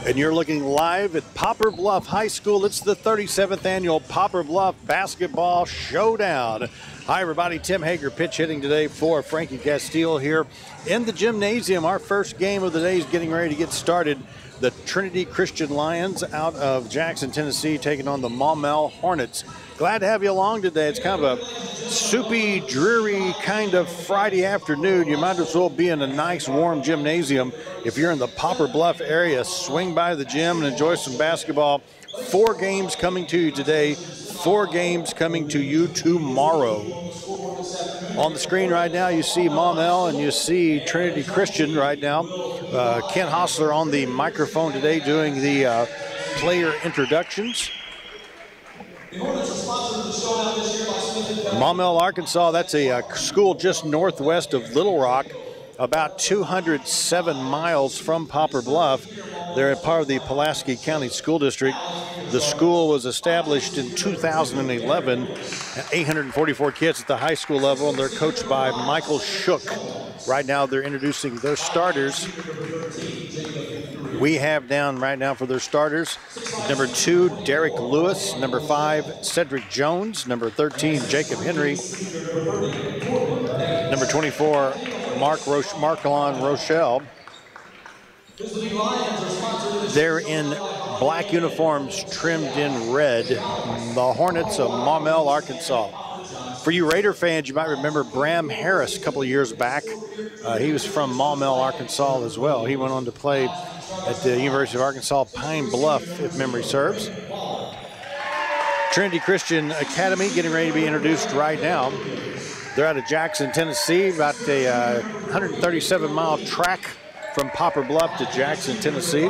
And you're looking live at Poplar Bluff High School. It's the 37th annual Poplar Bluff Basketball Showdown. Hi, everybody. Tim Hager pitch hitting today for Frankie Castile here in the gymnasium. Our first game of the day is getting ready to get started. The Trinity Christian Lions out of Jackson, Tennessee, taking on the Maumelle Hornets. Glad to have you along today. It's kind of a soupy, dreary kind of Friday afternoon. You might as well be in a nice, warm gymnasium. If you're in the Poplar Bluff area, swing by the gym and enjoy some basketball. 4 games coming to you today, 4 games coming to you tomorrow. On the screen right now, you see Maumelle and you see Trinity Christian right now. Ken Hostler on the microphone today doing the player introductions. Maumelle, Arkansas, that's a school just northwest of Little Rock, about 207 miles from Poplar Bluff. They're a part of the Pulaski County School District. The school was established in 2011, 844 kids at the high school level, and they're coached by Michael Shook. Right now, they're introducing their starters. We have down right now for their starters, number 2, Derek Lewis, number 5, Cedric Jones, number 13, Jacob Henry, number 24, Marcolon Rochelle. They're in black uniforms trimmed in red. The Hornets of Maumelle, Arkansas. For you Raider fans, you might remember Bram Harris a couple of years back. He was from Maumelle, Arkansas as well. He went on to play at the University of Arkansas Pine Bluff, if memory serves. Trinity Christian Academy getting ready to be introduced right now. They're out of Jackson, Tennessee, about a 137-mile track from Poplar Bluff to Jackson, Tennessee.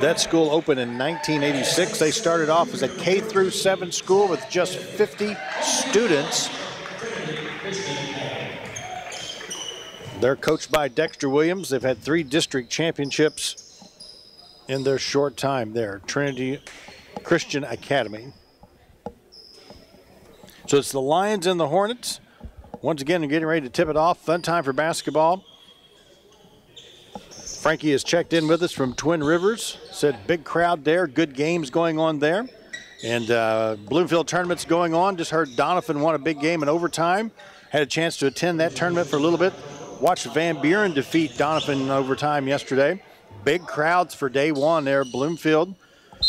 That school opened in 1986. They started off as a K-7 school with just 50 students. They're coached by Dexter Williams. They've had 3 district championships in their short time there. Trinity Christian Academy. So it's the Lions and the Hornets. Once again, they're getting ready to tip it off. Fun time for basketball. Frankie has checked in with us from Twin Rivers. Said big crowd there, good games going on there. And Bloomfield tournament's going on. Just heard Donovan won a big game in overtime. Had a chance to attend that tournament for a little bit. Watched Van Buren defeat Donovan in overtime yesterday. Big crowds for day one there at Bloomfield.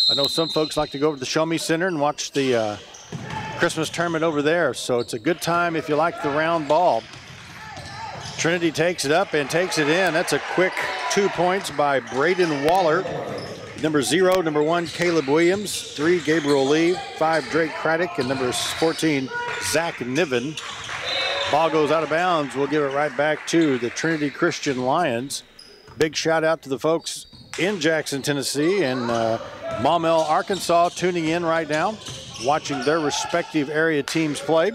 I know some folks like to go over to the Show Me Center and watch the Christmas tournament over there. So it's a good time if you like the round ball. Trinity takes it up and takes it in. That's a quick 2 points by Braden Waller. Number 0, number 1, Caleb Williams. 3, Gabriel Lee. 5, Drake Craddock. And number 14, Zach Niven. Ball goes out of bounds. We'll give it right back to the Trinity Christian Lions. Big shout out to the folks in Jackson, Tennessee and Maumelle, Arkansas tuning in right now, watching their respective area teams play.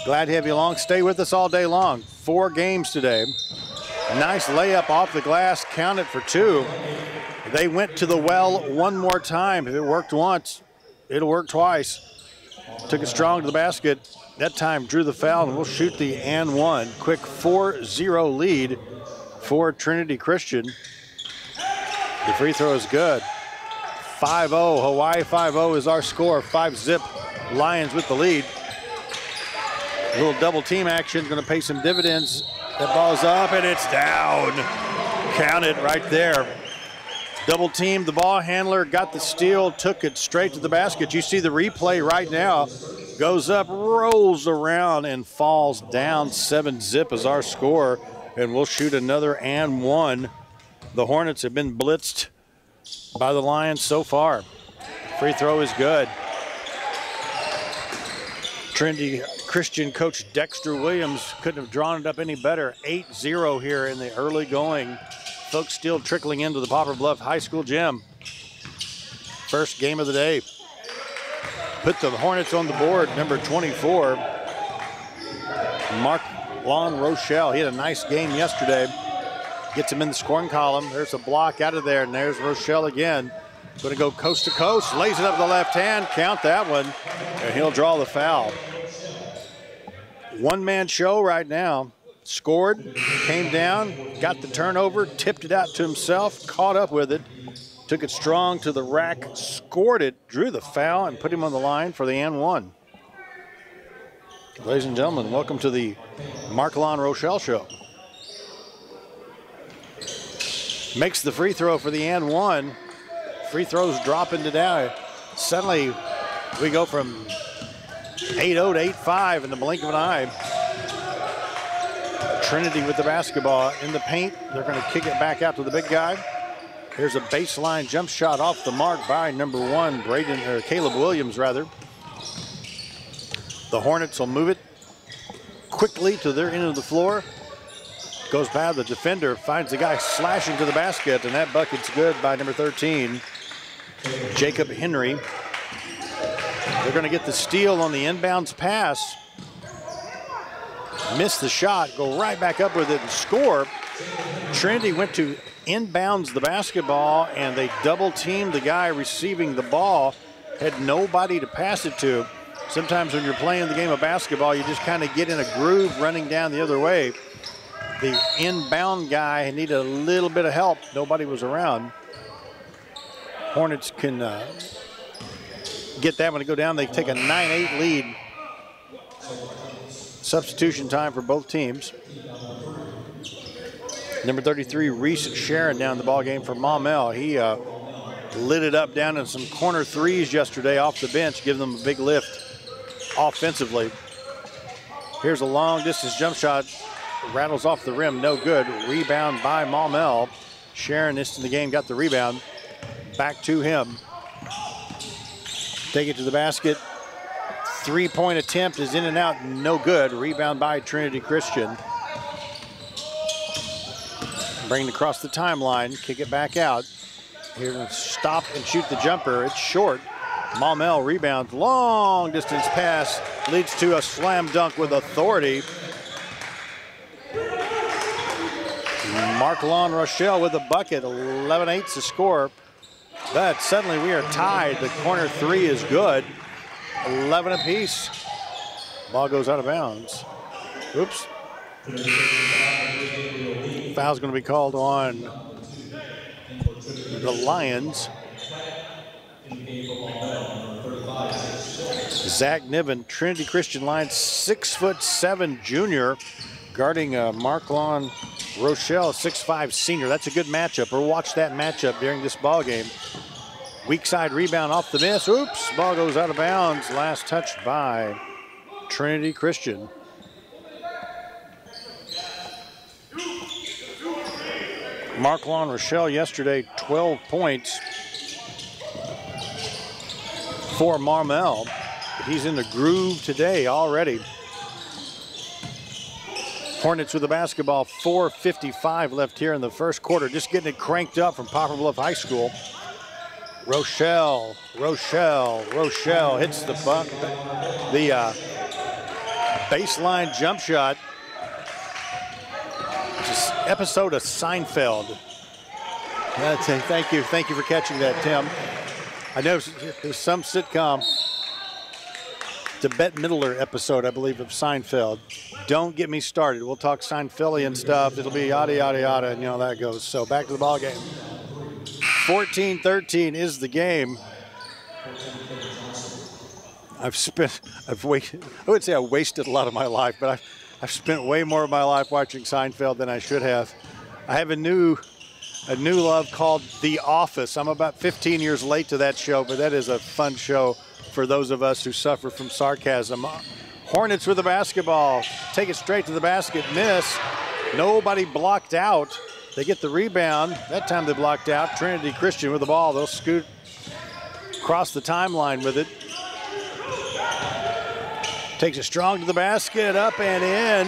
Glad to have you along. Stay with us all day long. 4 games today. Nice layup off the glass. Count it for 2. They went to the well one more time. If it worked once, it'll work twice. Took it strong to the basket. That time drew the foul, and we'll shoot the and one. Quick 4-0 lead for Trinity Christian. The free throw is good. 5-0. Hawaii 5-0 is our score. 5-zip. Lions with the lead. A little double team action, going to pay some dividends. That ball's up and it's down. Count it right there. Double team, the ball handler got the steal, took it straight to the basket. You see the replay right now. Goes up, rolls around and falls down. 7-zip is our score, and we'll shoot another and one. The Hornets have been blitzed by the Lions so far. Free throw is good. Trinity Christian coach Dexter Williams couldn't have drawn it up any better. 8-0 here in the early going. Folks still trickling into the Poplar Bluff High School gym. First game of the day. Put the Hornets on the board. Number 24, Marcolon Rochelle. He had a nice game yesterday. Gets him in the scoring column. There's a block out of there, and there's Rochelle again. Going to go coast to coast. Lays it up with the left hand. Count that one, and he'll draw the foul. One-man show right now. Scored, came down, got the turnover, tipped it out to himself, caught up with it. Took it strong to the rack, scored it, drew the foul, and put him on the line for the and one. Ladies and gentlemen, welcome to the Markelon Rochelle Show. Makes the free throw for the and one. Free throws dropping to down. Suddenly, we go from 8-0 to 8-5 in the blink of an eye. Trinity with the basketball in the paint. They're going to kick it back out to the big guy. Here's a baseline jump shot off the mark by number 1, Caleb Williams, rather. The Hornets will move it quickly to their end of the floor. Goes by the defender, finds the guy slashing to the basket, and that bucket's good by number 13, Jacob Henry. They're going to get the steal on the inbounds pass. Miss the shot, go right back up with it and score. Trinity went to inbounds the basketball, and they double teamed the guy receiving the ball. Had nobody to pass it to. Sometimes when you're playing the game of basketball, you just kind of get in a groove running down the other way. The inbound guy needed a little bit of help. Nobody was around. Hornets can get that one to go down. They take a 9-8 lead. Substitution time for both teams. Number 33, Reese Sharon down the ball game for Maumelle. He lit it up down in some corner threes yesterday off the bench, giving them a big lift offensively. Here's a long distance jump shot. Rattles off the rim, no good. Rebound by Maumelle. Sharon, this in the game, got the rebound. Back to him. Take it to the basket. Three-point attempt is in and out, no good. Rebound by Trinity Christian. Bring it across the timeline, kick it back out. Here to stop and shoot the jumper, it's short. Maumelle rebounds, long distance pass, leads to a slam dunk with authority. Markelon Rochelle with a bucket, 11-8's the score. But suddenly we are tied. The corner three is good. 11 apiece. Ball goes out of bounds. Oops. Foul's going to be called on the Lions. Zach Niven, Trinity Christian line, 6'7" junior, guarding Markelon Rochelle, 6'5" senior. That's a good matchup. We'll watch that matchup during this ball game. Weak side rebound off the miss. Oops, ball goes out of bounds. Last touched by Trinity Christian. Markelon Rochelle yesterday, 12 points for Maumelle. He's in the groove today already. Hornets with the basketball, 4:55 left here in the first quarter. Just getting it cranked up from Poplar Bluff High School. Rochelle hits the baseline jump shot. It's an episode of Seinfeld. Thank you for catching that, Tim. I know there's some sitcom, the Bette Midler episode, I believe, of Seinfeld. Don't get me started. We'll talk Seinfeldian stuff. It'll be yada, yada, yada, and you know how that goes. So back to the ball game. 14-13 is the game. I would say I wasted a lot of my life, but I've spent way more of my life watching Seinfeld than I should have. I have a new love called The Office. I'm about 15 years late to that show, but that is a fun show for those of us who suffer from sarcasm. Hornets with the basketball. Take it straight to the basket. Miss. Nobody blocked out. They get the rebound. That time they blocked out. Trinity Christian with the ball. They'll scoot across the timeline with it. Takes it strong to the basket. Up and in.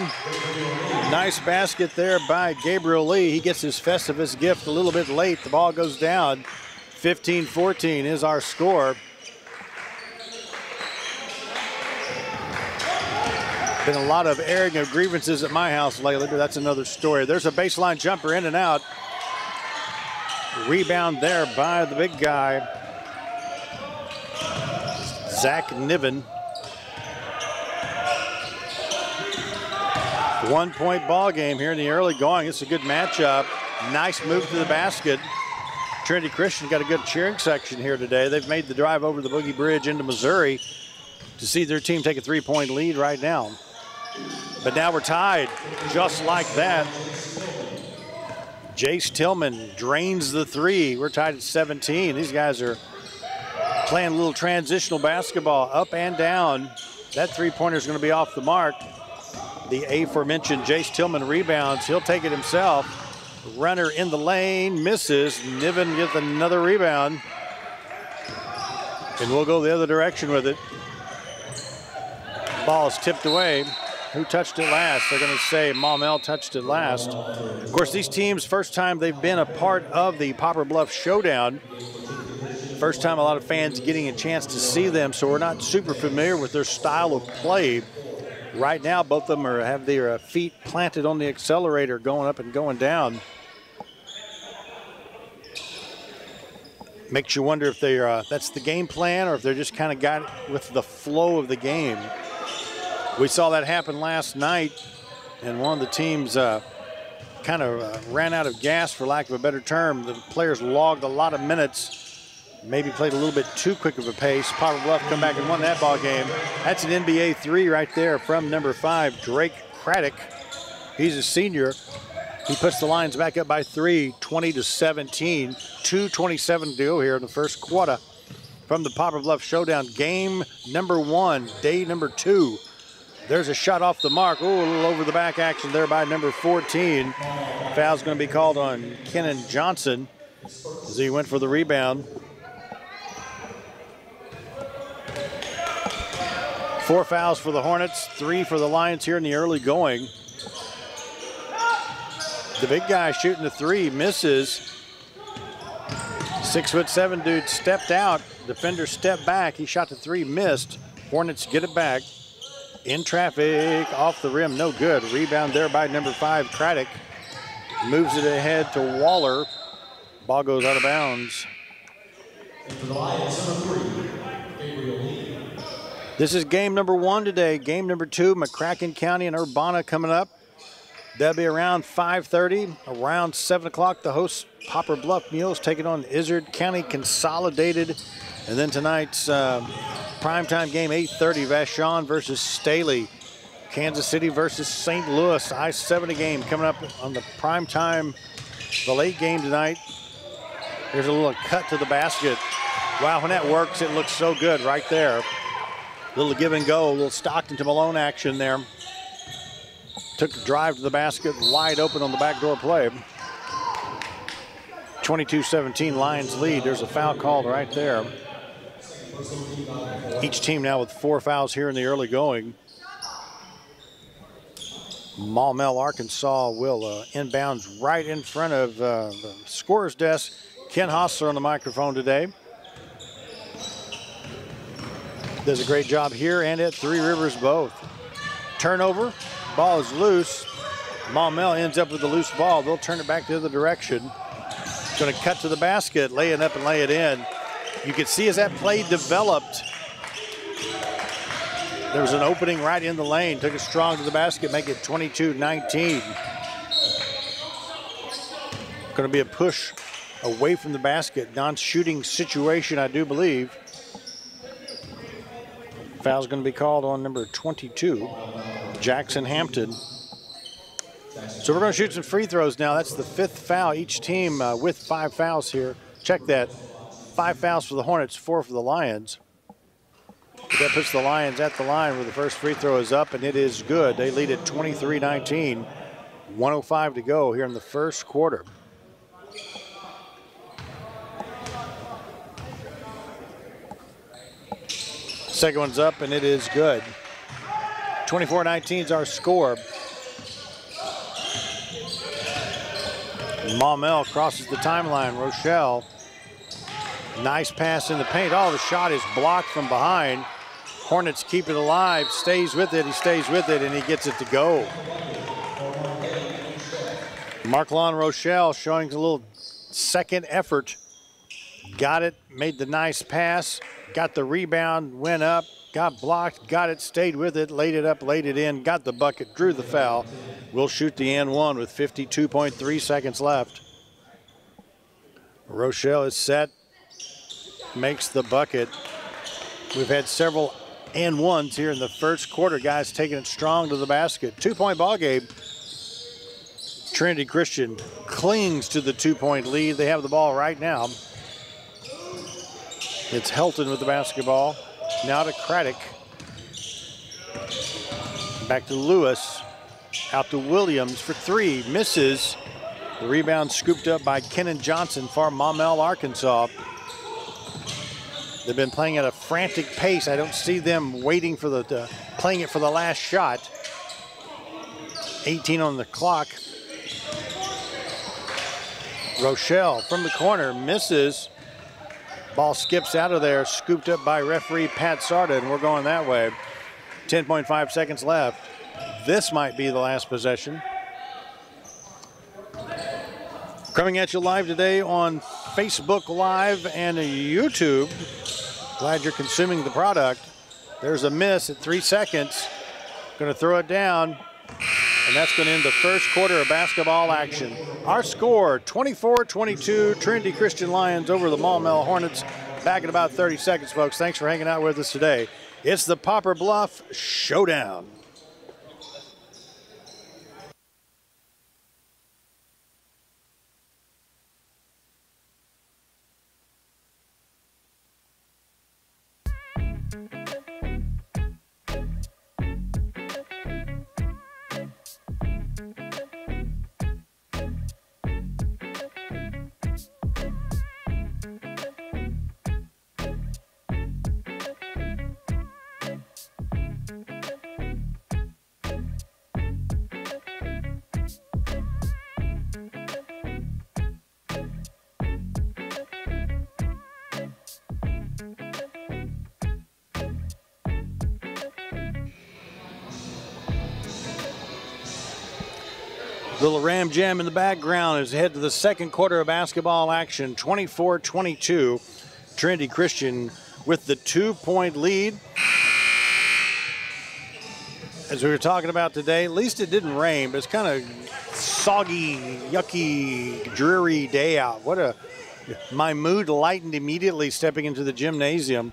Nice basket there by Gabriel Lee. He gets his Festivus gift a little bit late. The ball goes down. 15-14 is our score. Been a lot of airing of grievances at my house lately, but that's another story. There's a baseline jumper in and out. Rebound there by the big guy, Zach Niven. 1-point ball game here in the early going. It's a good matchup. Nice move to the basket. Trinity Christian got a good cheering section here today. They've made the drive over the Boogie Bridge into Missouri to see their team take a 3-point lead right now. But now we're tied, just like that. Jace Tillman drains the three. We're tied at 17. These guys are playing a little transitional basketball, up and down. That three-pointer is going to be off the mark. The aforementioned Jace Tillman rebounds. He'll take it himself. Runner in the lane, misses. Niven gets another rebound. And we'll go the other direction with it. Ball is tipped away. Who touched it last? They're going to say Maumelle touched it last. Of course, these teams, first time they've been a part of the Poplar Bluff Showdown. First time a lot of fans getting a chance to see them, so we're not super familiar with their style of play. Right now, both of them have their feet planted on the accelerator, going up and going down. Makes you wonder if that's the game plan or if they're just kind of got it with the flow of the game. We saw that happen last night, and one of the teams kind of ran out of gas, for lack of a better term. The players logged a lot of minutes, maybe played a little bit too quick of a pace. Poplar Bluff come back and won that ball game. That's an NBA three right there from number 5, Drake Craddock. He's a senior. He puts the Lions back up by 3, 20-17. 2:27 to go here in the first quarter from the Poplar Bluff Showdown. Game number 1, day number 2. There's a shot off the mark. Ooh, a little over the back action there by number 14. Foul's going to be called on Kenan Johnson as he went for the rebound. 4 fouls for the Hornets, 3 for the Lions here in the early going. The big guy shooting the 3 misses. 6'7" dude stepped out. Defender stepped back. He shot the 3, missed. Hornets get it back. In traffic, off the rim, no good. Rebound there by number 5, Craddock. Moves it ahead to Waller. Ball goes out of bounds. This is game number 1 today. Game number 2, McCracken County and Urbana coming up. That'll be around 5:30. Around 7 o'clock, the hosts Poplar Bluff Mules taking on Izard County Consolidated. And then tonight's primetime game, 8:30, Vashon versus Staley. Kansas City versus St. Louis. I-70 game coming up on the primetime, the late game tonight. There's a little cut to the basket. Wow, when that works, it looks so good right there. Little give and go, a little Stockton to Malone action there. Took the drive to the basket, wide open on the backdoor play. 22-17 Lions lead. There's a foul called right there. Each team now with 4 fouls here in the early going. Maumelle, Arkansas will inbounds right in front of the scorer's desk. Ken Hostler on the microphone today. Does a great job here and at Three Rivers both. Turnover, ball is loose. Maumelle ends up with the loose ball. They'll turn it back the other direction. Going to cut to the basket, lay it up and lay it in. You can see as that play developed, there was an opening right in the lane. Took it strong to the basket, make it 22-19. Going to be a push away from the basket. Non-shooting situation, I do believe. Foul's going to be called on number 22, Jackson Hampton. So we're going to shoot some free throws now. That's the 5th foul. Each team with 5 fouls here. Check that. 5 fouls for the Hornets, 4 for the Lions. That puts the Lions at the line where the first free throw is up, and it is good. They lead at 23-19. 1:05 to go here in the first quarter. Second one's up, and it is good. 24-19 is our score. Maumelle crosses the timeline. Rochelle, nice pass in the paint. Oh, the shot is blocked from behind. Hornets keep it alive, stays with it, he stays with it, and he gets it to go. Marklon Rochelle showing a little second effort. Got it, made the nice pass, got the rebound, went up, got blocked, got it, stayed with it, laid it up, laid it in, got the bucket, drew the foul. We'll shoot the N1 with 52.3 seconds left. Rochelle is set, makes the bucket. We've had several and ones here in the first quarter. Guys taking it strong to the basket. 2-point ball game. Trinity Christian clings to the 2-point lead. They have the ball right now. It's Helton with the basketball. Now to Craddock. Back to Lewis. Out to Williams for three. Misses. The rebound scooped up by Kennan Johnson for Maumelle, Arkansas. They've been playing at a frantic pace. I don't see them waiting for playing it for the last shot. 18 on the clock. Rochelle from the corner misses. Ball skips out of there, scooped up by referee Pat Sarda, and we're going that way. 10.5 seconds left. This might be the last possession. Coming at you live today on Facebook Live and YouTube. Glad you're consuming the product. There's a miss at 3 seconds. Going to throw it down, and that's going to end the first quarter of basketball action. Our score, 24-22, Trinity Christian Lions over the Maumelle Hornets. Back in about 30 seconds, folks. Thanks for hanging out with us today. It's the Poplar Bluff Showdown. Little Ram Jam in the background as we head to the second quarter of basketball action. 24-22, Trinity Christian with the 2-point lead. As we were talking about today, at least it didn't rain, but it's kind of soggy, yucky, dreary day out. My mood lightened immediately stepping into the gymnasium.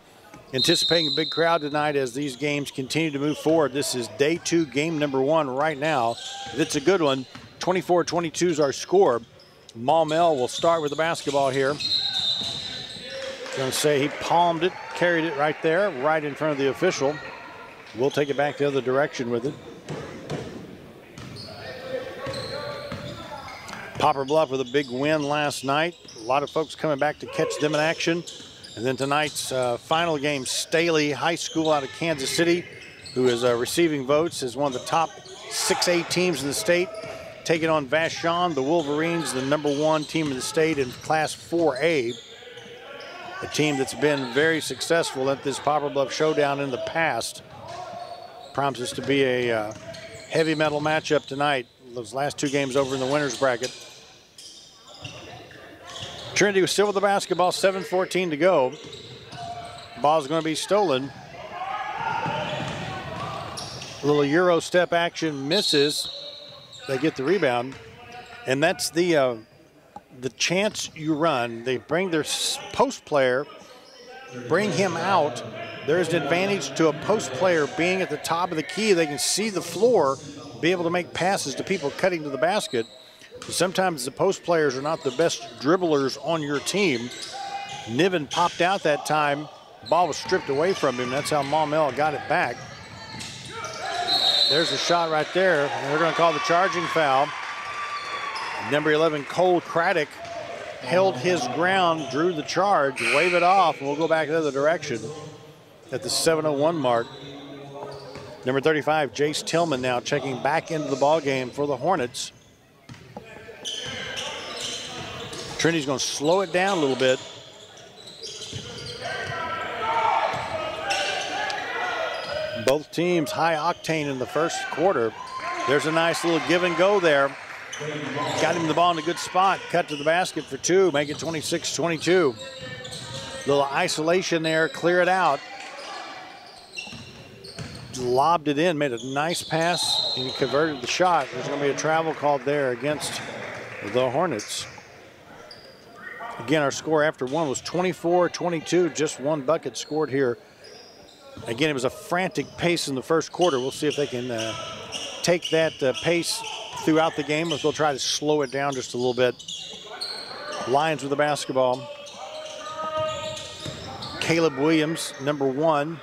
Anticipating a big crowd tonight as these games continue to move forward. This is day 2, game number 1 right now. It's a good one. 24-22 is our score. Maumelle will start with the basketball here. Going to say he palmed it, carried it right there, right in front of the official. We'll take it back the other direction with it. Poplar Bluff with a big win last night. A lot of folks coming back to catch them in action. And then tonight's final game, Staley High School out of Kansas City, who is receiving votes as one of the top 6A teams in the state, taking on Vashon, the Wolverines, the #1 team in the state in Class 4A. A team that's been very successful at this Poplar Bluff Showdown in the past. Promises to be a heavy metal matchup tonight. Those last 2 games over in the winners bracket. Trinity was still with the basketball, 7:14 to go. Ball's going to be stolen. A little Euro step action, misses. They get the rebound, and that's the chance you run. They bring their post player, bring him out. There's an advantage to a post player being at the top of the key. They can see the floor, be able to make passes to people cutting to the basket. Sometimes the post players are not the best dribblers on your team. Niven popped out that time. Ball was stripped away from him. That's how Maumelle got it back. There's the shot right there. And they're going to call the charging foul. Number 11, Cole Craddock, held his ground, drew the charge, wave it off, and we'll go back the other direction at the 7:01 mark. Number 35, Jace Tillman now checking back into the ball game for the Hornets. Trinity's going to slow it down a little bit. Both teams high octane in the first quarter. There's a nice little give and go there. Got him the ball in a good spot. Cut to the basket for 2, make it 26-22. Little isolation there, clear it out. Lobbed it in, made a nice pass, and he converted the shot. There's going to be a travel called there against the Hornets. Again, our score after one was 24-22, just one bucket scored here. Again, it was a frantic pace in the first quarter. We'll see if they can take that pace throughout the game, or if they'll try to slow it down just a little bit. Lions with the basketball. Caleb Williams, number 1,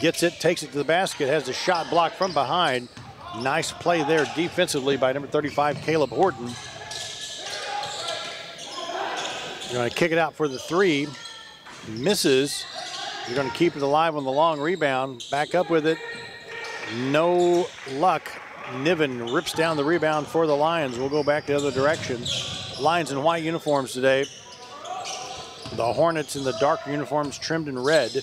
gets it, takes it to the basket, has the shot blocked from behind. Nice play there defensively by number 35, Caleb Horton. You're going to kick it out for the 3. Misses. You're going to keep it alive on the long rebound. Back up with it. No luck. Niven rips down the rebound for the Lions. We'll go back the other direction. Lions in white uniforms today. The Hornets in the dark uniforms trimmed in red.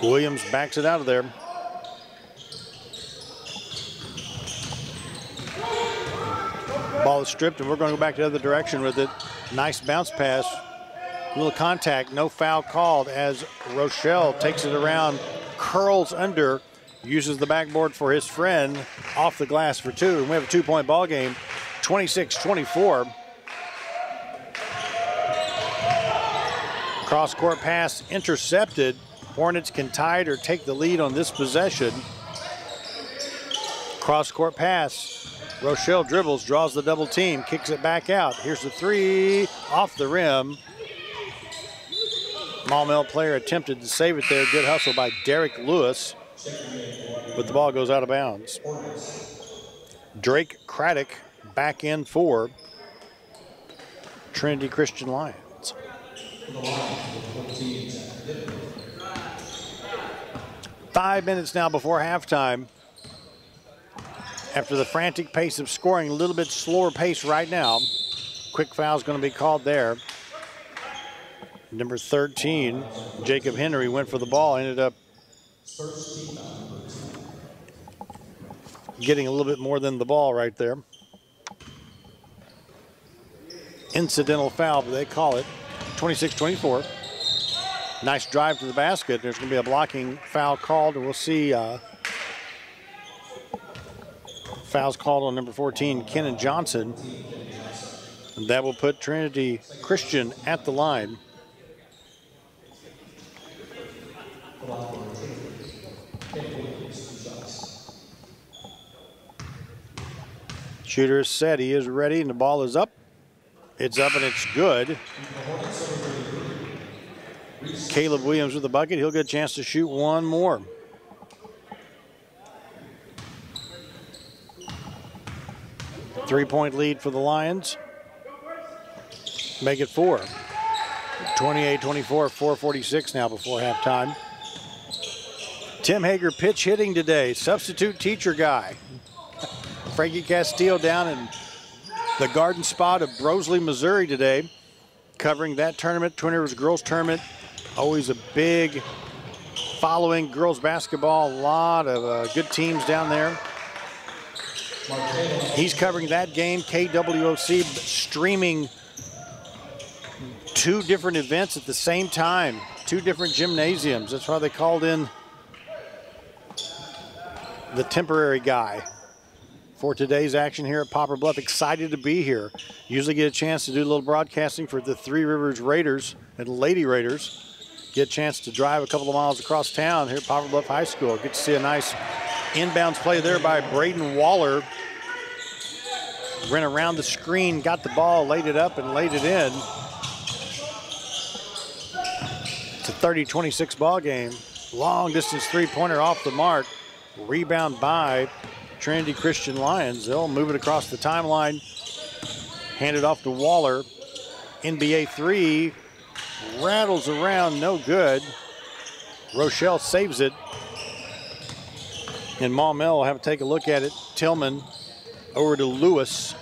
Williams backs it out of there. Ball is stripped, and we're going to go back the other direction with it. Nice bounce pass. A little contact, no foul called as Rochelle takes it around, curls under, uses the backboard for his friend, off the glass for 2. And we have a 2-point ball game, 26-24. Cross-court pass intercepted. Hornets can tie it or take the lead on this possession. Cross-court pass. Rochelle dribbles, draws the double team, kicks it back out. Here's the 3, off the rim. Maumelle player attempted to save it there. Good hustle by Derek Lewis, but the ball goes out of bounds. Drake Craddock back in for Trinity Christian Lions. 5 minutes now before halftime. After the frantic pace of scoring, a little bit slower pace right now. Quick foul is going to be called there. Number 13, Jacob Henry, went for the ball, ended up getting a little bit more than the ball right there. Incidental foul, but they call it. 26-24. Nice drive to the basket. There's going to be a blocking foul called, and we'll see fouls called on number 14, Kenan Johnson. And that will put Trinity Christian at the line. Shooter is set, he is ready, and the ball is up. It's up and it's good. Caleb Williams with the bucket. He'll get a chance to shoot one more. Three-point lead for the Lions. Make it 4. 28-24, 4:46 now before halftime. Tim Hager pitch hitting today. Substitute teacher guy. Frankie Castillo down in the garden spot of Brosley, Missouri today, covering that tournament, Twin Rivers Girls Tournament. Always a big following, girls basketball, a lot of good teams down there. He's covering that game, KWOC, streaming 2 different events at the same time, 2 different gymnasiums. That's why they called in the temporary guy for today's action here at Poplar Bluff. Excited to be here. Usually get a chance to do a little broadcasting for the Three Rivers Raiders and Lady Raiders. Get a chance to drive a couple of miles across town here at Poplar Bluff High School. Get to see a nice inbounds play there by Braden Waller. Ran around the screen, got the ball, laid it up, and laid it in. It's a 30-26 ball game. Long distance three-pointer off the mark. Rebound by Trinity Christian Lions. They'll move it across the timeline. Hand it off to Waller. NBA 3. Rattles around, no good. Rochelle saves it. And Maumelle will have to take a look at it. Tillman over to Lewis.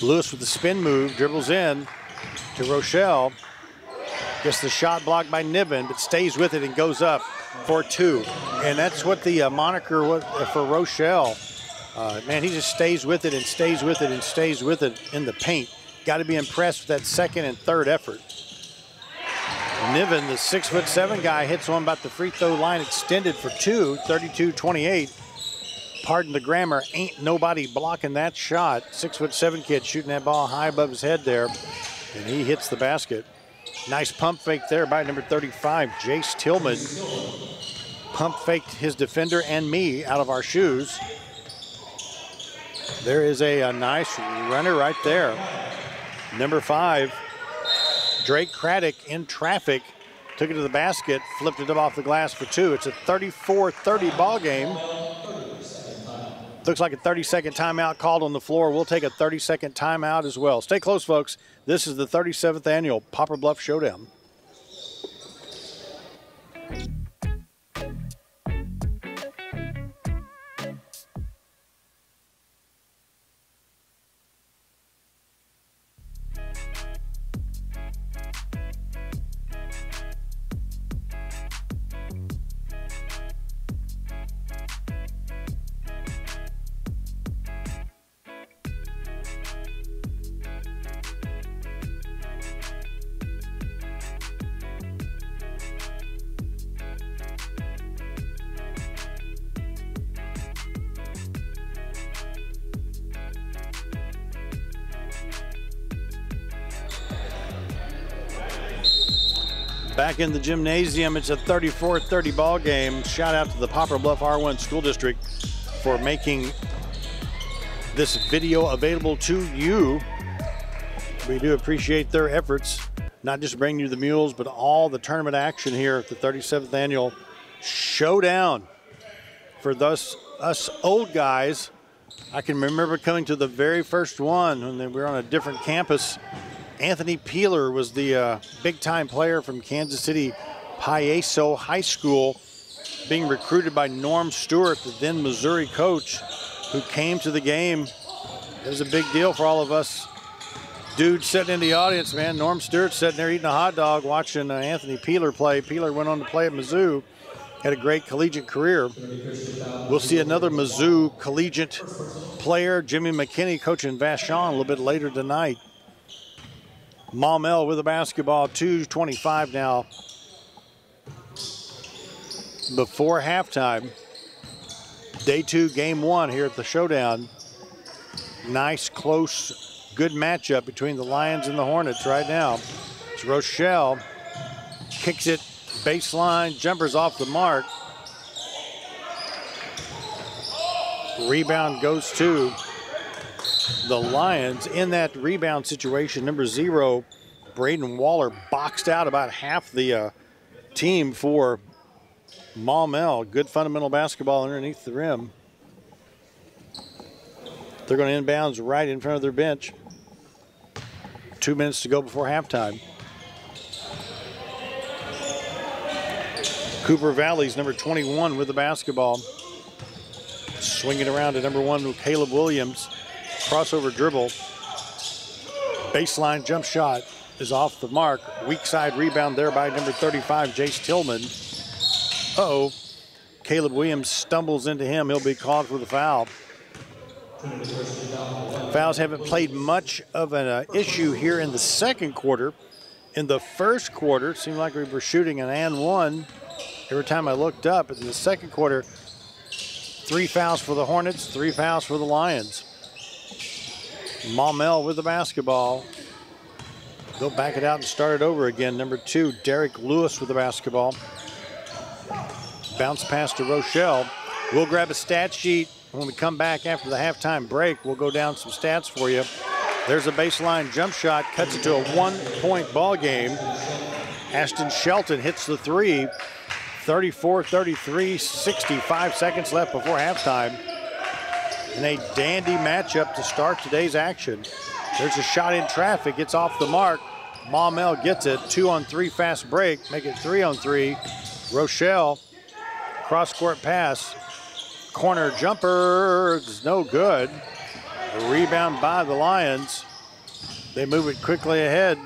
Lewis with the spin move, dribbles in to Rochelle. Gets the shot blocked by Niven, but stays with it and goes up for 2. And that's what the moniker was for Rochelle. Man, he just stays with it and stays with it and stays with it in the paint. Got to be impressed with that second and third effort. Niven, the 6'7" guy, hits one about the free throw line extended for 2, 32-28. pardon the grammar, ain't nobody blocking that shot. 6'7" kid shooting that ball high above his head there, and he hits the basket. Nice pump fake there by number 35, Jace Tillman. Pump faked his defender and me out of our shoes. There is a nice runner right there. Number 5, Drake Craddock in traffic. Took it to the basket, flipped it up off the glass for 2. It's a 34-30 ball game. Looks like a 30-second timeout called on the floor. We'll take a 30-second timeout as well. Stay close, folks. This is the 37th annual Poplar Bluff Showdown. Back in the gymnasium, it's a 34-30 ball game. Shout out to the Poplar Bluff R1 School District for making this video available to you. We do appreciate their efforts, not just bringing you the mules, but all the tournament action here at the 37th annual Showdown. For us old guys, I can remember coming to the very first one when we were on a different campus. Anthony Peeler was the big-time player from Kansas City Payaso High School, being recruited by Norm Stewart, the then Missouri coach, who came to the game. It was a big deal for all of us dudes sitting in the audience, man. Norm Stewart sitting there eating a hot dog watching Anthony Peeler play. Peeler went on to play at Mizzou, had a great collegiate career. We'll see another Mizzou collegiate player, Jimmy McKinney, coaching Vashon a little bit later tonight. Maumelle with the basketball, 2:25 now before halftime. Day 2, game 1 here at the Showdown. Nice, close, good matchup between the Lions and the Hornets right now. It's Rochelle, kicks it, baseline, jumpers off the mark. Rebound goes to the Lions. In that rebound situation, number 0, Braden Waller, boxed out about half the team for Maumelle. Good fundamental basketball underneath the rim. They're going to inbounds right in front of their bench. 2 minutes to go before halftime. Cooper Valley's number 21 with the basketball. Swinging around to number 1 with Caleb Williams. Crossover dribble. Baseline jump shot is off the mark. Weak side rebound there by number 35, Jace Tillman. Uh-oh. Caleb Williams stumbles into him. He'll be called for the foul. Fouls haven't played much of an issue here in the second quarter. In the first quarter, it seemed like we were shooting an and one every time I looked up. In the second quarter, 3 fouls for the Hornets, 3 fouls for the Lions. Maumelle with the basketball. They'll back it out and start it over again. Number 2, Derek Lewis with the basketball. Bounce pass to Rochelle. We'll grab a stat sheet when we come back after the halftime break. We'll go down some stats for you. There's a baseline jump shot, cuts it to a 1-point ball game. Ashton Shelton hits the 3. 34-33, 65 seconds left before halftime. And a dandy matchup to start today's action. There's a shot in traffic, it's off the mark. Maumelle gets it, 2-on-3 fast break, make it 3-on-3. Rochelle, cross-court pass, corner jumper, it's no good. A rebound by the Lions. They move it quickly ahead.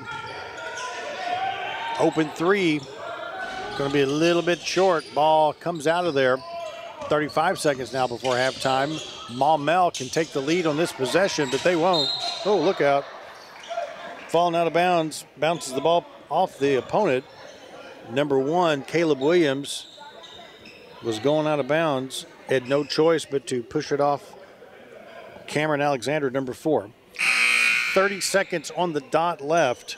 Open 3, going to be a little bit short. Ball comes out of there. 35 seconds now before halftime. Maumelle can take the lead on this possession, but they won't. Oh, look out. Falling out of bounds, bounces the ball off the opponent. Number 1, Caleb Williams, was going out of bounds. had no choice but to push it off Cameron Alexander, number 4. 30 seconds on the dot left.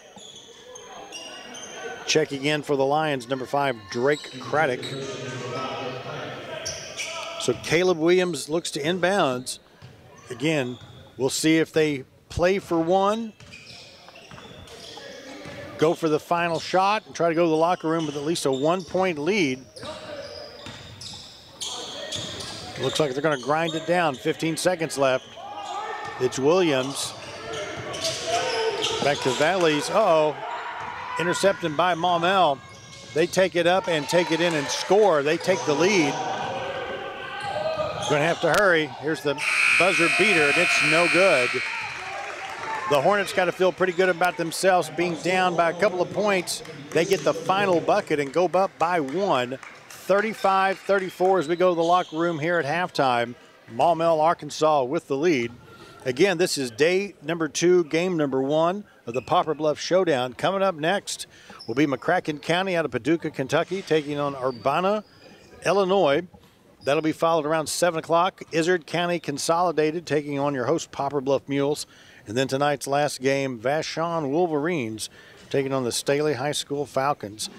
Checking in for the Lions, number 5, Drake Craddock. So Caleb Williams looks to inbounds. Again, we'll see if they play for one, go for the final shot, and try to go to the locker room with at least a 1-point lead. Looks like they're going to grind it down. 15 seconds left. It's Williams. Back to Valleys. Uh-oh. Intercepted by Maumelle. They take it up and take it in and score. They take the lead. Going to have to hurry. Here's the buzzer beater, and it's no good. The Hornets got to feel pretty good about themselves being down by a couple of points. They get the final bucket and go up by 1. 35-34 as we go to the locker room here at halftime. Maumelle, Arkansas with the lead. Again, this is day number 2, game number 1 of the Poplar Bluff Showdown. Coming up next will be McCracken County out of Paducah, Kentucky, taking on Urbana, Illinois. That'll be followed around 7 o'clock. Izard County Consolidated taking on your host Poplar Bluff Mules. And then tonight's last game, Vashon Wolverines taking on the Staley High School Falcons.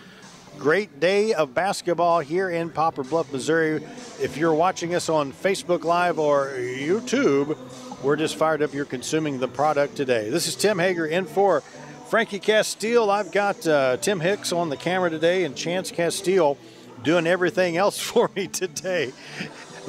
Great day of basketball here in Poplar Bluff, Missouri. If you're watching us on Facebook Live or YouTube, we're just fired up you're consuming the product today. This is Tim Hager in for Frankie Castile. I've got Tim Hicks on the camera today and Chance Castile doing everything else for me today.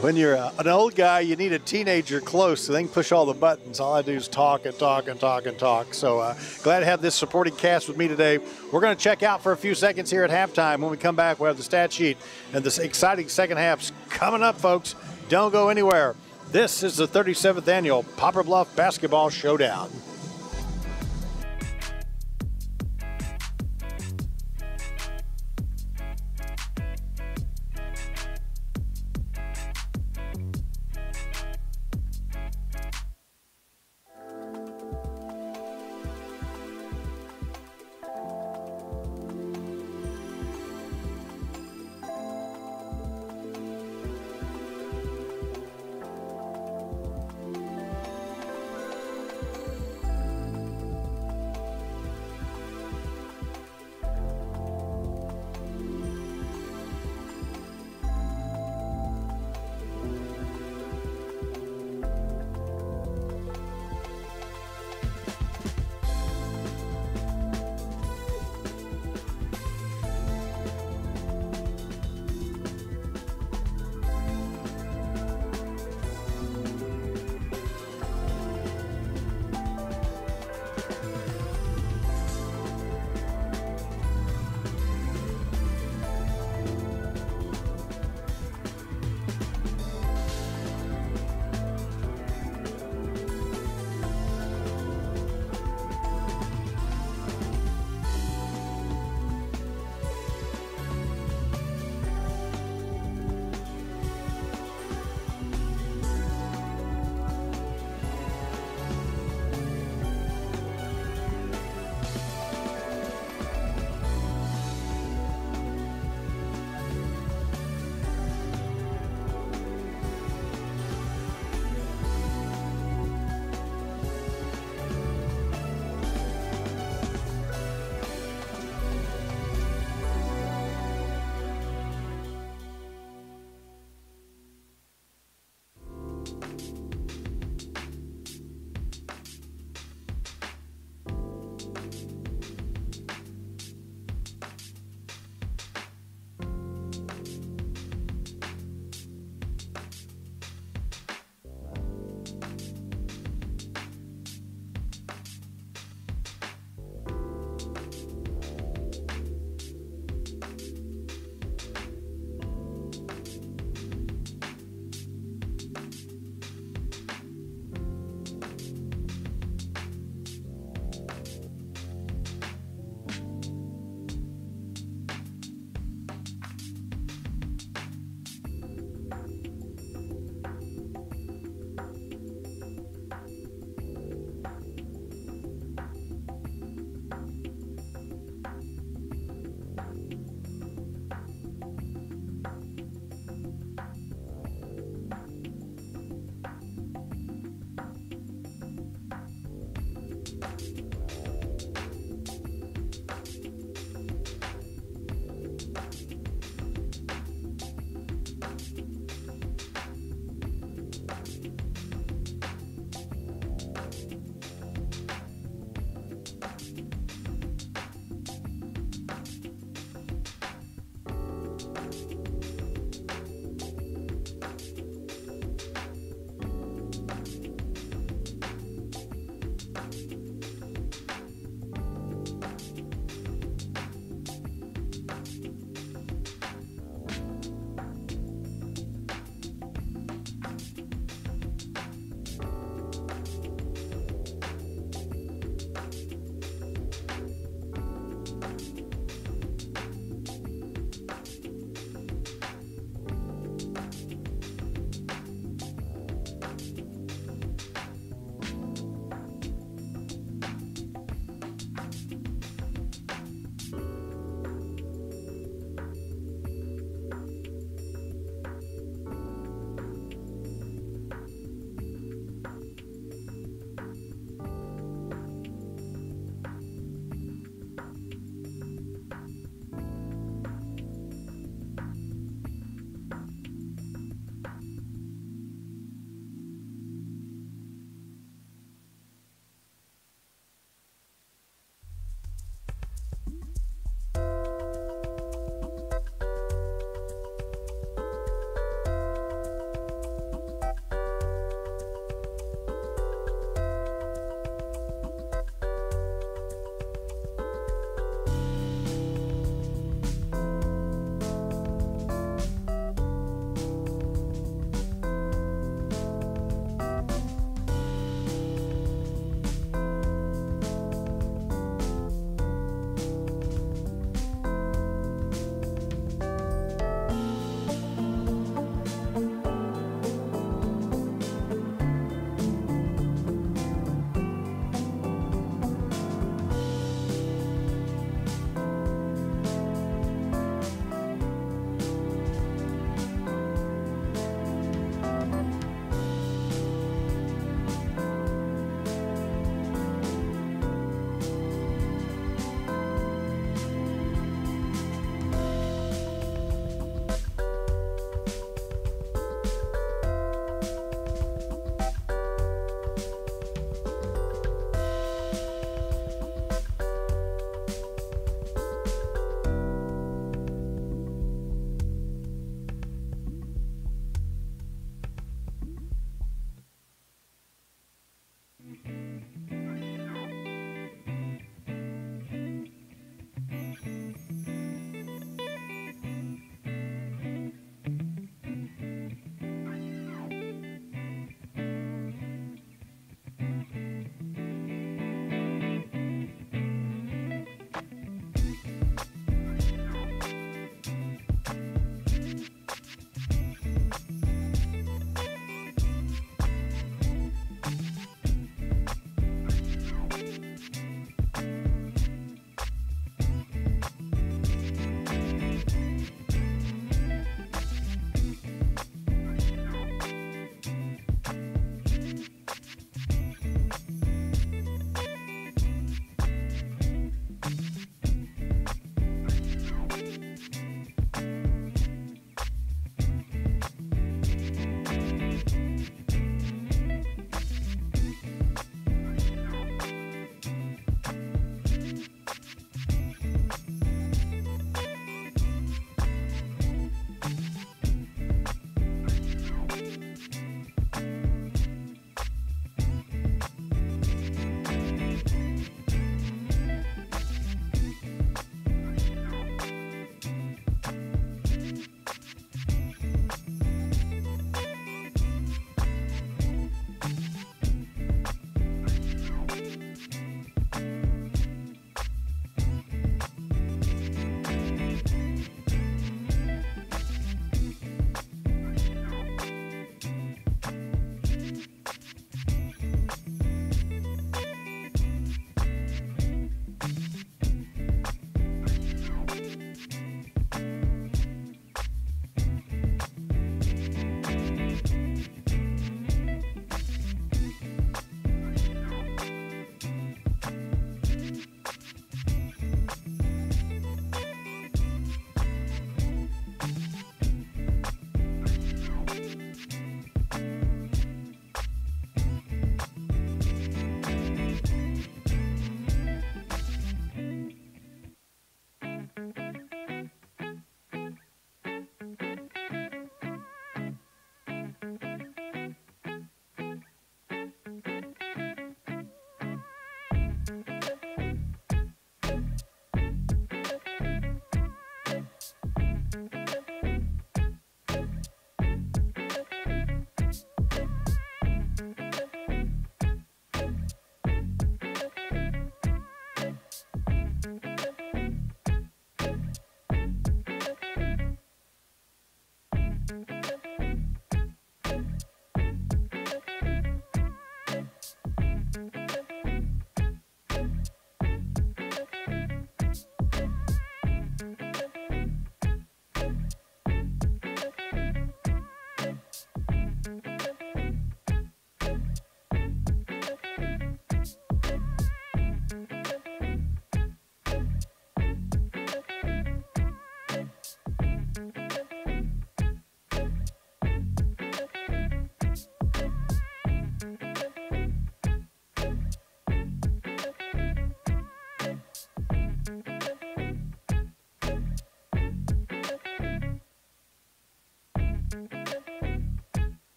When you're an old guy, you need a teenager close so they can push all the buttons. All I do is talk and talk and talk and talk. So glad to have this supporting cast with me today. We're going to check out for a few seconds here at halftime. When we come back, we'll have the stat sheet and this exciting second half's coming up, folks. Don't go anywhere. This is the 37th annual Poplar Bluff Basketball Showdown.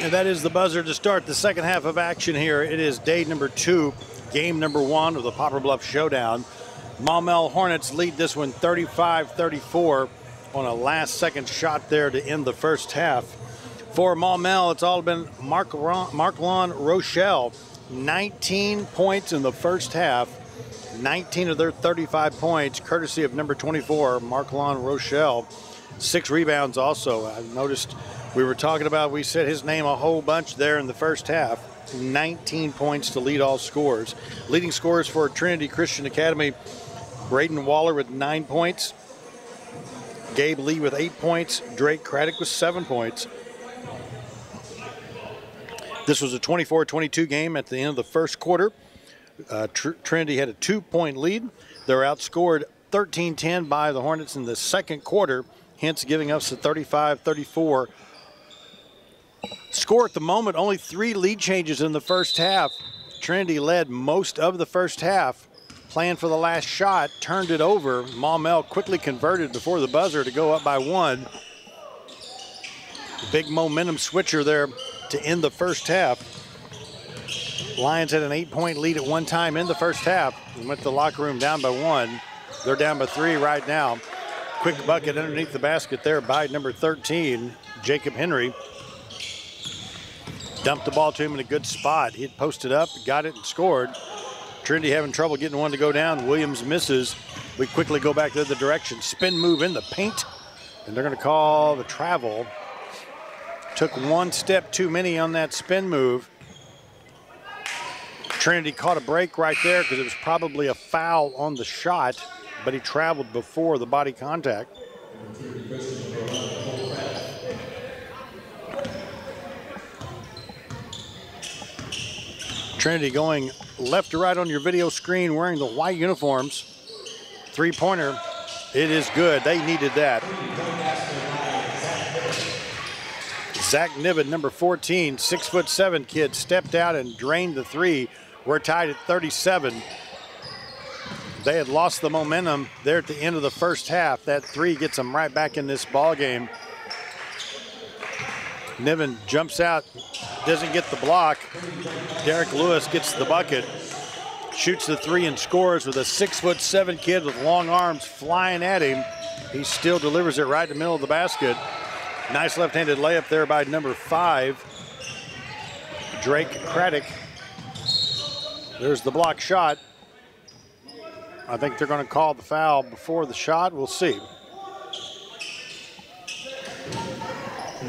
And that is the buzzer to start the second half of action here. It is day number 2, game number 1 of the Poplar Bluff Showdown. Maumelle Hornets lead this one 35-34 on a last-second shot there to end the first half. For Maumelle, it's all been Marc-Lon Rochelle. 19 points in the first half. 19 of their 35 points, courtesy of number 24, Marc-Lon Rochelle. 6 rebounds also. I noticed we said his name a whole bunch there in the first half. 19 points to lead all scores. Leading scorers for Trinity Christian Academy, Braden Waller with 9 points. Gabe Lee with 8 points. Drake Craddock with 7 points. This was a 24-22 game at the end of the first quarter. Trinity had a 2-point lead. They were outscored 13-10 by the Hornets in the second quarter, hence giving us a 35-34 score at the moment. Only 3 lead changes in the first half. Trinity led most of the first half. Planned for the last shot, turned it over. Maumelle quickly converted before the buzzer to go up by 1. Big momentum switcher there to end the first half. Lions had an 8-point lead at one time in the first half and went to the locker room down by 1. They're down by 3 right now. Quick bucket underneath the basket there by number 13, Jacob Henry. Dumped the ball to him in a good spot. He had posted up, got it, and scored. Trinity having trouble getting one to go down. Williams misses. We quickly go back the other direction. Spin move in the paint, and they're going to call the travel. Took one step too many on that spin move. Trinity caught a break right there because it was probably a foul on the shot, but he traveled before the body contact. Trinity going left to right on your video screen wearing the white uniforms. 3-pointer, it is good. They needed that. Zach Niven, number 14, 6'7" kid, stepped out and drained the 3. We're tied at 37. They had lost the momentum there at the end of the first half. That 3 gets them right back in this ball game. Niven jumps out, doesn't get the block. Derek Lewis gets the bucket, shoots the 3 and scores with a 6'7" kid with long arms flying at him. He still delivers it right in the middle of the basket. Nice left-handed layup there by number 5, Drake Craddock. There's the block shot. I think they're going to call the foul before the shot. We'll see.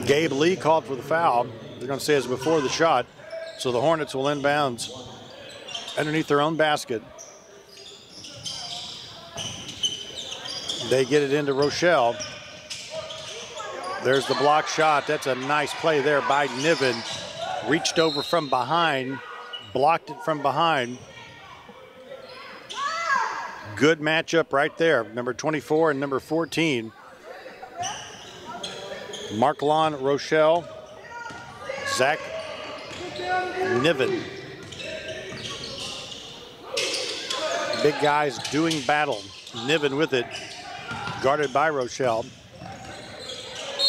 Gabe Lee called for the foul. They're going to say it's before the shot. So the Hornets will inbounds underneath their own basket. They get it into Rochelle. There's the block shot. That's a nice play there by Niven. Reached over from behind, blocked it from behind. Good matchup right there. Number 24 and number 14. Marc-Lon Rochelle, Zach Niven. Big guys doing battle. Niven with it, guarded by Rochelle.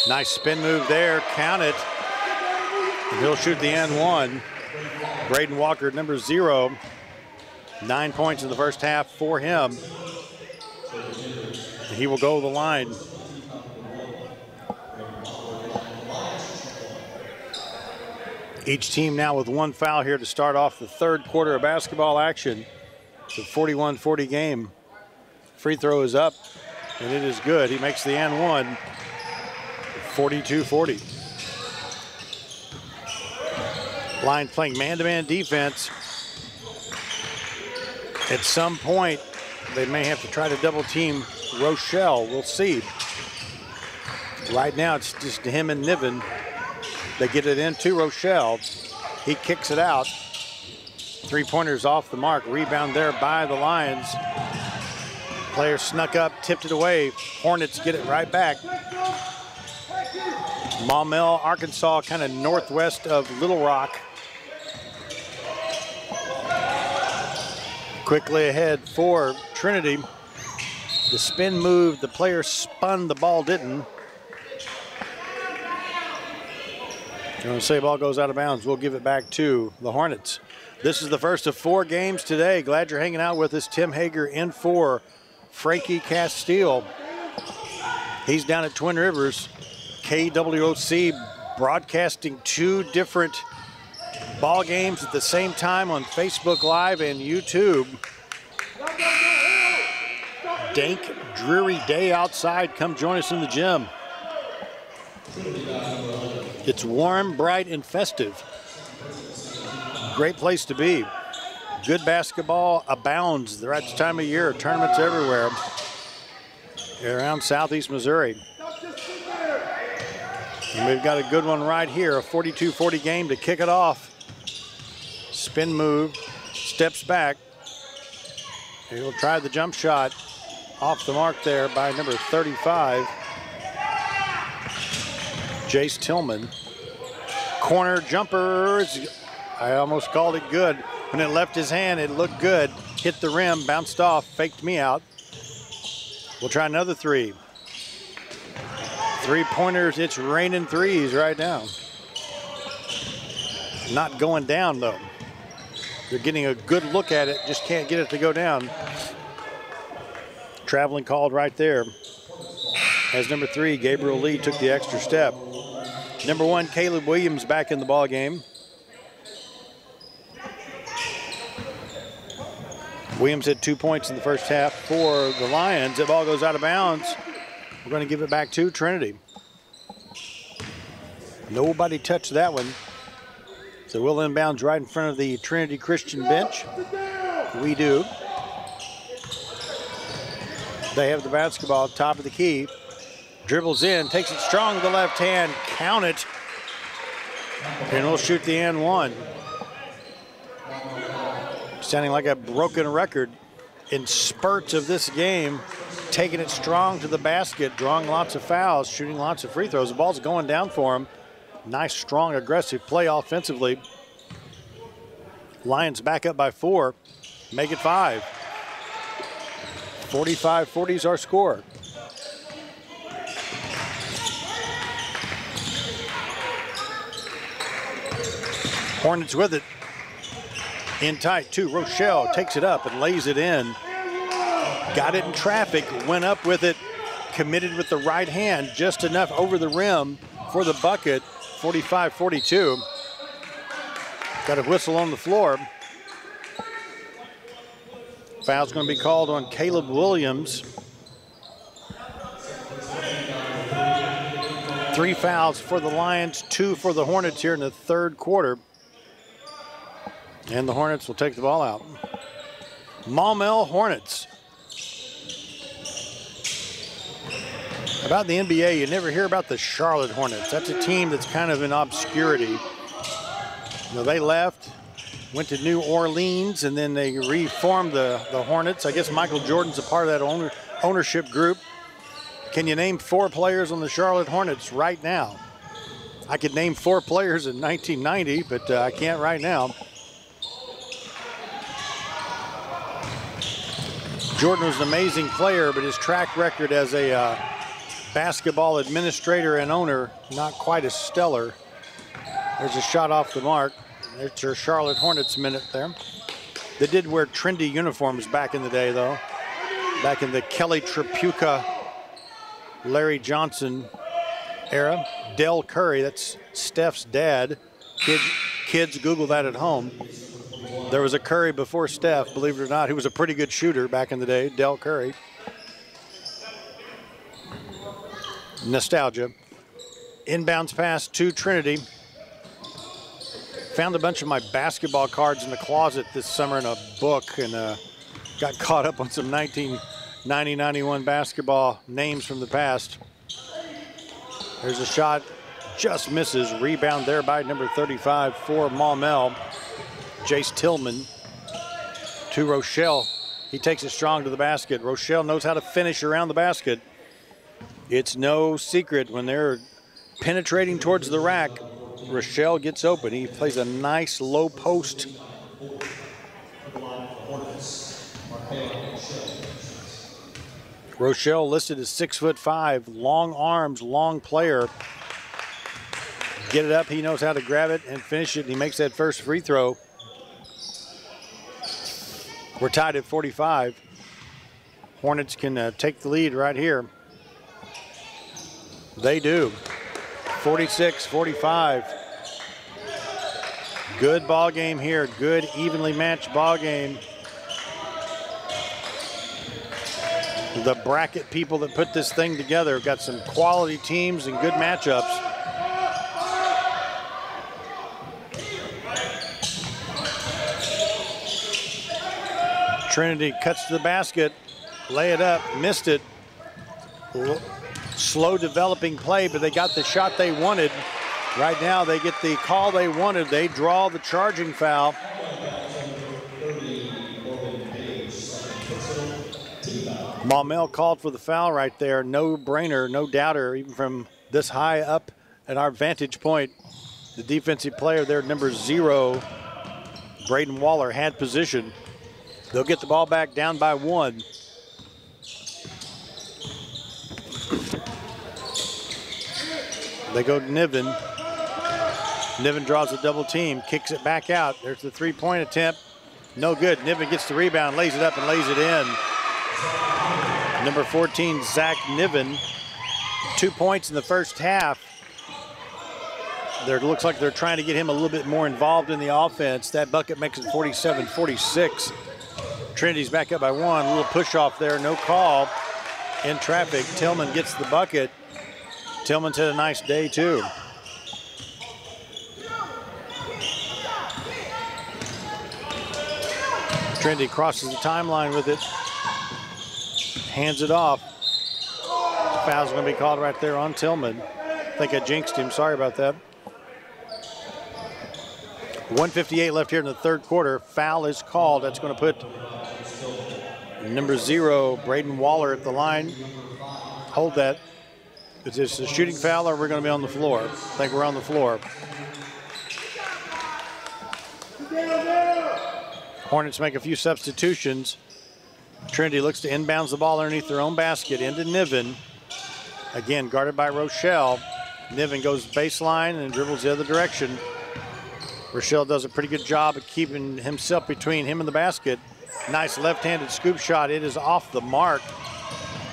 Nice spin move there, count it. And he'll shoot the and 1. Braden Walker, number 0. 9 points in the first half for him. He will go to the line. Each team now with 1 foul here to start off the third quarter of basketball action. It's a 41-40 game. Free throw is up, and it is good. He makes the and 1. 42-40. Line playing man-to-man defense. At some point, they may have to try to double team Rochelle. We'll see. Right now, it's just him and Niven. They get it into Rochelle. He kicks it out. 3-pointers off the mark. Rebound there by the Lions. Player snuck up, tipped it away. Hornets get it right back. Maumelle, Arkansas, kind of northwest of Little Rock. Quickly ahead for Trinity. The spin move, the player spun, the ball didn't. When the ball goes out of bounds, we'll give it back to the Hornets. This is the first of 4 games today. Glad you're hanging out with us. Tim Hager in for Frankie Castile. He's down at Twin Rivers. KWOC broadcasting 2 different ball games at the same time on Facebook Live and YouTube. Dank, dreary day outside. Come join us in the gym. It's warm, bright, and festive. Great place to be. Good basketball abounds. They're at this time of year. Tournaments everywhere around southeast Missouri. And we've got a good one right here, a 42-40 game to kick it off. Spin move, steps back. He'll try the jump shot. Off the mark there by number 35. Jace Tillman. Corner jumpers. I almost called it good. When it left his hand, it looked good. Hit the rim, bounced off, faked me out. We'll try another 3. 3-pointers, it's raining threes right now. Not going down though. They're getting a good look at it, just can't get it to go down. Traveling called right there. As number 3, Gabriel Lee took the extra step. Number 1, Caleb Williams back in the ball game. Williams had 2 points in the first half for the Lions. The ball goes out of bounds. We're going to give it back to Trinity. Nobody touched that one. So we'll inbounds right in front of the Trinity Christian bench. We do. They have the basketball, top of the key. Dribbles in, takes it strong with the left hand, count it. And we'll shoot the and one. Sounding like a broken record in spurts of this game. Taking it strong to the basket, drawing lots of fouls, shooting lots of free throws. The ball's going down for him. Nice, strong, aggressive play offensively. Lions back up by 4. Make it 5. 45-40 is our score. Hornets with it. In tight to Rochelle. Takes it up and lays it in. Got it in traffic. Went up with it. Committed with the right hand. Just enough over the rim for the bucket. 45-42. Got a whistle on the floor. Foul's going to be called on Caleb Williams. 3 fouls for the Lions, 2 for the Hornets here in the third quarter. And the Hornets will take the ball out. Maumelle Hornets. About the NBA, you never hear about the Charlotte Hornets. That's a team that's kind of in obscurity. You know, they left, went to New Orleans, and then they reformed the Hornets. I guess Michael Jordan's a part of that ownership group. Can you name 4 players on the Charlotte Hornets right now? I could name 4 players in 1990, but I can't right now. Jordan was an amazing player, but his track record as a basketball administrator and owner, not quite as stellar. There's a shot off the mark. It's your Charlotte Hornets minute there. They did wear trendy uniforms back in the day, though. Back in the Kelly Tripucka, Larry Johnson era. Del Curry, that's Steph's dad. Kids Google that at home. There was a Curry before Steph, believe it or not. He was a pretty good shooter back in the day, Del Curry. Nostalgia. Inbounds pass to Trinity. Found a bunch of my basketball cards in the closet this summer in a book and got caught up on some 1990-91 basketball names from the past. There's a shot, just misses. Rebound there by number 35 for Maumelle. Jace Tillman to Rochelle. He takes it strong to the basket. Rochelle knows how to finish around the basket. It's no secret when they're penetrating towards the rack, Rochelle gets open. He plays a nice low post. Rochelle listed as 6'5", long arms, long player. get it up. He knows how to grab it and finish it, and he makes that first free throw. We're tied at 45. Hornets can take the lead right here. They do. 46-45. Good ball game here. Good, evenly matched ball game. The bracket people that put this thing together have got some quality teams and good matchups. Trinity cuts to the basket, lay it up, missed it. Slow developing play, but they got the shot they wanted. Right now they get the call they wanted. They draw the charging foul. Maumelle called for the foul right there. No brainer, no doubter, even from this high up at our vantage point. The defensive player there, number 0, Braden Waller, had position. They'll get the ball back down by 1. They go to Niven. Niven draws a double team, kicks it back out. There's the three-point attempt. No good. Niven gets the rebound, lays it up and lays it in. Number 14, Zach Niven, 2 points in the first half. It looks like they're trying to get him a little bit more involved in the offense. That bucket makes it 47-46. Trinity's back up by 1. A little push off there, no call. In traffic, Tillman gets the bucket. Tillman's had a nice day too. Trinity crosses the timeline with it. Hands it off. Foul's going to be called right there on Tillman. I think I jinxed him. Sorry about that. 1:58 left here in the third quarter. Foul is called. That's going to put number 0, Braden Waller, at the line. Hold that. Is this a shooting foul or we're going to be on the floor? I think we're on the floor. Hornets make a few substitutions. Trinity looks to inbounds the ball underneath their own basket into Niven. Again, guarded by Rochelle. Niven goes baseline and dribbles the other direction. Rochelle does a pretty good job of keeping himself between him and the basket. Nice left-handed scoop shot. It is off the mark.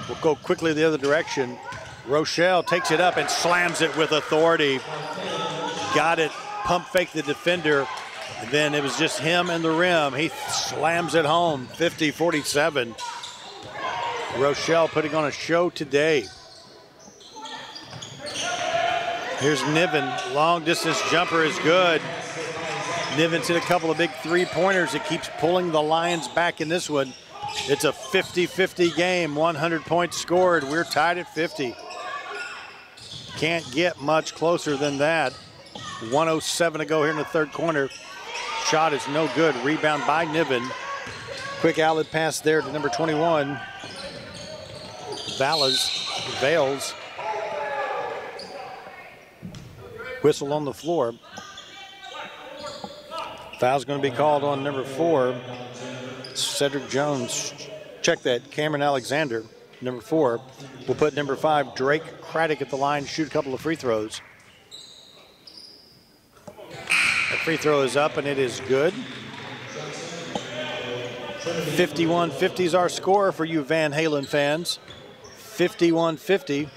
We'll go quickly the other direction. Rochelle takes it up and slams it with authority. Got it, pump fake the defender. And then it was just him and the rim. He slams it home, 50-47. Rochelle putting on a show today. Here's Niven, long distance jumper is good. Niven's hit a couple of big three-pointers. It keeps pulling the Lions back in this one. It's a 50-50 game, 100 points scored. We're tied at 50. Can't get much closer than that. 1:07 to go here in the third quarter. Shot is no good. Rebound by Niven. Quick outlet pass there to number 21. Vales. Whistle on the floor. Foul's going to be called on number 4, Cedric Jones. Check that, Cameron Alexander, number 4. We'll put number 5, Drake Craddock, at the line to shoot a couple of free throws. That free throw is up and it is good. 51-50 is our score for you Van Halen fans. 51-50.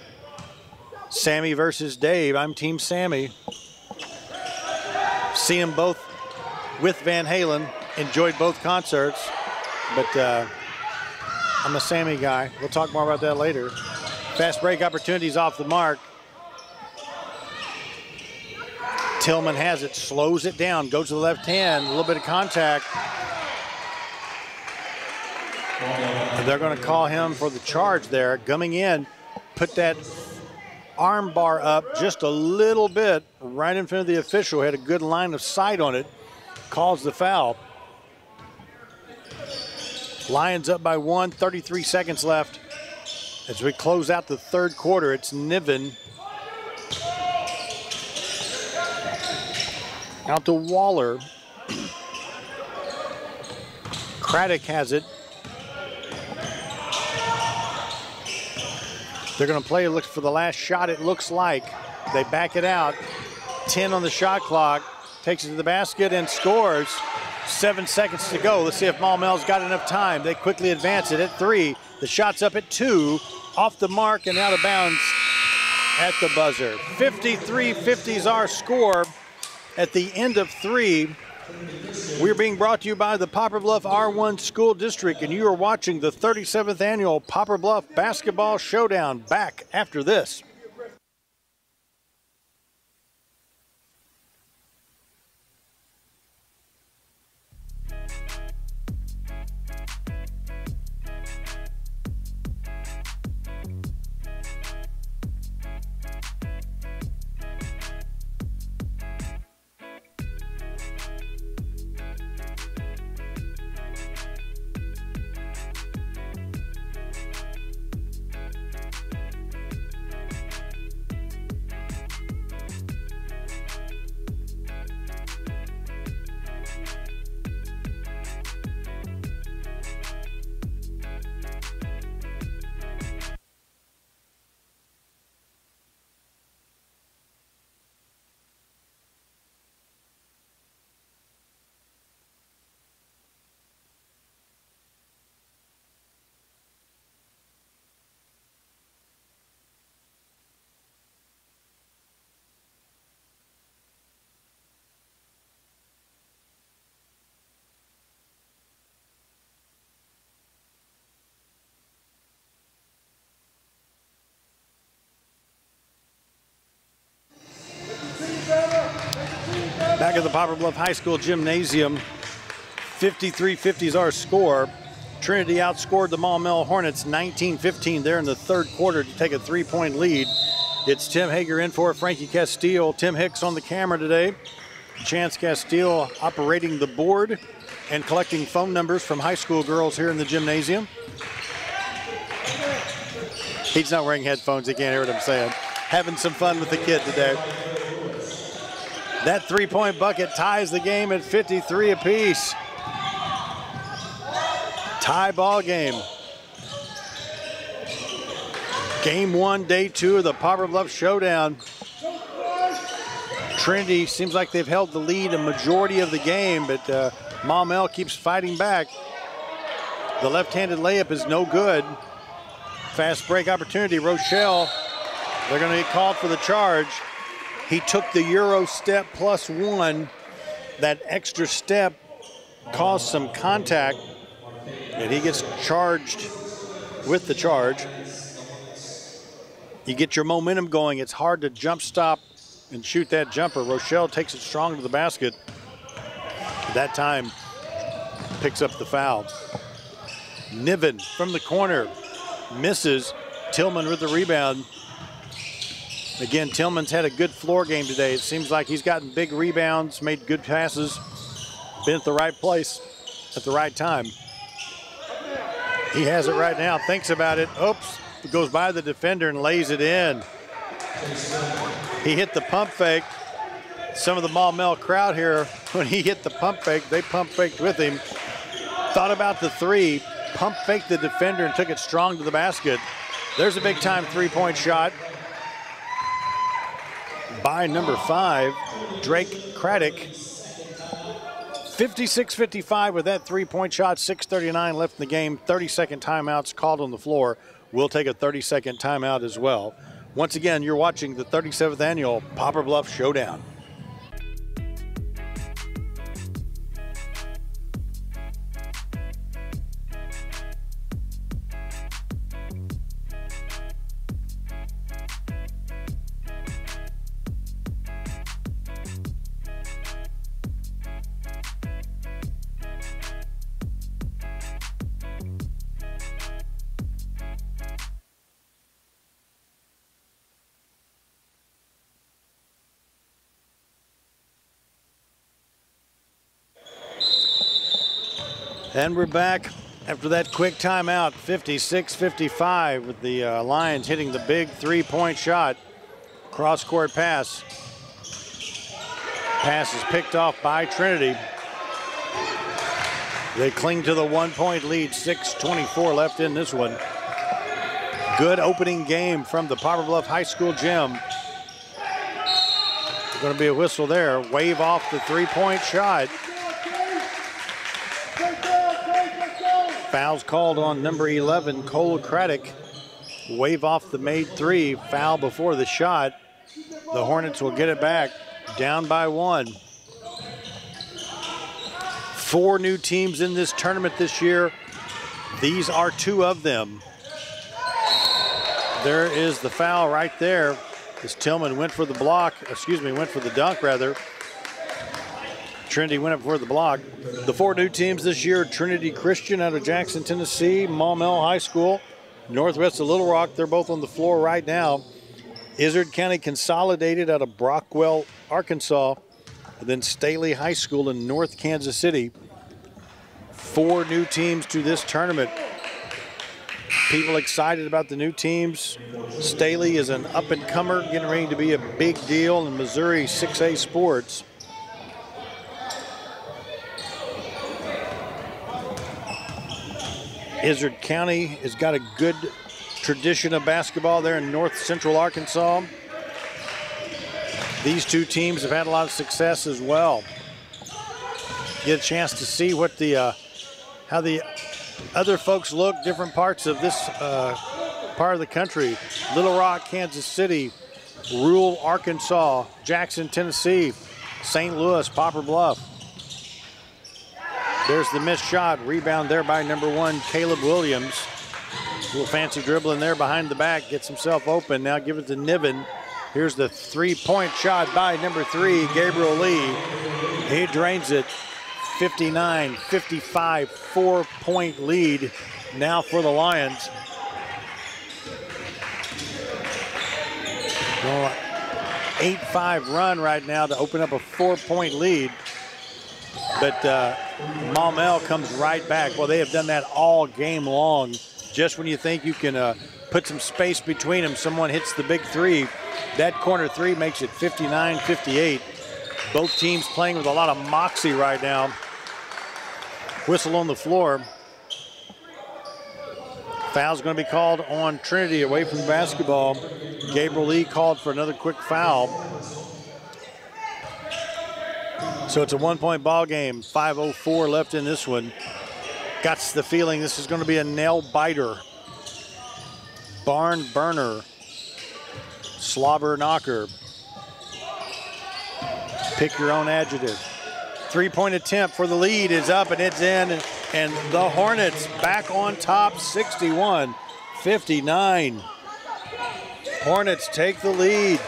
Sammy versus Dave. I'm Team Sammy. See them both with Van Halen. Enjoyed both concerts, but I'm a Sammy guy. We'll talk more about that later. Fast break opportunities off the mark. Tillman has it, slows it down, goes to the left hand, a little bit of contact. And they're going to call him for the charge there. Coming in, put that arm bar up just a little bit right in front of the official. Had a good line of sight on it. Calls the foul. Lions up by 1, 33 seconds left. As we close out the third quarter, it's Niven. Out to Waller. Craddock has it. They're going to play, look for the last shot, it looks like. They back it out. 10 on the shot clock. Takes it to the basket and scores. 7 seconds to go. Let's see if Maumelle's got enough time. They quickly advance it at 3. The shot's up at 2. Off the mark and out of bounds at the buzzer. 53-50 is our score at the end of 3. We're being brought to you by the Poplar Bluff R1 School District, and you are watching the 37th Annual Poplar Bluff Basketball Showdown. Back after this. Back at the Poplar Bluff High School Gymnasium, 53-50 is our score. Trinity outscored the Maumelle Hornets 19-15 there in the third quarter to take a 3-point lead. It's Tim Hager in for Frankie Castile. Tim Hicks on the camera today. Chance Castile operating the board and collecting phone numbers from high school girls here in the gymnasium. He's not wearing headphones, he can't hear what I'm saying. Having some fun with the kid today. That 3-point bucket ties the game at 53 apiece. Tie ball game. Game 1, day 2 of the Poplar Bluff Showdown. Trinity seems like they've held the lead a majority of the game, but Maumelle keeps fighting back. The left-handed layup is no good. Fast break opportunity. Rochelle, they're going to get called for the charge. He took the Euro step +1. That extra step caused some contact, and he gets charged with the charge. You get your momentum going. It's hard to jump stop and shoot that jumper. Rochelle takes it strong to the basket. That time picks up the foul. Niven from the corner misses. Tillman with the rebound. Again, Tillman's had a good floor game today. It seems like he's gotten big rebounds, made good passes, been at the right place at the right time. He has it right now, thinks about it. Oops, it goes by the defender and lays it in. He hit the pump fake. Some of the Maumelle crowd here, when he hit the pump fake, they pump faked with him. Thought about the 3, pump faked the defender and took it strong to the basket. There's a big time 3-point shot by number 5, Drake Craddock. 56-55 with that 3-point shot, 6:39 left in the game. 30-second timeouts called on the floor. We'll take a 30-second timeout as well. Once again, you're watching the 37th Annual Poplar Bluff Showdown. And we're back after that quick timeout, 56-55, with the Lions hitting the big 3-point shot. Cross-court pass. Pass is picked off by Trinity. They cling to the 1-point lead, 6:24 left in this one. Good opening game from the Poplar Bluff High School gym. Going to be a whistle there. Wave off the three-point shot. Foul's called on number 11, Cole Craddock. Wave off the made three. Foul before the shot. The Hornets will get it back. Down by 1. 4 new teams in this tournament this year. These are 2 of them. There is the foul right there as Tillman went for the block, went for the dunk rather. Trinity went up for the block. The 4 new teams this year: Trinity Christian out of Jackson, Tennessee, Maumelle High School, Northwest of Little Rock. They're both on the floor right now. Izard County Consolidated out of Brockwell, Arkansas, and then Staley High School in North Kansas City. 4 new teams to this tournament. People excited about the new teams. Staley is an up-and-comer, getting ready to be a big deal in Missouri 6A sports. Izard County has got a good tradition of basketball there in north central Arkansas. These 2 teams have had a lot of success as well. Get a chance to see what the how the other folks look, different parts of this part of the country. Little Rock, Kansas City, rural Arkansas, Jackson, Tennessee, St. Louis, Poplar Bluff. There's the missed shot. Rebound there by number 1, Caleb Williams. A little fancy dribbling there behind the back. Gets himself open. Now give it to Niven. Here's the three-point shot by number 3, Gabriel Lee. He drains it. 59-55, 4-point lead now for the Lions. 8-5 run right now to open up a 4-point lead. But Maumelle comes right back. Well, they have done that all game long. Just when you think you can put some space between them, someone hits the big three. That corner three makes it 59-58. Both teams playing with a lot of moxie right now. Whistle on the floor. Foul's going to be called on Trinity away from the basketball. Gabriel Lee called for another quick foul. So it's a 1-point ball game. 5:04 left in this one. Got the feeling this is going to be a nail biter. Barn burner. Slobber knocker. Pick your own adjective. 3-point attempt for the lead is up and it's in. And the Hornets back on top, 61-59. Hornets take the lead.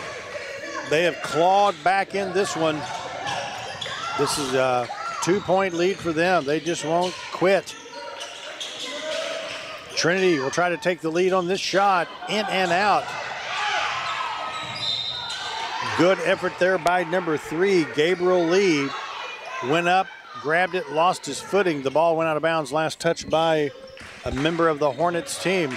They have clawed back in this one. This is a 2-point lead for them. They just won't quit. Trinity will try to take the lead on this shot. In and out. Good effort there by number 3, Gabriel Lee. Went up, grabbed it, lost his footing. The ball went out of bounds, last touched by a member of the Hornets team.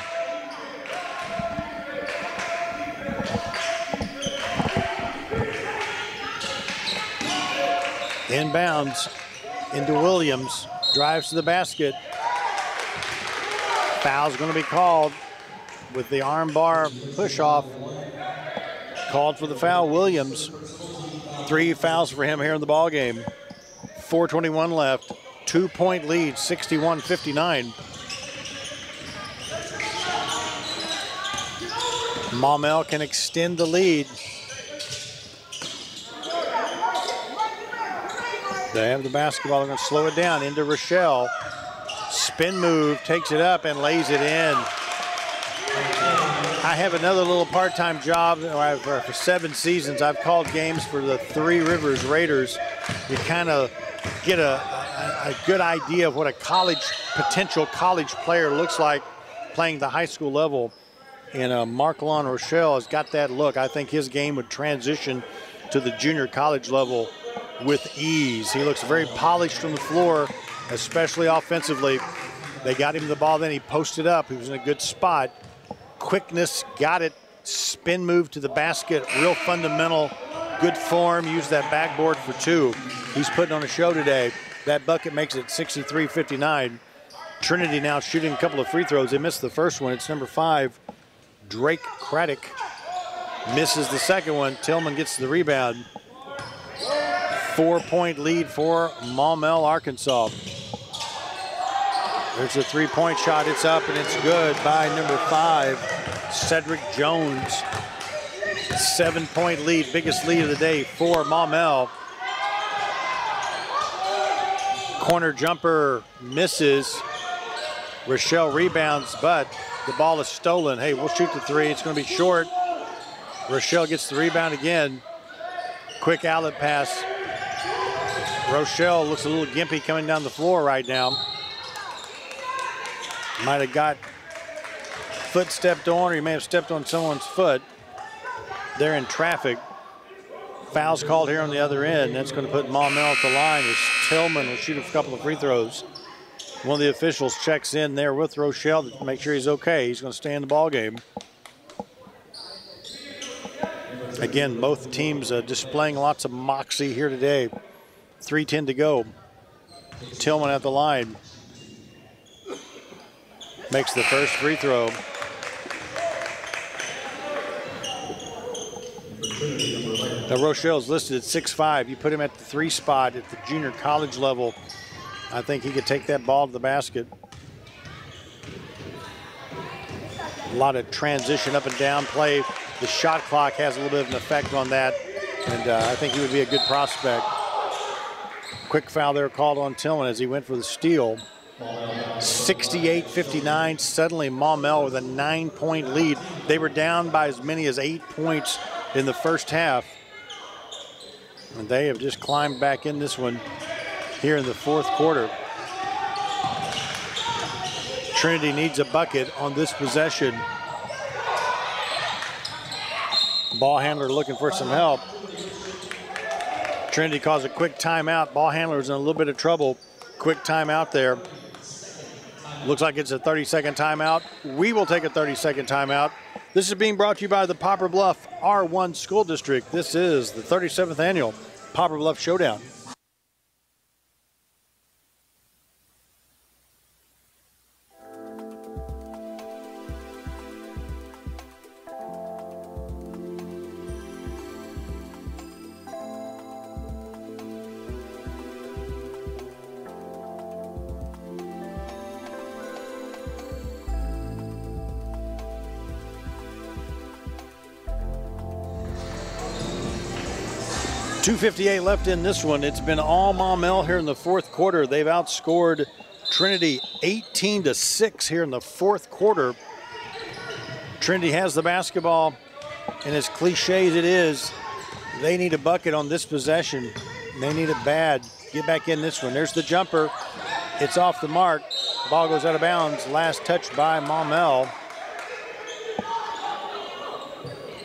Inbounds into Williams, drives to the basket. Foul's going to be called with the armbar push-off. Called for the foul, Williams. 3 fouls for him here in the ball game. 4:21 left, 2-point lead, 61-59. Maumelle can extend the lead. They have the basketball. They're going to slow it down into Rochelle. Spin move, takes it up and lays it in. I have another little part-time job. For 7 seasons, I've called games for the Three Rivers Raiders. You kind of get a good idea of what a potential college player looks like playing the high school level. And Marc-Lon Rochelle has got that look. I think his game would transition to the junior college level with ease. He looks very polished from the floor, especially offensively. They got him the ball, then he posted up. He was in a good spot. Quickness, got it. Spin move to the basket, real fundamental. Good form, used that backboard for 2. He's putting on a show today. That bucket makes it 63-59. Trinity now shooting a couple of free throws. They missed the first one. It's number 5, Drake Craddock. Misses the second one. Tillman gets the rebound. 4-point lead for Maumelle, Arkansas. There's a three-point shot. It's up and it's good by number 5, Cedric Jones. 7-point lead, biggest lead of the day for Maumelle. Corner jumper misses. Rochelle rebounds, but the ball is stolen. Hey, we'll shoot the three. It's going to be short. Rochelle gets the rebound again. Quick outlet pass. Rochelle looks a little gimpy coming down the floor right now. Might have got foot stepped on, or he may have stepped on someone's foot. They're in traffic. Foul's called here on the other end. That's going to put Maumelle at the line as Tillman will shoot a couple of free throws. One of the officials checks in there with Rochelle to make sure he's okay. He's going to stay in the ball game. Again, both teams displaying lots of moxie here today. 3:10 to go. Tillman at the line. Makes the first free throw. Now Rochelle's listed at 6'5". You put him at the 3 spot at the junior college level. I think he could take that ball to the basket. A lot of transition up and down play. The shot clock has a little bit of an effect on that, and I think he would be a good prospect. Quick foul there called on Tillman as he went for the steal. 68-59, suddenly Maumelle with a 9-point lead. They were down by as many as 8 points in the first half. And they have just climbed back in this one here in the fourth quarter. Trinity needs a bucket on this possession. Ball handler looking for some help. Trinity calls a quick timeout. Ball handler's in a little bit of trouble. Quick timeout there. Looks like it's a 30-second timeout. We will take a 30-second timeout. This is being brought to you by the Poplar Bluff R1 School District. This is the 37th annual Poplar Bluff Showdown. .258 left in this one. It's been all Maumelle here in the fourth quarter. They've outscored Trinity 18-6 here in the fourth quarter. Trinity has the basketball, and as cliche as it is, they need a bucket on this possession. They need it bad. Get back in this one. There's the jumper. It's off the mark. Ball goes out of bounds. Last touch by Maumelle.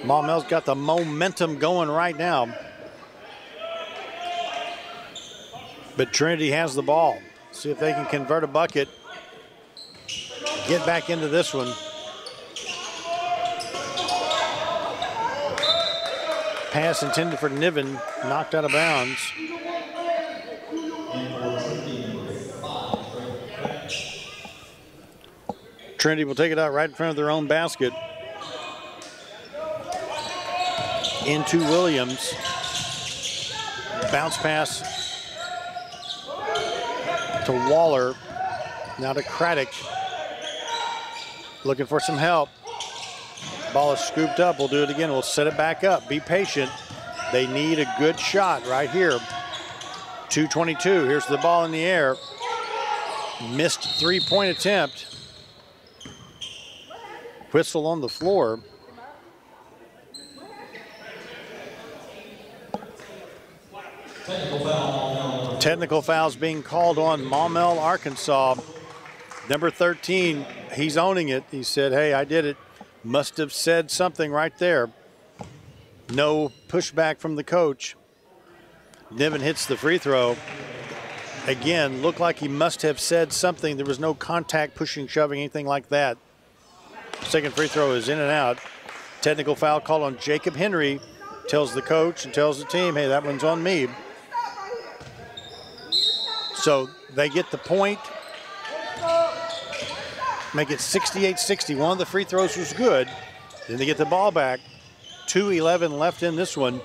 Maumelle's got the momentum going right now. But Trinity has the ball. See if they can convert a bucket. Get back into this one. Pass intended for Niven, knocked out of bounds. Trinity will take it out right in front of their own basket. Into Williams. Bounce pass to Waller, now to Craddock. Looking for some help. Ball is scooped up. We'll do it again. We'll set it back up. Be patient. They need a good shot right here. 2:22. Here's the ball in the air. Missed three-point attempt. Whistle on the floor. Technical fouls being called on Maumelle, Arkansas. Number 13, he's owning it. He said, hey, I did it. Must have said something right there. No pushback from the coach. Niven hits the free throw. Again, looked like he must have said something. There was no contact, pushing, shoving, anything like that. Second free throw is in and out. Technical foul called on Jacob Henry. Tells the coach and tells the team, hey, that one's on me. So they get the point. Make it 68-60. One of the free throws was good. Then they get the ball back. 2:11 left in this one.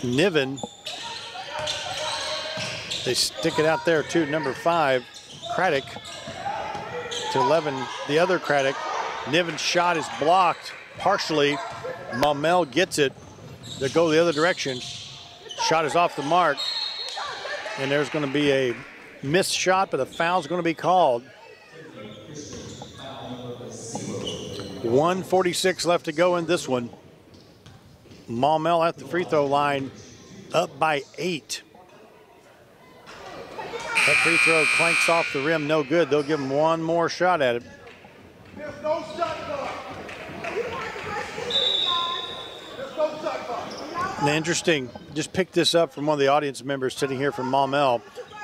Niven. They stick it out there to number 5, Craddock. To 11, the other Craddock. Niven's shot is blocked partially. Maumelle gets it. They go the other direction. Shot is off the mark. And there's going to be a missed shot, but a foul's going to be called. 1:46 left to go in this one. Maumelle at the free throw line, up by 8. That free throw clanks off the rim, no good. They'll give him one more shot at it. And interesting, just picked this up from one of the audience members sitting here from Maumelle.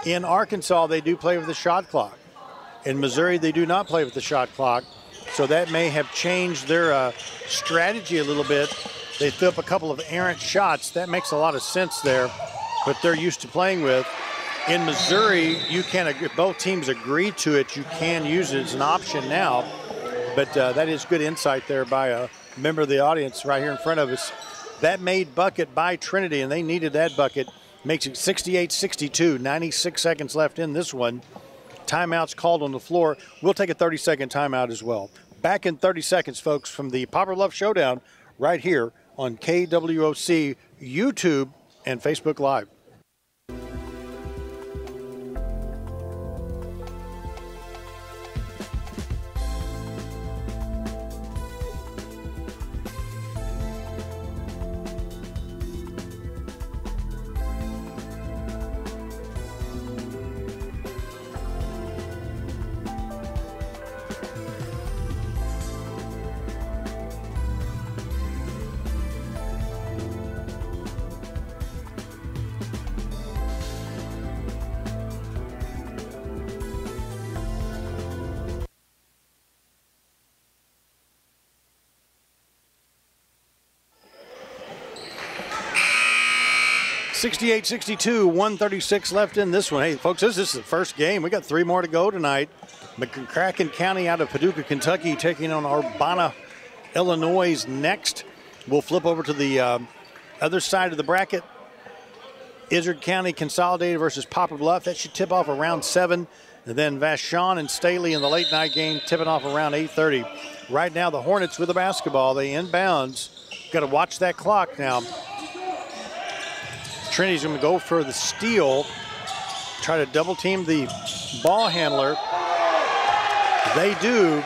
In Arkansas, they do play with the shot clock. In Missouri, they do not play with the shot clock. So that may have changed their strategy a little bit. They threw up a couple of errant shots. That makes a lot of sense there, but they're used to playing with. In Missouri, you can, if both teams agree to it, you can use it as an option now. But that is good insight there by a member of the audience right here in front of us. That made bucket by Trinity, and they needed that bucket. Makes it 68-62, 96 seconds left in this one. Timeouts called on the floor. We'll take a 30-second timeout as well. Back in 30 seconds, folks, from the Poplar Bluff Showdown right here on KWOC, YouTube, and Facebook Live. (68-62), 1:36 left in this one. Hey, folks, this is the first game. We got 3 more to go tonight. McCracken County out of Paducah, Kentucky, taking on Urbana, Illinois next. We'll flip over to the other side of the bracket. Izard County Consolidated versus Poplar Bluff. That should tip off around 7. And then Vashon and Staley in the late night game, tipping off around 8:30. Right now, the Hornets with the basketball. They inbounds. Got to watch that clock now. Trinity's going to go for the steal, try to double team the ball handler. They do.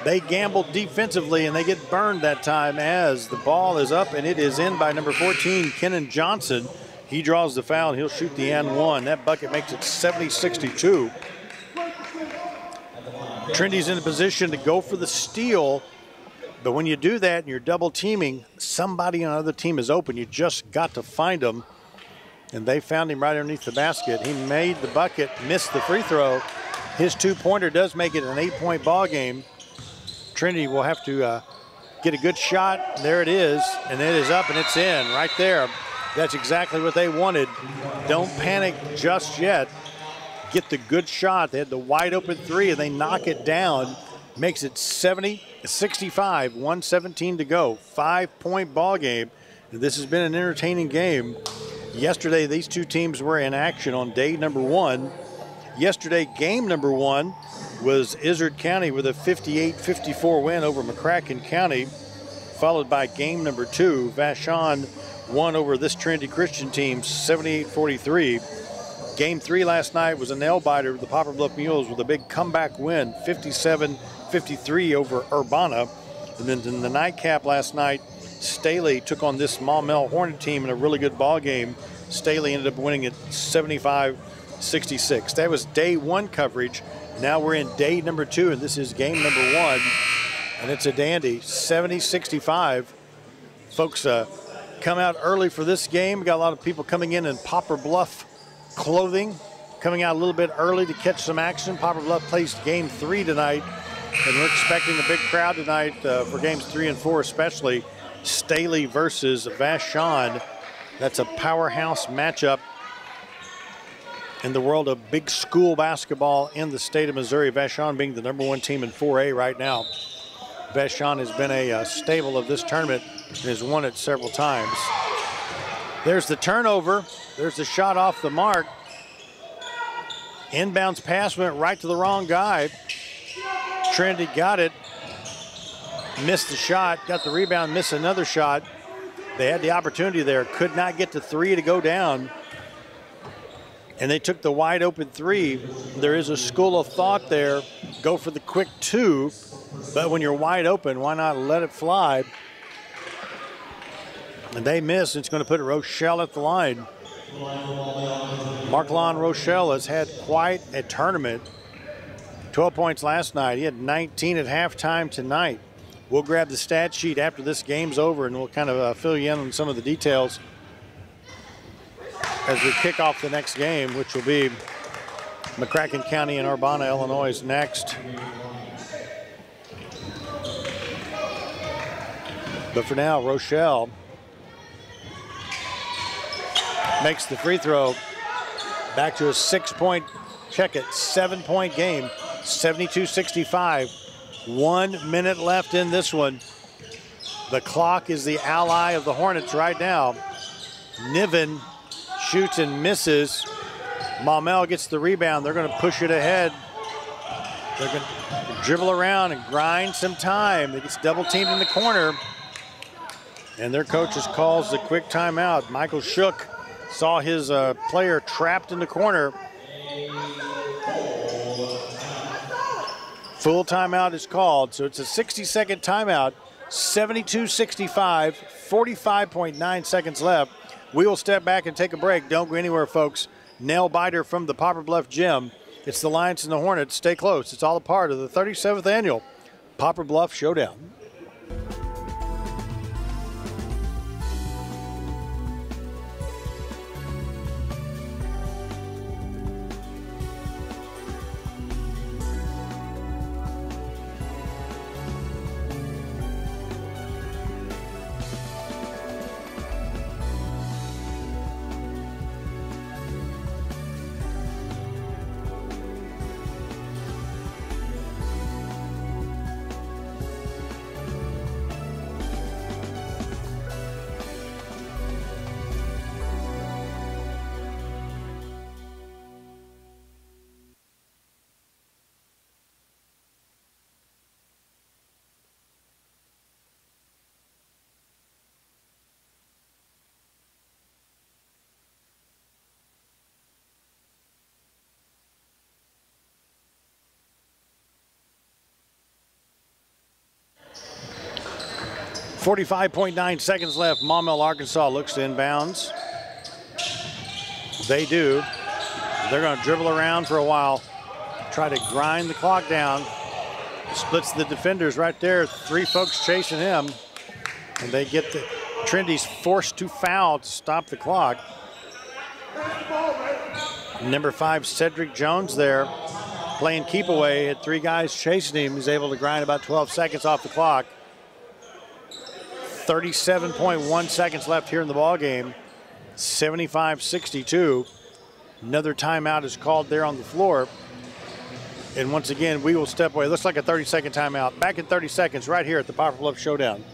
They gamble defensively, and they get burned that time as the ball is up, and it is in by number 14, Kenan Johnson. He draws the foul, and he'll shoot the and one. That bucket makes it 70-62. Trinity's in a position to go for the steal. But when you do that and you're double teaming, somebody on another team is open. You just got to find them. And they found him right underneath the basket. He made the bucket, missed the free throw. His 2-pointer does make it an 8-point ball game. Trinity will have to get a good shot. There it is, and it is up and it's in right there. That's exactly what they wanted. Don't panic just yet. Get the good shot. They had the wide open 3 and they knock it down. Makes it 70-65, 1:17 to go. 5-point ball game. This has been an entertaining game. Yesterday, these two teams were in action on day number 1. Yesterday, game number 1 was Izard County with a 58-54 win over McCracken County, followed by game number 2. Vashon won over this Trinity Christian team, 78-43. Game 3 last night was a nail-biter with the Poplar Bluff Mules with a big comeback win, 57-53 over Urbana. And then in the nightcap last night, Staley took on this Maumelle Hornet team in a really good ball game. Staley ended up winning it 75-66. That was day 1 coverage. Now we're in day number 2, and this is game number 1. And it's a dandy, 70-65. Folks come out early for this game. We got a lot of people coming in Poplar Bluff clothing, coming out a little bit early to catch some action. Poplar Bluff plays game 3 tonight, and we're expecting a big crowd tonight for games 3 and 4 especially. Staley versus Vashon. That's a powerhouse matchup in the world of big school basketball in the state of Missouri. Vashon being the number 1 team in 4A right now. Vashon has been a staple of this tournament and has won it several times. There's the turnover. There's the shot off the mark. Inbounds pass went right to the wrong guy. Trinity got it. Missed the shot. Got the rebound, missed another shot. They had the opportunity there. Could not get to three to go down. And they took the wide open three. There is a school of thought there. Go for the quick two. But when you're wide open, why not let it fly? And they miss. It's going to put Rochelle at the line. Marklon Rochelle has had quite a tournament. 12 points last night. He had 19 at halftime tonight. We'll grab the stat sheet after this game's over, and we'll kind of fill you in on some of the details as we kick off the next game, which will be McCracken County and Urbana, Illinois next. But for now, Rochelle makes the free throw. Back to a 6-point, check it, 7-point game, 72-65. 1 minute left in this one. The clock is the ally of the Hornets right now. Niven shoots and misses. Maumelle gets the rebound. They're going to push it ahead. They're going to dribble around and grind some time. It gets double teamed in the corner. And their coach just calls the quick timeout. Michael Shook saw his player trapped in the corner. Full timeout is called, so it's a 60-second timeout. 72-65, 45.9 seconds left. We will step back and take a break. Don't go anywhere, folks. Nail biter from the Poplar Bluff Gym. It's the Lions and the Hornets. Stay close. It's all a part of the 37th annual Poplar Bluff Showdown. .9 seconds left. Maumelle, Arkansas looks to inbounds. They do. They're going to dribble around for a while, try to grind the clock down. Splits the defenders right there. Three folks chasing him. And they get the Trinity's forced to foul to stop the clock. Number 5, Cedric Jones there, playing keep away. Had three guys chasing him. He's able to grind about 12 seconds off the clock. 37.1 seconds left here in the ball game. 75-62. Another timeout is called there on the floor. And once again, we will step away. Looks like a 30-second timeout. Back in 30 seconds right here at the Poplar Bluff Showdown.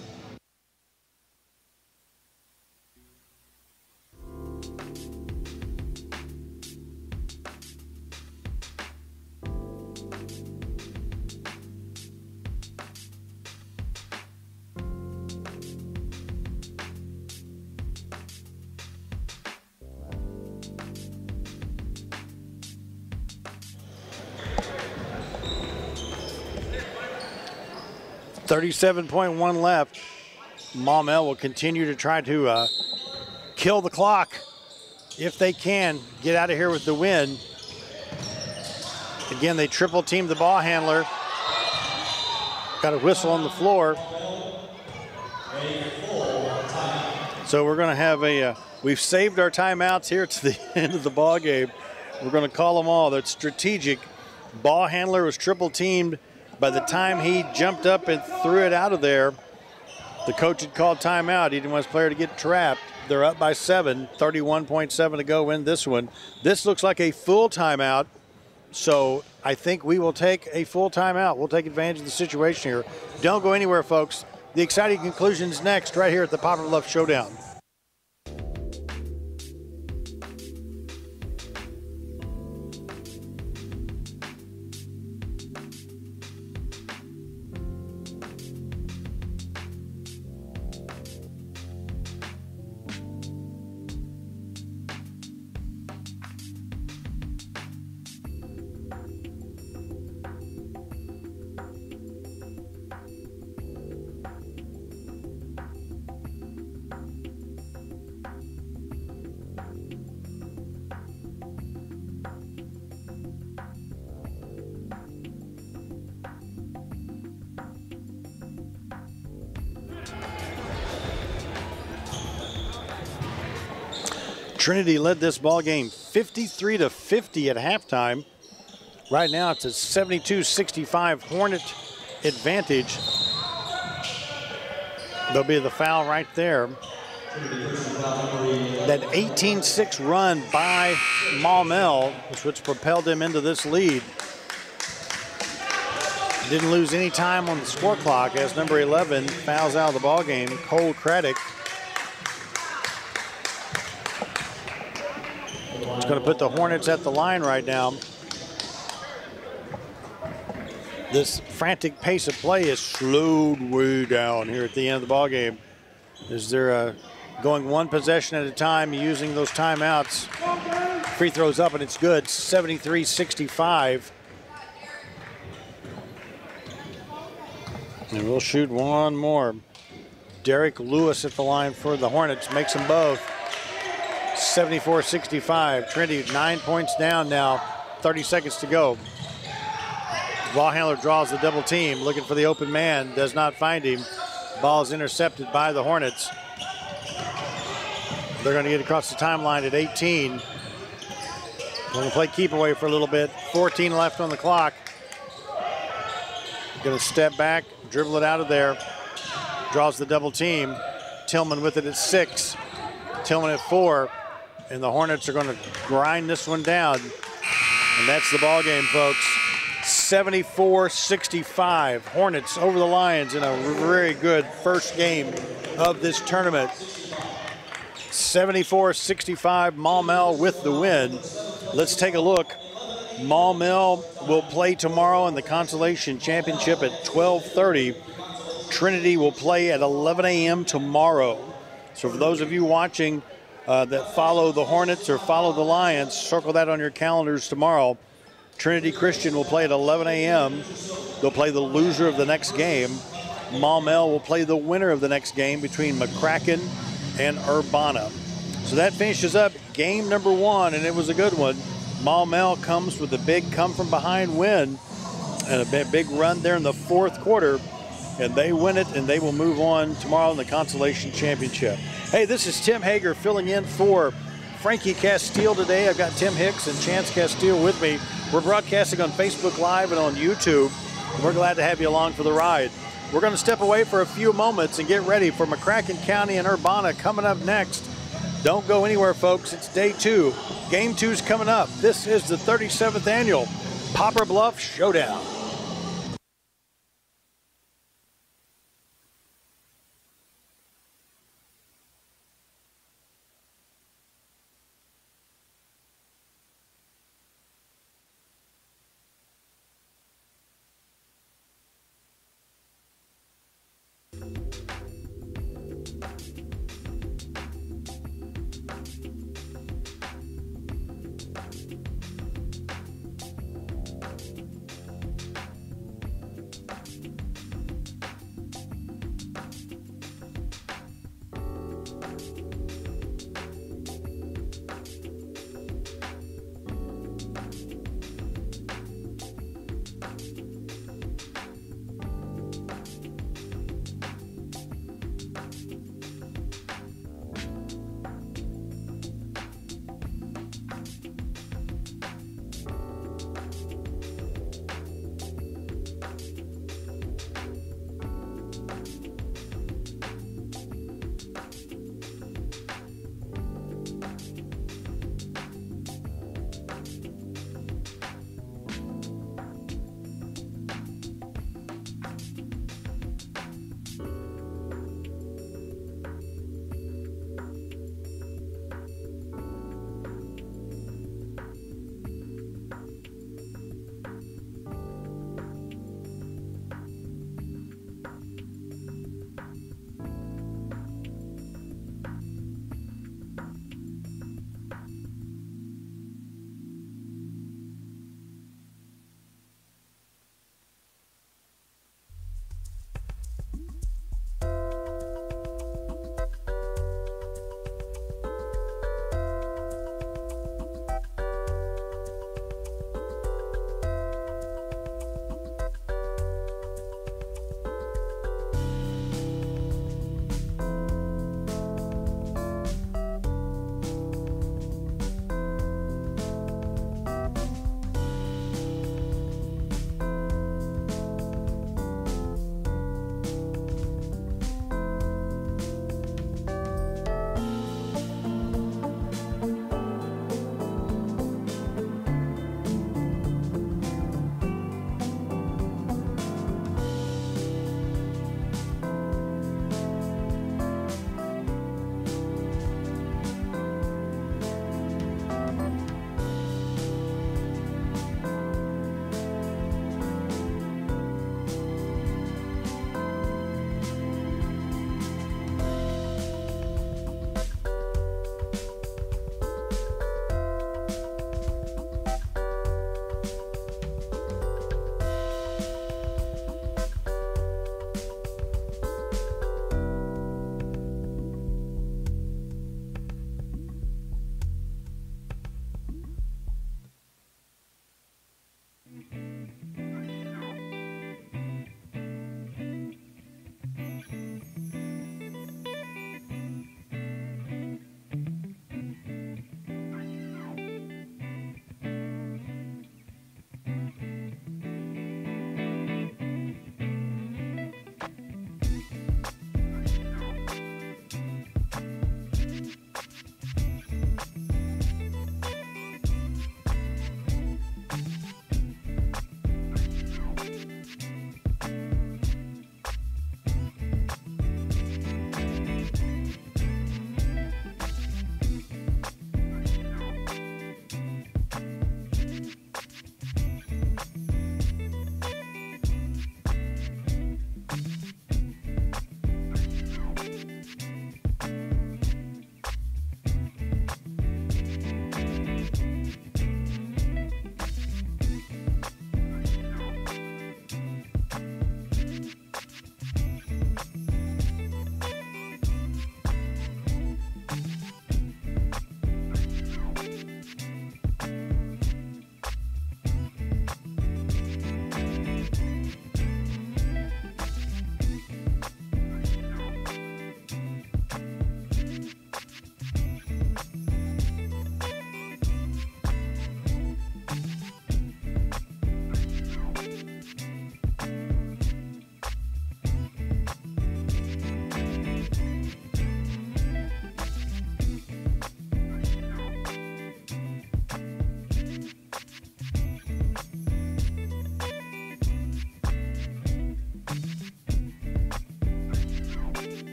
.1 left. Maumelle will continue to try to kill the clock if they can. Get out of here with the win. Again, they triple team the ball handler. Got a whistle on the floor. So we're going to have a, we've saved our timeouts here to the end of the ball game. We're going to call them all. That's strategic. Ball handler was triple teamed. By the time he jumped up and threw it out of there, the coach had called timeout. He didn't want his player to get trapped. They're up by 7, 31.7 to go in this one. This looks like a full timeout, so I think we will take a full timeout. We'll take advantage of the situation here. Don't go anywhere, folks. The exciting conclusions next right here at the Poplar Bluff Showdown. Trinity led this ball game 53-50 at halftime. Right now it's a 72-65 Hornet advantage. There'll be the foul right there. That 18-6 run by Maumelle, which propelled him into this lead. Didn't lose any time on the score clock as number 11 fouls out of the ball game, Cole Craddock. It's going to put the Hornets at the line right now. This frantic pace of play is slowed way down here at the end of the ball game. Is there going one possession at a time, using those timeouts? Free throws up and it's good. 73-65. And we'll shoot one more. Derek Lewis at the line for the Hornets, makes them both. 74-65. Trinity 9 points down now. 30 seconds to go. Ball handler draws the double team, looking for the open man, does not find him. Ball is intercepted by the Hornets. They're going to get across the timeline at 18. Going to play keep away for a little bit. 14 left on the clock. Going to step back, dribble it out of there. Draws the double team. Tillman with it at 6. Tillman at 4. And the Hornets are going to grind this one down. And that's the ball game, folks. 74-65. Hornets over the Lions in a very good first game of this tournament. 74-65, Maumelle with the win. Let's take a look. Maumelle will play tomorrow in the Consolation Championship at 12:30. Trinity will play at 11 a.m. tomorrow. So for those of you watching that follow the Hornets or follow the Lions, circle that on your calendars tomorrow. Trinity Christian will play at 11 a.m. They'll play the loser of the next game. Maumelle will play the winner of the next game between McCracken and Urbana. So that finishes up game number 1, and it was a good one. Maumelle comes with a big come-from-behind win and a big run there in the fourth quarter, and they win it, and they will move on tomorrow in the Consolation Championship. Hey, this is Tim Hager filling in for Frankie Castile today. I've got Tim Hicks and Chance Castile with me. We're broadcasting on Facebook Live and on YouTube. And we're glad to have you along for the ride. We're going to step away for a few moments and get ready for McCracken County and Urbana coming up next. Don't go anywhere, folks. It's day 2. Game 2's coming up. This is the 37th annual Poplar Bluff Showdown.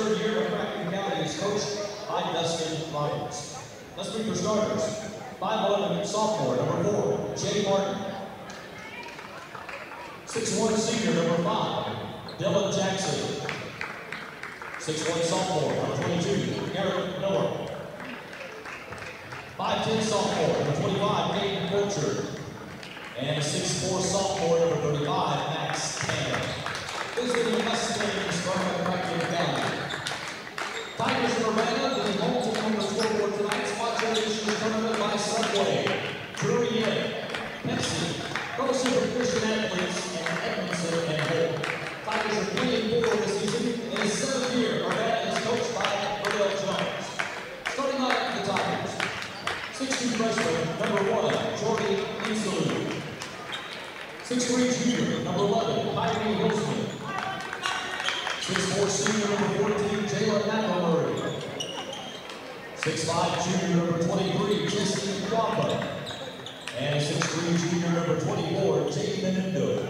third year, McCracken County is coached by Dustin Roberts. Let's meet for starters. 5'11" sophomore, number 4, Jay Martin. 6'1" senior, number 5, Dylan Jackson. 6'1" sophomore, number 22, Eric Miller. 5'10" sophomore, number 25, Aiden Culture. And 6'4" sophomore, number 35, Max Tanner. Visiting the Mustangs from McCracken County. Tigers in Urbana is home to number 4 for tonight's Consolation tournament by Subway, Trinity, Pepsi, Fellowship Christian Athletes, and Edmondson and Holt. Tigers are 3-4 this season. In his 7th year, Urbana is coached by Maumelle Jones. Starting out for the Tigers, 6'2" freshman, number 1, Jordy Izard. 6'3" junior, number 11, Kyrie Hilsman. 6'4" senior, number 14, Jalen McCracken. 6'5" junior, number 23, Jesse Kwamba. And 6'3" junior, number 24, Jay Menendo.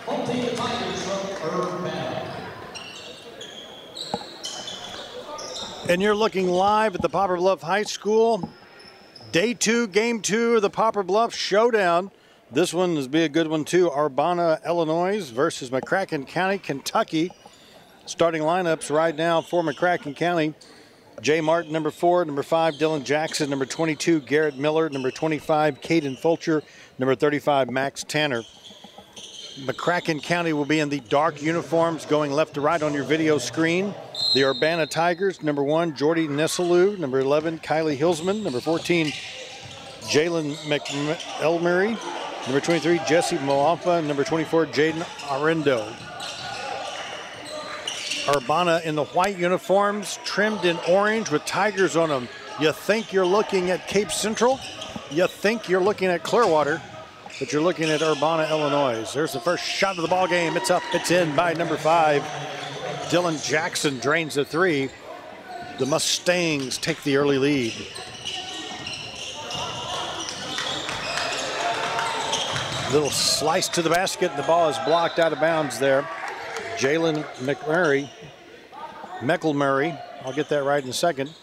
Home team, the Tigers from Urbana. And you're looking live at the Poplar Bluff High School. Day 2, game 2 of the Poplar Bluff Showdown. This one is be a good one too. Urbana, Illinois versus McCracken County, Kentucky. Starting lineups right now for McCracken County. Jay Martin, number 4. Number 5, Dylan Jackson. Number 22, Garrett Miller. Number 25, Caden Fulcher. Number 35, Max Tanner. McCracken County will be in the dark uniforms going left to right on your video screen. The Urbana Tigers, number 1, Jordy Nesselou. Number 11, Kylie Hilsman. Number 14, Jalen McElmurray. Number 23, Jesse Moampa. Number 24, Jaden Arendo. Urbana in the white uniforms, trimmed in orange with tigers on them. You think you're looking at Cape Central? You think you're looking at Clearwater, but you're looking at Urbana, Illinois. There's the first shot of the ball game. It's up, it's in by number 5. Dylan Jackson drains the 3. The Mustangs take the early lead. Little slice to the basket, and the ball is blocked out of bounds there. Jalen McElmurray, I'll get that right in a second.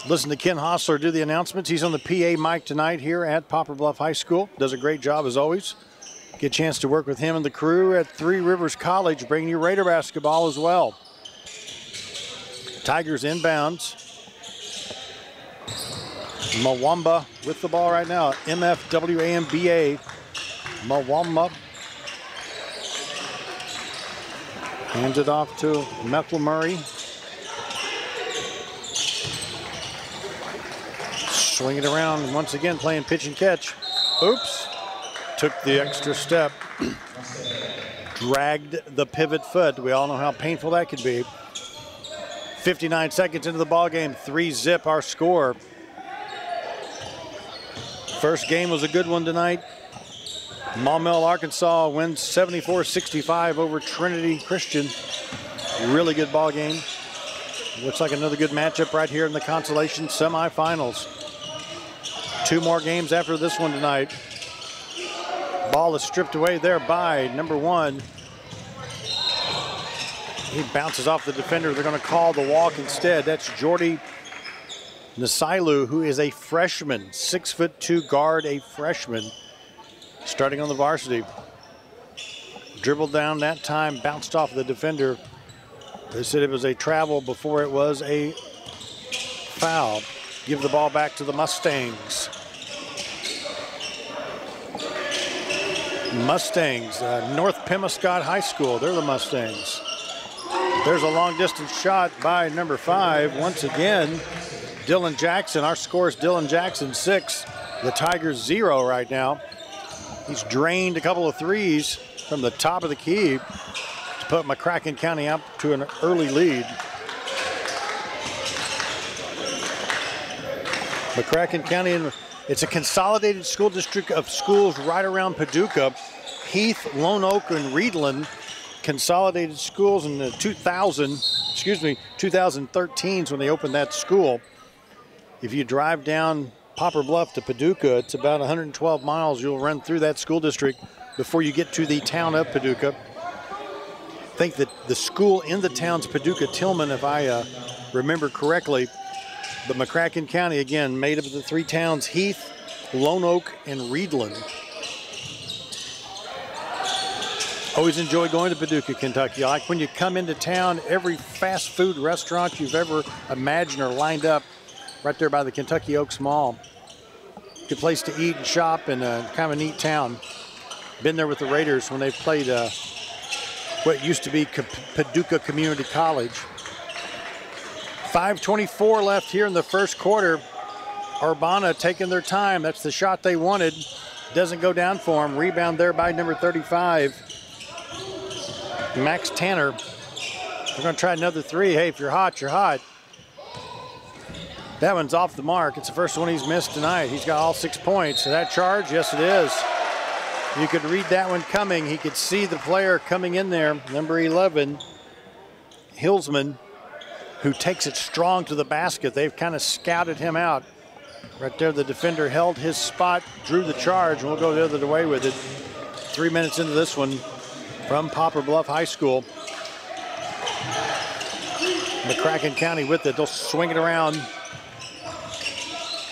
Listen to Ken Hostler do the announcements. He's on the PA mic tonight here at Poplar Bluff High School. Does a great job as always. Get a chance to work with him and the crew at Three Rivers College, bringing you Raider basketball as well. Tigers inbounds. Mwamba with the ball right now. MFWAMBA. Mwamba. Hands it off to McElmurray. Swing it around once again, playing pitch and catch. Oops. Took the extra step. Dragged the pivot foot. We all know how painful that could be. 59 seconds into the ball game. 3-zip our score. First game was a good one tonight. Maumelle, Arkansas wins 74-65 over Trinity Christian. Really good ball game. Looks like another good matchup right here in the Consolation semifinals. 2 more games after this one tonight. Ball is stripped away there by number 1. He bounces off the defender. They're going to call the walk instead. That's Jordy Nesselou, who is a freshman, 6'2" guard, a freshman, starting on the varsity. Dribbled down that time, bounced off the defender. They said it was a travel before it was a foul. Give the ball back to the Mustangs. North Pemiscot High School, they're the Mustangs. There's a long distance shot by number 5. Once again, Dylan Jackson. Our score is Dylan Jackson 6. The Tigers 0 right now. He's drained a couple of threes from the top of the key to put McCracken County up to an early lead. McCracken County, it's a consolidated school district of schools right around Paducah. Heath, Lone Oak, and Reedland. Consolidated schools in the 2013 is when they opened that school. If you drive down Poplar Bluff to Paducah, it's about 112 miles. You'll run through that school district before you get to the town of Paducah. think that the school in the town's Paducah Tillman, if I remember correctly. But McCracken County, again, made up of the 3 towns, Heath, Lone Oak, and Reedland. Always enjoy going to Paducah, Kentucky. I like when you come into town, every fast food restaurant you've ever imagined are lined up right there by the Kentucky Oaks Mall. Good place to eat and shop, and kind of a neat town. Been there with the Raiders when they played what used to be Paducah Community College. 5:24 left here in the first quarter. Urbana taking their time. That's the shot they wanted. Doesn't go down for them. Rebound there by number 35. Max Tanner. We're going to try another 3. Hey, if you're hot, you're hot. That one's off the mark. It's the first one he's missed tonight. He's got all 6 points. Is that charge? Yes, it is. You could read that one coming. He could see the player coming in there, number 11, Hillsman, who takes it strong to the basket. They've kind of scouted him out. Right there, the defender held his spot, drew the charge, and we'll go the other way with it. 3 minutes into this one from Poplar Bluff High School. McCracken County with it. They'll swing it around.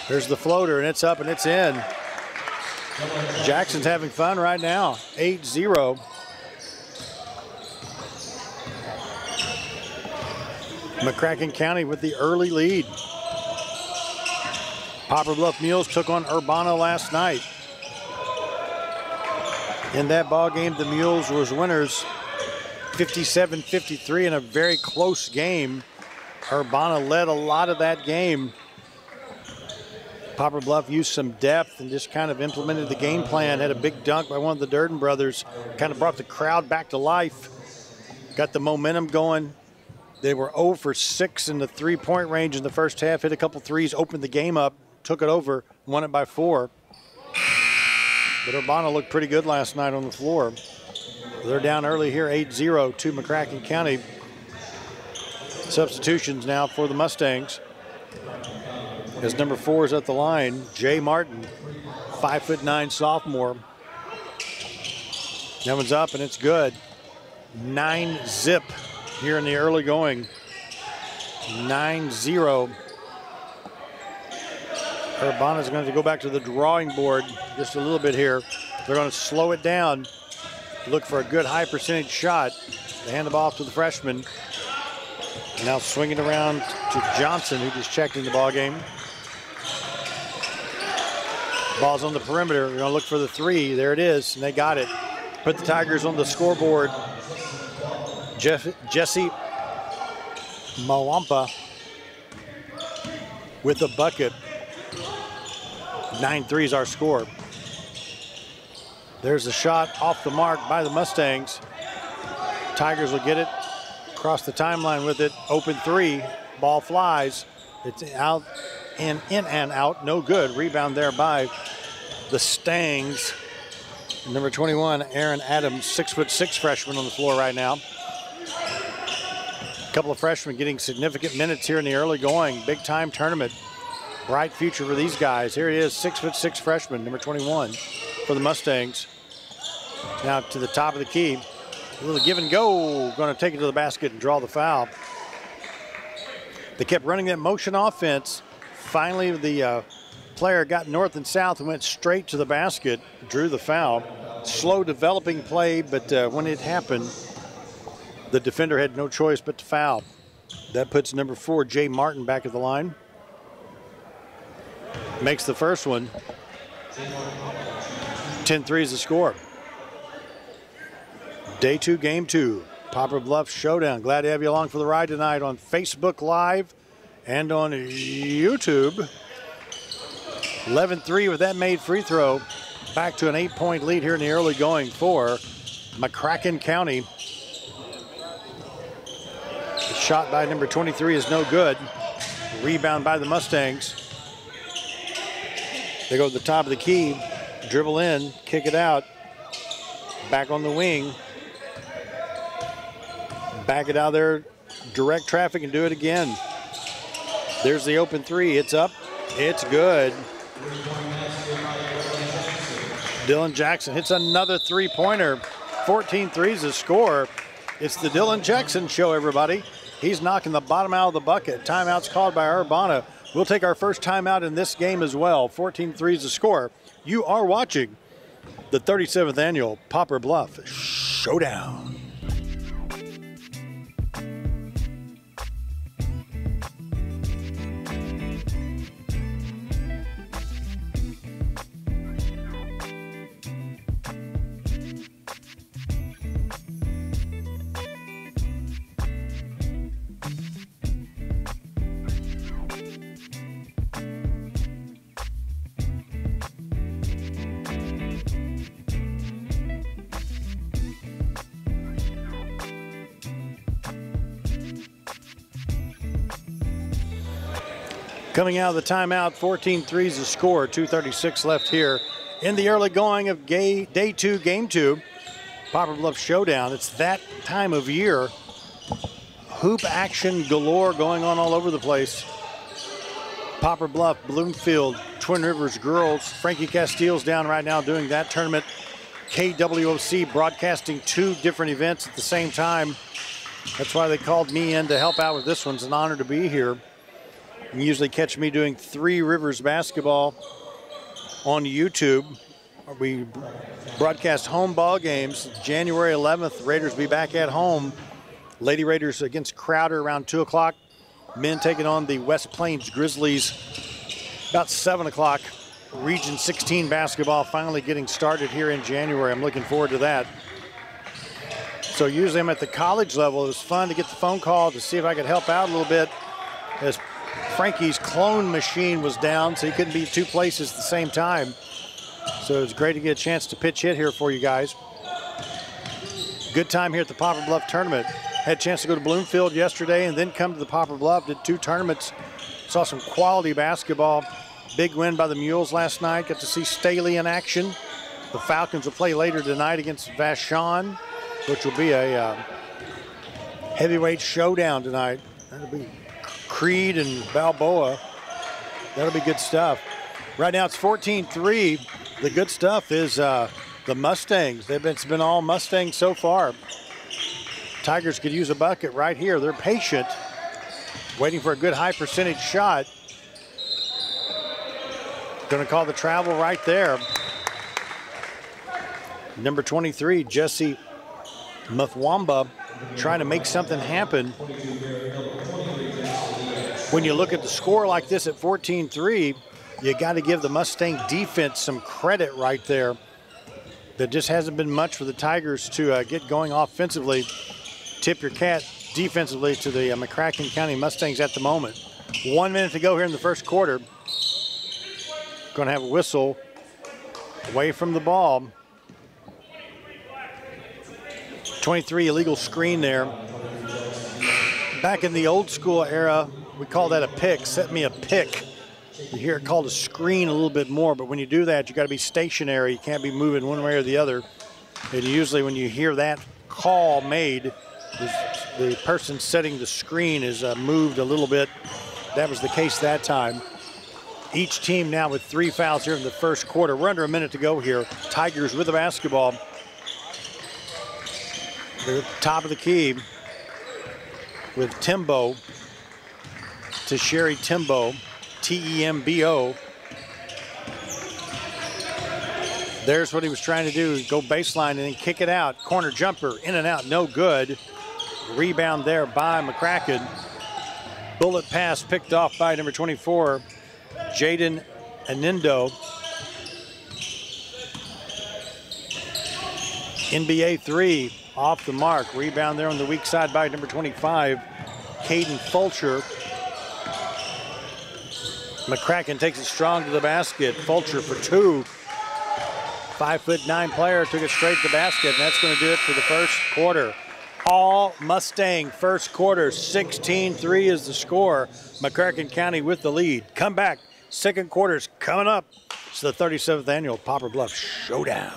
There's the floater, and it's up and it's in. Jackson's having fun right now. 8-0. McCracken County with the early lead. Poplar Bluff Mules took on Urbana last night. In that ball game, the Mules was winners 57-53 in a very close game. Urbana led a lot of that game. Poplar Bluff used some depth and just kind of implemented the game plan. Had a big dunk by one of the Durden brothers. Kind of brought the crowd back to life. Got the momentum going. They were 0 for 6 in the 3-point range in the first half. Hit a couple threes, opened the game up, took it over, won it by 4. But Urbana looked pretty good last night on the floor. They're down early here, 8-0 to McCracken County. Substitutions now for the Mustangs. As number 4 is at the line, Jay Martin, 5'9" sophomore. That one's up and it's good. 9-zip here in the early going. 9-0. Urbana's going to go back to the drawing board just a little bit here. They're going to slow it down, look for a good high percentage shot. They hand the ball off to the freshman. Now swinging around to Johnson, who just checked in the ball game. Ball's on the perimeter. They're going to look for the 3. There it is, and they got it. Put the Tigers on the scoreboard. Jesse Mawampa with a bucket. 9-3 is our score. There's a shot off the mark by the Mustangs. Tigers will get it. Across the timeline with it. Open 3. Ball flies. It's out and in and out. No good. Rebound there by the Stangs. Number 21, Aaron Adams, 6'6" freshman on the floor right now. A couple of freshmen getting significant minutes here in the early going. Big time tournament. Bright future for these guys. Here he is, 6'6" freshman, number 21 for the Mustangs. Now to the top of the key. A little give and go. Going to take it to the basket and draw the foul. They kept running that motion offense. Finally, the player got north and south and went straight to the basket, drew the foul. Slow developing play, but when it happened, the defender had no choice but to foul. That puts number 4, Jay Martin, back at the line. Makes the first one. 10-3 is the score. Day 2, game 2. Poplar Bluff Showdown. Glad to have you along for the ride tonight on Facebook Live and on YouTube. 11-3 with that made free throw. Back to an 8-point lead here in the early going for McCracken County. The shot by number 23 is no good. Rebound by the Mustangs. They go to the top of the key, dribble in, kick it out. Back on the wing. Back it out there, direct traffic and do it again. There's the open 3, it's up, it's good. Dylan Jackson hits another 3-pointer. 14 threes to score. It's the Dylan Jackson Show, everybody. He's knocking the bottom out of the bucket. Timeout's called by Urbana. We'll take our first timeout in this game as well. 14-3 is the score. You are watching the 37th annual Poplar Bluff Showdown. Coming out of the timeout, 14-3 is the score. 2:36 left here in the early going of day 2, game 2, Poplar Bluff Showdown. It's that time of year. Hoop action galore going on all over the place. Poplar Bluff, Bloomfield, Twin Rivers girls. Frankie Castile's down right now doing that tournament. KWOC broadcasting 2 different events at the same time. That's why they called me in to help out with this one. It's an honor to be here. You usually catch me doing 3 Rivers basketball on YouTube. We broadcast home ball games. January 11th, Raiders be back at home. Lady Raiders against Crowder around 2 o'clock. Men taking on the West Plains Grizzlies about 7 o'clock. Region 16 basketball finally getting started here in January. I'm looking forward to that. So usually I'm at the college level. It was fun to get the phone call to see if I could help out a little bit, as Frankie's clone machine was down, so he couldn't be at 2 places at the same time. So it was great to get a chance to pitch hit here for you guys. Good time here at the Poplar Bluff tournament. Had a chance to go to Bloomfield yesterday and then come to the Poplar Bluff, did 2 tournaments. Saw some quality basketball. Big win by the Mules last night. Got to see Staley in action. The Falcons will play later tonight against Vashon, which will be a heavyweight showdown tonight. That'll be Creed and Balboa. That'll be good stuff. Right now it's 14-3. The good stuff is the Mustangs. It's been all Mustangs so far. Tigers could use a bucket right here. They're patient, waiting for a good high percentage shot. Going to call the travel right there. Number 23, Jesse Muthwamba, trying to make something happen. When you look at the score like this at 14-3, you got to give the Mustang defense some credit right there. There just hasn't been much for the Tigers to get going offensively. Tip your cap defensively to the McCracken County Mustangs at the moment. 1 minute to go here in the first quarter. Going to have a whistle away from the ball. 23 illegal screen there. Back in the old school era, we call that a pick. Set me a pick. You hear it called a screen a little bit more, but when you do that, you got to be stationary. You can't be moving one way or the other. And usually when you hear that call made, the person setting the screen is moved a little bit. That was the case that time. Each team now with 3 fouls here in the first quarter. We're under a minute to go here. Tigers with the basketball. They're at the top of the key with Timbo, to Sherry Timbo, Tembo. There's what he was trying to do, go baseline and then kick it out. Corner jumper, in and out, no good. Rebound there by McCracken. Bullet pass picked off by number 24, Jaden Anindo. NBA 3 off the mark. Rebound there on the weak side by number 25, Caden Fulcher. McCracken takes it strong to the basket. Fulcher for 2. 5'9" player took it straight to the basket, and that's going to do it for the first quarter. All Mustang first quarter. 16-3 is the score. McCracken County with the lead. Come back. Second quarter's coming up. It's the 37th annual Poplar Bluff Showdown.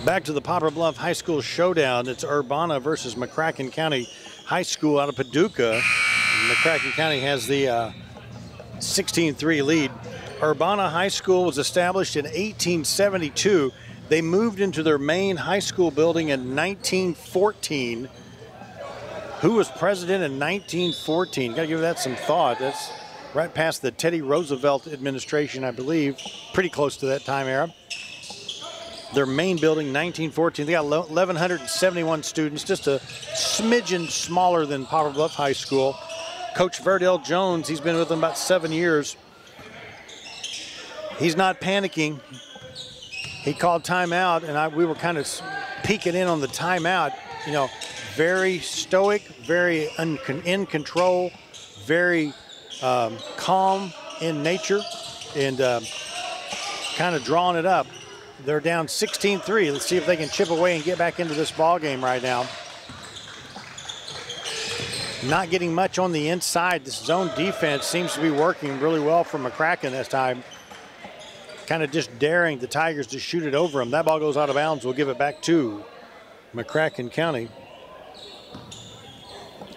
Back to the Poplar Bluff High School Showdown. It's Urbana versus McCracken County High School out of Paducah. McCracken County has the 16-3 lead. Urbana High School was established in 1872. They moved into their main high school building in 1914. Who was president in 1914? Got to give that some thought. That's right past the Teddy Roosevelt administration, I believe. Pretty close to that time era. Their main building, 1914. They got 1,171 students, just a smidgen smaller than Poplar Bluff High School. Coach Verdell Jones, he's been with them about 7 years. He's not panicking. He called timeout, and we were kind of peeking in on the timeout. You know, very stoic, very in control, very calm in nature, and kind of drawing it up. They're down 16-3. Let's see if they can chip away and get back into this ball game right now. Not getting much on the inside. This zone defense seems to be working really well for McCracken this time. Kind of just daring the Tigers to shoot it over them. That ball goes out of bounds. We'll give it back to McCracken County.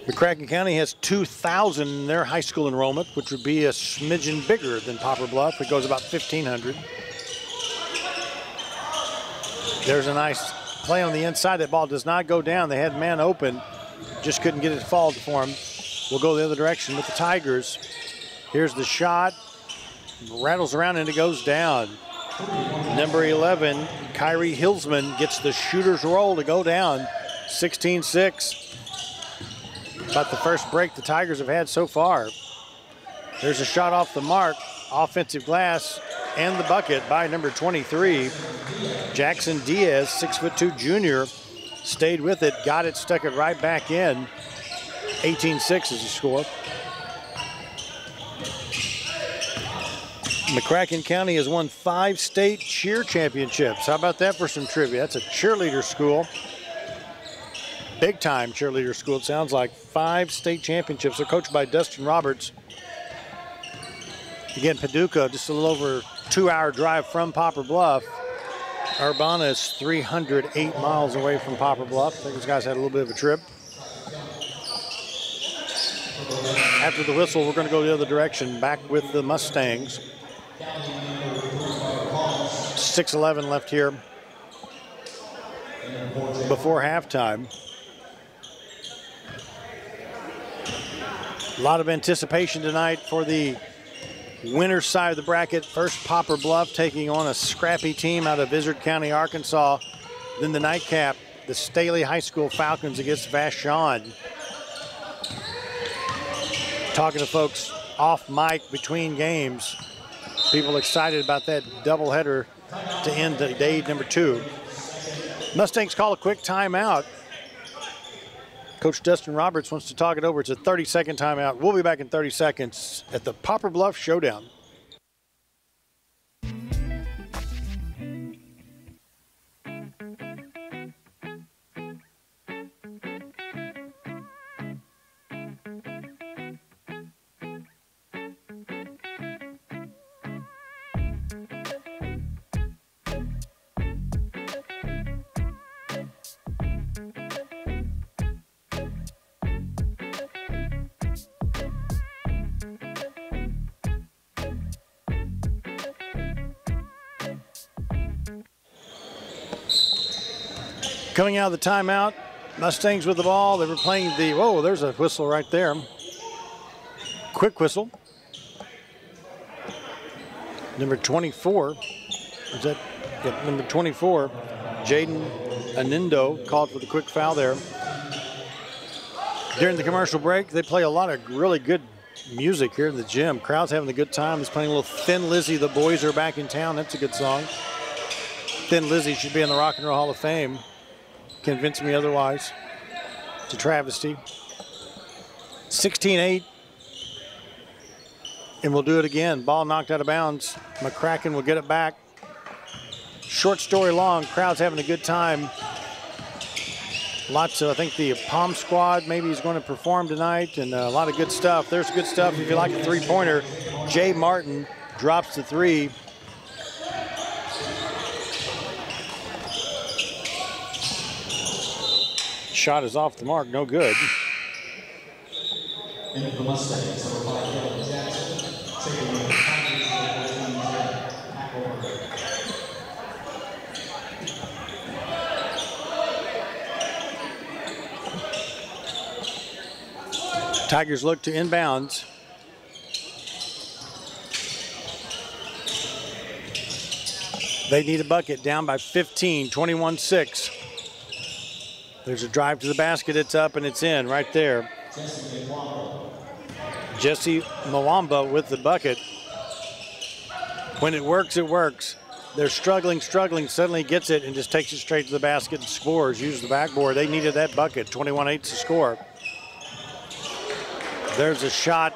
McCracken County has 2,000 in their high school enrollment, which would be a smidgen bigger than Poplar Bluff. It goes about 1,500. There's a nice play on the inside. That ball does not go down. They had man open. Just couldn't get it to fall for him. We'll go the other direction with the Tigers. Here's the shot. Rattles around and it goes down. Number 11, Kyrie Hilsman, gets the shooter's roll to go down. 16-6. About the first break the Tigers have had so far. There's a shot off the mark. Offensive glass and the bucket by number 23. Jackson Diaz, 6'2" junior, stayed with it, got it, stuck it right back in. 18-6 is the score. McCracken County has won 5 state cheer championships. How about that for some trivia? That's a cheerleader school. Big time cheerleader school, it sounds like. 5 state championships. They're coached by Dustin Roberts. Again, Paducah, just a little over 2-hour drive from Poplar Bluff. Urbana is 308 miles away from Poplar Bluff. I think these guys had a little bit of a trip. After the whistle, we're going to go the other direction, back with the Mustangs. 6:11 left here before halftime. A lot of anticipation tonight for the winner's side of the bracket. First, Poplar Bluff taking on a scrappy team out of Izard County, Arkansas. Then the nightcap, the Staley High School Falcons against Vashon. Talking to folks off mic between games. People excited about that doubleheader to end day number 2. Mustangs call a quick timeout. Coach Dustin Roberts wants to talk it over. It's a 30-second timeout. We'll be back in 30 seconds at the Poplar Bluff Showdown. Coming out of the timeout, Mustangs with the ball. They were playing the, whoa, there's a whistle right there. Quick whistle. Number 24, is that, yep, number 24, Jaden Anindo called for the quick foul there. During the commercial break, they play a lot of really good music here in the gym. Crowd's having a good time. It's playing a little Thin Lizzy, The Boys Are Back in Town. That's a good song. Thin Lizzy should be in the Rock and Roll Hall of Fame. Convince me otherwise. It's a travesty. 16-8. And we'll do it again. Ball knocked out of bounds. McCracken will get it back. Short story long. Crowd's having a good time. Lots of, I think the Palm Squad maybe is going to perform tonight, and a lot of good stuff. There's good stuff if you like a three-pointer. Jay Martin drops the 3. Shot is off the mark, no good. Into the Mustangs, number 5, Dylan Jackson. Taking the Tigers back over. Tigers look to inbounds. They need a bucket, down by 15, 21-6. There's a drive to the basket, it's up and it's in right there. Jesse Mwamba with the bucket. When it works, it works. They're struggling, suddenly gets it and just takes it straight to the basket and scores. Uses the backboard. They needed that bucket, 21-8 to score. There's a shot,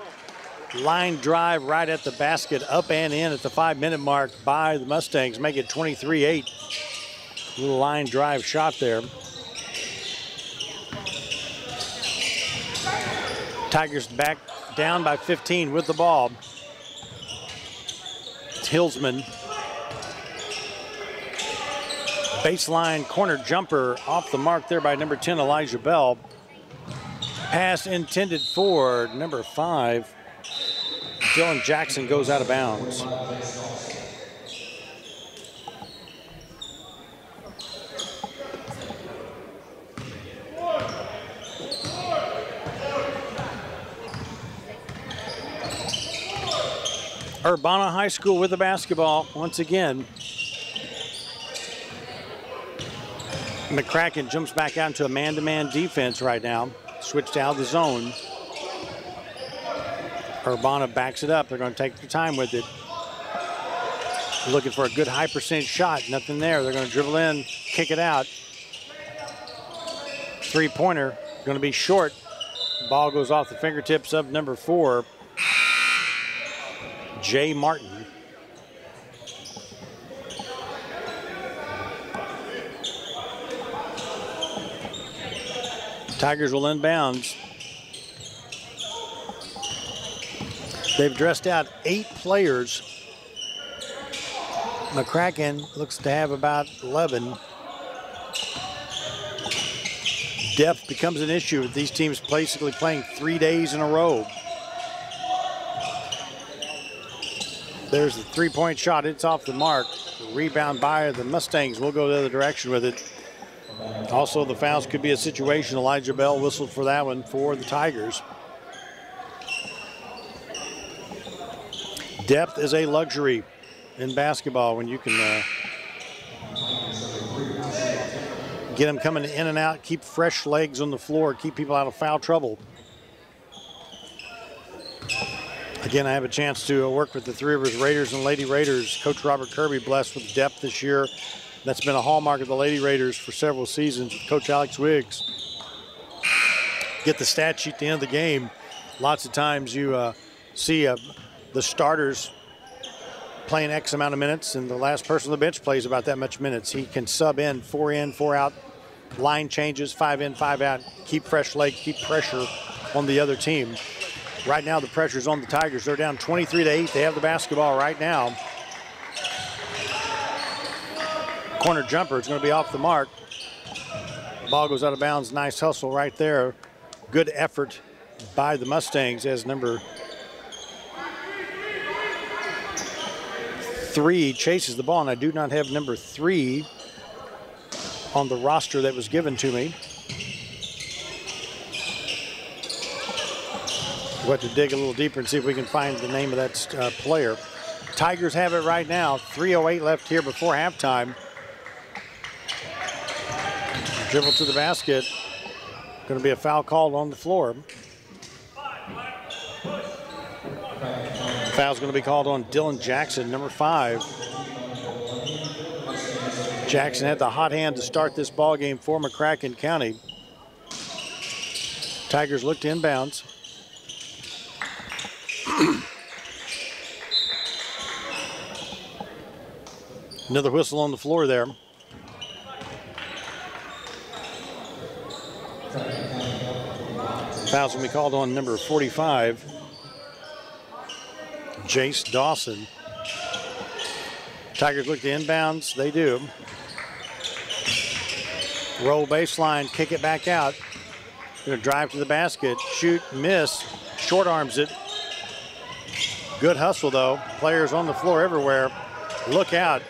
line drive right at the basket, up and in at the 5-minute mark by the Mustangs, make it 23-8. Little line drive shot there. Tigers back down by 15 with the ball. It's Hillsman. Baseline corner jumper off the mark there by number 10, Elijah Bell. Pass intended for number 5. Dylan Jackson goes out of bounds. Urbana High School with the basketball once again. McCracken jumps back out into a man-to-man defense right now. Switched out of the zone. Urbana backs it up. They're going to take their time with it. Looking for a good high percentage shot. Nothing there. They're going to dribble in, kick it out. Three-pointer going to be short. Ball goes off the fingertips of number 4, Jay Martin. Tigers will inbounds. They've dressed out 8 players. McCracken looks to have about 11. Depth becomes an issue with these teams basically playing 3 days in a row. There's the three-point shot. It's off the mark. The rebound by the Mustangs. We'll go the other direction with it. Also, the fouls could be a situation. Elijah Bell whistled for that one for the Tigers. Depth is a luxury in basketball when you can get them coming in and out, keep fresh legs on the floor, keep people out of foul trouble. Again, I have a chance to work with the Three Rivers Raiders and Lady Raiders. Coach Robert Kirby blessed with depth this year. That's been a hallmark of the Lady Raiders for several seasons with Coach Alex Wiggs. Get the stat sheet at the end of the game. Lots of times you see the starters playing X amount of minutes, and the last person on the bench plays about that much minutes. He can sub in, 4 out, line changes, 5 in, 5 out, keep fresh legs, keep pressure on the other team. Right now the pressure's on the Tigers. They're down 23-8. They have the basketball right now. Corner jumper is going to be off the mark. Ball goes out of bounds. Nice hustle right there. Good effort by the Mustangs as number 3 chases the ball, and I do not have number 3 on the roster that was given to me. We'll have to dig a little deeper and see if we can find the name of that player. Tigers have it right now. 3:08 left here before halftime. Dribble to the basket. Going to be a foul called on the floor. Foul's going to be called on Dylan Jackson, number 5. Jackson had the hot hand to start this ball game for McCracken County. Tigers look to inbounds. Another whistle on the floor there. Foul's going to be called on number 45, Jace Dawson. Tigers look to inbounds. They do. Roll baseline, kick it back out. Gonna drive to the basket, shoot, miss, short arms it. Good hustle though. Players on the floor everywhere. Look out.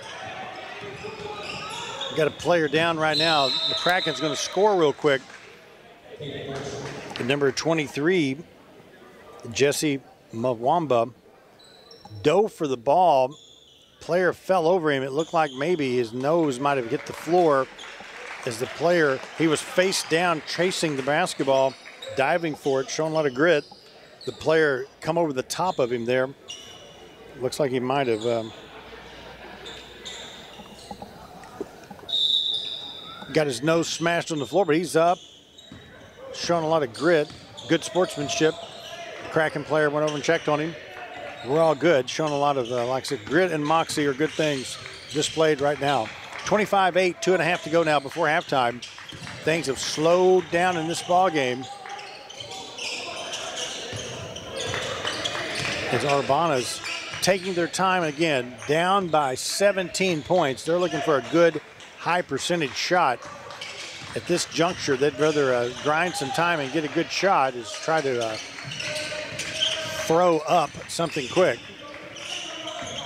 Got a player down right now. McCracken's gonna score real quick. Number 23, Jesse Mwamba, dove for the ball. Player fell over him. It looked like maybe his nose might have hit the floor as the player, he was face down chasing the basketball, diving for it, showing a lot of grit. The player come over the top of him there. Looks like he might have got his nose smashed on the floor, but he's up, showing a lot of grit, good sportsmanship. The Kraken player went over and checked on him. We're all good, showing a lot of, like I said, grit and moxie are good things displayed right now. 25-8, 2.5 to go now before halftime. Things have slowed down in this ball game. As Urbana's taking their time again, down by 17 points. They're looking for a good high percentage shot. At this juncture, they'd rather grind some time and get a good shot is try to throw up something quick.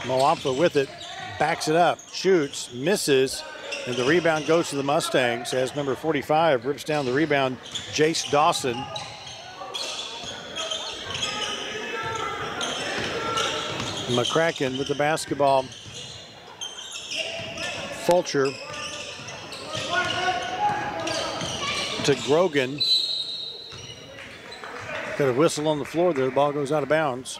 Mwamba with it, backs it up, shoots, misses, and the rebound goes to the Mustangs as number 45 rips down the rebound, Jace Dawson. McCracken with the basketball. Fulcher to Grogan. Got a whistle on the floor there. The ball goes out of bounds.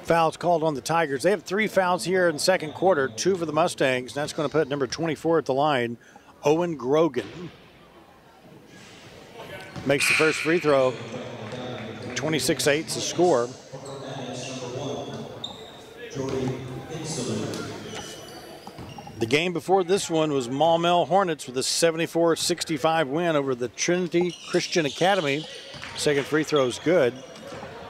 Fouls called on the Tigers. They have 3 fouls here in the second quarter, 2 for the Mustangs. That's going to put number 24 at the line, Owen Grogan. Makes the first free throw. 26-8 is the score. The game before this one was Maumelle Hornets with a 74-65 win over the Trinity Christian Academy. Second free throw is good.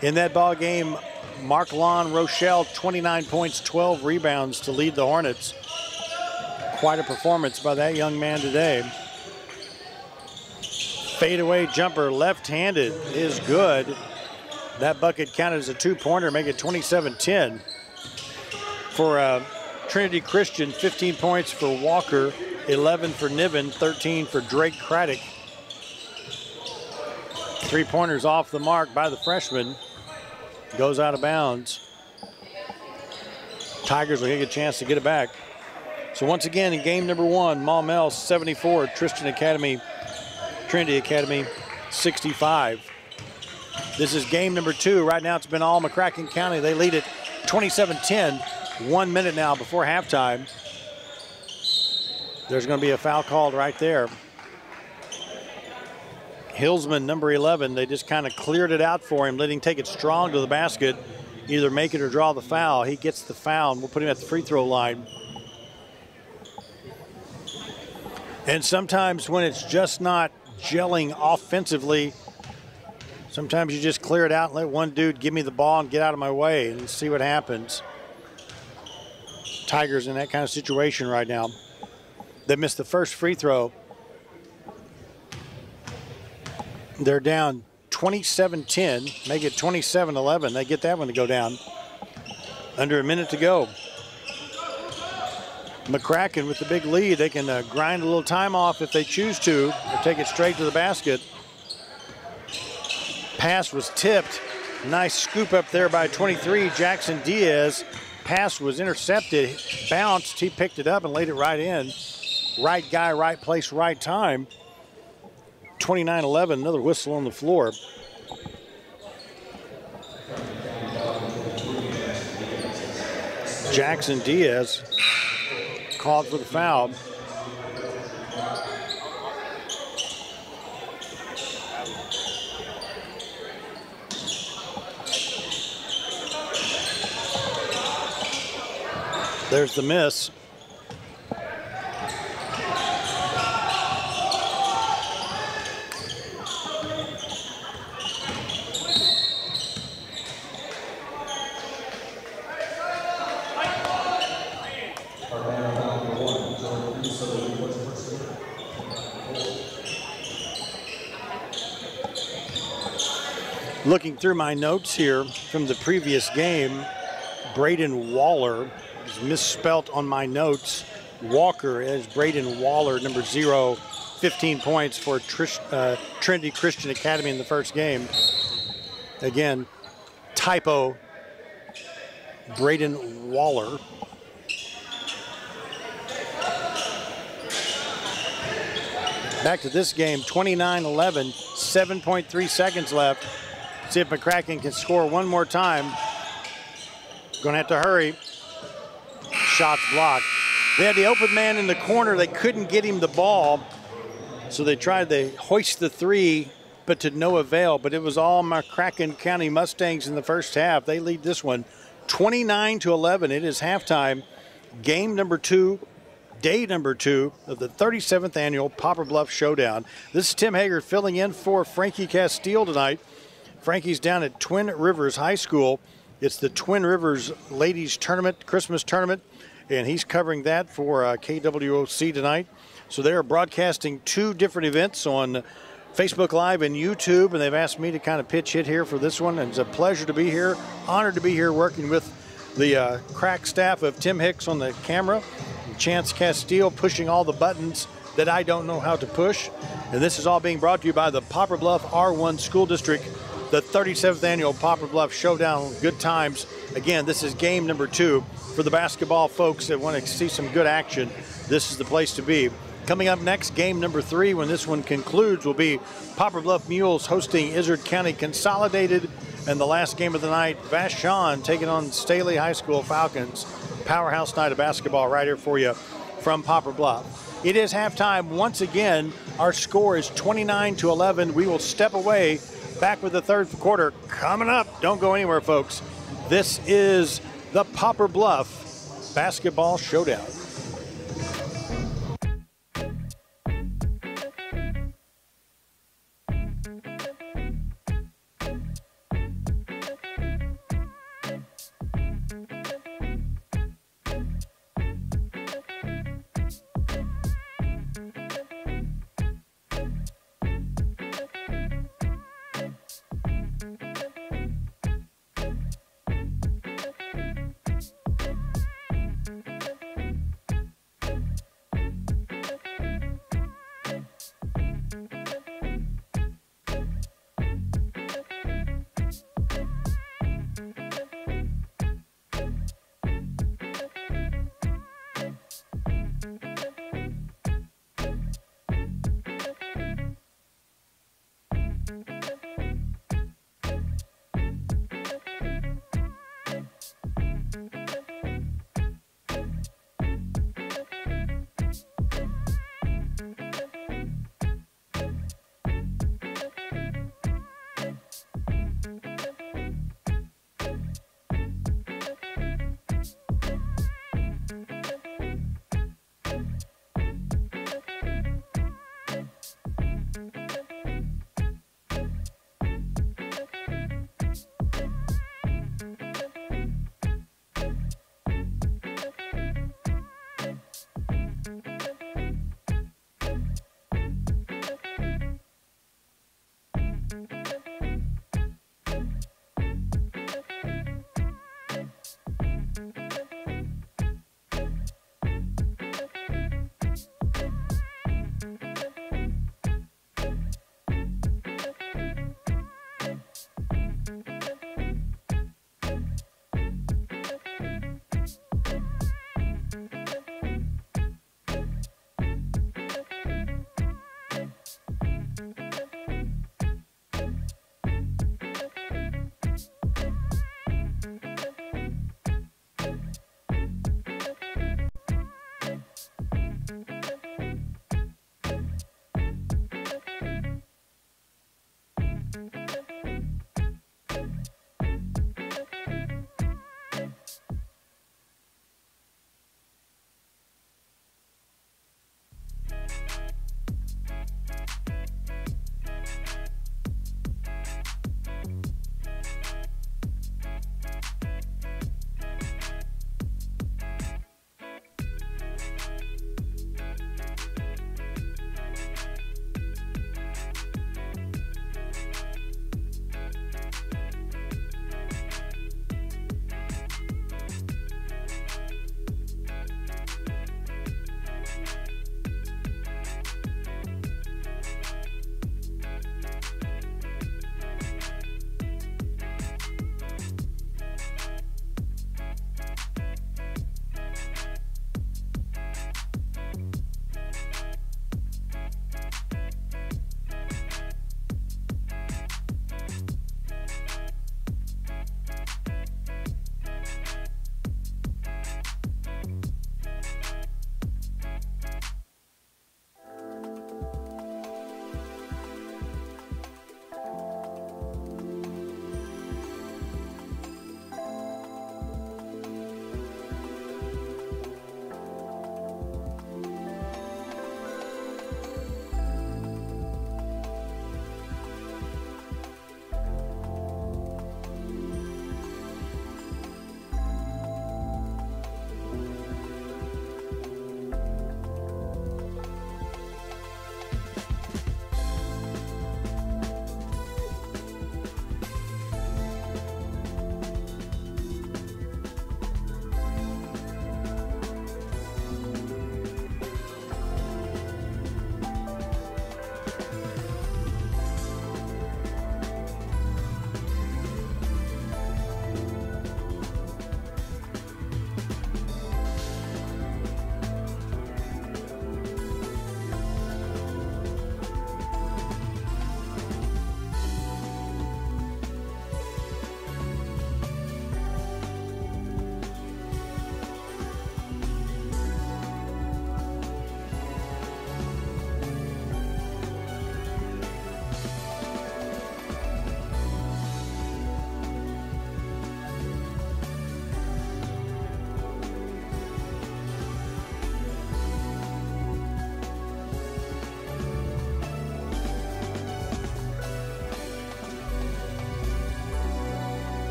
In that ball game, Marc-Lon Rochelle, 29 points, 12 rebounds to lead the Hornets. Quite a performance by that young man today. Fadeaway jumper, left-handed, is good. That bucket counted as a 2-pointer, make it 27-10. For Trinity Christian, 15 points for Walker, 11 for Niven, 13 for Drake Craddock. 3-pointers off the mark by the freshman. Goes out of bounds. Tigers will get a chance to get it back. So once again, in game number 1, Maumelle 74, Trinity Academy 65. This is game number 2. Right now it's been all McCracken County. They lead it 27-10. 1 minute now before halftime. There's going to be a foul called right there. Hillsman, number 11, they just kind of cleared it out for him, letting him take it strong to the basket, either make it or draw the foul. He gets the foul, and we'll put him at the free throw line. And sometimes when it's just not gelling offensively, sometimes you just clear it out and let one dude give me the ball and get out of my way and see what happens. Tigers in that kind of situation right now. They missed the first free throw. They're down 27-10, make it 27-11. They get that one to go down. Under a minute to go. McCracken with the big lead. They can grind a little time off if they choose to, or take it straight to the basket. Pass was tipped. Nice scoop up there by 23, Jackson Diaz. Pass was intercepted, bounced. He picked it up and laid it right in. Right guy, right place, right time. 29-11, another whistle on the floor. Jackson Diaz called for the foul. There's the miss. Looking through my notes here from the previous game, Braden Waller is misspelt on my notes. Walker is Braden Waller, number 0, 15 points for Trinity Christian Academy in the first game. Again, typo, Braden Waller. Back to this game, 29-11, 7.3 seconds left. See if McCracken can score one more time. Gonna have to hurry. Shots blocked. They had the open man in the corner. They couldn't get him the ball. So they tried to hoist the three, but to no avail. But it was all McCracken County Mustangs in the first half. They lead this one 29-11. It is halftime. Game number 2, day number 2 of the 37th annual Poplar Bluff Showdown. This is Tim Hager filling in for Frankie Castile tonight. Frankie's down at Twin Rivers High School. It's the Twin Rivers Ladies Tournament, Christmas Tournament, and he's covering that for KWOC tonight. So they're broadcasting 2 different events on Facebook Live and YouTube, and they've asked me to kind of pitch hit here for this one. And it's a pleasure to be here, honored to be here working with the crack staff of Tim Hicks on the camera, and Chance Castile pushing all the buttons that I don't know how to push. And this is all being brought to you by the Poplar Bluff R1 School District, the 37th annual Poplar Bluff Showdown. Good times. Again, this is game number 2 for the basketball folks that want to see some good action. This is the place to be. Coming up next, game number 3, when this one concludes, will be Poplar Bluff Mules hosting Izard County Consolidated. And the last game of the night, Vashon taking on Staley High School Falcons. Powerhouse night of basketball right here for you from Poplar Bluff. It is halftime once again. Our score is 29-11. We will step away. Back with the third quarter coming up. Don't go anywhere, folks. This is the Poplar Bluff Basketball Showdown.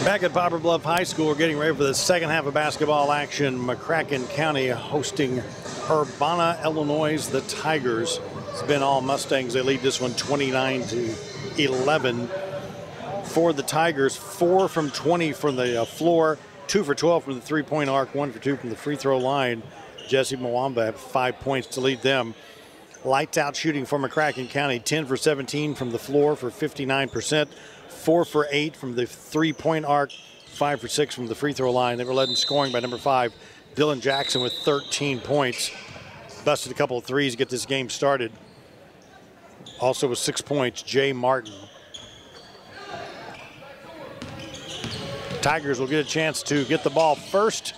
Back at Poplar Bluff High School, we're getting ready for the second half of basketball action. McCracken County hosting Urbana, Illinois, the Tigers. It's been all Mustangs. They lead this one 29-11 for the Tigers. 4 from 20 from the floor, 2 for 12 from the three-point arc, 1 for 2 from the free throw line. Jesse Mwamba had 5 points to lead them. Lights out shooting for McCracken County, 10 for 17 from the floor for 59%. 4 for 8 from the three-point arc, 5 for 6 from the free throw line. They were led in scoring by number 5, Dylan Jackson, with 13 points. Busted a couple of threes to get this game started. Also with 6 points, Jay Martin. Tigers will get a chance to get the ball first,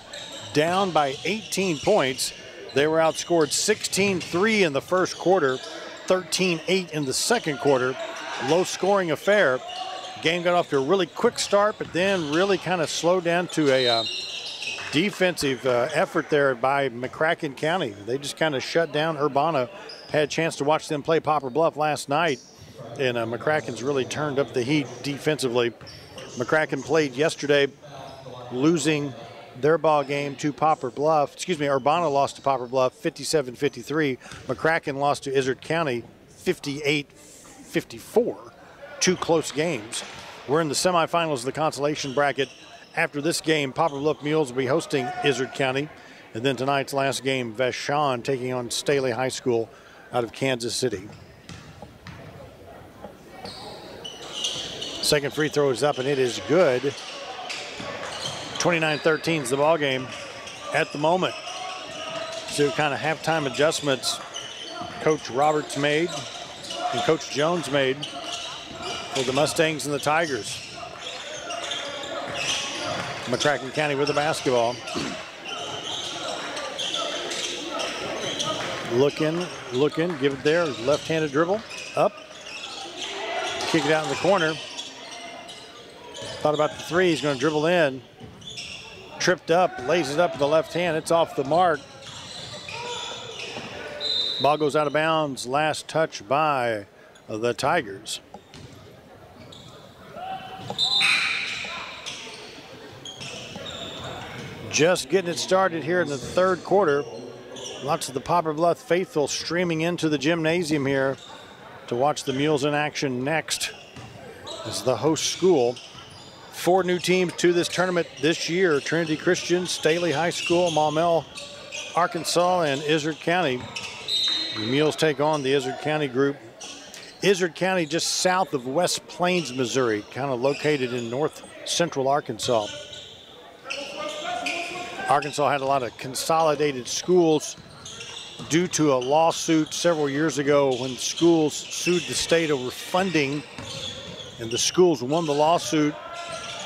down by 18 points. They were outscored 16-3 in the first quarter, 13-8 in the second quarter. Low-scoring affair. Game got off to a really quick start, but then really kind of slowed down to a defensive effort there by McCracken County. They just kind of shut down Urbana. Had a chance to watch them play Poplar Bluff last night, and McCracken's really turned up the heat defensively. McCracken played yesterday, losing their ball game to Poplar Bluff. Urbana lost to Poplar Bluff 57-53. McCracken lost to Izard County 58-54. 2 close games. We're in the semifinals of the Consolation bracket. After this game, Poplar Bluff Mules will be hosting Izard County. And then tonight's last game, Vashon taking on Staley High School out of Kansas City. Second free throw is up, and it is good. 29-13 is the ball game at the moment. So kind of halftime adjustments Coach Roberts made and Coach Jones made for the Mustangs and the Tigers. McCracken County with the basketball. Looking, give it there. Left-handed dribble, up. Kick it out in the corner. Thought about the three, he's gonna dribble in. Tripped up, lays it up with the left hand. It's off the mark. Ball goes out of bounds. Last touch by the Tigers. Just getting it started here in the third quarter. Lots of the Poplar Bluff faithful streaming into the gymnasium here to watch the Mules in action next as the host school. 4 new teams to this tournament this year: Trinity Christian, Staley High School, Maumelle, Arkansas, and Izard County. The Mules take on the Izard County group. Izard County just south of West Plains, Missouri, kind of located in north central Arkansas. Arkansas had a lot of consolidated schools due to a lawsuit several years ago when schools sued the state over funding, and the schools won the lawsuit,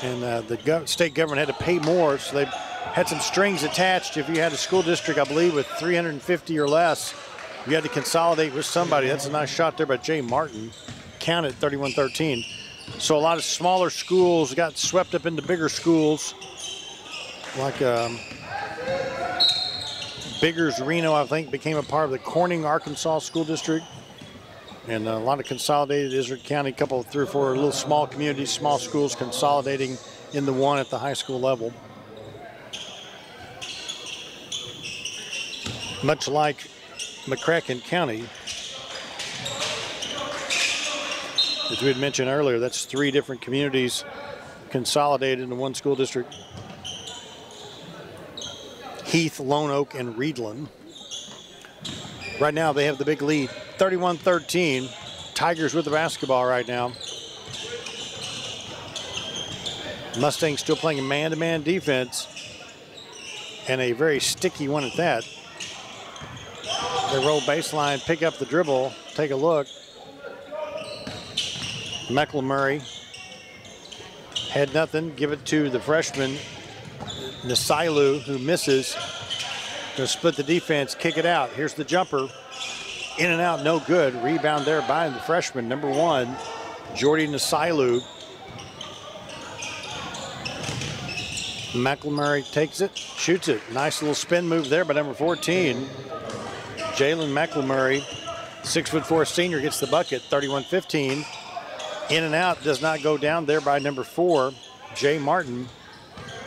and the state government had to pay more, so they had some strings attached. If you had a school district, I believe, with 350 or less, you had to consolidate with somebody. That's a nice shot there by Jay Martin. Counted 31-13. So a lot of smaller schools got swept up into bigger schools, like Biggers Reno, I think, became a part of the Corning, Arkansas school district. And a lot of consolidated Izard County, a couple of 3 or 4 little small communities, small schools consolidating into one at the high school level. Much like McCracken County. As we had mentioned earlier, that's 3 different communities consolidated into one school district. Heath, Lone Oak, and Reedland. Right now they have the big lead, 31-13. Tigers with the basketball right now. Mustangs still playing a man-to-man defense, and a very sticky one at that. They roll baseline, pick up the dribble, take a look. McElmurray had nothing, give it to the freshman, Nasailu, who misses. Gonna split the defense, kick it out. Here's the jumper. In and out, no good. Rebound there by the freshman, number 1, Jordy Nasailu. McElmurray takes it, shoots it. Nice little spin move there by number 14. Jalen McElmurray, 6'4" senior, gets the bucket, 31-15. In and out, does not go down there by number 4, Jay Martin.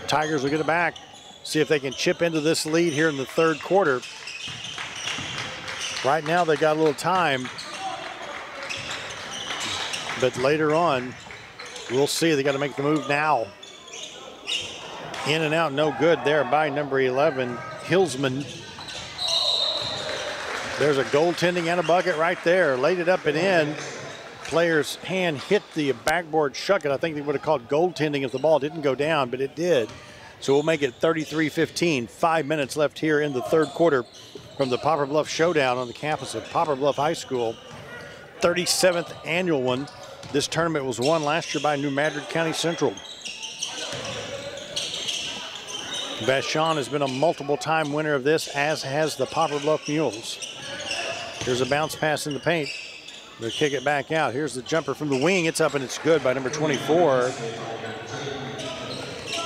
Tigers will get it back. See if they can chip into this lead here in the third quarter. Right now they got a little time, but later on, we'll see. They got to make the move now. In and out, no good there by number 11, Hilsman. There's a goaltending and a bucket right there. Laid it up and in. Player's hand hit the backboard shucket. I think they would have called goaltending if the ball didn't go down, but it did. So we'll make it 33-15. 5 minutes left here in the third quarter from the Poplar Bluff Showdown on the campus of Poplar Bluff High School. 37th annual one. This tournament was won last year by New Madrid County Central. Vashon has been a multiple-time winner of this, as has the Poplar Bluff Mules. Here's a bounce pass in the paint. They'll kick it back out. Here's the jumper from the wing. It's up and it's good by number 24.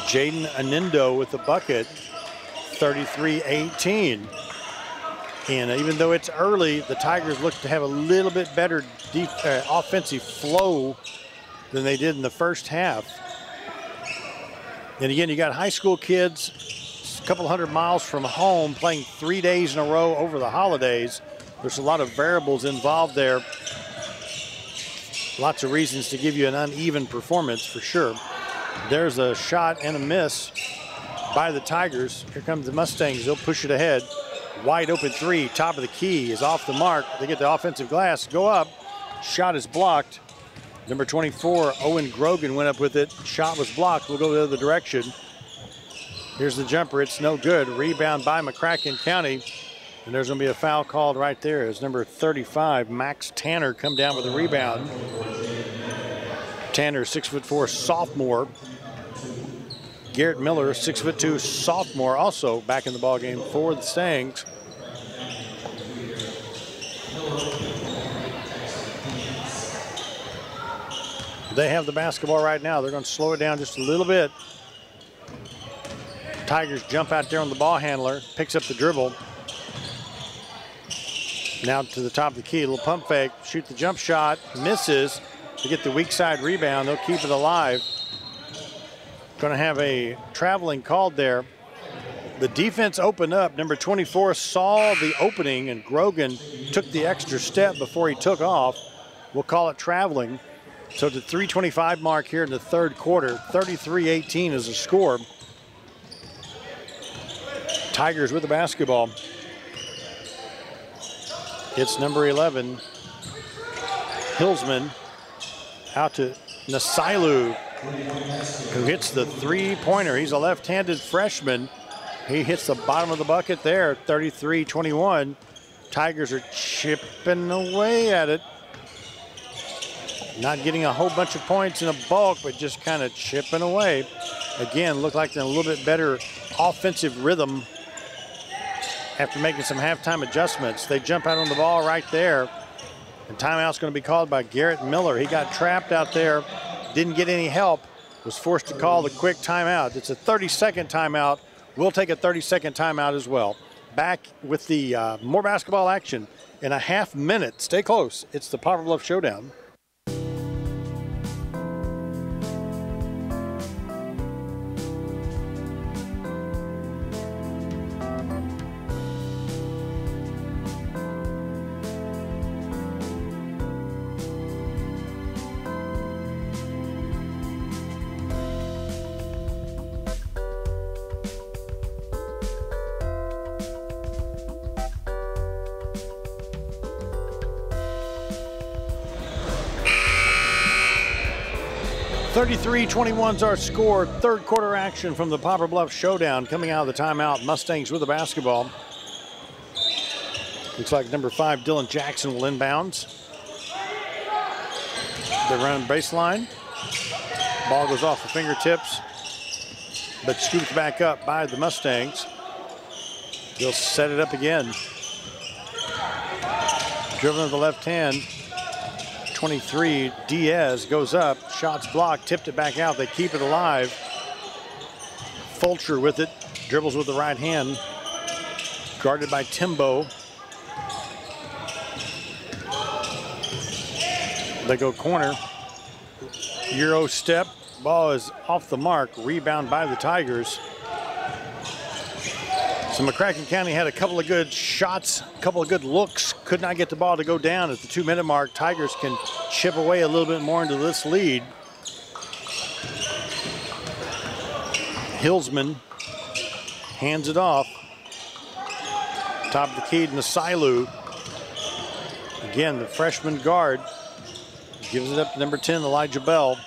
Jaden Anindo with the bucket, 33-18. And even though it's early, the Tigers look to have a little bit better offensive flow than they did in the first half. And again, you got high school kids, a couple hundred miles from home, playing 3 days in a row over the holidays. There's a lot of variables involved there. Lots of reasons to give you an uneven performance for sure. There's a shot and a miss by the Tigers. Here comes the Mustangs. They'll push it ahead. Wide open three, top of the key is off the mark. They get the offensive glass, go up. Shot is blocked. Number 24, Owen Grogan went up with it. Shot was blocked. We'll go the other direction. Here's the jumper. It's no good. Rebound by McCracken County. And there's going to be a foul called right there as number 35, Max Tanner, come down with a rebound. Tanner, 6'4", sophomore. Garrett Miller, 6'2", sophomore, also back in the ballgame for the Stangs. They have the basketball right now. They're going to slow it down just a little bit. Tigers jump out there on the ball handler, picks up the dribble. Now to the top of the key, a little pump fake, shoot the jump shot, misses. To get the weak side rebound, they'll keep it alive. Going to have a traveling called there. The defense opened up. Number 24 saw the opening, and Grogan took the extra step before he took off. We'll call it traveling. So the 3:25 mark here in the third quarter, 33-18 is the score. Tigers with the basketball. It's number 11, Hilsman, out to Nasailu, who hits the three-pointer. He's a left-handed freshman. He hits the bottom of the bucket there, 33-21. Tigers are chipping away at it. Not getting a whole bunch of points in a bulk, but just kind of chipping away. Again, look like they're in a little bit better offensive rhythm after making some halftime adjustments. They jump out on the ball right there. And timeout's going to be called by Garrett Miller. He got trapped out there, didn't get any help, was forced to call the quick timeout. It's a 30-second timeout. We'll take a 30-second timeout as well. Back with the more basketball action in a half minute. Stay close. It's the Poplar Bluff Showdown. .21's our score. Third quarter action from the Poplar Bluff Showdown. Coming out of the timeout, Mustangs with the basketball. Looks like number 5, Dylan Jackson, will inbounds. They run baseline. Ball goes off the fingertips, but scooped back up by the Mustangs. They'll set it up again. Driven to the left hand. 23, Diaz goes up, shots blocked, tipped it back out. They keep it alive. Fulcher with it, dribbles with the right hand, guarded by Timbo. They go corner, Euro step, Ball is off the mark. Rebound by the Tigers. So McCracken County had a couple of good shots, a couple of good looks. Could not get the ball to go down at the 2-minute mark. Tigers can chip away a little bit more into this lead. Hillsman hands it off. Top of the key to Nasilu. Again, the freshman guard gives it up to number 10, Elijah Bell.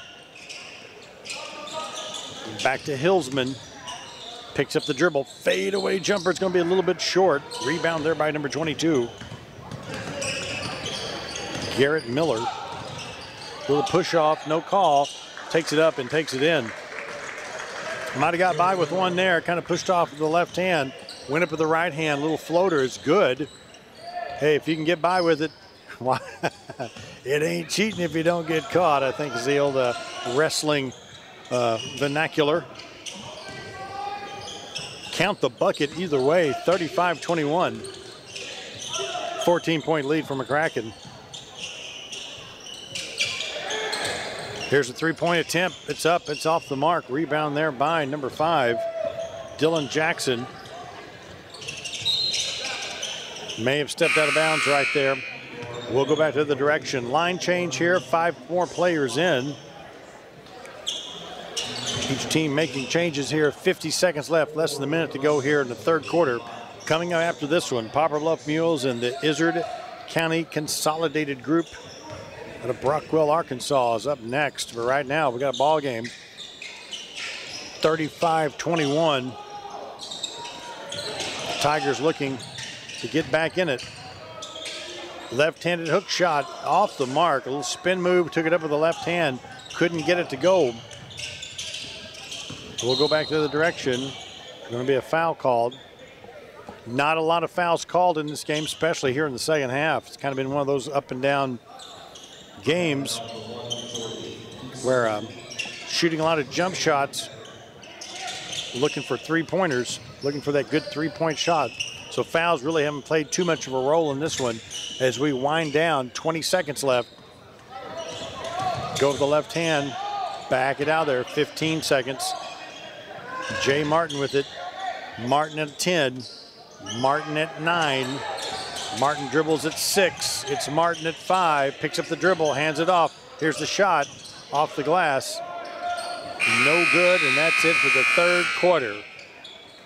Back to Hillsman. Picks up the dribble. Fade away jumper. It's going to be a little bit short. Rebound there by number 22. Garrett Miller. Little push off, no call. Takes it up and takes it in. Might have got by with one there. Kind of pushed off with the left hand. Went up with the right hand. Little floater is good. Hey, if you can get by with it, why? It ain't cheating if you don't get caught, I think is the old wrestling vernacular. Count the bucket either way, 35-21. 14-point lead for McCracken. Here's a three-point attempt. It's up, it's off the mark. Rebound there by number 5, Dylan Jackson. May have stepped out of bounds right there. We'll go back to the direction. Line change here, 5 more players in. Each team making changes here. 50 seconds left, less than a minute to go here in the third quarter. Coming up after this one, Poplar Bluff Mules and the Izard County Consolidated Group out of Brockwell, Arkansas is up next. But right now, we got a ball game. 35-21. Tigers looking to get back in it. Left-handed hook shot off the mark. A little spin move, took it up with the left hand. Couldn't get it to go. We'll go back to the direction. There's going to be a foul called. Not a lot of fouls called in this game, especially here in the second half. It's kind of been one of those up and down games where shooting a lot of jump shots, looking for three-pointers, looking for that good three-point shot. So fouls really haven't played too much of a role in this one as we wind down. 20 seconds left. Go with the left hand, back it out there, 15 seconds. Jay Martin with it. Martin at 10. Martin at 9. Martin dribbles at 6. It's Martin at 5. Picks up the dribble, hands it off. Here's the shot off the glass. No good, and that's it for the third quarter.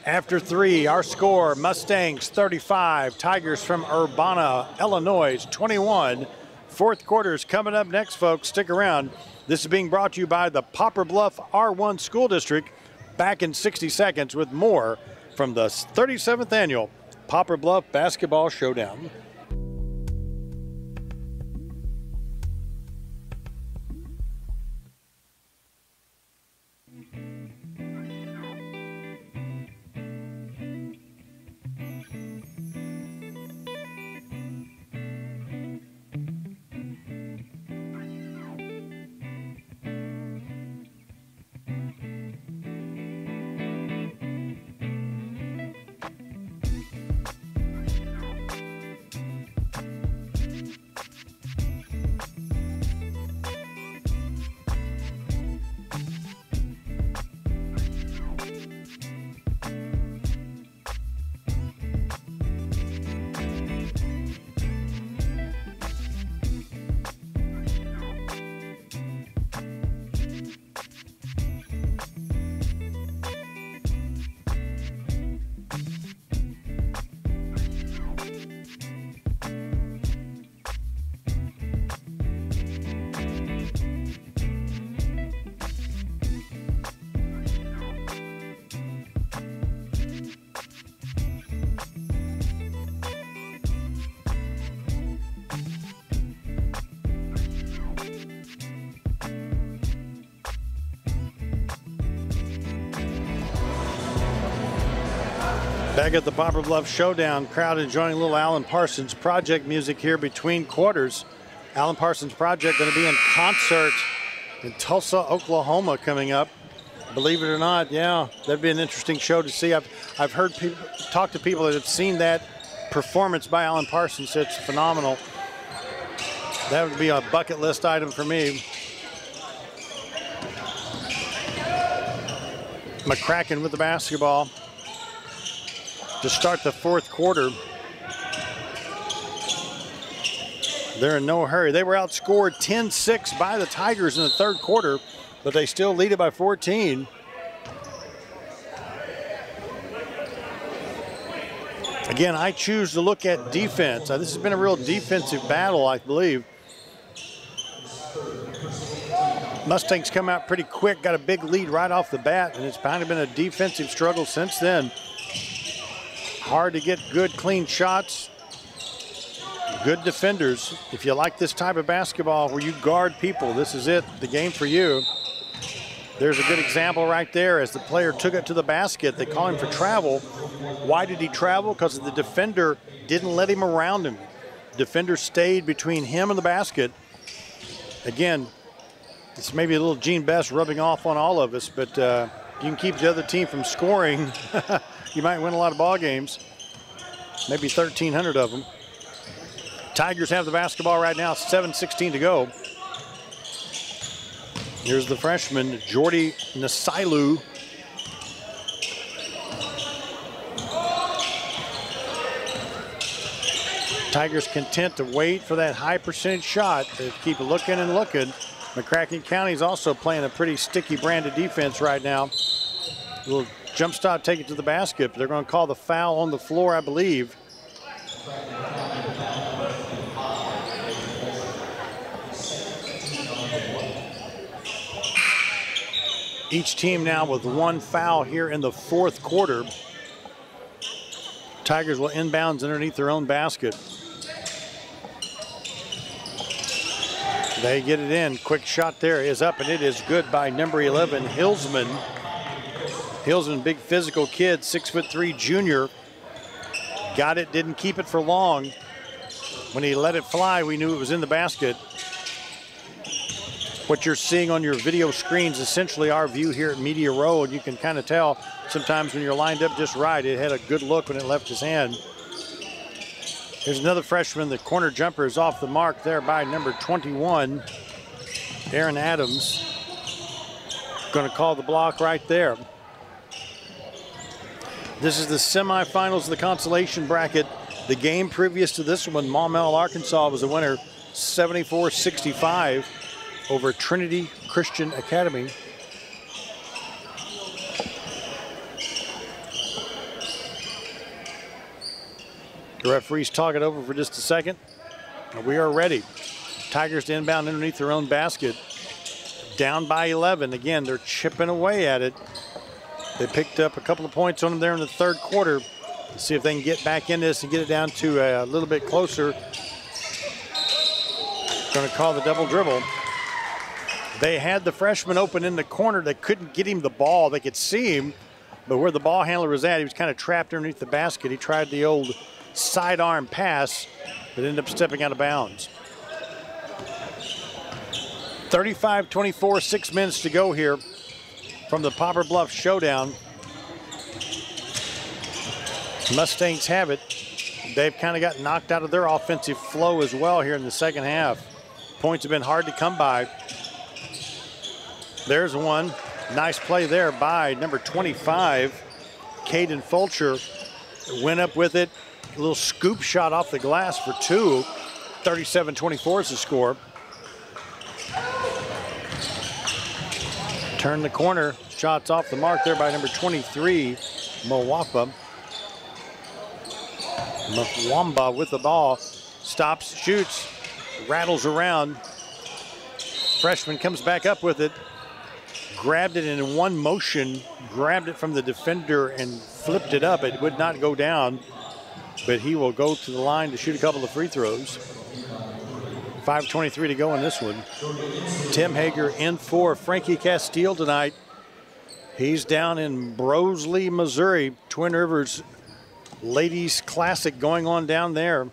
After 3, our score, Mustangs 35, Tigers from Urbana, Illinois 21. Fourth quarter is coming up next, folks. Stick around. This is being brought to you by the Poplar Bluff R1 School District. Back in 60 seconds with more from the 37th annual Poplar Bluff Basketball Showdown. Back at the Poplar Bluff Showdown, crowd enjoying a little Alan Parsons Project music here between quarters. Alan Parsons Project going to be in concert in Tulsa, Oklahoma coming up. Believe it or not, yeah, that'd be an interesting show to see. I've heard people talk to people that have seen that performance by Alan Parsons. It's phenomenal. That would be a bucket list item for me. McCracken with the basketball to start the fourth quarter. They're in no hurry. They were outscored 10-6 by the Tigers in the third quarter, but they still lead it by 14. Again, I choose to look at defense. This has been a real defensive battle, I believe. Mustangs come out pretty quick, got a big lead right off the bat, and it's kind of been a defensive struggle since then. Hard to get good, clean shots. Good defenders. If you like this type of basketball where you guard people, this is it, the game for you. There's a good example right there as the player took it to the basket. They call him for travel. Why did he travel? Because the defender didn't let him around him. Defender stayed between him and the basket. Again, it's maybe a little Gene Best rubbing off on all of us, but you can keep the other team from scoring. You might win a lot of ball games, maybe 1,300 of them. Tigers have the basketball right now, 7:16 to go. Here's the freshman, Jordy Nasailu. Tigers content to wait for that high percentage shot. They keep looking and looking. McCracken County's also playing a pretty sticky brand of defense right now. A little jump stop, take it to the basket. They're going to call the foul on the floor, I believe. Each team now with one foul here in the fourth quarter. Tigers will inbounds underneath their own basket. They get it in. Quick shot there is up, and it is good by number 11, Hillsman. Hillsman, big physical kid, 6'3" junior. Got it, didn't keep it for long. When he let it fly, we knew it was in the basket. What you're seeing on your video screens, essentially our view here at Media Row, and you can kind of tell sometimes when you're lined up just right, it had a good look when it left his hand. Here's another freshman. The corner jumper is off the mark there by number 21, Aaron Adams. Going to call the block right there. This is the semifinals of the consolation bracket. The game previous to this one, Maumelle, Arkansas was the winner, 74-65 over Trinity Christian Academy. The referees talk it over for just a second. We are ready. Tigers to inbound underneath their own basket. Down by 11. Again, they're chipping away at it. They picked up a couple of points on them there in the third quarter. Let's see if they can get back in this and get it down to a little bit closer. Going to call the double dribble. They had the freshman open in the corner. They couldn't get him the ball. They could see him, but where the ball handler was at, he was kind of trapped underneath the basket. He tried the old sidearm pass, but ended up stepping out of bounds. 35-24, 6 minutes to go here from the Poplar Bluff Showdown. Mustangs have it. They've kind of got knocked out of their offensive flow as well here in the second half. Points have been hard to come by. There's one. Nice play there by number 25, Caden Fulcher. Went up with it. A little scoop shot off the glass for two. 37-24 is the score. Turn the corner. Shots off the mark there by number 23, Mwamba with the ball. Stops, shoots, rattles around. Freshman comes back up with it. Grabbed it in one motion, grabbed it from the defender and flipped it up. It would not go down, but he will go to the line to shoot a couple of free throws. 5:23 to go in this one. Tim Hager in for Frankie Castile tonight. He's down in Brosley, Missouri. Twin Rivers Ladies Classic going on down there.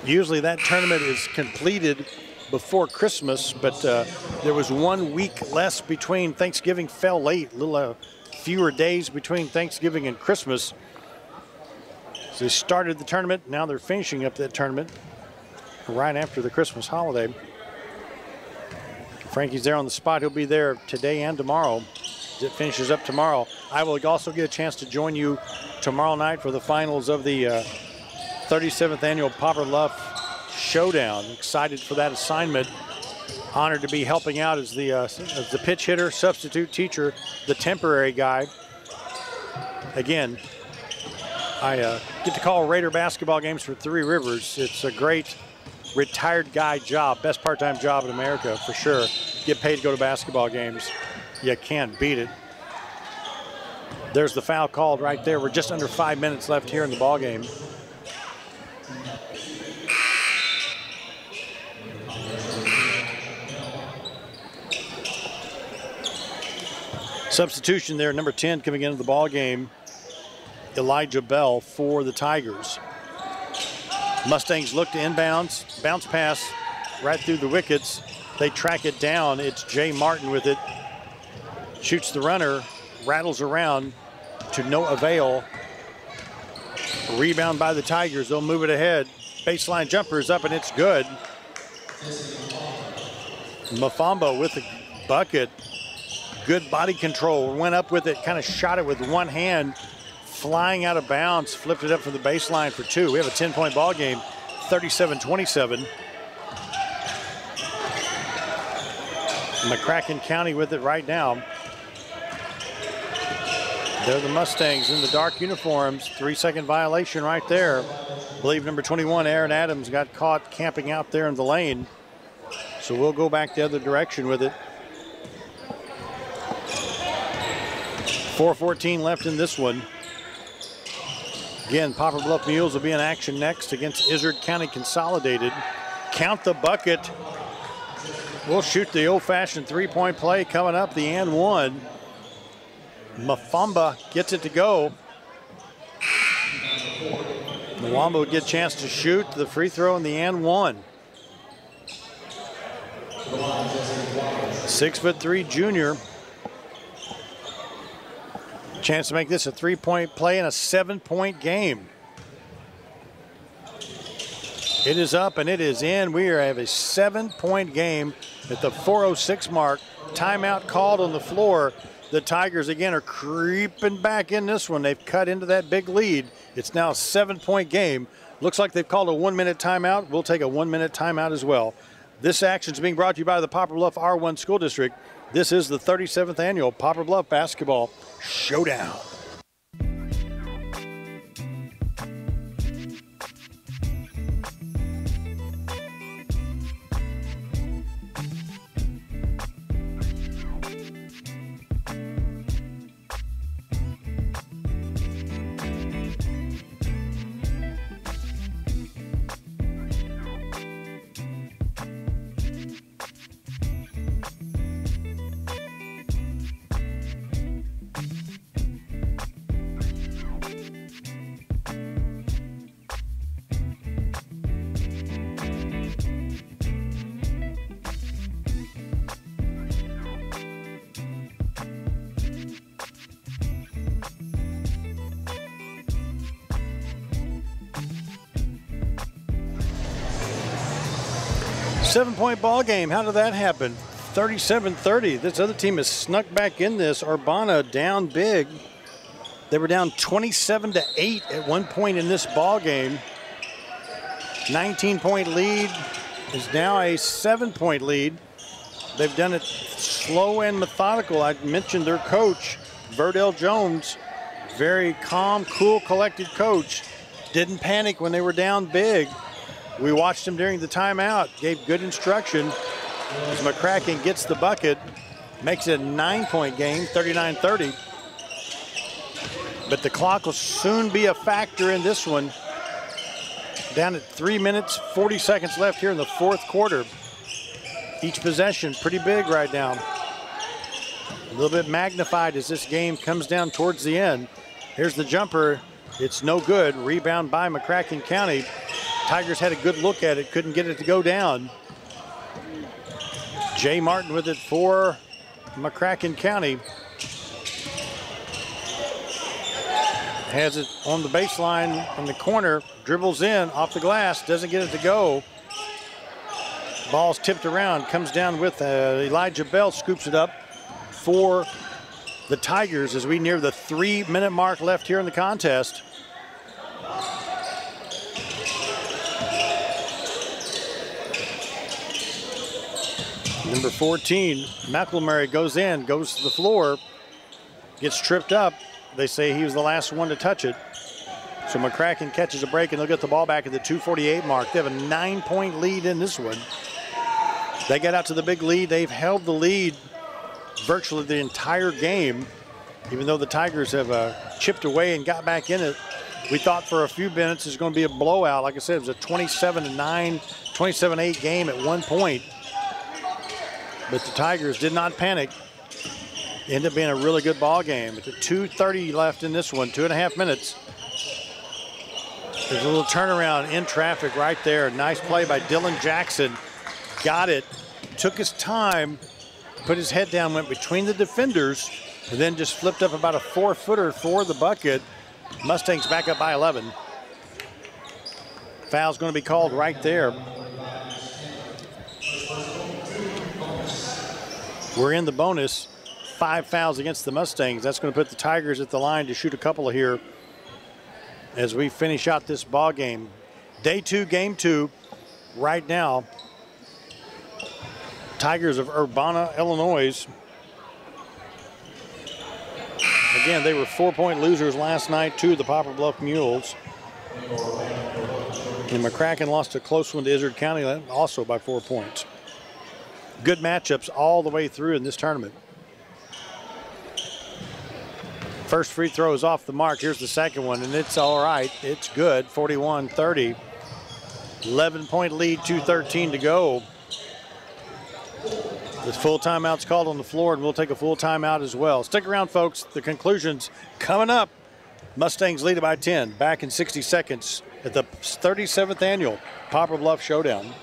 Usually that tournament is completed before Christmas, but there was 1 week less between Thanksgiving, fell late, a little fewer days between Thanksgiving and Christmas. So they started the tournament, now they're finishing up that tournament right after the Christmas holiday. Frankie's there on the spot. He'll be there today and tomorrow. It finishes up tomorrow. I will also get a chance to join you tomorrow night for the finals of the 37th annual Poplar Bluff Showdown. Excited for that assignment. Honored to be helping out as the pitch hitter, substitute teacher, the temporary guy. Again, I get to call Raider basketball games for Three Rivers. It's a great retired guy job, best part-time job in America for sure. Get paid to go to basketball games. You can't beat it. There's the foul called right there. We're just under 5 minutes left here in the ball game. Substitution there, number 10 coming into the ball game, Elijah Bell for the Tigers. Mustangs look to inbounds, bounce pass right through the wickets. They track it down. It's Jay Martin with it. Shoots the runner, rattles around to no avail. Rebound by the Tigers. They'll move it ahead. Baseline jumper is up and it's good. Mafamba with the bucket. Good body control. Went up with it, kind of shot it with one hand. Flying out of bounds, flipped it up from the baseline for two. We have a 10-point ball game, 37-27. McCracken County with it right now. They're the Mustangs in the dark uniforms. 3-second violation right there. I believe number 21, Aaron Adams, got caught camping out there in the lane. So we'll go back the other direction with it. 4:14 left in this one. Again, Poplar Bluff Mules will be in action next against Izard County Consolidated. Count the bucket. We'll shoot the old-fashioned three-point play coming up, the and one. Mafamba gets it to go. Mwamba would get a chance to shoot the free throw in the and one. 6'3" junior. Chance to make this a three-point play in a 7-point game. It is up and it is in. We have a 7-point game at the 4:06 mark. Timeout called on the floor. The Tigers again are creeping back in this one. They've cut into that big lead. It's now a 7-point game. Looks like they've called a 1-minute timeout. We'll take a 1-minute timeout as well. This action is being brought to you by the Poplar Bluff R1 School District. This is the 37th annual Poplar Bluff Basketball Showdown. Seven-point ball game. How did that happen? 37-30. This other team has snuck back in this. Urbana down big. They were down 27-8 at one point in this ball game. 19-point lead is now a 7-point lead. They've done it slow and methodical. I mentioned their coach, Verdell Jones. Very calm, cool, collected coach. Didn't panic when they were down big. We watched him during the timeout, gave good instruction as McCracken gets the bucket, makes it a 9-point game, 39-30. But the clock will soon be a factor in this one. Down at 3 minutes, 40 seconds left here in the fourth quarter. Each possession pretty big right now. A little bit magnified as this game comes down towards the end. Here's the jumper. It's no good. Rebound by McCracken County. Tigers had a good look at it, couldn't get it to go down. Jay Martin with it for McCracken County. Has it on the baseline in the corner, dribbles in off the glass, doesn't get it to go. Ball's tipped around, comes down with Elijah Bell, scoops it up for the Tigers as we near the 3-minute mark left here in the contest. Number 14, McElmurray goes in, goes to the floor, gets tripped up. They say he was the last one to touch it. So McCracken catches a break and they'll get the ball back at the 2:48 mark. They have a 9-point lead in this one. They get out to the big lead. They've held the lead virtually the entire game, even though the Tigers have chipped away and got back in it. We thought for a few minutes it was going to be a blowout. Like I said, it was a 27-9, 27-8 game at one point. But the Tigers did not panic. Ended up being a really good ball game. With the 2:30 left in this one, 2.5 minutes. There's a little turnaround in traffic right there. Nice play by Dylan Jackson. Got it, took his time, put his head down, went between the defenders, and then just flipped up about a 4-footer for the bucket. Mustangs back up by 11. Foul's going to be called right there. We're in the bonus. 5 fouls against the Mustangs. That's going to put the Tigers at the line to shoot a couple here as we finish out this ball game. Day 2, game 2, right now. Tigers of Urbana, Illinois. Again, they were 4-point losers last night to the Poplar Bluff Mules. And McCracken lost a close one to Izard County, also by 4 points. Good matchups all the way through in this tournament. First free throw is off the mark. Here's the second one, and it's all right. It's good, 41-30. 11-point lead, 2:13 to go. The full timeout's called on the floor, and we'll take a full timeout as well. Stick around, folks. The conclusion's coming up. Mustangs lead it by 10. Back in 60 seconds at the 37th annual Poplar Bluff Showdown.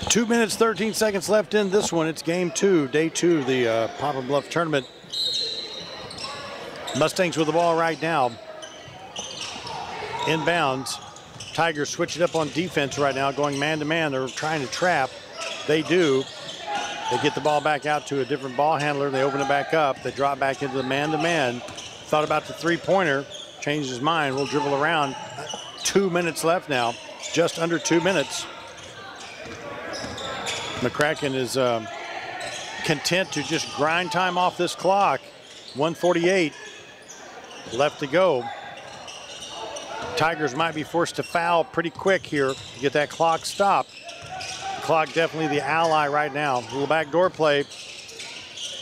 Two minutes, 13 seconds left in this one. It's game 2, day 2, the Poplar Bluff tournament. Mustangs with the ball right now. Inbounds. Tigers switch it up on defense right now, going man-to-man. They're trying to trap. They do. They get the ball back out to a different ball handler. They open it back up. They drop back into the man-to-man. Thought about the three-pointer. Changed his mind. We'll dribble around. 2 minutes left now. Just under 2 minutes. McCracken is content to just grind time off this clock. 1:48 left to go. Tigers might be forced to foul pretty quick here to get that clock stopped. Clock definitely the ally right now. A little backdoor play.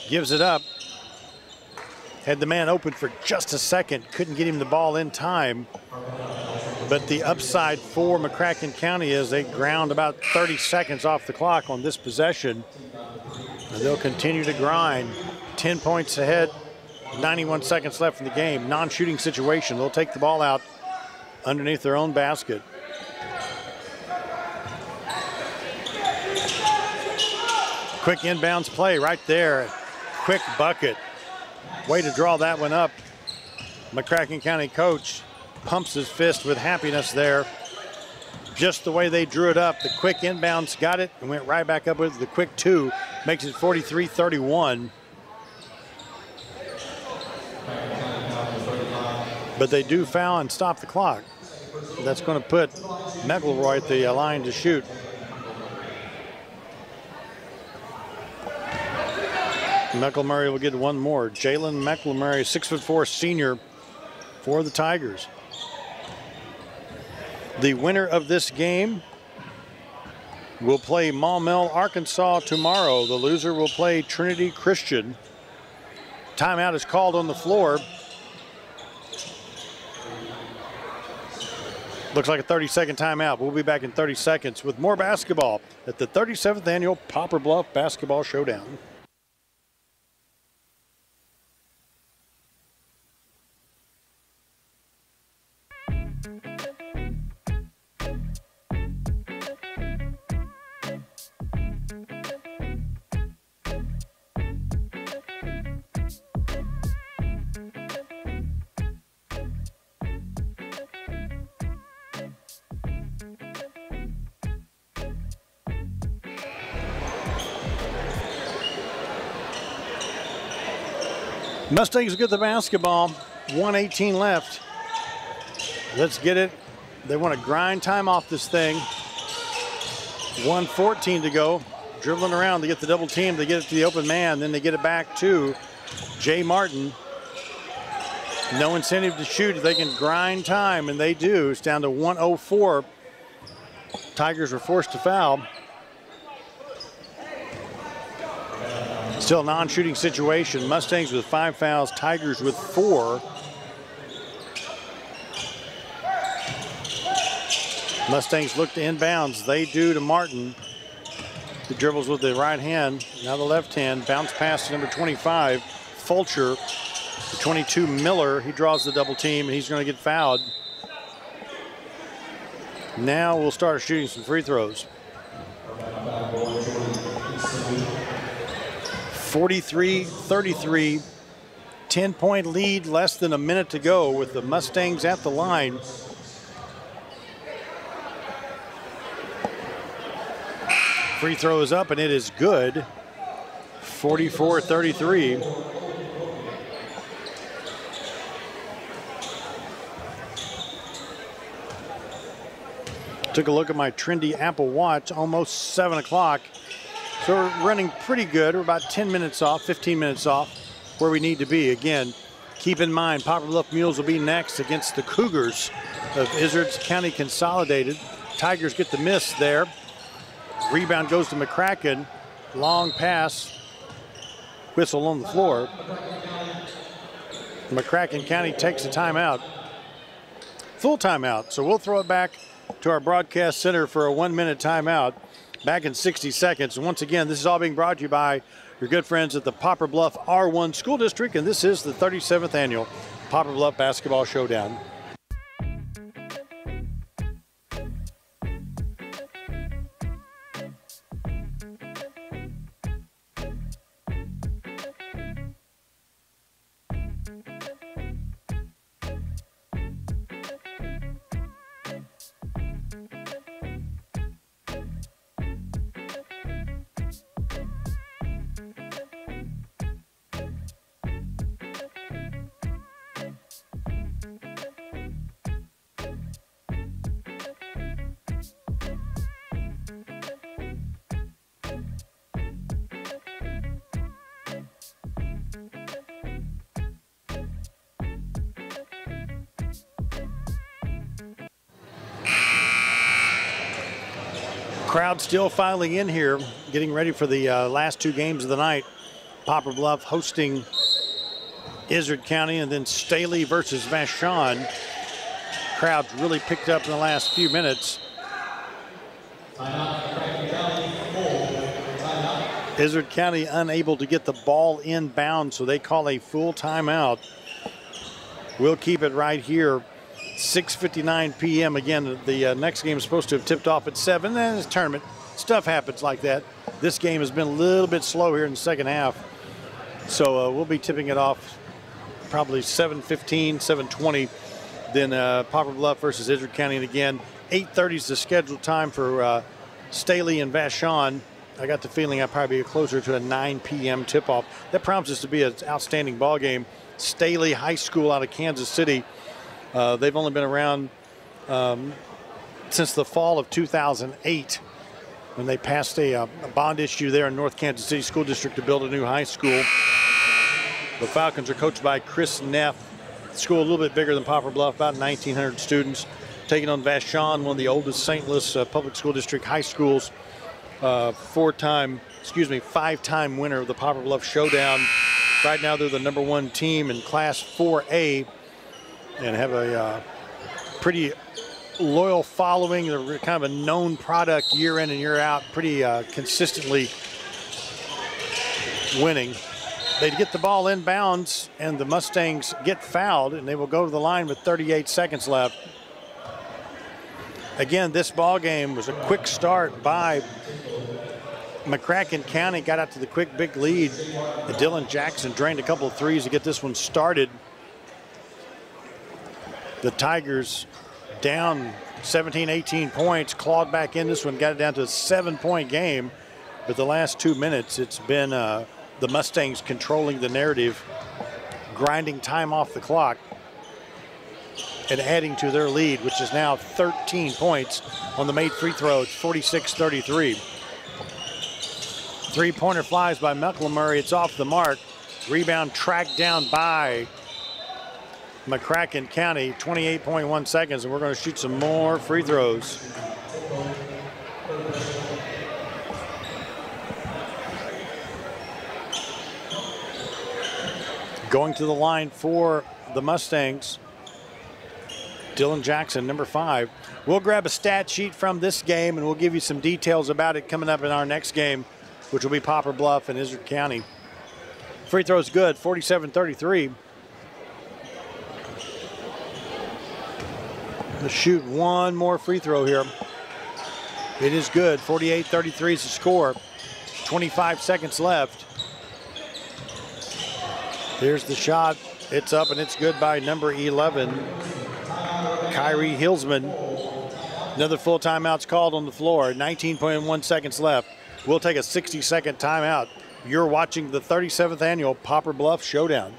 Gives it up. Had the man open for just a second. Couldn't get him the ball in time. But the upside for McCracken County is they ground about 30 seconds off the clock on this possession. And they'll continue to grind. 10 points ahead, 91 seconds left in the game. Non-shooting situation. They'll take the ball out underneath their own basket. Quick inbounds play right there. Quick bucket. Way to draw that one up. McCracken County coach pumps his fist with happiness there. Just the way they drew it up. The quick inbounds got it and went right back up with the quick 2. Makes it 43-31. But they do foul and stop the clock. That's going to put McElroy at the line to shoot. McElmurray will get one more. Jalen McElmurray, 6'4" senior for the Tigers. The winner of this game will play Maumelle, Arkansas tomorrow. The loser will play Trinity Christian. Timeout is called on the floor. Looks like a 30-second timeout. We'll be back in 30 seconds with more basketball at the 37th annual Poplar Bluff Basketball Showdown. Mustangs get the basketball. 1:18 left. Let's get it. They want to grind time off this thing. 1:14 to go. Dribbling around. They get the double team. They get it to the open man. Then they get it back to Jay Martin. No incentive to shoot if they can grind time, and they do. It's down to 1:04. Tigers were forced to foul. Still a non-shooting situation. Mustangs with 5 fouls, Tigers with 4. Mustangs look to inbounds. They do to Martin. He dribbles with the right hand, now the left hand. Bounce pass to number 25, Fulcher. The 22, Miller. He draws the double team, and he's going to get fouled. Now we'll start shooting some free throws. 43-33, 10-point lead, less than a minute to go with the Mustangs at the line. Free throw is up and it is good. 44-33. Took a look at my trendy Apple Watch, almost 7 o'clock. So we're running pretty good. We're about 10 minutes off, 15 minutes off where we need to be. Again, keep in mind, Poplar Bluff Mules will be next against the Cougars of Izard County Consolidated. Tigers get the miss there. Rebound goes to McCracken. Long pass. Whistle on the floor. McCracken County takes a timeout. Full timeout. So we'll throw it back to our broadcast center for a 1-minute timeout. Back in 60 seconds. Once again, this is all being brought to you by your good friends at the Poplar Bluff R1 School District, and this is the 37th annual Poplar Bluff Basketball Showdown. Crowd still filing in here, getting ready for the last 2 games of the night. Poplar Bluff hosting Izard County, and then Staley versus Vashon. Crowd's really picked up in the last few minutes. Izard County unable to get the ball inbound, so they call a full timeout. We'll keep it right here. 6:59 p.m. Again, the next game is supposed to have tipped off at 7. Then it's tournament. Stuff happens like that. This game has been a little bit slow here in the second half. So we'll be tipping it off probably 7:15, 7:20. Then Poplar Bluff versus Izard County. And again, 8:30 is the scheduled time for Staley and Vashon. I got the feeling I'll probably be closer to a 9 p.m. tip-off. That promises to be an outstanding ball game. Staley High School out of Kansas City. They've only been around since the fall of 2008. when they passed a bond issue there in North Kansas City School District to build a new high school. The Falcons are coached by Chris Neff. The school a little bit bigger than Poplar Bluff, about 1,900 students, taking on Vashon, one of the oldest St. Louis public school district high schools. Five-time winner of the Poplar Bluff Showdown. Right now they're the #1 team in Class 4A and have a pretty loyal following. They're kind of a known product year in and year out, pretty consistently winning. They get the ball inbounds, and the Mustangs get fouled, and they will go to the line with 38 seconds left. Again, this ball game was a quick start by McCracken County. Got out to the quick big lead. And Dylan Jackson drained a couple of threes to get this one started. The Tigers down 17, 18 points, clawed back in this one, got it down to a 7-point game. But the last 2 minutes, it's been the Mustangs controlling the narrative, grinding time off the clock, and adding to their lead, which is now 13 points on the made free throw. It's 46-33. Three-pointer flies by McLemurray. It's off the mark. Rebound tracked down by McCracken County. 28.1 seconds, and we're going to shoot some more free throws. Going to the line for the Mustangs, Dylan Jackson, number 5. We'll grab a stat sheet from this game, and we'll give you some details about it coming up in our next game, which will be Poplar Bluff and Izard County. Free throw's good, 47-33. Let's shoot one more free throw here. It is good, 48-33 is the score. 25 seconds left. Here's the shot. It's up and it's good by number 11, Kyrie Hillsman. Another full timeout's called on the floor. 19.1 seconds left. We'll take a 60-second timeout. You're watching the 37th annual Poplar Bluff Showdown.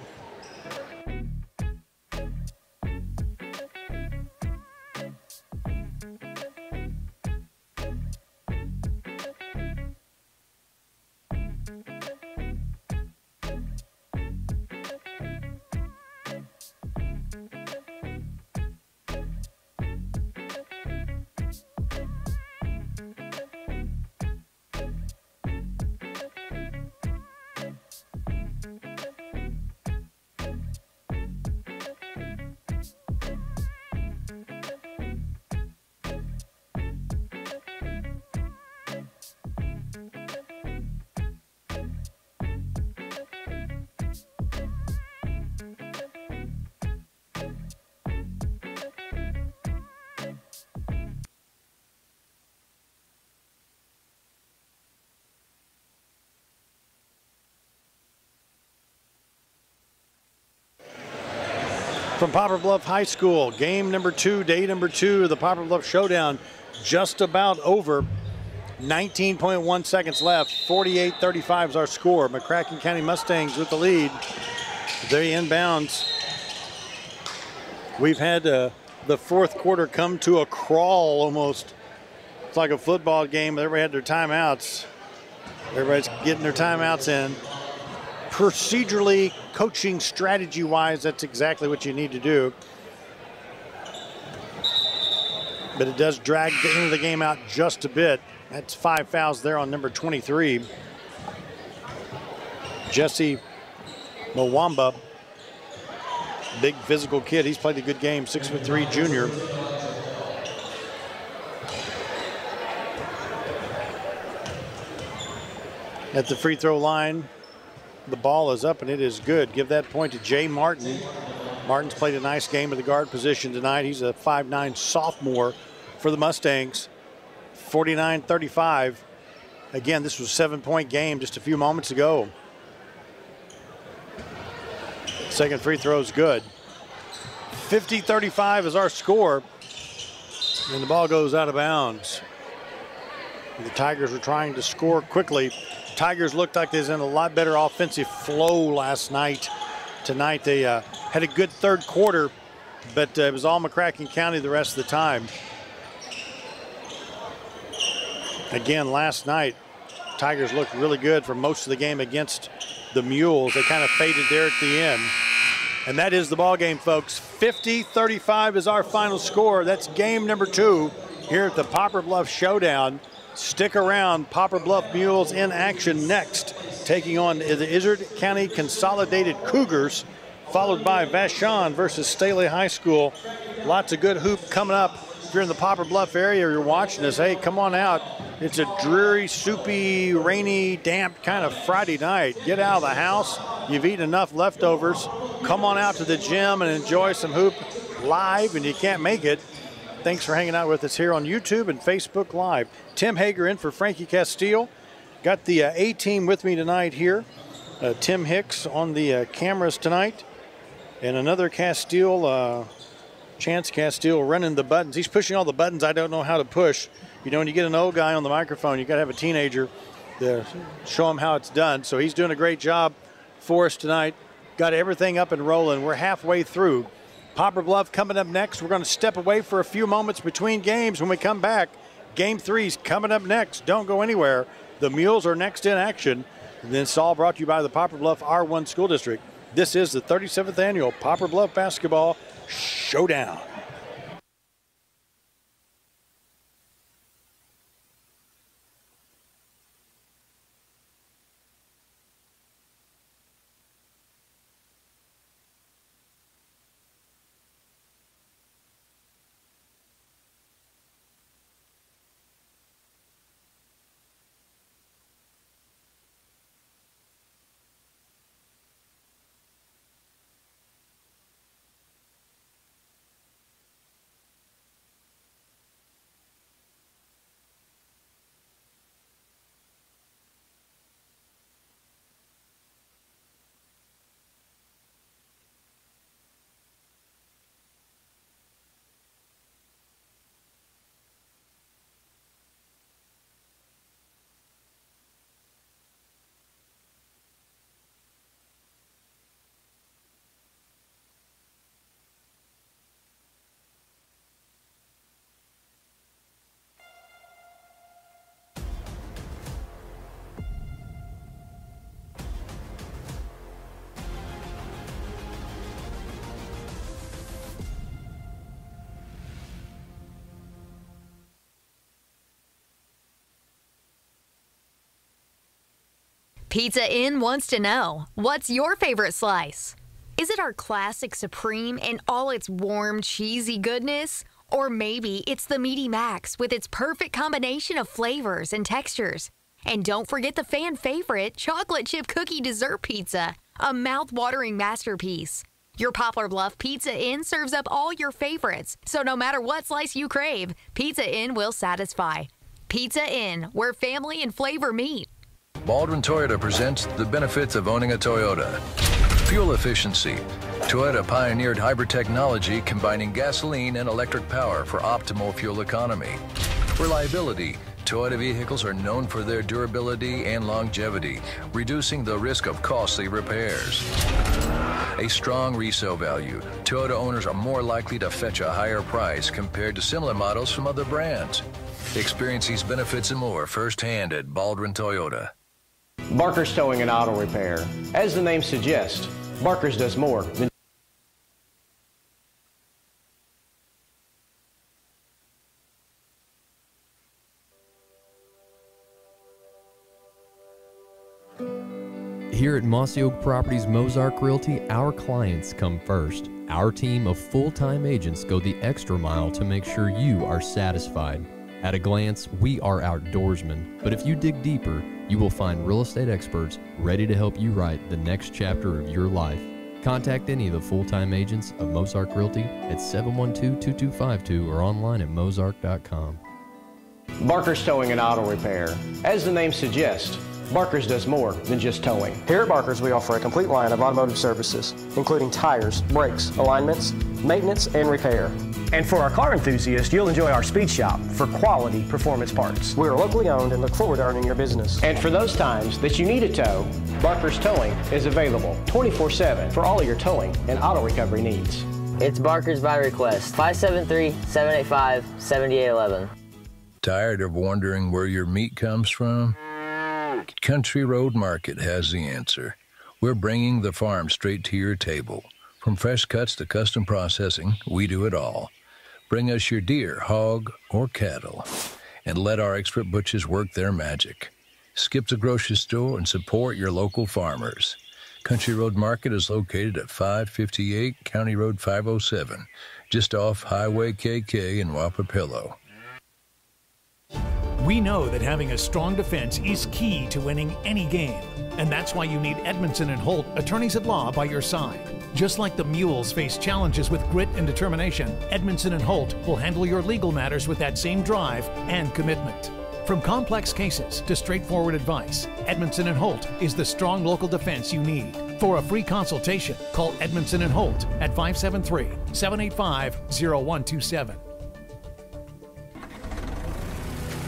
From Poplar Bluff High School, game number 2, day number 2 of the Poplar Bluff Showdown, just about over. 19.1 seconds left. 48-35 is our score. McCracken County Mustangs with the lead. They inbounds. We've had the fourth quarter come to a crawl almost. It's like a football game. Everybody had their timeouts. Everybody's getting their timeouts in. Procedurally, coaching strategy-wise, that's exactly what you need to do. But it does drag the end of the game out just a bit. That's 5 fouls there on number 23. Jesse Mwamba, big physical kid. He's played a good game, 6'3" junior. At the free throw line, the ball is up and it is good. Give that point to Jay Martin. Martin's played a nice game at the guard position tonight. He's a 5'9" sophomore for the Mustangs. 49-35. Again, this was a 7-point game just a few moments ago. Second free throw is good. 50-35 is our score. And the ball goes out of bounds. The Tigers were trying to score quickly. Tigers looked like they was in a lot better offensive flow last night. Tonight they had a good third quarter, but it was all McCracken County the rest of the time. Again, last night, Tigers looked really good for most of the game against the Mules. They kind of faded there at the end. And that is the ball game, folks. 50-35 is our final score. That's game number 2 here at the Poplar Bluff Showdown. Stick around. Poplar Bluff Mules in action next, taking on the Izard County Consolidated Cougars, followed by Vashon versus Staley High School. Lots of good hoop coming up. If you're in the Poplar Bluff area or you're watching this, hey, come on out. It's a dreary, soupy, rainy, damp kind of Friday night. Get out of the house. You've eaten enough leftovers. Come on out to the gym and enjoy some hoop live, and you can't make it. Thanks for hanging out with us here on YouTube and Facebook Live. Tim Hager in for Frankie Castile. Got the A-team with me tonight here. Tim Hicks on the cameras tonight. And another Castile, Chance Castile running the buttons. He's pushing all the buttons I don't know how to push. You know, when you get an old guy on the microphone, you got to have a teenager to show him how it's done. So he's doing a great job for us tonight. Got everything up and rolling. We're halfway through. Poplar Bluff coming up next. We're going to step away for a few moments between games. When we come back, Game 3's coming up next. Don't go anywhere. The Mules are next in action. And then it's all brought to you by the Poplar Bluff R1 School District. This is the 37th Annual Poplar Bluff Basketball Showdown. Pizza Inn wants to know, what's your favorite slice? Is it our classic Supreme in all its warm, cheesy goodness? Or maybe it's the Meaty Max with its perfect combination of flavors and textures. And don't forget the fan favorite chocolate chip cookie dessert pizza, a mouth-watering masterpiece. Your Poplar Bluff Pizza Inn serves up all your favorites, so no matter what slice you crave, Pizza Inn will satisfy. Pizza Inn, where family and flavor meet. Baldwin Toyota presents the benefits of owning a Toyota. Fuel efficiency. Toyota pioneered hybrid technology combining gasoline and electric power for optimal fuel economy. Reliability. Toyota vehicles are known for their durability and longevity, reducing the risk of costly repairs. A strong resale value. Toyota owners are more likely to fetch a higher price compared to similar models from other brands. Experience these benefits and more firsthand at Baldwin Toyota. Barker's Towing and Auto Repair. As the name suggests, Barker's does more than Here at Mossy Oak Properties Mozark Realty, our clients come first. Our team of full-time agents go the extra mile to make sure you are satisfied. At a glance, we are outdoorsmen, but if you dig deeper, you will find real estate experts ready to help you write the next chapter of your life. Contact any of the full-time agents of Mozark Realty at 712-2252 or online at mozark.com. Barker's Towing and Auto Repair. As the name suggests, Barker's does more than just towing. Here at Barker's, we offer a complete line of automotive services, including tires, brakes, alignments, maintenance, and repair. And for our car enthusiasts, you'll enjoy our speed shop for quality performance parts. We are locally owned and look forward to earning your business. And for those times that you need a tow, Barker's Towing is available 24/7 for all of your towing and auto recovery needs. It's Barker's by request, 573-785-7811. Tired of wondering where your meat comes from? Country Road Market has the answer. We're bringing the farm straight to your table. From fresh cuts to custom processing, we do it all. Bring us your deer, hog, or cattle, and let our expert butchers work their magic. Skip the grocery store and support your local farmers. Country Road Market is located at 558 County Road 507, just off Highway KK in Wapapillo. We know that having a strong defense is key to winning any game, and that's why you need Edmondson & Holt, attorneys at law, by your side. Just like the Mules face challenges with grit and determination, Edmondson & Holt will handle your legal matters with that same drive and commitment. From complex cases to straightforward advice, Edmondson & Holt is the strong local defense you need. For a free consultation, call Edmondson & Holt at 573-785-0127.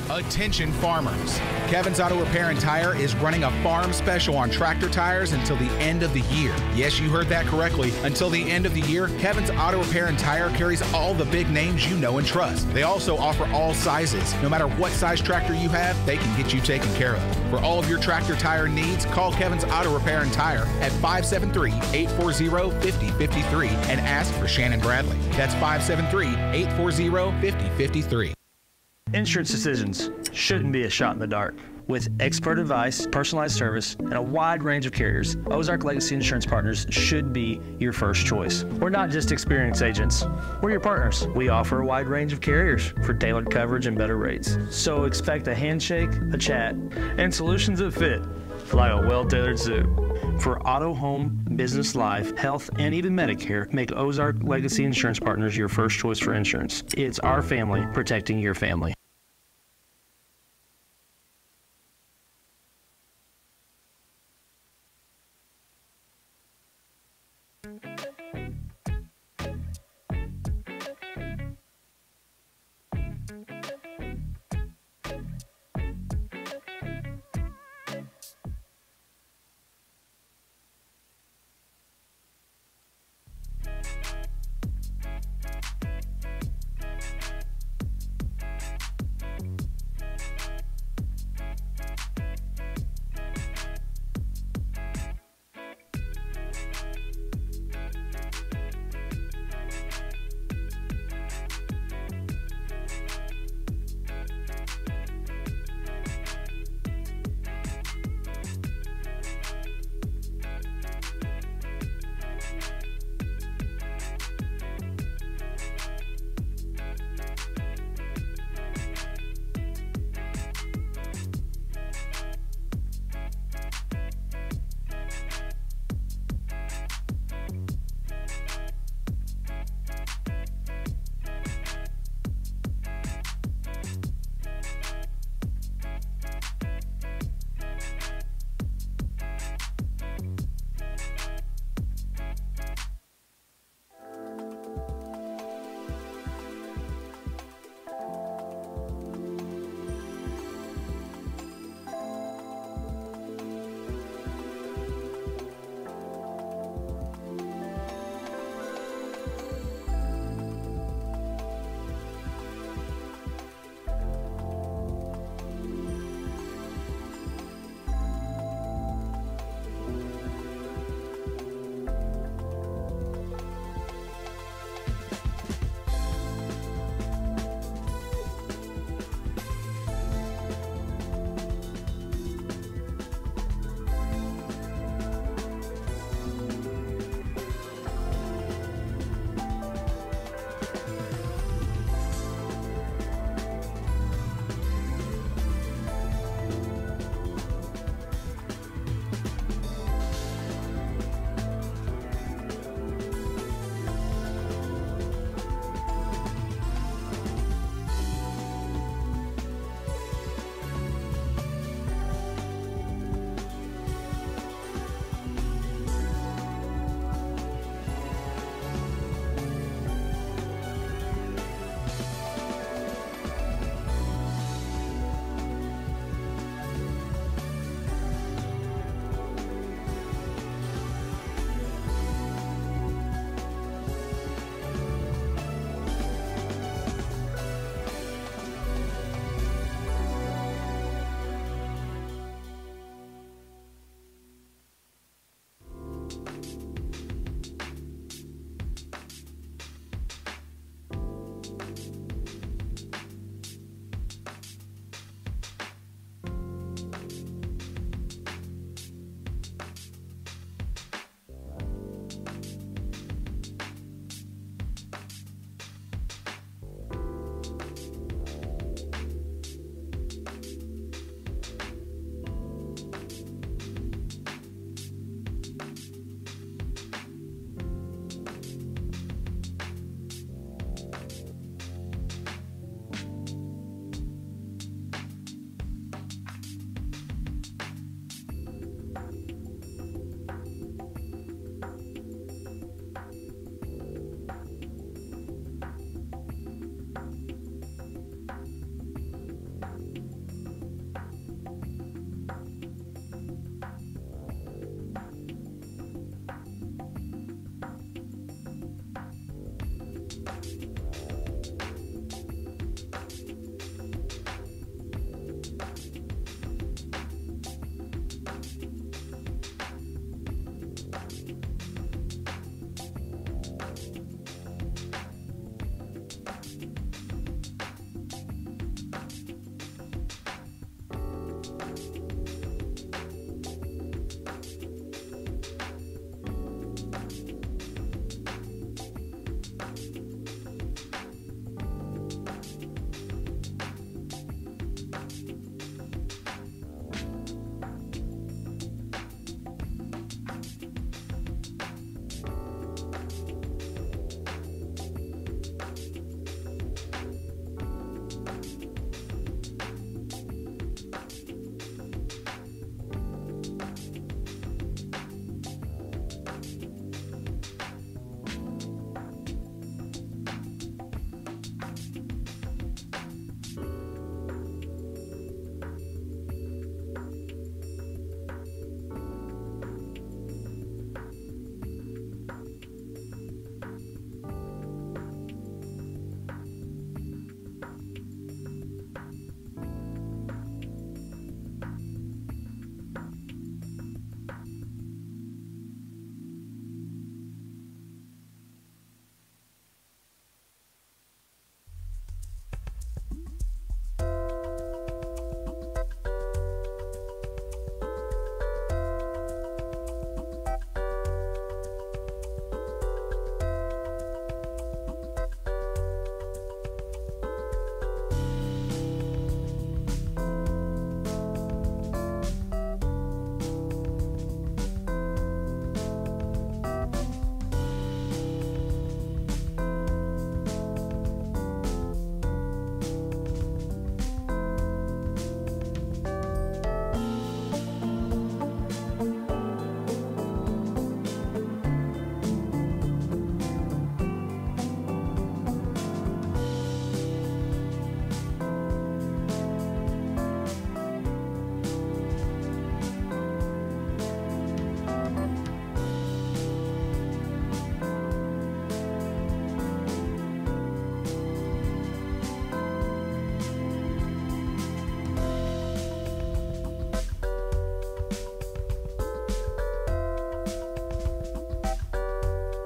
Attention farmers. Kevin's Auto Repair and Tire is running a farm special on tractor tires until the end of the year. Yes, you heard that correctly. Until the end of the year, Kevin's Auto Repair and Tire carries all the big names you know and trust. They also offer all sizes. No matter what size tractor you have, they can get you taken care of. For all of your tractor tire needs, call Kevin's Auto Repair and Tire at 573-840-5053 and ask for Shannon Bradley. That's 573-840-5053. Insurance decisions shouldn't be a shot in the dark. With expert advice, personalized service, and a wide range of carriers, Ozark Legacy Insurance Partners should be your first choice. We're not just experienced agents. We're your partners. We offer a wide range of carriers for tailored coverage and better rates. So expect a handshake, a chat, and solutions that fit like a well-tailored suit. For auto, home, business, life, health, and even Medicare, make Ozark Legacy Insurance Partners your first choice for insurance. It's our family protecting your family.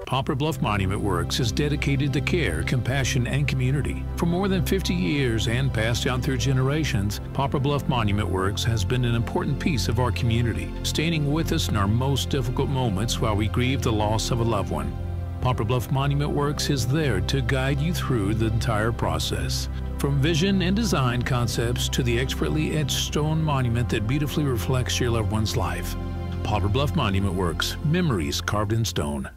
Poplar Bluff Monument Works is dedicated to care, compassion, and community. For more than 50 years and passed down through generations, Poplar Bluff Monument Works has been an important piece of our community, standing with us in our most difficult moments while we grieve the loss of a loved one. Poplar Bluff Monument Works is there to guide you through the entire process. From vision and design concepts to the expertly etched stone monument that beautifully reflects your loved one's life. Poplar Bluff Monument Works, memories carved in stone.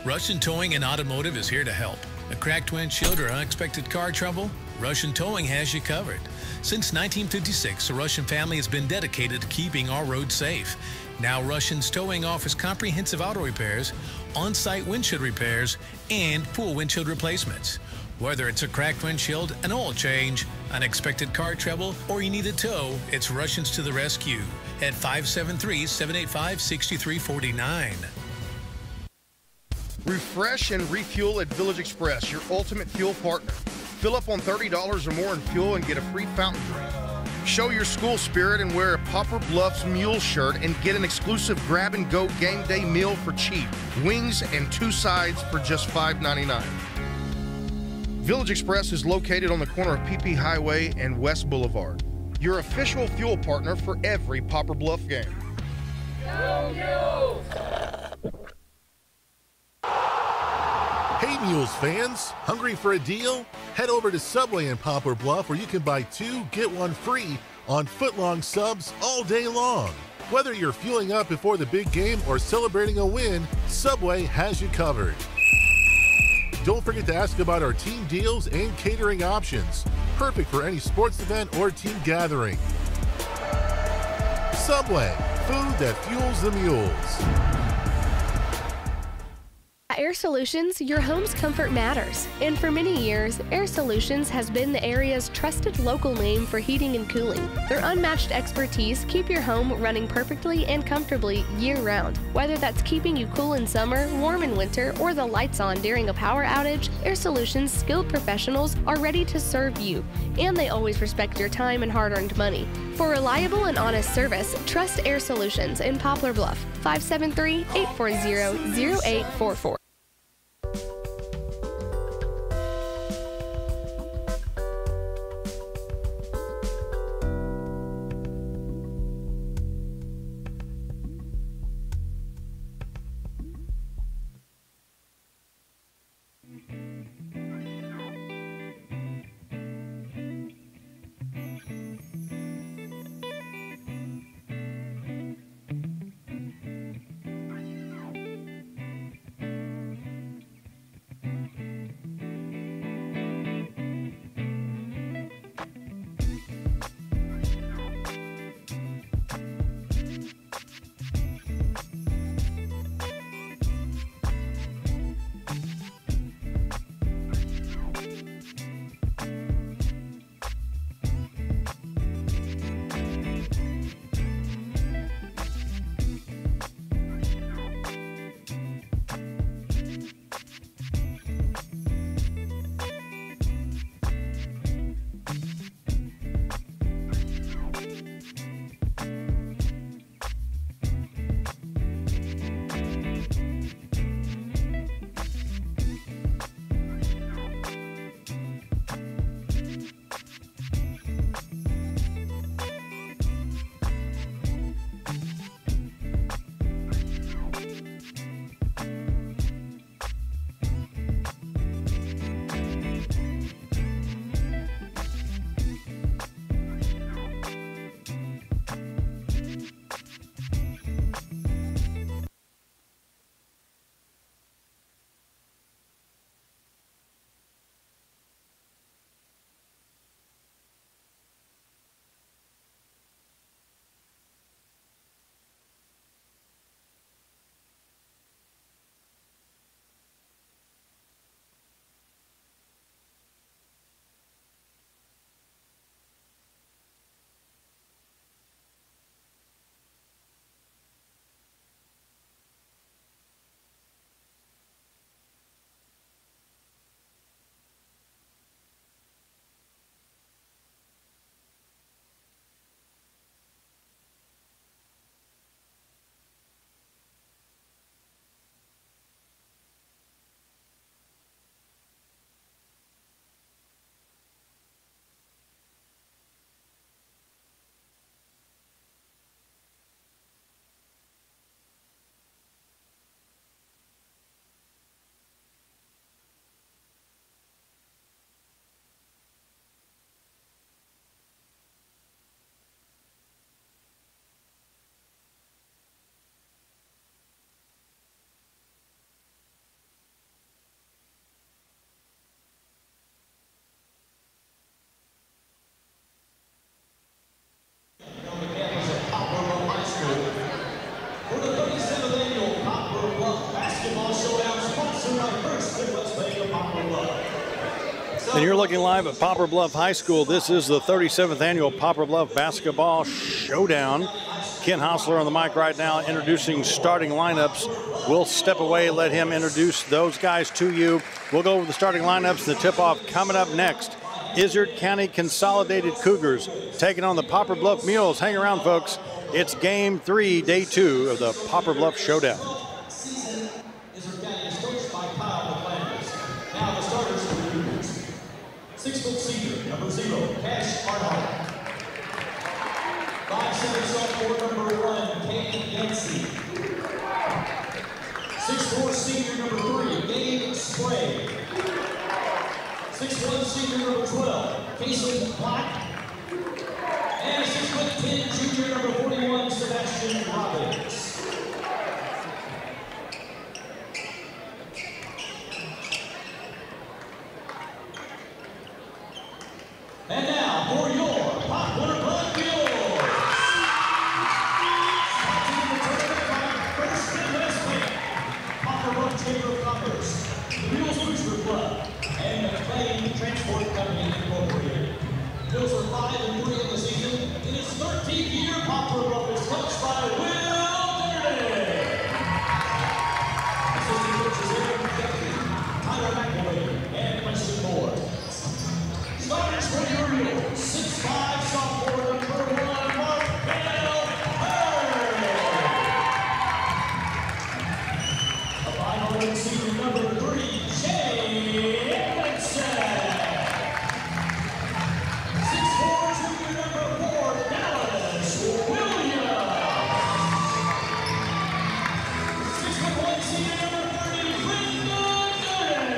Russian Towing and Automotive is here to help. A cracked windshield or unexpected car trouble? Russian Towing has you covered. Since 1956, the Russian family has been dedicated to keeping our roads safe. Now Russian's Towing offers comprehensive auto repairs, on-site windshield repairs, and full windshield replacements. Whether it's a cracked windshield, an oil change, unexpected car trouble, or you need a tow, it's Russians to the rescue at 573-785-6349. Refresh and refuel at Village Express, your ultimate fuel partner. Fill up on $30 or more in fuel and get a free fountain drink. Show your school spirit and wear a Poplar Bluffs Mule shirt and get an exclusive grab-and-go game day meal for cheap. Wings and 2 sides for just $5.99. Village Express is located on the corner of PP Highway and West Boulevard. Your official fuel partner for every Poplar Bluff game. Go Mules! Hey Mules fans, hungry for a deal? Head over to Subway in Poplar Bluff where you can buy 2, get 1 free on footlong subs all day long. Whether you're fueling up before the big game or celebrating a win, Subway has you covered. Don't forget to ask about our team deals and catering options. Perfect for any sports event or team gathering. Subway, food that fuels the mules. At Air Solutions, your home's comfort matters. And for many years, Air Solutions has been the area's trusted local name for heating and cooling. Their unmatched expertise keep your home running perfectly and comfortably year-round. Whether that's keeping you cool in summer, warm in winter, or the lights on during a power outage, Air Solutions' skilled professionals are ready to serve you. And they always respect your time and hard-earned money. For reliable and honest service, trust Air Solutions in Poplar Bluff, 573-840-0844. And you're looking live at Poplar Bluff High School. This is the 37th annual Poplar Bluff Basketball Showdown. Ken Hostler on the mic right now introducing starting lineups. We'll step away, let him introduce those guys to you. We'll go over the starting lineups, the tip-off coming up next. Izard County Consolidated Cougars taking on the Poplar Bluff Mules. Hang around, folks. It's Game 3, Day 2 of the Poplar Bluff Showdown. Izard County is coached by Kyle McCracken. Now the starters for the Cougars. 6-foot senior, number 0, Cash Arnold. 5'7" sophomore, number 1, Kane Yancey. 6'4" senior, number 3, Gabe Spray. 6'1" senior, number 12, Casey Black. And 6'10" junior, number 41, Sebastian Robbins. And now for your Poplar Bluff Mules. Sponsored in the tournament by First Investment, Poplar Bluff Chamber of Commerce, the Mules Booster Club, and McCracken Transport Company Incorporated. Mules are 5-3 in the season. In its 13th year, Poplar Bluff is coached by Will Trinity. Assistant coaches Aaron McCracken, Tyler McAvoy, and Preston Moore. Starters for your Mules, 6'5" sophomore, number 1, Maumelle. A 5'11" senior, number 3, Jay Edmondson. 6'4" junior, number 4, Dallas Williams. 6'1" senior, number 30, Brenda Gooden.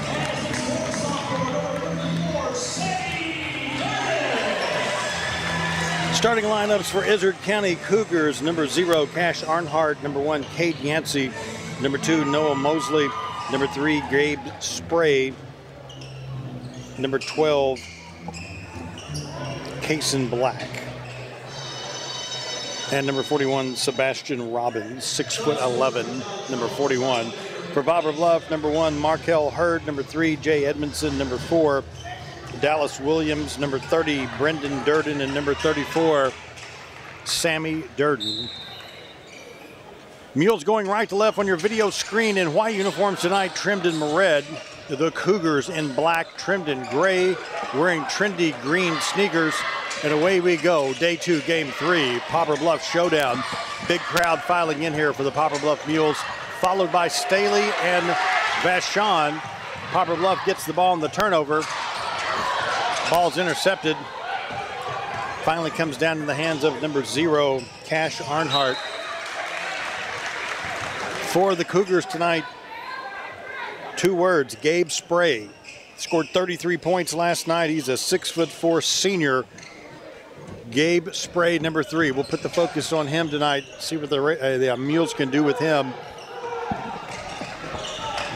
And 6'4" sophomore, number 34, Sadie Davis. Starting lineups for Izard County Cougars. Number 0, Cash Arnhart. Number 1, Kate Yancey. Number 2, Noah Mosley. Number 3, Gabe Spray. Number 12, Kason Black. And number 41, Sebastian Robbins, 6'11", number 41. For Poplar Bluff, number 1, Markel Hurd. Number 3, Jay Edmondson. Number 4, Dallas Williams. Number 30, Brendan Durden. And number 34, Sammy Durden. Mules going right to left on your video screen in white uniforms tonight, trimmed in red. The Cougars in black, trimmed in gray, wearing Trinity green sneakers. And away we go, Day 2, Game 3, Poplar Bluff Showdown. Big crowd filing in here for the Poplar Bluff Mules, followed by Staley and Vashon. Poplar Bluff gets the ball in the turnover. Ball's intercepted. Finally comes down in the hands of number 0, Cash Arnhart. For the Cougars tonight, 2 words, Gabe Spray. Scored 33 points last night. He's a 6'4" senior. Gabe Spray, number 3. We'll put the focus on him tonight, see what the Mules can do with him.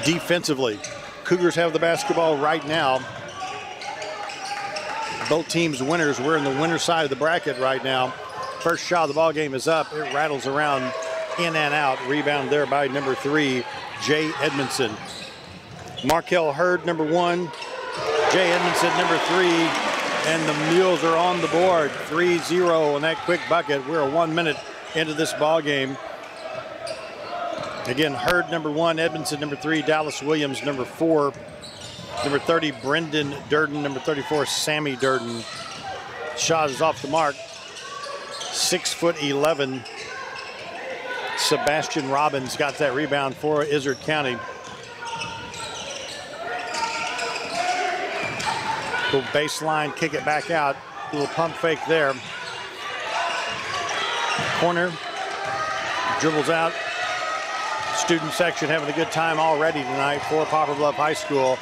Defensively, Cougars have the basketball right now. Both teams winners. We're in the winner side of the bracket right now. First shot of the ball game is up. It rattles around in and out. Rebound there by number 3, Jay Edmondson. Markel Hurd, number 1. Jay Edmondson, number 3. And the Mules are on the board. 3-0 on that quick bucket. We're 1 minute into this ball game. Again, Hurd, number 1. Edmondson, number 3. Dallas Williams, number 4. Number 30, Brendan Durden. Number 34, Sammy Durden. Shot is off the mark. 6'11". Sebastian Robbins got that rebound for Izard County. Little baseline, kick it back out. Little pump fake there. Corner, dribbles out. Student section having a good time already tonight for Poplar Bluff High School.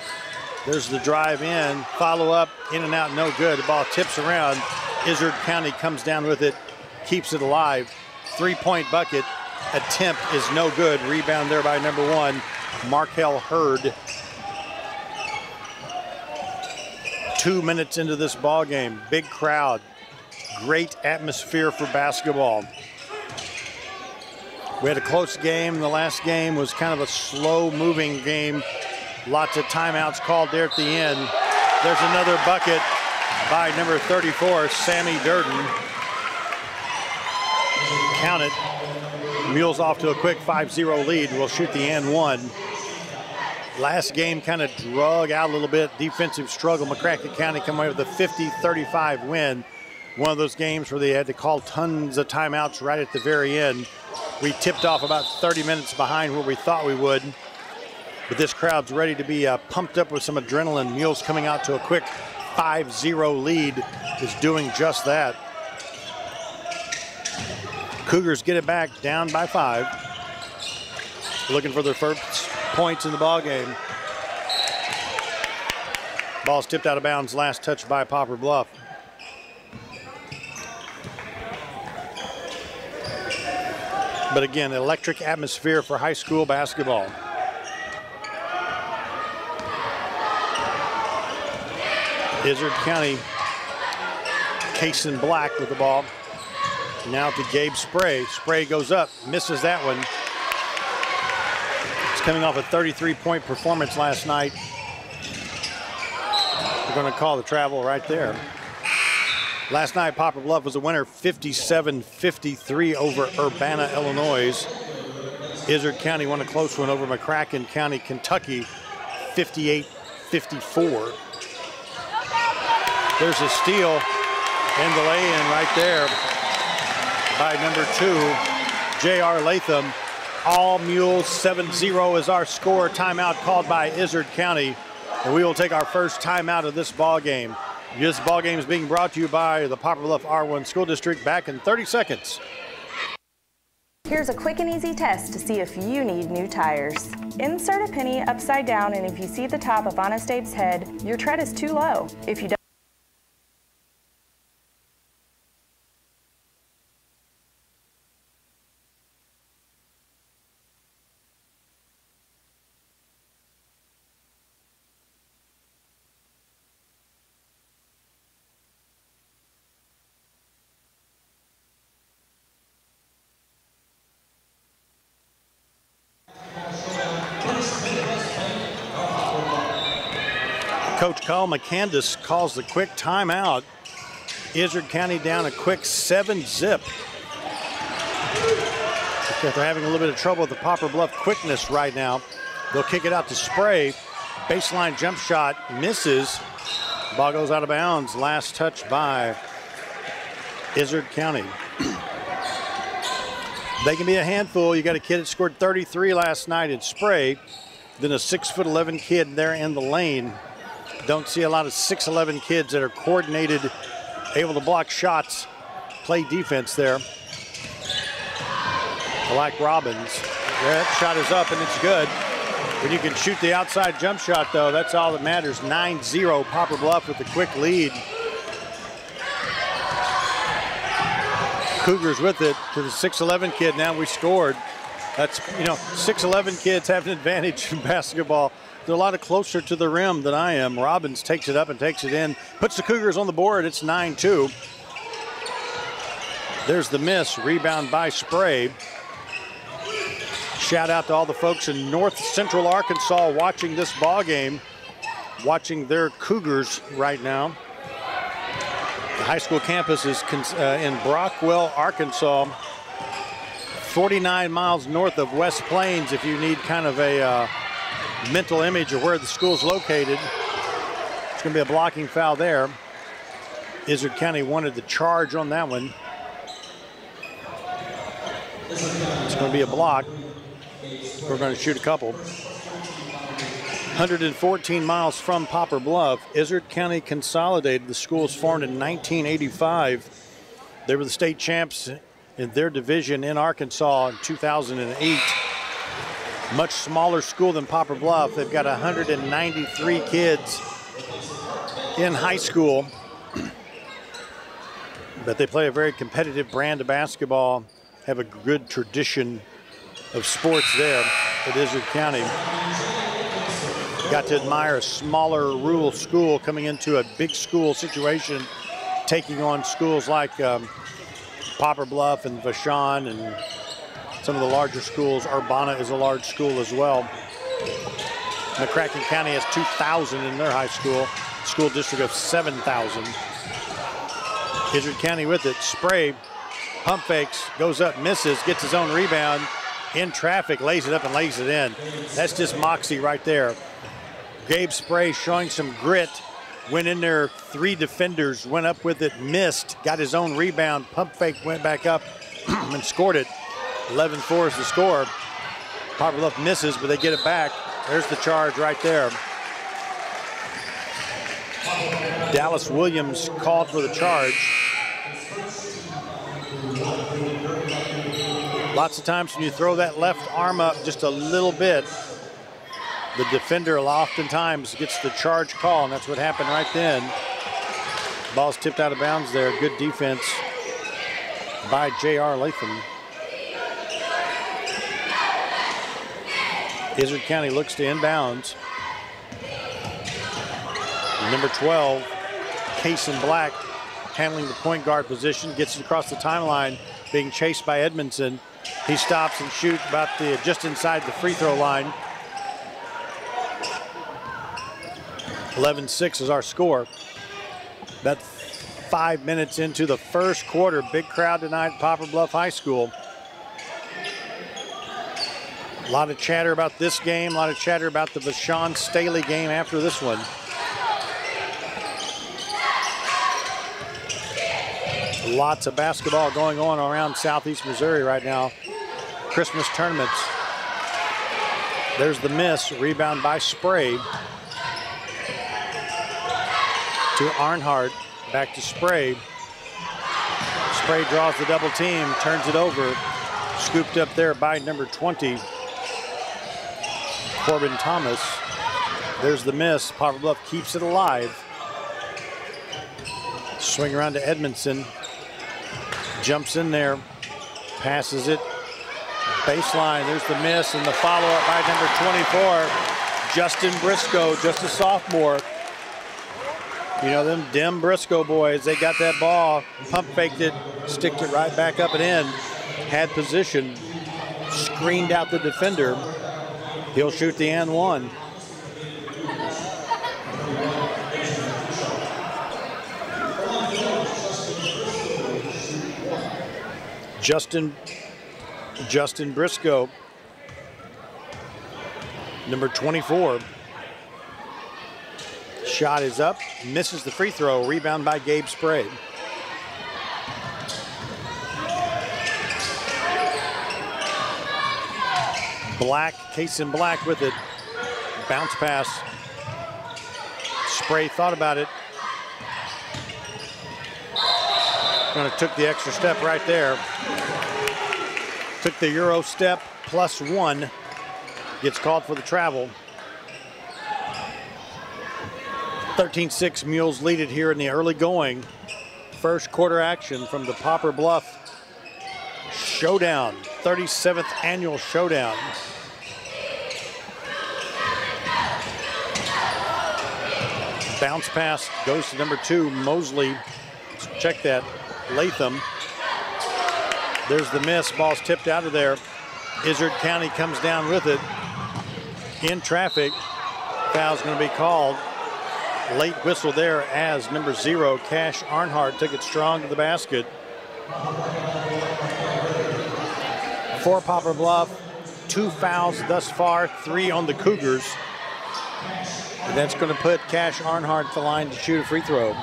There's the drive in, follow up, in and out, no good. The ball tips around. Izard County comes down with it, keeps it alive. 3-point bucket attempt is no good. Rebound there by number 1, Markel Hurd. 2 minutes into this ball game. Big crowd, great atmosphere for basketball. We had a close game. The last game was kind of a slow-moving game. Lots of timeouts called there at the end. There's another bucket by number 34, Sammy Durden. Count it. Mules off to a quick 5-0 lead. We'll shoot the and one. Last game kind of drug out a little bit. Defensive struggle. McCracken County come away with a 50-35 win. One of those games where they had to call tons of timeouts right at the very end. We tipped off about 30 minutes behind where we thought we would. But this crowd's ready to be pumped up with some adrenaline. Mules coming out to a quick 5-0 lead is doing just that. Cougars get it back down by 5. Looking for their first points in the ball game. Ball's tipped out of bounds. Last touch by Poplar Bluff. But again, electric atmosphere for high school basketball. Izard County, case in black with the ball. Now to Gabe Spray. Spray goes up, misses that one. He's coming off a 33-point performance last night. We're going to call the travel right there. Last night, Poplar Bluff was a winner, 57-53 over Urbana, Illinois. Izard County won a close one over McCracken County, Kentucky, 58-54. There's a steal and the lay-in right there by number 2, J.R. Latham. All Mules, 7-0 is our score. Timeout called by Izard County, and we will take our first timeout of this ball game. This ball game is being brought to you by the Poplar Bluff R1 School District. Back in 30 seconds. Here's a quick and easy test to see if you need new tires. Insert a penny upside down, and if you see the top of Honest Abe's head, your tread is too low. If you don't Coach Carl McCandis calls the quick timeout. Izard County down a quick 7-zip. They're having a little bit of trouble with the Poplar Bluff quickness right now. They'll kick it out to Spray. Baseline jump shot misses. Ball goes out of bounds. Last touch by Izard County. They can be a handful. You got a kid that scored 33 last night in Spray. Then a 6'11" kid there in the lane. Don't see a lot of 6'11" kids that are coordinated, able to block shots, play defense there. I like Robbins. That shot is up and it's good. When you can shoot the outside jump shot, though, that's all that matters. 9-0, Poplar Bluff with a quick lead. Cougars with it to the 6'11" kid. Now we scored. That's, 6'11" kids have an advantage in basketball. They're a lot closer to the rim than I am. Robbins takes it up and takes it in. Puts the Cougars on the board. It's 9-2. There's the miss. Rebound by Spray. Shout out to all the folks in North Central Arkansas watching this ball game, watching their Cougars right now. The high school campus is in Brockwell, Arkansas, 49 miles north of West Plains. If you need kind of a mental image of where the school's located, it's going to be a blocking foul there. Izard County wanted the charge on that one. It's going to be a block. We're going to shoot a couple. 114 miles from Poplar Bluff. Izard County consolidated. The school was formed in 1985. They were the state champs in their division in Arkansas in 2008. Much smaller school than Poplar Bluff. They've got 193 kids in high school. But they play a very competitive brand of basketball, have a good tradition of sports there at Izard County. Got to admire a smaller rural school coming into a big school situation, taking on schools like Poplar Bluff and Vashon and some of the larger schools. Urbana is a large school as well. McCracken County has 2,000 in their high school. School district of 7,000. Izard County with it. Spray, pump fakes, goes up, misses, gets his own rebound. In traffic, lays it up and lays it in. That's just moxie right there. Gabe Spray showing some grit. Went in there, 3 defenders, went up with it, missed, got his own rebound, pump fake, went back up and scored it. 11-4 is the score. Poplar Bluff misses, but they get it back. There's the charge right there. Dallas Williams called for the charge. Lots of times when you throw that left arm up just a little bit, the defender oftentimes gets the charge call, and that's what happened right then. Ball's tipped out of bounds there. Good defense by J.R. Latham. Izard County looks to inbounds. Number 12, Kason Black, handling the point guard position, gets it across the timeline, being chased by Edmondson. He stops and shoots about just inside the free throw line. 11-6 is our score. About 5 minutes into the first quarter. Big crowd tonight at Poplar Bluff High School. A lot of chatter about this game, a lot of chatter about the Vashon Staley game after this one. Lots of basketball going on around Southeast Missouri right now. Christmas tournaments. There's the miss, rebound by Spray. To Arnhart, back to Spray. Spray draws the double team, turns it over. Scooped up there by number 20, Corbin Thomas. There's the miss. Poplar Bluff keeps it alive. Swing around to Edmondson. Jumps in there, passes it. Baseline, there's the miss and the follow-up by number 24, Justin Briscoe, just a sophomore. You know, them dim Briscoe boys, they got that ball, pump faked it, sticked it right back up and in, had position, screened out the defender. He'll shoot the and one. Justin Briscoe, number 24. Shot is up, misses the free throw, rebound by Gabe Spray. Black, Kason Black with it. Bounce pass. Spray thought about it. Kind of took the extra step right there. Took the Euro step +1. Gets called for the travel. 13-6 Mules lead it here in the early going. First quarter action from the Poplar Bluff Showdown, 37th annual Showdown. Bounce pass goes to number 2, Mosley. Check that, Latham. There's the miss, ball's tipped out of there. Izard County comes down with it. In traffic, foul's gonna be called. Late whistle there as number 0, Cash Arnhart, took it strong to the basket. For Poplar Bluff, 2 fouls thus far, 3 on the Cougars. And that's gonna put Cash Arnhart at the line to shoot a free throw.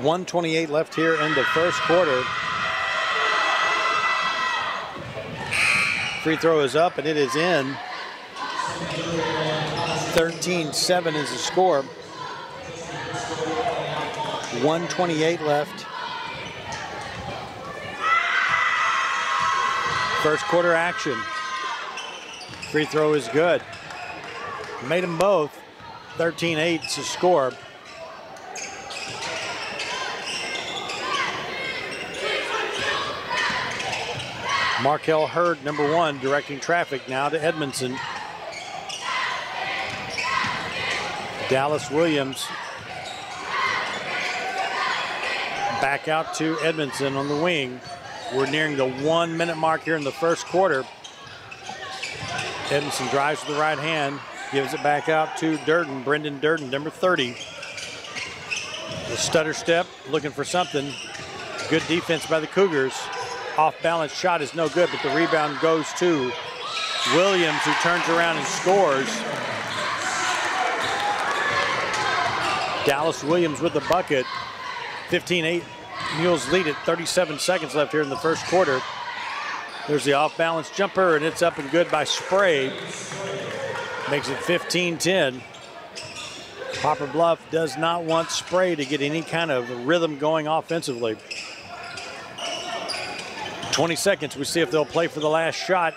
1:28 left here in the first quarter. Free throw is up and it is in. 13-7 is the score. 1:28 left. First quarter action. Free throw is good. Made them both. 13-8 is the score. Markel Hurd, number 1, directing traffic now to Edmondson. Dallas Williams back out to Edmondson on the wing. We're nearing the 1-minute mark here in the first quarter. Edmondson drives with the right hand, gives it back out to Durden, Brendan Durden, number 30. The stutter step, looking for something. Good defense by the Cougars. Off-balance shot is no good, but the rebound goes to Williams, who turns around and scores. Dallas Williams with the bucket. 15-8, Mules lead it. 37 seconds left here in the first quarter. There's the off-balance jumper, and it's up and good by Spray. Makes it 15-10. Poplar Bluff does not want Spray to get any kind of rhythm going offensively. 20 seconds, we see if they'll play for the last shot.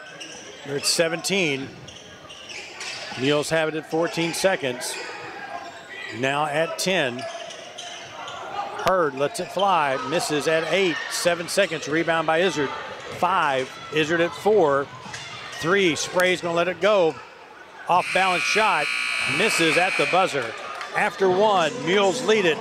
They're at 17. Mules have it at 14 seconds. Now at 10. Hurd lets it fly, misses at 8. 7 seconds, rebound by Izard. 5, Izard at 4. 3, Spray's gonna let it go. Off balance shot, misses at the buzzer. After 1, Mules lead it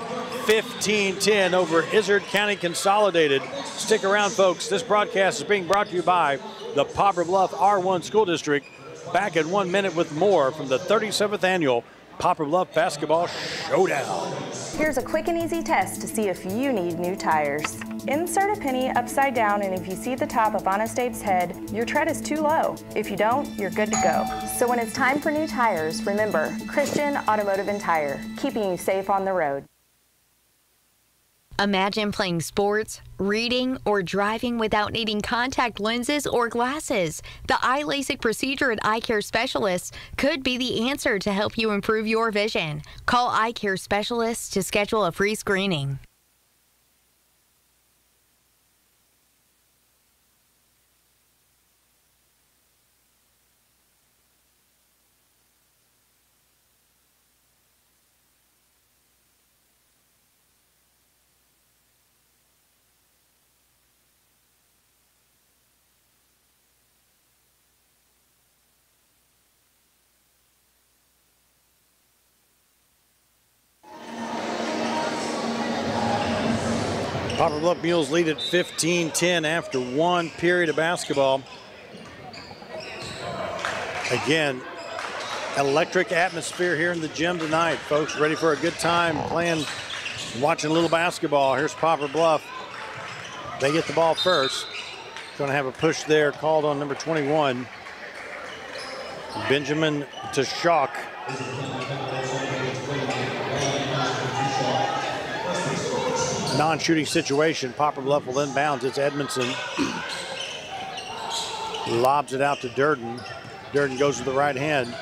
15-10 over Izard County Consolidated. Stick around, folks. This broadcast is being brought to you by the Poplar Bluff R1 School District. Back in 1 minute with more from the 37th Annual Poplar Bluff Basketball Showdown. Here's a quick and easy test to see if you need new tires. Insert a penny upside down, and if you see the top of Honest Abe's head, your tread is too low. If you don't, you're good to go. So when it's time for new tires, remember, Christian Automotive and Tire, keeping you safe on the road. Imagine playing sports, reading, or driving without needing contact lenses or glasses. The eye LASIK procedure at Eye Care Specialists could be the answer to help you improve your vision. Call Eye Care Specialists to schedule a free screening. Poplar Bluff Mules lead at 15-10 after 1 period of basketball. Again, electric atmosphere here in the gym tonight, folks. Ready for a good time playing, watching a little basketball. Here's Poplar Bluff. They get the ball first. Going to have a push there called on number 21, Benjamin Tashok. Non-shooting situation. Poplar Bluff will inbounds. It's Edmondson. Lobs it out to Durden. Durden goes to the right hand.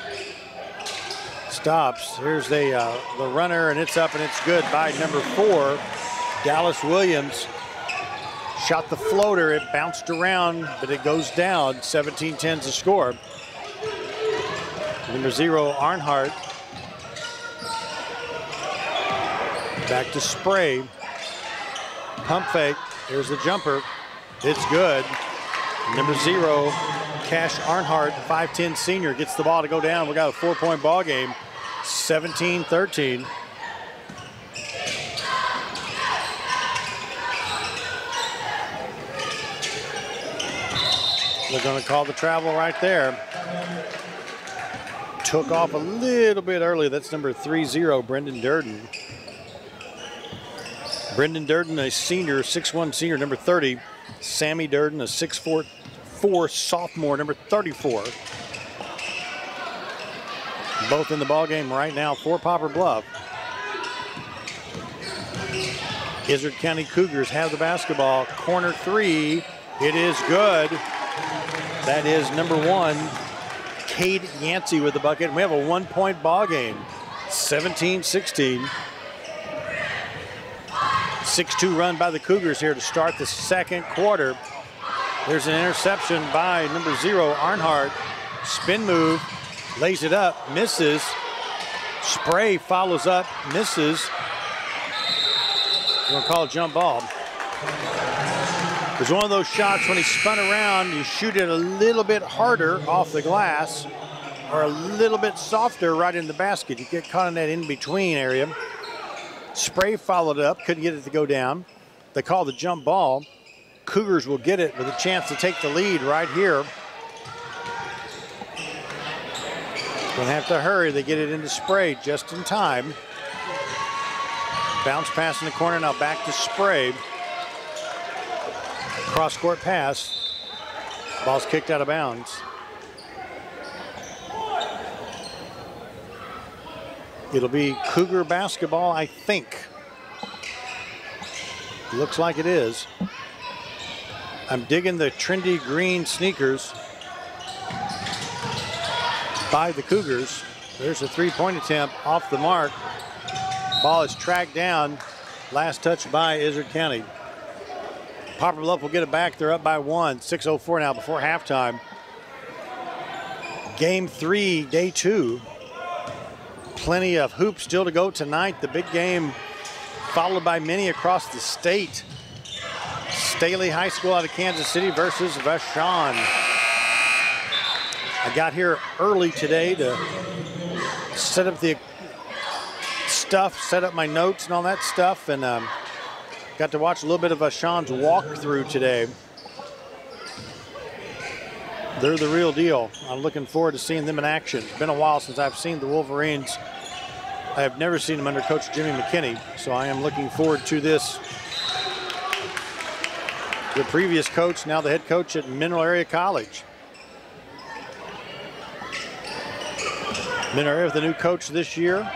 Stops. Here's the runner, and it's up and it's good by number 4, Dallas Williams. Shot the floater. It bounced around, but it goes down. 17-10 to score. Number 0, Arnhart. Back to Spray. Pump fake. Here's the jumper. It's good. Number 0, Cash Arnhart, 5'10" senior, gets the ball to go down. We got a 4-point ball game. 17-13. They're going to call the travel right there. Took off a little bit early. That's number 30, Brendan Durden. Brendan Durden, a senior, 6'1" senior, number 30. Sammy Durden, a 6'4" sophomore, number 34. Both in the ball game right now for Poplar Bluff. Izard County Cougars have the basketball. Corner 3, it is good. That is number 1, Cade Yancey with the bucket. And we have a 1-point ball game, 17-16. 6-2 run by the Cougars here to start the second quarter. There's an interception by number 0, Arnhart. Spin move, lays it up, misses. Spray follows up, misses. We're gonna call a jump ball. It was one of those shots when he spun around, you shoot it a little bit harder off the glass or a little bit softer right in the basket. You get caught in that in-between area. Spray followed up, couldn't get it to go down. They call the jump ball. Cougars will get it with a chance to take the lead right here. Gonna have to hurry. They get it into Spray just in time. Bounce pass in the corner, now back to Spray. Cross-court pass. Ball's kicked out of bounds. It'll be Cougar basketball, I think. Looks like it is. I'm digging the Trinity green sneakers by the Cougars. There's a three-point attempt off the mark. Ball is tracked down. Last touch by Izard County. Poplar Bluff will get it back. They're up by 1. 6:04 now before halftime. Game 3, day 2. Plenty of hoops still to go tonight. The big game followed by many across the state. Staley High School out of Kansas City versus Vashon. I got here early today to set up the stuff, set up my notes and all that stuff, and got to watch a little bit of Vashon's walkthrough today. They're the real deal. I'm looking forward to seeing them in action. It's been a while since I've seen the Wolverines. I have never seen them under Coach Jimmy McKinney, so I am looking forward to this. The previous coach, now the head coach at Mineral Area College. Mineral Area with the new coach this year.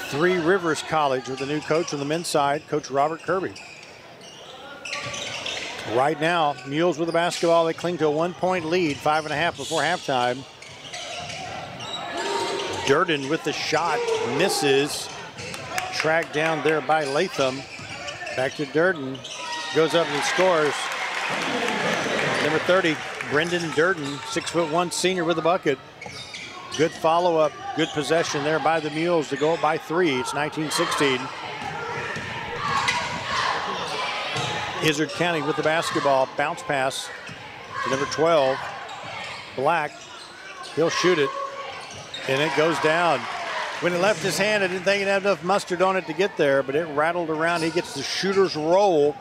Three Rivers College with the new coach on the men's side, Coach Robert Kirby. Right now, Mules with the basketball. They cling to a 1-point lead, 5.5 before halftime. Durden with the shot, misses. Tracked down there by Latham. Back to Durden, goes up and scores. Number 30, Brendan Durden, 6'1" senior with the bucket. Good follow-up, good possession there by the Mules to go up by 3. It's 19-16. Izard County with the basketball. Bounce pass to number 12, Black. He'll shoot it, and it goes down. When it left his hand, I didn't think he'd have enough mustard on it to get there, but it rattled around. He gets the shooter's roll.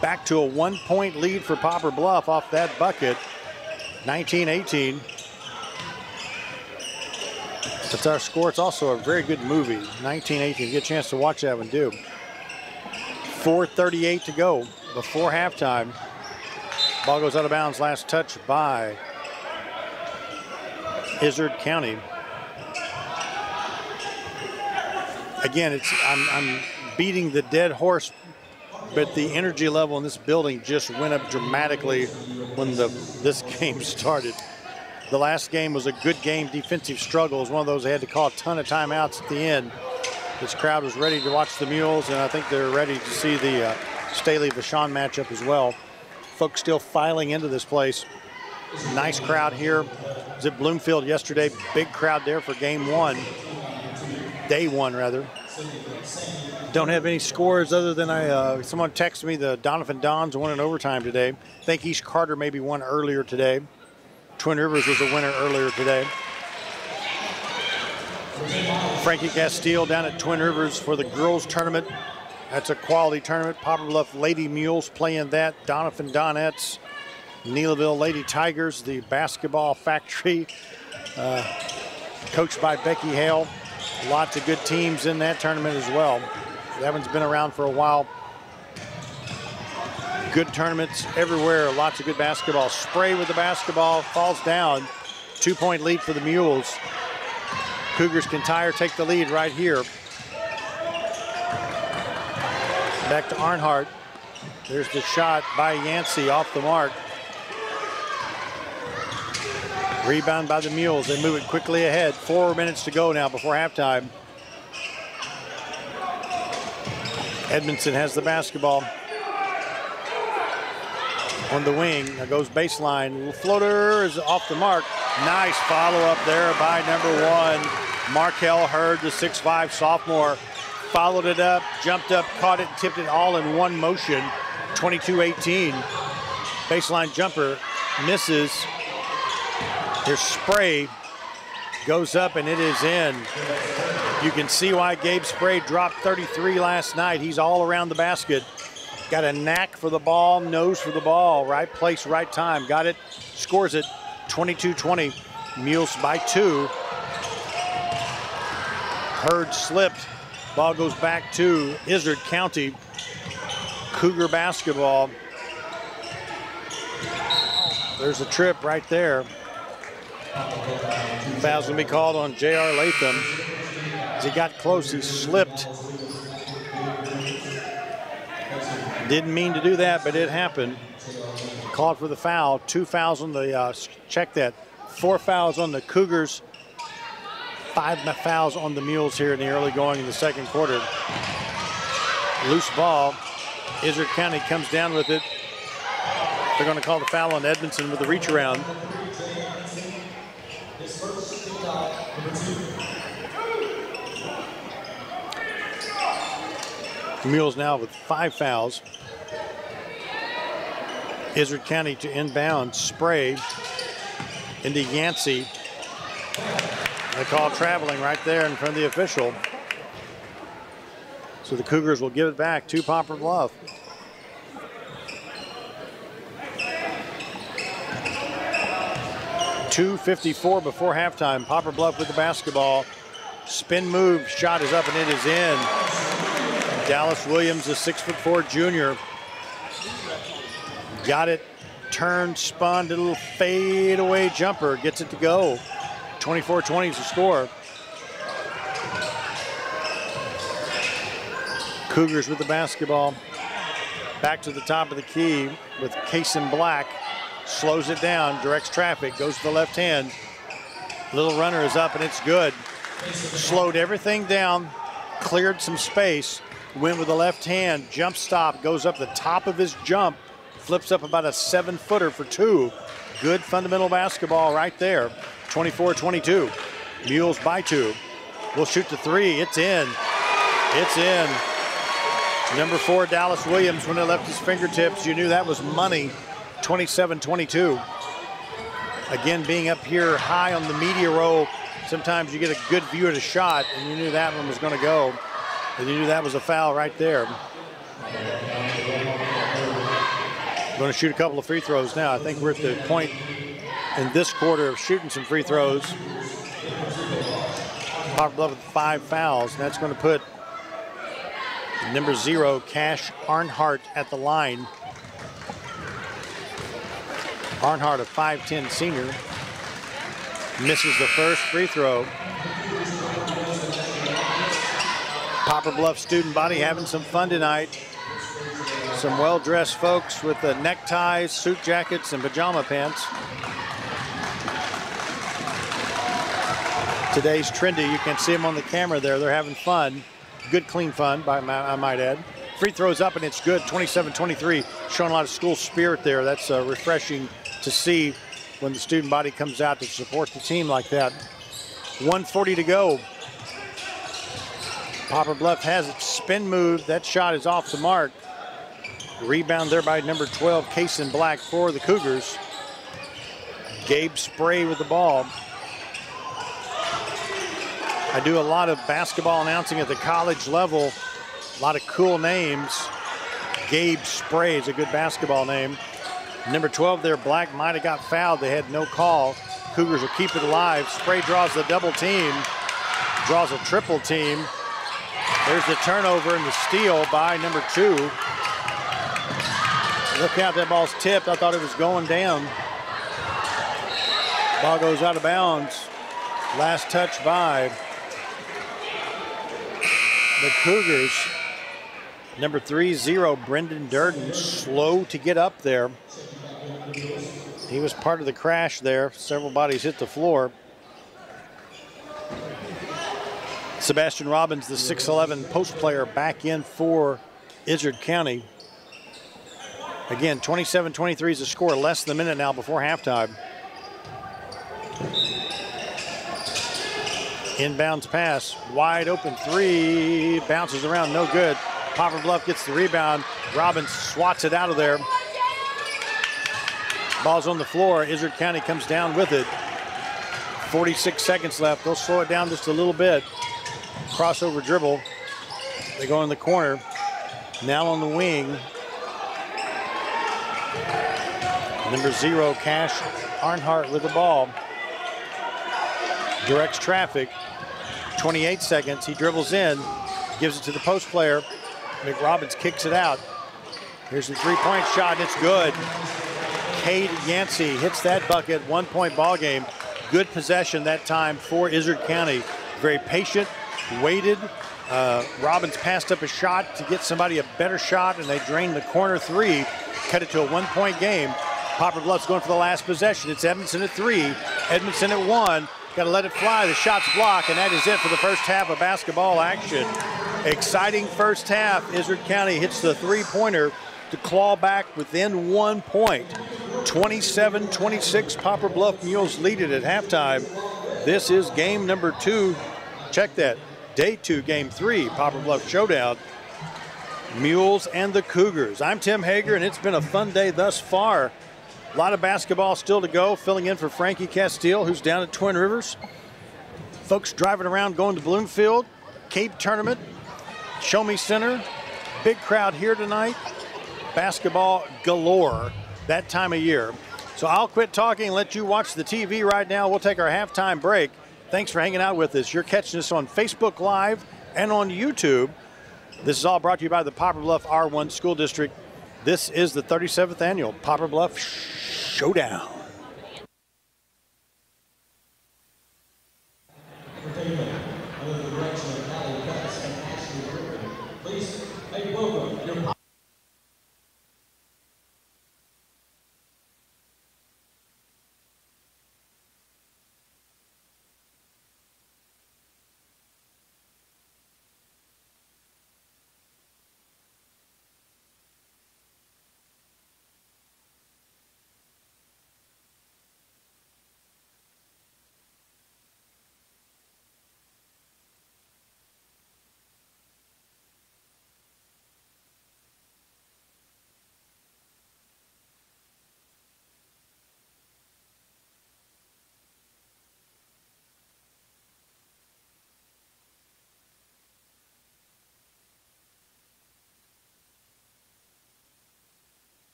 Back to a 1-point lead for Poplar Bluff off that bucket. 19-18. That's our score. It's also a very good movie. 19-18. Get a chance to watch that one, do. 4:38 to go before halftime. Ball goes out of bounds. Last touch by Izard County. Again, I'm beating the dead horse, but the energy level in this building just went up dramatically when this game started. The last game was a good game. Defensive struggle. It was one of those they had to call a ton of timeouts at the end. This crowd was ready to watch the Mules, and I think they're ready to see the Staley-Vashon matchup as well. Folks still filing into this place. Nice crowd here. I was at Bloomfield yesterday. Big crowd there for game 1. Day 1, rather. Don't have any scores other than someone texted me the Donovan Dons won in overtime today. I think East Carter maybe won earlier today. Twin Rivers was a winner earlier today. Frankie Castile down at Twin Rivers for the girls tournament. That's a quality tournament. Poplar Bluff Lady Mules playing that. Donovan Donettes, Neelaville Lady Tigers, the basketball factory, coached by Becky Hale. Lots of good teams in that tournament as well. That one's been around for a while. Good tournaments everywhere. Lots of good basketball. Spray with the basketball, falls down. 2-point lead for the Mules. Cougars can tie or take the lead right here. Back to Arnhart. There's the shot by Yancey off the mark. Rebound by the Mules. They move it quickly ahead. 4 minutes to go now before halftime. Edmondson has the basketball on the wing. Now goes baseline. Little floater is off the mark. Nice follow-up there by number 1, Markel Hurd, the 6'5" sophomore. Followed it up, jumped up, caught it, tipped it all in one motion. 22-18. Baseline jumper misses. Here's Spray. Goes up and it is in. You can see why Gabe Spray dropped 33 last night. He's all around the basket. Got a knack for the ball, nose for the ball. Right place, right time. Got it, scores it. 22-20. Mules by 2. Hurd slipped. Ball goes back to Izard County. Cougar basketball. There's a trip right there. Foul's gonna be called on J.R. Latham. As he got close, he slipped. Didn't mean to do that, but it happened. Called for the foul. 2 fouls on the, check that. 4 fouls on the Cougars. 5 fouls on the Mules here in the early going in the second quarter. Loose ball. Izard County comes down with it. They're going to call the foul on Edmondson with the reach around. The Mules now with 5 fouls. Izard County to inbound. Spray into Yancey. They call traveling right there in front of the official. So the Cougars will give it back to Poplar Bluff. .254 before halftime. Poplar Bluff with the basketball. Spin move, shot is up and it is in. Dallas Williams, the 6'4" junior. Got it, turned, spun, did a little fade-away jumper, gets it to go. 24-20 is the score. Cougars with the basketball. Back to the top of the key with Kason Black. Slows it down, directs traffic, goes to the left hand. Little runner is up and it's good. Slowed everything down, cleared some space, went with the left hand, jump stop, goes up the top of his jump, flips up about a 7-footer for 2. Good fundamental basketball right there. 24-22. Mules by 2. Will shoot the 3. It's in. It's in. Number 4, Dallas Williams, when it left his fingertips, you knew that was money. 27-22. Again, being up here high on the media row, sometimes you get a good view of the shot, and you knew that one was going to go. And you knew that was a foul right there. Going to shoot a couple of free throws now. I think we're at the point in this quarter of shooting some free throws. Poplar Bluff with 5 fouls, and that's going to put number 0, Cash Arnhart, at the line. Arnhart, a 5'10" senior, misses the first free throw. Poplar Bluff student body having some fun tonight. Some well-dressed folks with neckties, suit jackets, and pajama pants. Today's Trinity, you can see them on the camera there. They're having fun. Good, clean fun, I might add. Free throws up and it's good, 27-23. Showing a lot of school spirit there. That's refreshing to see when the student body comes out to support the team like that. 1:40 to go. Poplar Bluff has it, spin move. That shot is off the mark. Rebound there by number 12, Kason Black for the Cougars. Gabe Spray with the ball. I do a lot of basketball announcing at the college level. A lot of cool names. Gabe Spray is a good basketball name. Number 12 there, Black, might have got fouled. They had no call. Cougars will keep it alive. Spray draws the double team, draws a triple team. There's the turnover and the steal by number 2. Look out, that ball's tipped. I thought it was going down. Ball goes out of bounds. Last touch by the Cougars. Number 3-0, Brendan Durden, slow to get up there. He was part of the crash there. Several bodies hit the floor. Sebastian Robbins, the 6'11" post player, back in for Izard County. Again, 27-23 is the score, less than a minute now before halftime. Inbounds pass, wide open 3, bounces around, no good. Poplar Bluff gets the rebound. Robbins swats it out of there. Ball's on the floor. Izard County comes down with it. 46 seconds left. They'll slow it down just a little bit. Crossover dribble. They go in the corner. Now on the wing. Number 0, Cash Arnhart with the ball. directs traffic. 28 seconds. He dribbles in, gives it to the post player. McRobbins kicks it out. Here's the three-point shot, and it's good. Cade Yancey hits that bucket. 1-point ball game. Good possession that time for Izard County. Very patient, waited. Robbins passed up a shot to get somebody a better shot, and they drained the corner three. Cut it to a 1-point game. Poplar Bluff's going for the last possession. It's Edmondson at 3, Edmondson at 1. Got to let it fly. The shot's blocked, and that is it for the first half of basketball action. Exciting first half. Izard County hits the three-pointer to claw back within 1 point. 27-26, Poplar Bluff Mules lead it at halftime. This is game number 2. Check that. Day 2, game 3, Poplar Bluff Showdown. Mules and the Cougars. I'm Tim Hager, and it's been a fun day thus far. A lot of basketball still to go. Filling in for Frankie Castile, who's down at Twin Rivers. Folks driving around going to Bloomfield. Cape Tournament. Show Me Center. Big crowd here tonight. Basketball galore that time of year. So I'll quit talking and let you watch the TV right now. We'll take our halftime break. Thanks for hanging out with us. You're catching us on Facebook Live and on YouTube. This is all brought to you by the Poplar Bluff R1 School District. This is the 37th annual Poplar Bluff Showdown.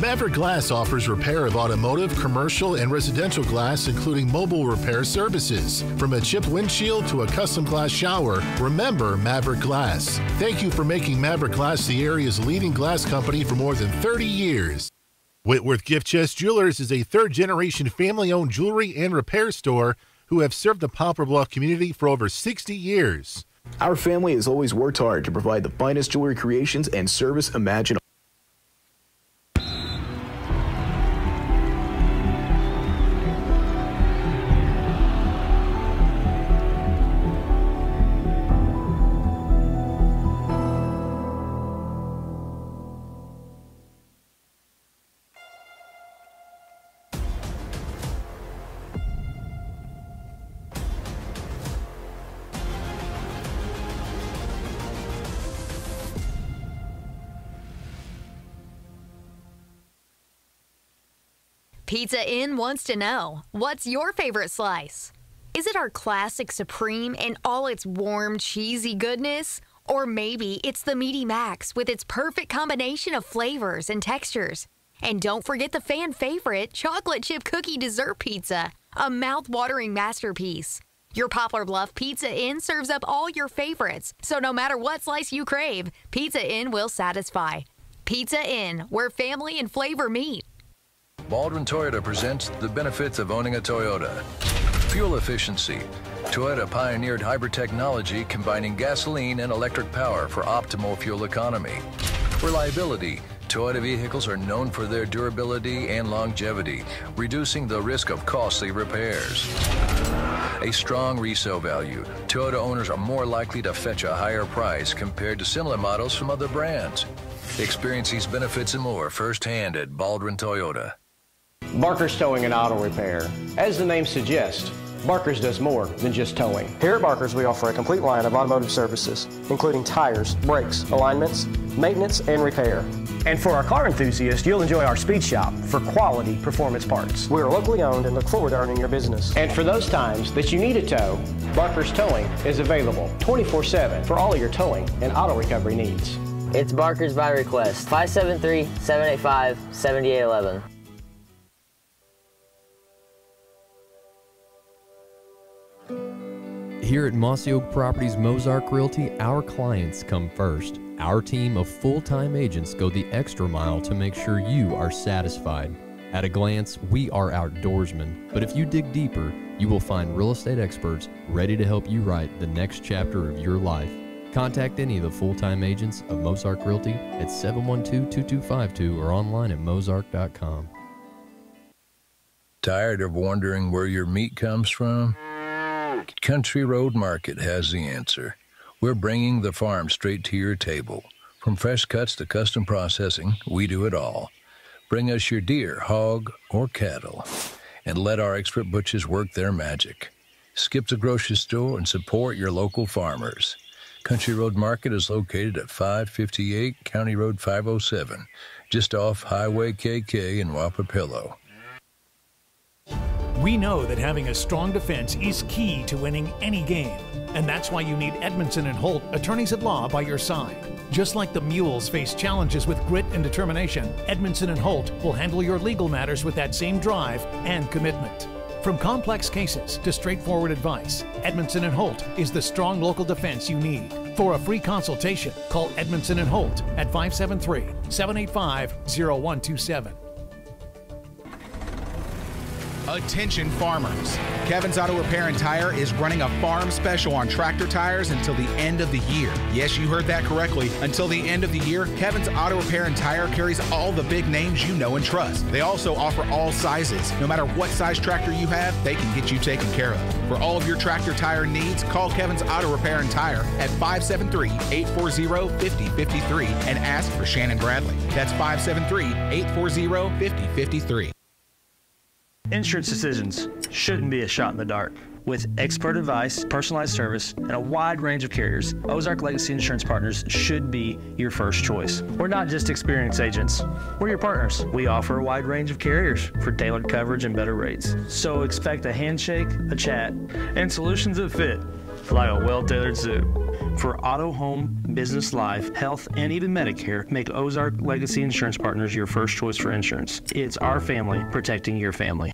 Maverick Glass offers repair of automotive, commercial, and residential glass, including mobile repair services. From a chipped windshield to a custom glass shower, remember Maverick Glass. Thank you for making Maverick Glass the area's leading glass company for more than 30 years. Whitworth Gift Chest Jewelers is a third-generation family-owned jewelry and repair store who have served the Poplar Bluff community for over 60 years. Our family has always worked hard to provide the finest jewelry creations and service imaginable. Pizza Inn wants to know, what's your favorite slice? Is it our classic Supreme in all its warm, cheesy goodness? Or maybe it's the Meaty Max with its perfect combination of flavors and textures. And don't forget the fan favorite chocolate chip cookie dessert pizza, a mouth-watering masterpiece. Your Poplar Bluff Pizza Inn serves up all your favorites, so no matter what slice you crave, Pizza Inn will satisfy. Pizza Inn, where family and flavor meet. Baldwin Toyota presents the benefits of owning a Toyota. Fuel efficiency. Toyota pioneered hybrid technology combining gasoline and electric power for optimal fuel economy. Reliability. Toyota vehicles are known for their durability and longevity, reducing the risk of costly repairs. A strong resale value. Toyota owners are more likely to fetch a higher price compared to similar models from other brands. Experience these benefits and more firsthand at Baldwin Toyota. Barker's Towing and Auto Repair. As the name suggests, Barker's does more than just towing. Here at Barker's, we offer a complete line of automotive services, including tires, brakes, alignments, maintenance, and repair. And for our car enthusiasts, you'll enjoy our speed shop for quality performance parts. We are locally owned and look forward to earning your business. And for those times that you need a tow, Barker's Towing is available 24/7 for all of your towing and auto recovery needs. It's Barker's by request, 573-785-7811. Here at Mossy Oak Properties Mozark Realty, our clients come first. Our team of full-time agents go the extra mile to make sure you are satisfied. At a glance, we are outdoorsmen, but if you dig deeper, you will find real estate experts ready to help you write the next chapter of your life. Contact any of the full-time agents of Mozark Realty at 712-2252 or online at mozark.com. Tired of wondering where your meat comes from? Country Road Market has the answer. We're bringing the farm straight to your table. From fresh cuts to custom processing, we do it all. Bring us your deer, hog, or cattle, and let our expert butchers work their magic. Skip the grocery store and support your local farmers. Country Road Market is located at 558 County Road 507, just off Highway KK in Wapapillo. We know that having a strong defense is key to winning any game, and that's why you need Edmondson & Holt, attorneys at law, by your side. Just like the Mules face challenges with grit and determination, Edmondson & Holt will handle your legal matters with that same drive and commitment. From complex cases to straightforward advice, Edmondson & Holt is the strong local defense you need. For a free consultation, call Edmondson & Holt at 573-785-0127. Attention farmers. Kevin's Auto Repair and Tire is running a farm special on tractor tires until the end of the year. Yes, you heard that correctly. Until the end of the year, Kevin's Auto Repair and Tire carries all the big names you know and trust. They also offer all sizes. No matter what size tractor you have, they can get you taken care of. For all of your tractor tire needs, call Kevin's Auto Repair and Tire at 573-840-5053 and ask for Shannon Bradley. That's 573-840-5053. Insurance decisions shouldn't be a shot in the dark. With expert advice, personalized service, and a wide range of carriers, Ozark Legacy Insurance Partners should be your first choice. We're not just experienced agents. We're your partners. We offer a wide range of carriers for tailored coverage and better rates. So expect a handshake, a chat, and solutions that fit like a well-tailored suit. For auto, home, business, life, health, and even Medicare, make Ozark Legacy Insurance Partners your first choice for insurance. It's our family protecting your family.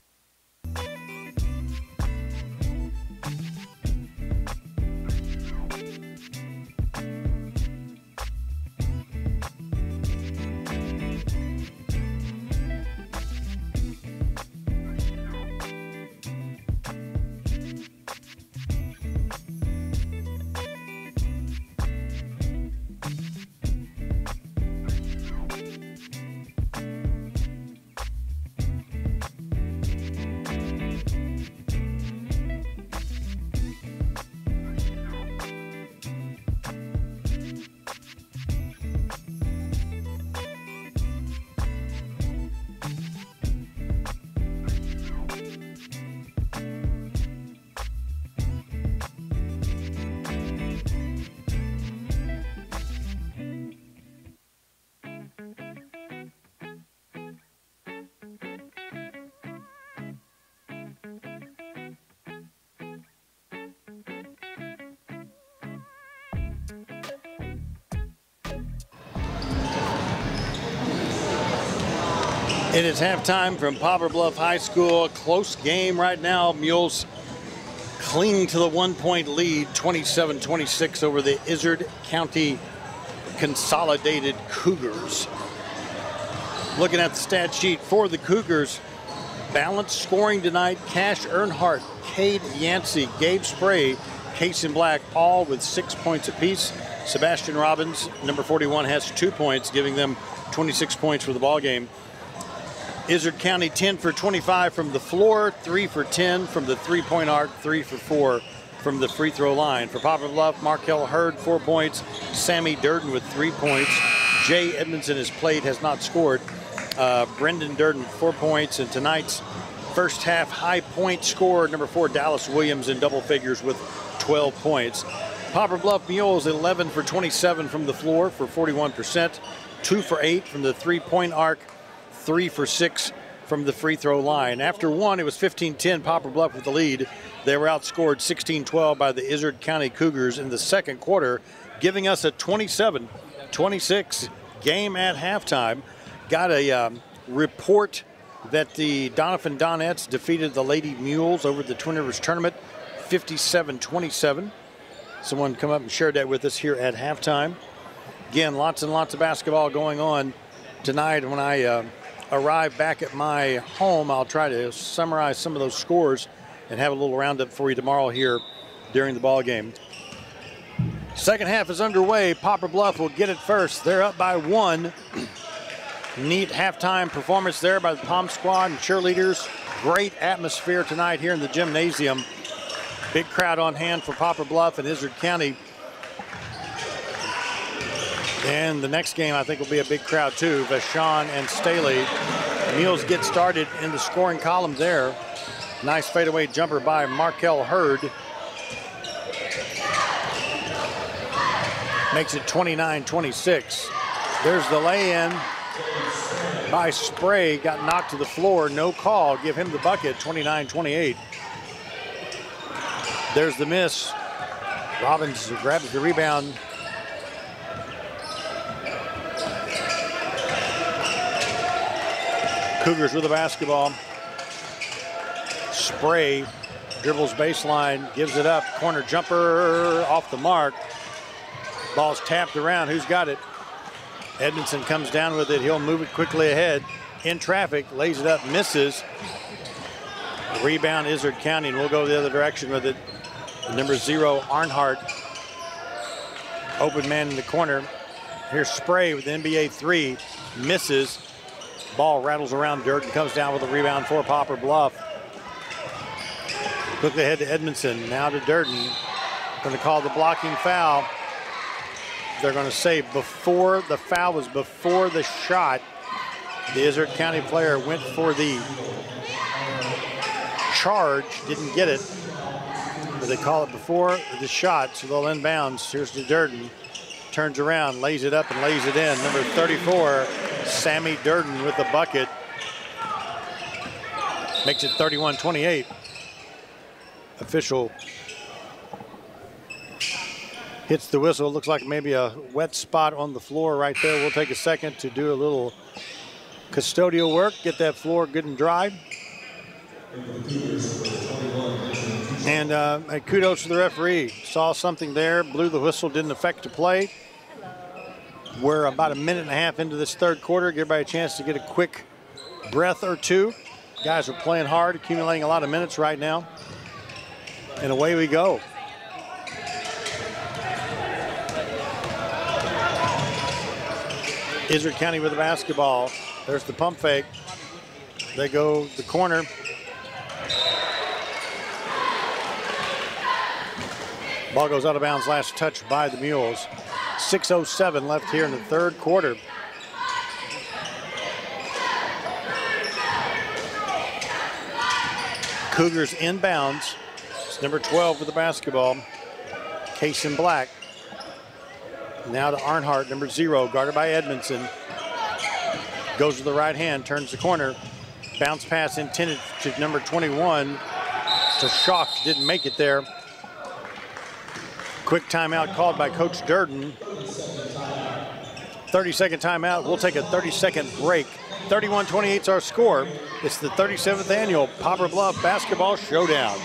It is halftime from Poplar Bluff High School. A close game right now. Mules clinging to the 1-point lead, 27-26 over the Izard County Consolidated Cougars. Looking at the stat sheet for the Cougars, balanced scoring tonight. Cash Earnhardt, Cade Yancey, Gabe Spray, Casey Black, all with 6 points apiece. Sebastian Robbins, number 41, has 2 points, giving them 26 points for the ball game. Izard County 10 for 25 from the floor, 3 for 10 from the three-point arc, 3 for 4 from the free throw line. For Poplar Bluff, Markel Hurd, 4 points. Sammy Durden with 3 points. Jay Edmondson has played, has not scored. Brendan Durden, 4 points. And tonight's first half high point scorer, number 4, Dallas Williams, in double figures with 12 points. Poplar Bluff Mules 11 for 27 from the floor for 41%. 2 for 8 from the three-point arc. 3 for 6 from the free throw line. After one, it was 15-10, Poplar Bluff with the lead. They were outscored 16-12 by the Izard County Cougars in the second quarter, giving us a 27-26 game at halftime. Got a report that the Doniphan Donettes defeated the Lady Mules over the Twin Rivers tournament, 57-27. Someone come up and shared that with us here at halftime. Again, lots and lots of basketball going on tonight. When I arrive back at my home, I'll try to summarize some of those scores and have a little roundup for you tomorrow here during the ball game. Second half is underway. Poplar Bluff will get it first. They're up by 1. Neat halftime performance there by the Pom Squad and cheerleaders. Great atmosphere tonight here in the gymnasium. Big crowd on hand for Poplar Bluff and Izard County. And the next game, I think, will be a big crowd, too. Vashon and Staley. Mules get started in the scoring column there. Nice fadeaway jumper by Markel Hurd. Makes it 29-26. There's the lay-in by Spray. Got knocked to the floor. No call. Give him the bucket. 29-28. There's the miss. Robbins grabs the rebound. Cougars with the basketball. Spray dribbles baseline, gives it up. Corner jumper off the mark. Ball's tapped around. Who's got it? Edmondson comes down with it. He'll move it quickly ahead. In traffic, lays it up, misses. Rebound, Izard County, and we'll go the other direction with it. Number 0, Arnhart. Open man in the corner. Here's Spray with the NBA 3. Misses. Ball rattles around dirt and comes down with a rebound for Poplar Bluff. Quickly ahead to Edmondson. Now to Durden. Going to call the blocking foul. They're going to say before the foul was before the shot. The Izard County player went for the charge, didn't get it. But they call it before the shot, so they'll inbounds. Here's to Durden. Turns around, lays it up and lays it in. Number 34, Sammy Durden with the bucket. Makes it 31-28. Official hits the whistle. Looks like maybe a wet spot on the floor right there. We'll take a second to do a little custodial work, get that floor good and dry. And kudos to the referee. Saw something there, blew the whistle, didn't affect the play. We're about a minute and a half into this third quarter. Give everybody a chance to get a quick breath or two. Guys are playing hard, accumulating a lot of minutes right now. And away we go. Izard County with the basketball. There's the pump fake. They go the corner. Ball goes out of bounds, last touch by the Mules. 6:07 left here in the third quarter. Cougars inbounds. It's number 12 with the basketball. Casey Black. Now to Arnhart, number 0, guarded by Edmondson. Goes to the right hand, turns the corner. Bounce pass intended to number 21. To Schock, didn't make it there. Quick timeout called by Coach Durden. 30-second timeout. We'll take a 30-second break 31-28 is our score. It's the 37th annual Poplar Bluff Basketball Showdown.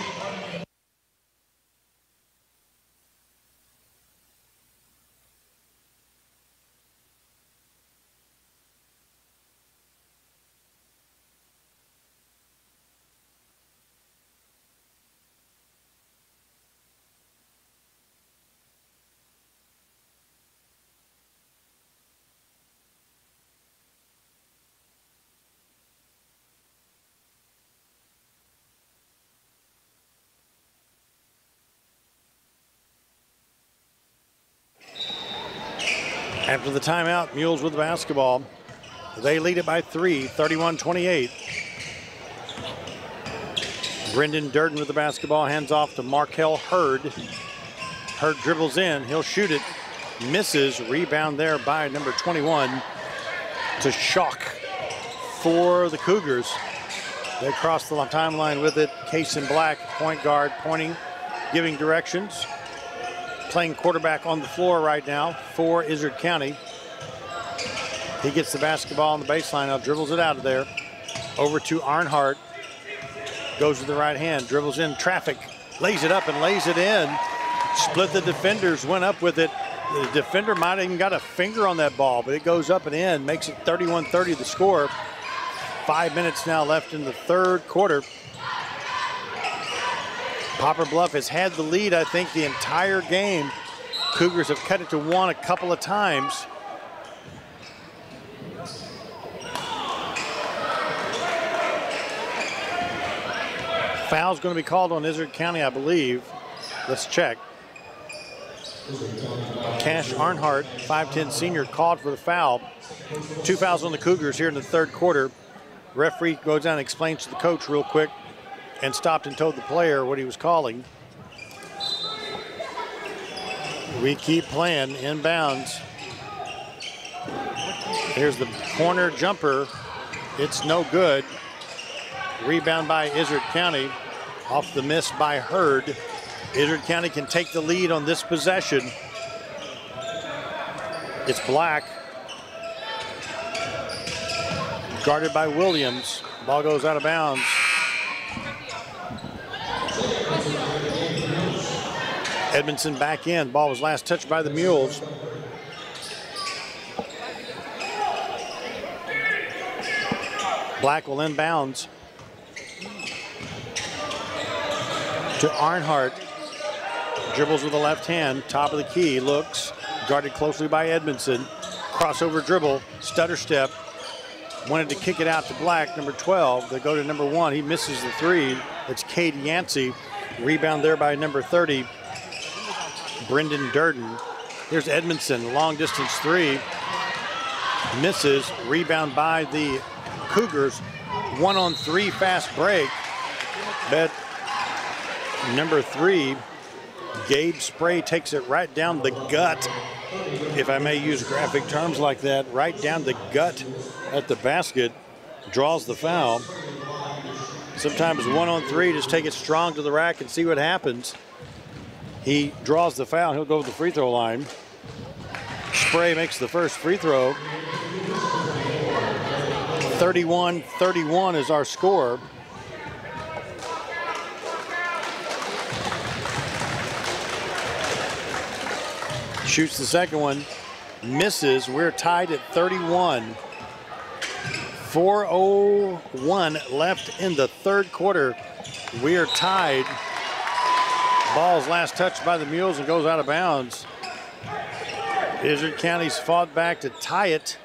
After the timeout, Mules with the basketball. They lead it by 3, 31-28. Brendan Durden with the basketball, hands off to Markel Hurd. Hurd dribbles in, he'll shoot it, misses, rebound there by number 21 to Shock for the Cougars. They cross the timeline with it. Case in Black, point guard, pointing, giving directions. Playing quarterback on the floor right now for Izard County. He gets the basketball on the baseline, now dribbles it out of there. Over to Arnhart. Goes with the right hand, dribbles in traffic, lays it up and lays it in. Split the defenders, went up with it. The defender might have even got a finger on that ball, but it goes up and in, makes it 31-30 the score. 5 minutes now left in the third quarter. Poplar Bluff has had the lead, I think, the entire game. Cougars have cut it to 1 a couple of times. Foul's going to be called on Izard County, I believe. Let's check. Cash Arnhart, 5'10 senior, called for the foul. 2 fouls on the Cougars here in the third quarter. Referee goes down and explains to the coach real quick and stopped and told the player what he was calling. We keep playing inbounds. Here's the corner jumper. It's no good. Rebound by Izard County. Off the miss by Hurd. Izard County can take the lead on this possession. It's Black. Guarded by Williams. Ball goes out of bounds. Edmondson back in. Ball was last touched by the Mules. Black will inbounds to Arnhart. Dribbles with the left hand, top of the key, looks, guarded closely by Edmondson. Crossover dribble, stutter step. Wanted to kick it out to Black, number 12. They go to number 1. He misses the 3. It's Cade Yancey. Rebound there by number 30, Brendan Durden. Here's Edmondson, long distance 3. Misses, rebound by the Cougars. 1-on-3 fast break. But number 3, Gabe Spray, takes it right down the gut, if I may use graphic terms like that, right down the gut at the basket, draws the foul. Sometimes 1-on-3, just take it strong to the rack and see what happens. He draws the foul, he'll go to the free throw line. Spray makes the first free throw. 31-31 is our score. Shoots the second one, misses. We're tied at 31. 4:01 left in the third quarter. We are tied. Ball's last touched by the Mules and goes out of bounds. Izard County's fought back to tie it.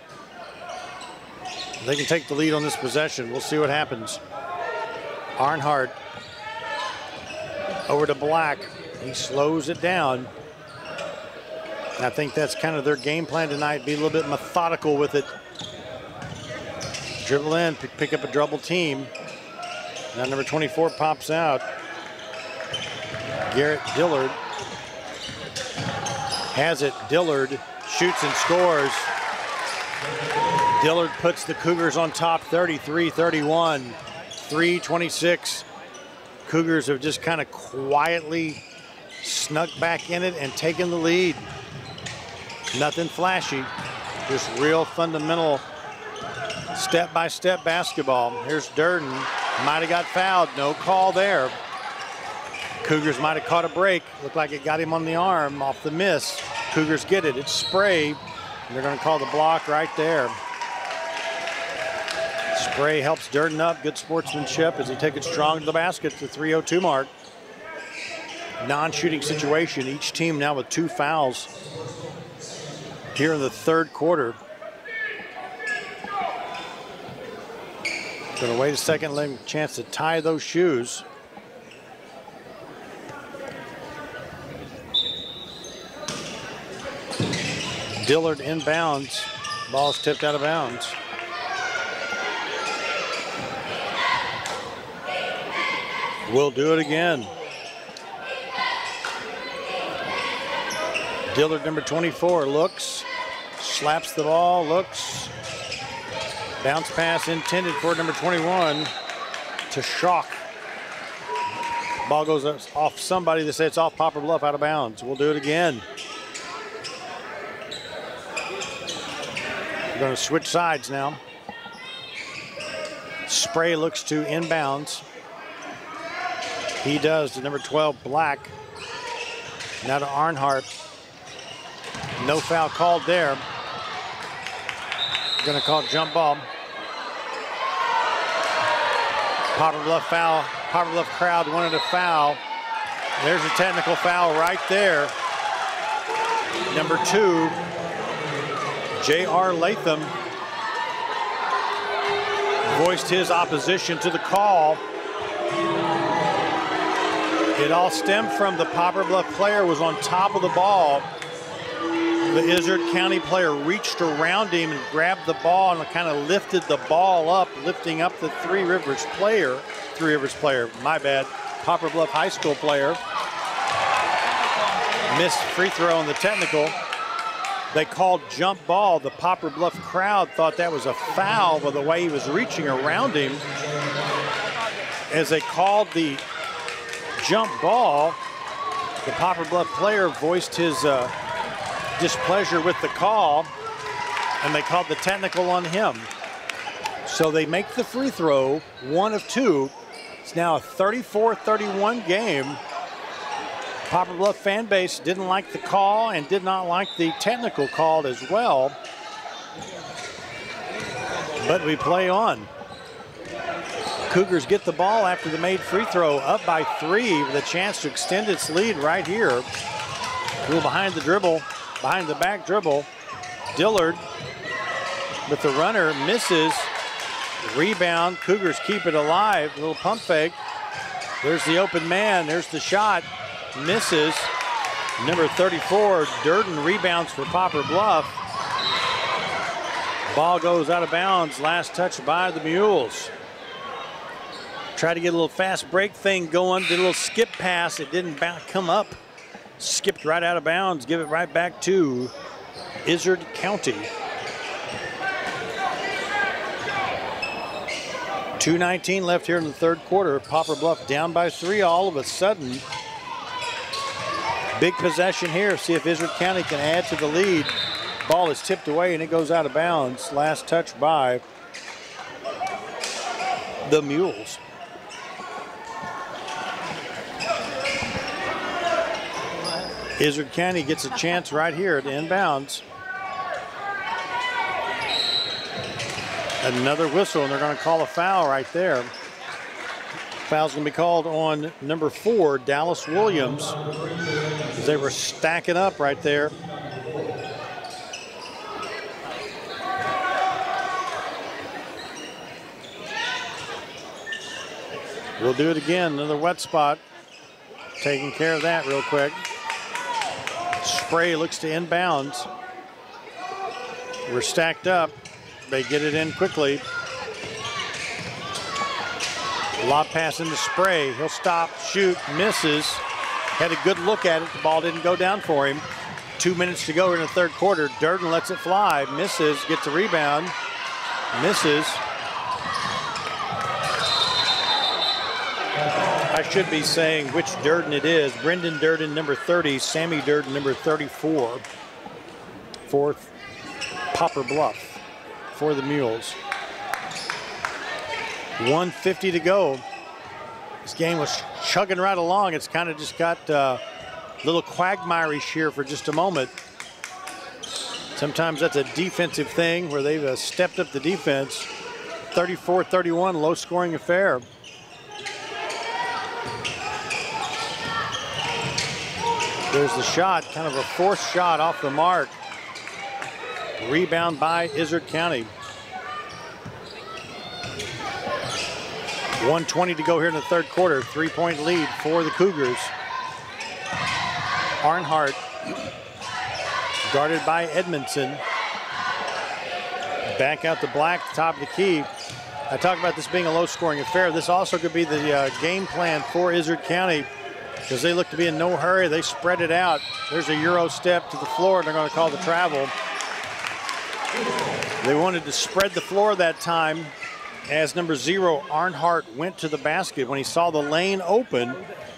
They can take the lead on this possession. We'll see what happens. Arnhart over to Black. He slows it down. I think that's kind of their game plan tonight, be a little bit methodical with it. Dribble in, pick up a double team. Now number 24 pops out. Garrett Dillard has it. Dillard shoots and scores. Dillard puts the Cougars on top, 33-31, 3:26. Cougars have just kind of quietly snuck back in it and taken the lead. Nothing flashy, just real fundamental Step-by-step basketball. Here's Durden. Might have got fouled. No call there. Cougars might have caught a break. Looked like it got him on the arm off the miss. Cougars get it. It's Spray. They're going to call the block right there. Spray helps Durden up. Good sportsmanship as he takes it strong to the basket at the 3:02 mark. Non-shooting situation. Each team now with 2 fouls here in the third quarter. Going to wait a second, let him a chance to tie those shoes. Dillard inbounds. Ball's tipped out of bounds. We'll do it again. Dillard, number 24, looks, slaps the ball, looks. Bounce pass intended for number 21 to Shock. Ball goes off somebody. They say it's off Poplar Bluff, out of bounds. We'll do it again. We're going to switch sides now. Spray looks to inbounds. He does to number 12, Black. Now to Arnhart. No foul called there. Going to call jump ball. Poplar Bluff foul. Poplar Bluff crowd wanted a foul. There's a technical foul right there. Number 2, J.R. Latham voiced his opposition to the call. It all stemmed from the Poplar Bluff player was on top of the ball. The Izard County player reached around him and grabbed the ball and kind of lifted the ball up, lifting up the Three Rivers player, my bad, Poplar Bluff High School player. Missed free throw on the technical. They called jump ball. The Poplar Bluff crowd thought that was a foul by the way he was reaching around him. As they called the jump ball, the Poplar Bluff player voiced his displeasure with the call, and they called the technical on him. So they make the free throw, 1 of 2. It's now a 34-31 game. Poplar Bluff fan base didn't like the call and did not like the technical call as well. But we play on. Cougars get the ball after the made free throw, up by 3 with a chance to extend its lead right here. A little behind the dribble, behind the back dribble. Dillard with the runner, misses. Rebound, Cougars keep it alive. A little pump fake. There's the open man, there's the shot. Misses. Number 34, Durden rebounds for Poplar Bluff. Ball goes out of bounds. Last touch by the Mules. Tried to get a little fast break thing going. Did a little skip pass. It didn't come up. Skipped right out of bounds. Give it right back to Izard County. 2:19 left here in the third quarter. Poplar Bluff down by 3 all of a sudden. Big possession here. See if Izard County can add to the lead. Ball is tipped away and it goes out of bounds. Last touch by the Mules. Izard County gets a chance right here at inbounds. Another whistle, and they're going to call a foul right there. Foul's going to be called on number 4, Dallas Williams, as they were stacking up right there. We'll do it again, another wet spot. Taking care of that real quick. Spray looks to inbounds. We're stacked up. They get it in quickly. Lob pass into Spray. He'll stop, shoot, misses. Had a good look at it. The ball didn't go down for him. 2 minutes to go in the third quarter. Durden lets it fly. Misses, gets a rebound. Misses. I should be saying which Durden it is. Brendan Durden, number 30. Sammy Durden, number 34. For Poplar Bluff, for the Mules. 1:50 to go. This game was chugging right along. It's kind of just got a little quagmire-ish here for just a moment. Sometimes that's a defensive thing where they've stepped up the defense. 34-31, low-scoring affair. There's the shot, kind of a forced shot off the mark. Rebound by Izard County. 1:20 to go here in the third quarter. 3-point lead for the Cougars. Arnhart guarded by Edmondson. Back out to Black, top of the key. I talked about this being a low-scoring affair. This also could be the game plan for Izard County because they look to be in no hurry. They spread it out. There's a Euro step to the floor, and they're going to call the travel. They wanted to spread the floor that time as number 0, Arnhart, went to the basket. When he saw the lane open,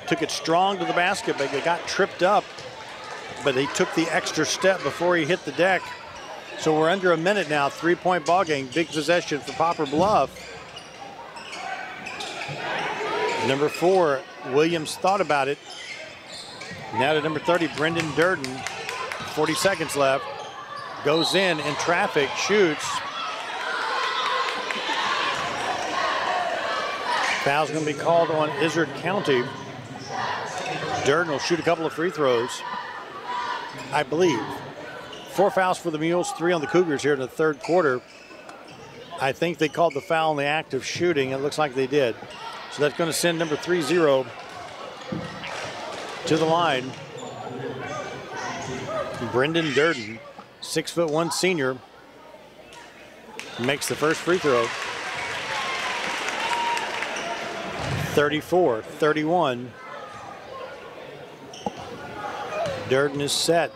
took it strong to the basket, but it got tripped up. But he took the extra step before he hit the deck. So we're under a minute now, 3-point ball game, big possession for Poplar Bluff. Number 4, Williams thought about it. Now to number 30, Brendan Durden. 40 seconds left. Goes in traffic, shoots. Foul's going to be called on Izard County. Durden will shoot a couple of free throws, I believe. 4 fouls for the Mules, 3 on the Cougars here in the third quarter. I think they called the foul in the act of shooting. It looks like they did. So that's going to send number 30 to the line. Brendan Durden, 6'1" senior, makes the first free throw. 34-31. Durden is set.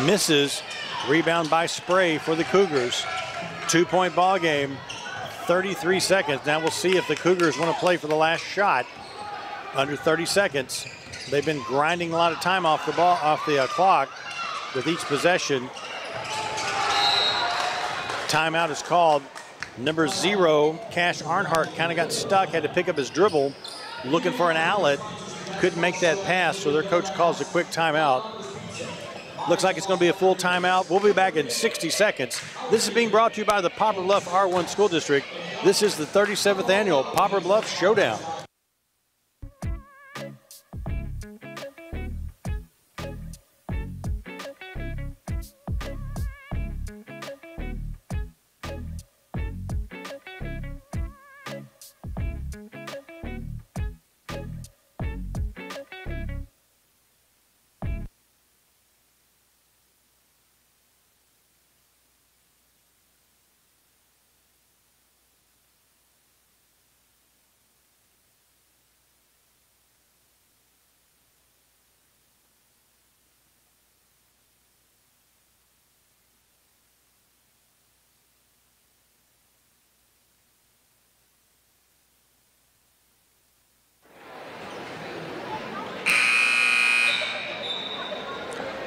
Misses. Rebound by Spray for the Cougars. 2-point ball game. 33 seconds. Now we'll see if the Cougars want to play for the last shot. Under 30 seconds. They've been grinding a lot of time off the clock with each possession. Timeout is called. Number 0, Cash Arnhart, kind of got stuck, had to pick up his dribble, looking for an outlet. Couldn't make that pass, so their coach calls a quick timeout. Looks like it's going to be a full timeout. We'll be back in 60 seconds. This is being brought to you by the Poplar Bluff R1 School District. This is the 37th annual Poplar Bluff Showdown.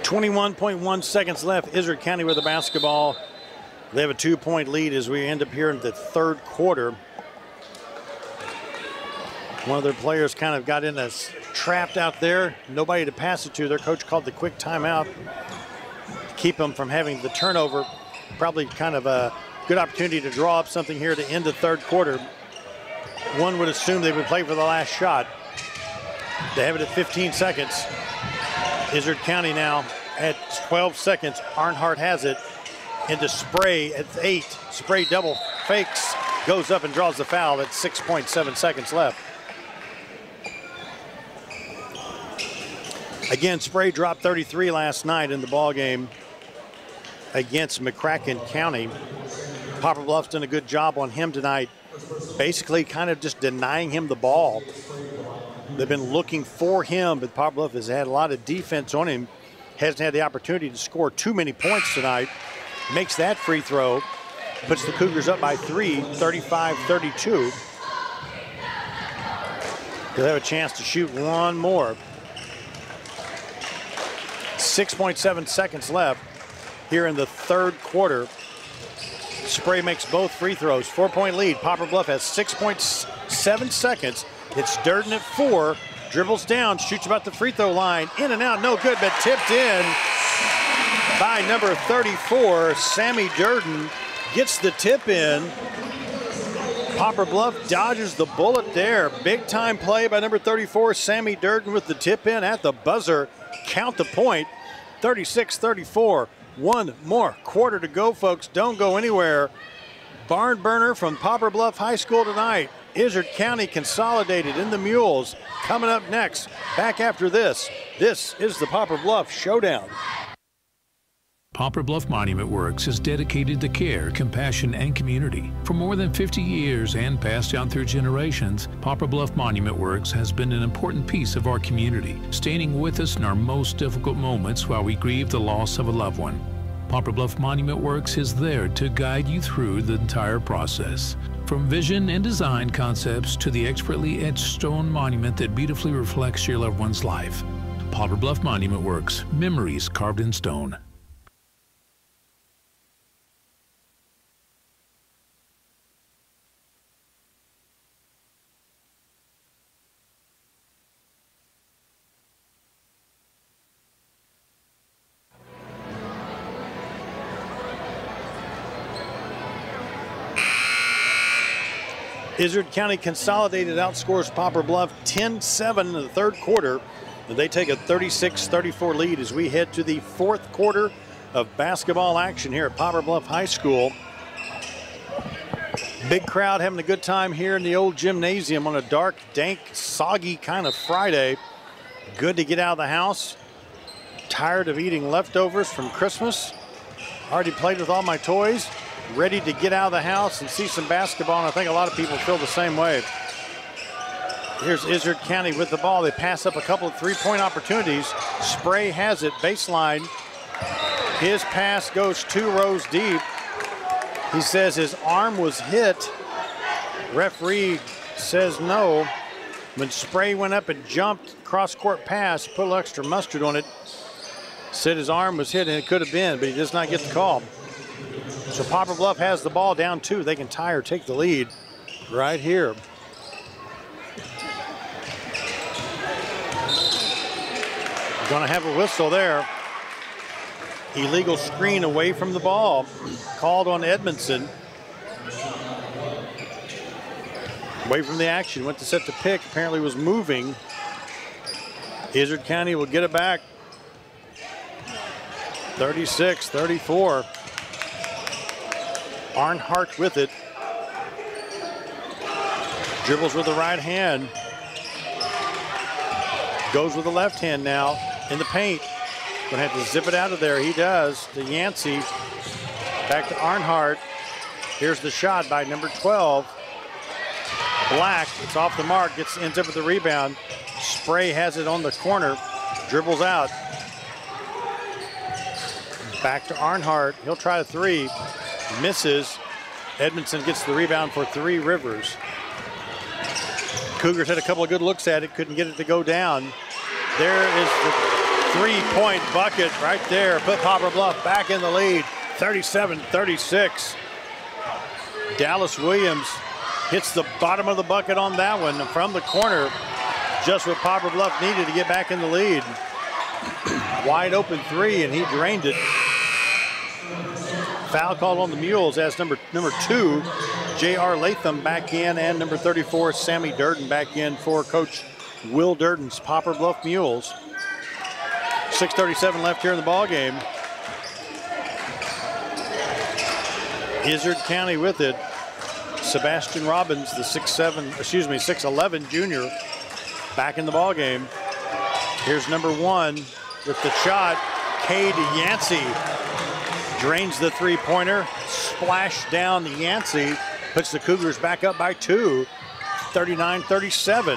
.1 seconds left. Izard County with the basketball. They have a 2-point lead as we end up here in the third quarter. One of their players kind of got in us trapped out there. Nobody to pass it to. Their coach called the quick timeout to keep them from having the turnover. Probably kind of a good opportunity to draw up something here to end the third quarter. One would assume they would play for the last shot. They have it at 15 seconds. Izard County now at 12 seconds. Arnhart has it into Spray at 8. Spray double fakes, goes up and draws the foul at 6.7 seconds left. Again, Spray dropped 33 last night in the ball game against McCracken County. Poplar Bluff's done a good job on him tonight, basically kind of just denying him the ball. They've been looking for him, but Poplar Bluff has had a lot of defense on him. Hasn't had the opportunity to score too many points tonight. Makes that free throw. Puts the Cougars up by 3, 35-32. They'll have a chance to shoot one more. 6.7 seconds left here in the third quarter. Spray makes both free throws. 4-point lead. Poplar Bluff has 6.7 seconds. It's Durden at 4. Dribbles down, shoots about the free throw line. In and out, no good, but tipped in by number 34. Sammy Durden gets the tip in. Poplar Bluff dodges the bullet there. Big time play by number 34, Sammy Durden, with the tip in at the buzzer. Count the point. 36-34. One more quarter to go, folks. Don't go anywhere. Barn burner from Poplar Bluff High School tonight. Izard County Consolidated in the Mules. Coming up next, back after this. This is the Poplar Bluff Showdown. Poplar Bluff Monument Works is dedicated to care, compassion, and community. For more than 50 years and passed down through generations, Poplar Bluff Monument Works has been an important piece of our community, standing with us in our most difficult moments while we grieve the loss of a loved one. Poplar Bluff Monument Works is there to guide you through the entire process. From vision and design concepts to the expertly etched stone monument that beautifully reflects your loved one's life. Poplar Bluff Monument Works, memories carved in stone. Izard County Consolidated outscores Poplar Bluff 10-7 in the third quarter. They take a 36-34 lead as we head to the fourth quarter of basketball action here at Poplar Bluff High School. Big crowd having a good time here in the old gymnasium on a dark, dank, soggy kind of Friday. Good to get out of the house. Tired of eating leftovers from Christmas. Already played with all my toys. Ready to get out of the house and see some basketball, and I think a lot of people feel the same way. Here's Izard County with the ball. They pass up a couple of three-point opportunities. Spray has it, baseline. His pass goes 2 rows deep. He says his arm was hit. Referee says no. When Spray went up and jumped, cross-court pass, put a little extra mustard on it. Said his arm was hit, and it could have been, but he does not get the call. So Poplar Bluff has the ball down 2. They can tie or take the lead right here. Going to have a whistle there. Illegal screen away from the ball. Called on Edmondson. Away from the action. Went to set the pick. Apparently was moving. Izard County will get it back. 36-34. Arnhart with it. Dribbles with the right hand. Goes with the left hand now in the paint. Gonna have to zip it out of there. He does to Yancey. Back to Arnhart. Here's the shot by number 12. Black, it's off the mark, ends up with the rebound. Spray has it on the corner. Dribbles out. Back to Arnhart. He'll try a 3. Misses. Edmondson gets the rebound for 3 Rivers. Cougars had a couple of good looks at it, couldn't get it to go down. There is the 3-point bucket right there. Put Poplar Bluff back in the lead, 37-36. Dallas Williams hits the bottom of the bucket on that one from the corner. Just what Poplar Bluff needed to get back in the lead. Wide open 3, and he drained it. Foul call on the Mules as number 2, J.R. Latham back in, and number 34, Sammy Durden back in for Coach Will Durden's Poplar Bluff Mules. 6:37 left here in the ball game. Izard County with it. Sebastian Robbins, the 6'11 junior, back in the ball game. Here's number 1 with the shot. Cade Yancey drains the 3-pointer. Splash down to Yancey. Puts the Cougars back up by 2. 39-37.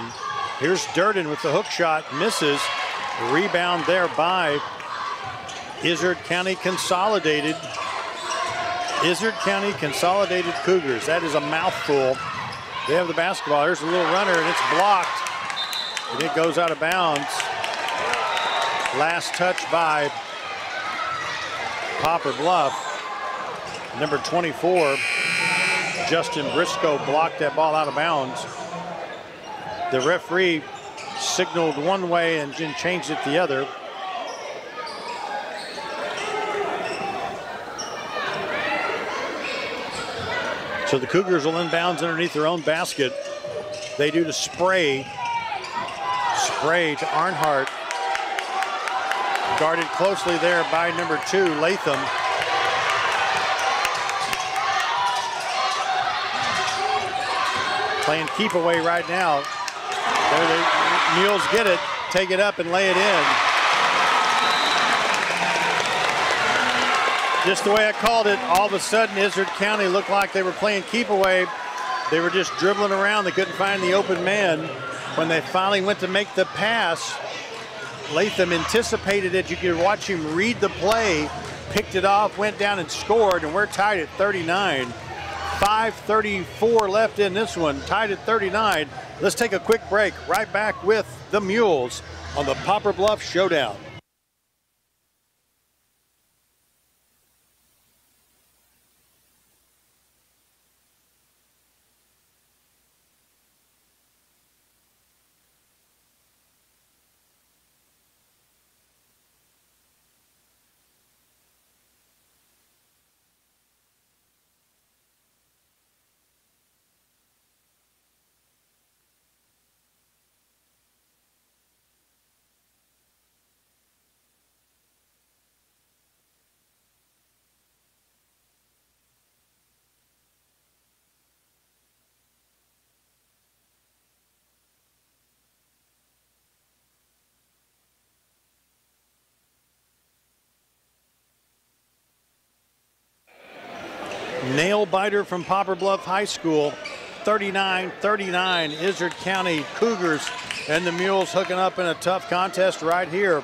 Here's Durden with the hook shot. Misses. Rebound there by Izard County Consolidated. Izard County Consolidated Cougars. That is a mouthful. They have the basketball. There's a little runner, and it's blocked. And it goes out of bounds. Last touch by Poplar Bluff. Number 24, Justin Briscoe, blocked that ball out of bounds. The referee signaled one way and then changed it the other. So the Cougars will inbounds underneath their own basket. They do to Spray. Spray to Arnhart. Guarded closely there by number 2, Latham. Playing keep away right now. There the Mules get it, take it up and lay it in. Just the way I called it, all of a sudden Izard County looked like they were playing keep away. They were just dribbling around. They couldn't find the open man. When they finally went to make the pass, Latham anticipated it. You could watch him read the play, picked it off, went down and scored, and we're tied at 39. 5:34 left in this one, tied at 39. Let's take a quick break. Right back with the Mules on the Poplar Bluff Showdown. Nail biter from Poplar Bluff High School. 39-39, Izard County Cougars and the Mules hooking up in a tough contest right here.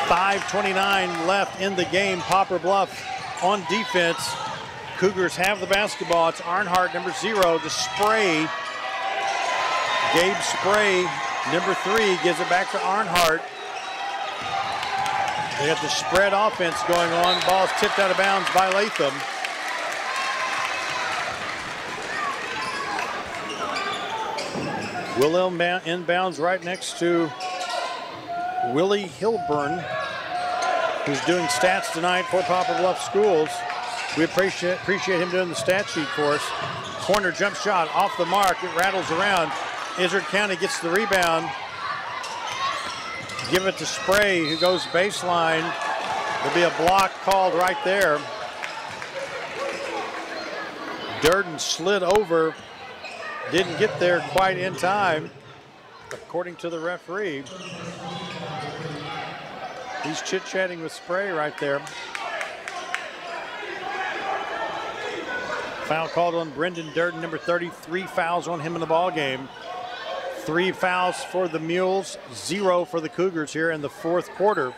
5:29 left in the game. Poplar Bluff on defense. Cougars have the basketball. It's Arnhart, number 0, to Spray. Gabe Spray, number 3, gives it back to Arnhart. They got the spread offense going on. Ball's tipped out of bounds by Latham. Will inbounds right next to Willie Hilburn, who's doing stats tonight for Poplar Bluff Schools. We appreciate him doing the stat sheet for us. Corner jump shot off the mark. It rattles around. Izard County gets the rebound. Give it to Spray, who goes baseline. There'll be a block called right there. Durden slid over, didn't get there quite in time, according to the referee. He's chit-chatting with Spray right there. Foul called on Brendan Durden, number 33 fouls on him in the ball game. 3 fouls for the Mules, 0 for the Cougars here in the fourth quarter.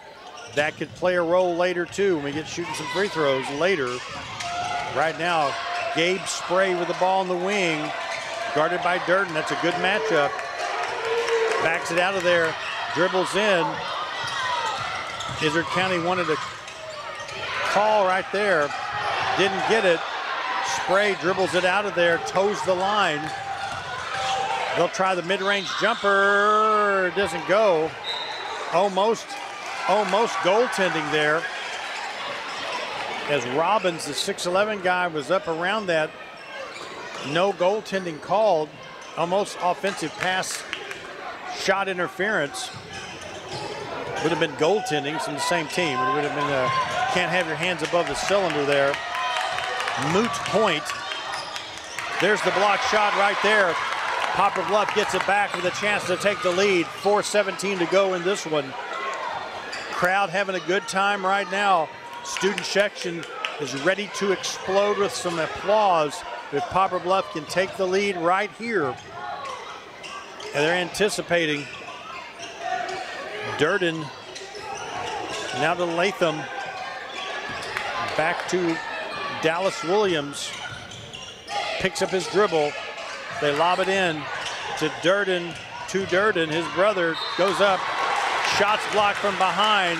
That could play a role later too when we get shooting some free throws later. Right now, Gabe Spray with the ball in the wing, guarded by Durden. That's a good matchup. Backs it out of there, dribbles in. Izard County wanted a call right there, didn't get it. Spray dribbles it out of there, toes the line. They'll try the mid-range jumper, it doesn't go. Almost goaltending there. As Robbins, the 6'11" guy, was up around that. No goaltending called. Almost offensive pass shot interference. Would have been goaltending from the same team. It would have been can't have your hands above the cylinder there. Moot point. There's the block shot right there. Poplar Bluff gets it back with a chance to take the lead. 4:17 to go in this one. Crowd having a good time right now. Student section is ready to explode with some applause if Poplar Bluff can take the lead right here. And they're anticipating. Durden now to Latham. Back to Dallas Williams. Picks up his dribble. They lob it in to Durden. His brother goes up. Shots blocked from behind.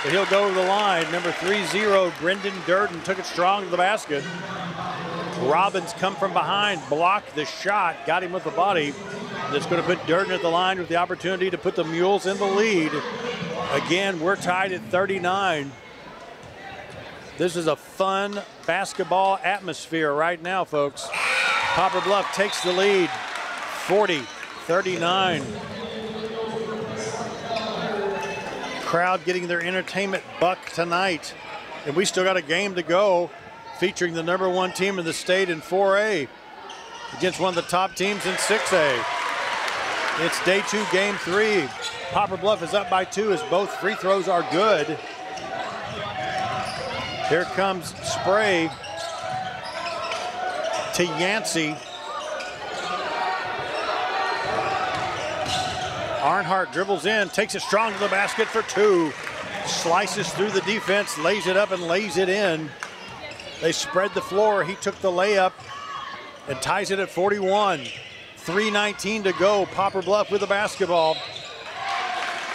but he'll go to the line. Number 30, Brendan Durden, took it strong to the basket. Robbins come from behind, blocked the shot, got him with the body. That's going to put Durden at the line with the opportunity to put the Mules in the lead. Again, we're tied at 39. This is a fun basketball atmosphere right now, folks. Poplar Bluff takes the lead, 40-39. Crowd getting their entertainment buck tonight. And we still got a game to go, featuring the #1 team in the state in 4A against one of the top teams in 6A. It's day 2, game 3. Poplar Bluff is up by 2 as both free throws are good. Here comes Spray to Yancey. Arnhart dribbles in, takes it strong to the basket for 2. Slices through the defense, lays it up and lays it in. They spread the floor. He took the layup and ties it at 41. 3:19 to go. Poplar Bluff with the basketball.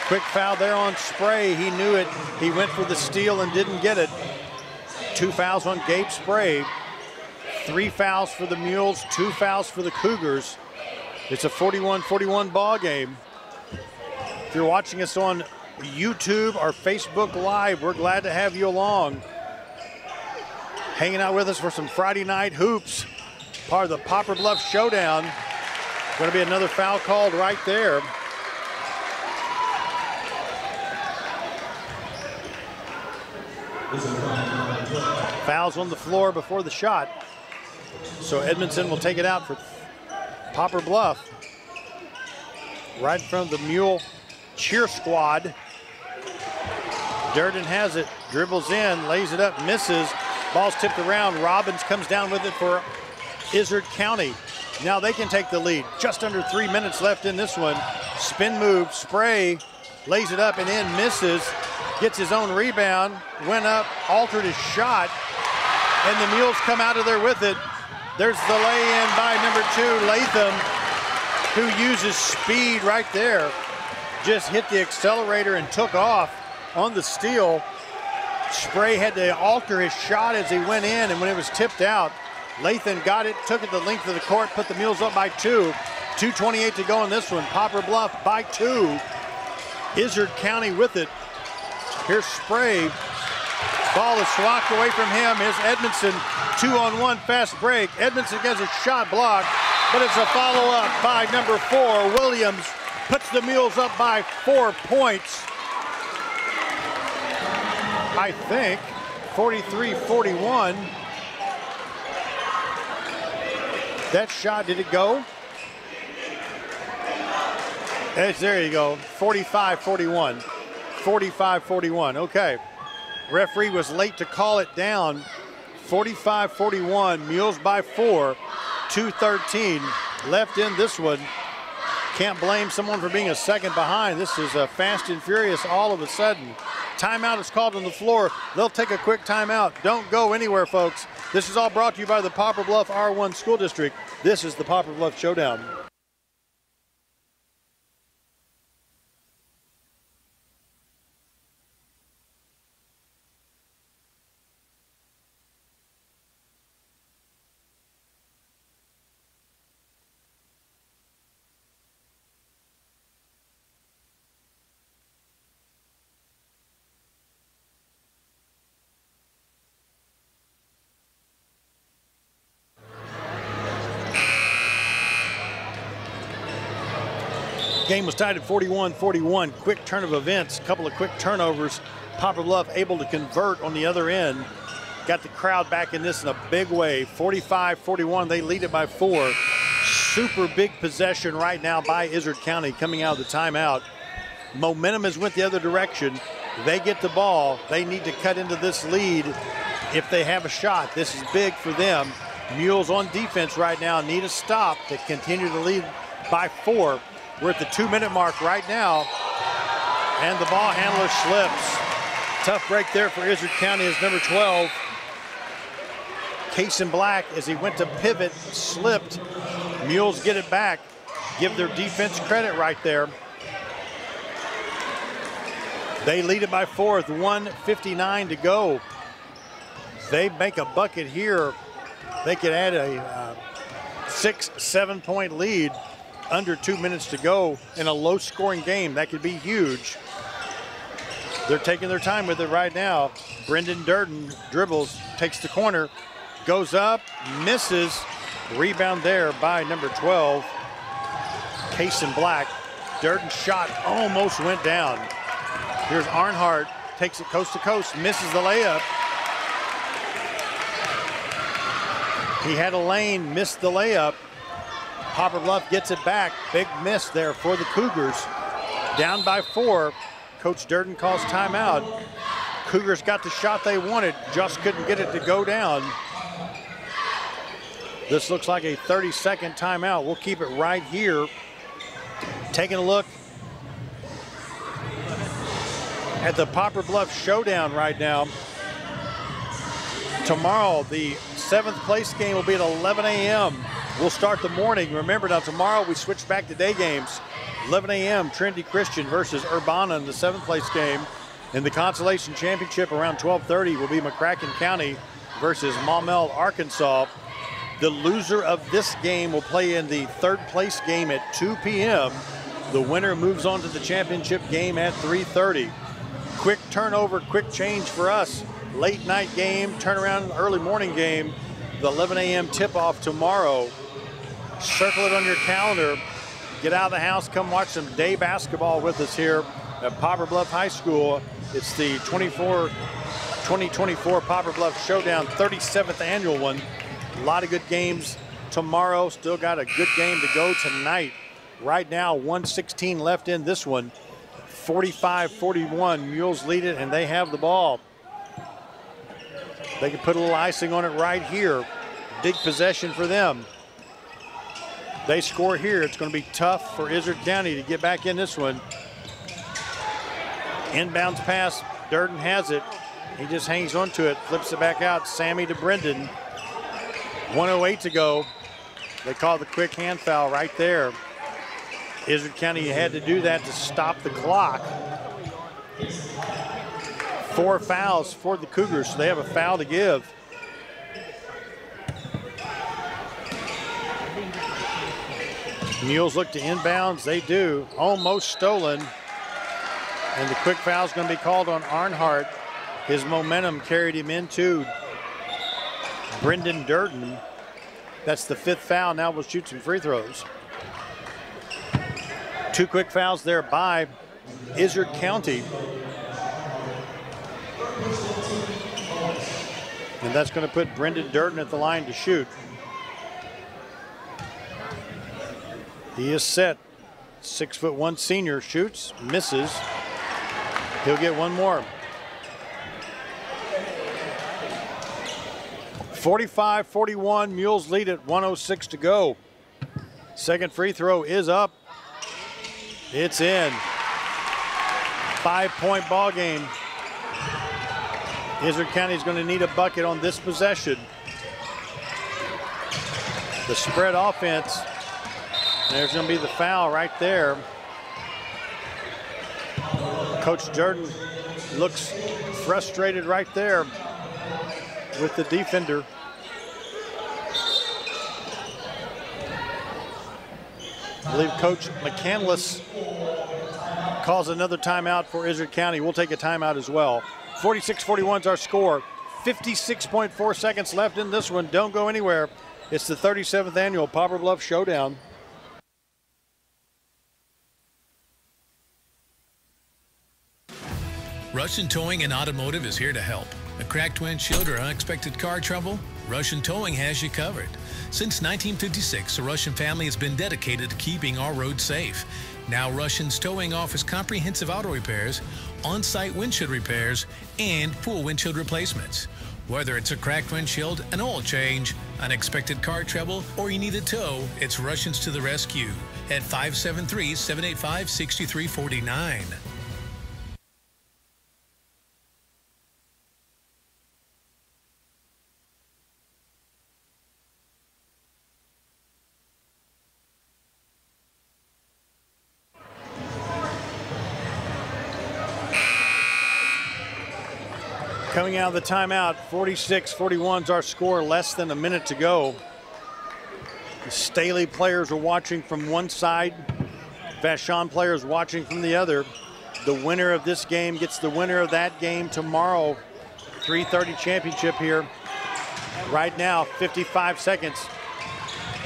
Quick foul there on Spray. He knew it. He went for the steal and didn't get it. 2 fouls on Gabe Spray. 3 fouls for the Mules, 2 fouls for the Cougars. It's a 41-41 ball game. If you're watching us on YouTube or Facebook Live, we're glad to have you along. Hanging out with us for some Friday night hoops. Part of the Poplar Bluff Showdown. Going to be another foul called right there. Fouls on the floor before the shot. So Edmondson will take it out for Poplar Bluff. Right from the Mule cheer squad. Durden has it, dribbles in, lays it up, misses. Ball's tipped around. Robbins comes down with it for Izard County. Now they can take the lead. Just under 3 minutes left in this one. Spin move, Spray, lays it up and in, misses. Gets his own rebound, went up, altered his shot, and the Mules come out of there with it. There's the lay-in by number 2, Latham, who uses speed right there. Just hit the accelerator and took off on the steal. Spray had to alter his shot as he went in, and when it was tipped out, Latham got it, took it the length of the court, put the Mules up by 2. 2:28 to go in this one. Poplar Bluff by 2. Izard County with it. Here's Spray. Ball is swapped away from him. Here's Edmondson. 2-on-1 fast break. Edmondson gets a shot blocked, but it's a follow-up by number 4, Williams. Puts the Mules up by 4 points. I think 43-41. That shot, did it go? There you go, 45-41. 45-41, okay. Referee was late to call it down. 45-41, Mules by 4. 2:13 left in this one. Can't blame someone for being a second behind. This is fast and furious all of a sudden. Timeout is called on the floor. They'll take a quick timeout. Don't go anywhere, folks. This is all brought to you by the Poplar Bluff R1 School District. This is the Poplar Bluff Showdown. Game was tied at 41-41. Quick turn of events, couple of quick turnovers. Poplar Bluff able to convert on the other end. Got the crowd back in this in a big way. 45-41, they lead it by 4. Super big possession right now by Izard County coming out of the timeout. Momentum has went the other direction. They get the ball. They need to cut into this lead if they have a shot. This is big for them. Mules on defense right now need a stop to continue to lead by 4. We're at the 2-minute mark right now, and the ball handler slips. Tough break there for Izard County as number 12. Case in Black, as he went to pivot, slipped. Mules get it back. Give their defense credit right there. They lead it by 4 with 1:59 to go. They make a bucket here. They could add a 6-7 point lead under 2 minutes to go in a low scoring game. That could be huge. They're taking their time with it right now. Brendan Durden dribbles, takes the corner, goes up, misses. Rebound there by number 12, Kason Black. Durden's shot almost went down. Here's Arnhart, takes it coast to coast, misses the layup. He had a lane, missed the layup. Poplar Bluff gets it back. Big miss there for the Cougars. Down by 4. Coach Durden calls timeout. Cougars got the shot they wanted, just couldn't get it to go down. This looks like a 30-second timeout. We'll keep it right here. Taking a look at the Poplar Bluff Showdown right now. Tomorrow, the 7th place game will be at 11 a.m. We'll start the morning. Remember, now tomorrow we switch back to day games. 11 a.m. Trinity Christian versus Urbana in the 7th place game. In the Consolation Championship around 12:30 will be McCracken County versus Maumelle, Arkansas. The loser of this game will play in the 3rd place game at 2 p.m. The winner moves on to the championship game at 3:30. Quick turnover, quick change for us. Late night game, turnaround, early morning game. The 11 a.m. tip-off tomorrow. Circle it on your calendar. Get out of the house, come watch some day basketball with us here at Poplar Bluff High School. It's the 2024 Poplar Bluff Showdown, 37th annual one. A lot of good games tomorrow. Still got a good game to go tonight. Right now, 1:16 left in this one. 45-41, Mules lead it, and they have the ball. They can put a little icing on it right here. Big possession for them. They score here. It's going to be tough for Izard County to get back in this one. Inbounds pass. Durden has it. He just hangs on to it, flips it back out. Sammy to Brendan. 1:08 to go. They call the quick hand foul right there. Izard County had to do that to stop the clock. 4 fouls for the Cougars, so they have a foul to give. Mules look to inbounds. They do. Almost stolen. And the quick foul is going to be called on Arnhart. His momentum carried him into Brendan Durden. That's the 5th foul. Now we'll shoot some free throws. 2 quick fouls there by Izard County. And that's going to put Brendan Durden at the line to shoot. He is set. 6'1" senior, shoots, misses. He'll get one more. 45-41, Mules lead it, 1:06 to go. Second free throw is up. It's in. 5-point ball game. Izard County is going to need a bucket on this possession. The spread offense. There's going to be the foul right there. Coach Durden looks frustrated right there with the defender. I believe Coach McCandless calls another timeout for Izard County. We'll take a timeout as well. 46-41 is our score. 56.4 seconds left in this one. Don't go anywhere. It's the 37th annual Poplar Bluff Showdown. Russian Towing and Automotive is here to help. A cracked windshield or unexpected car trouble? Russian Towing has you covered. Since 1956, the Russian family has been dedicated to keeping our roads safe. Now Russian's Towing offers comprehensive auto repairs, on-site windshield repairs, and full windshield replacements. Whether it's a cracked windshield, an oil change, unexpected car trouble, or you need a tow, it's Russians to the rescue at 573-785-6349. Coming out of the timeout, 46-41 is our score, less than a minute to go. The Staley players are watching from one side, Vashon players watching from the other. The winner of this game gets the winner of that game tomorrow. 3:30 championship here. Right now, 55 seconds.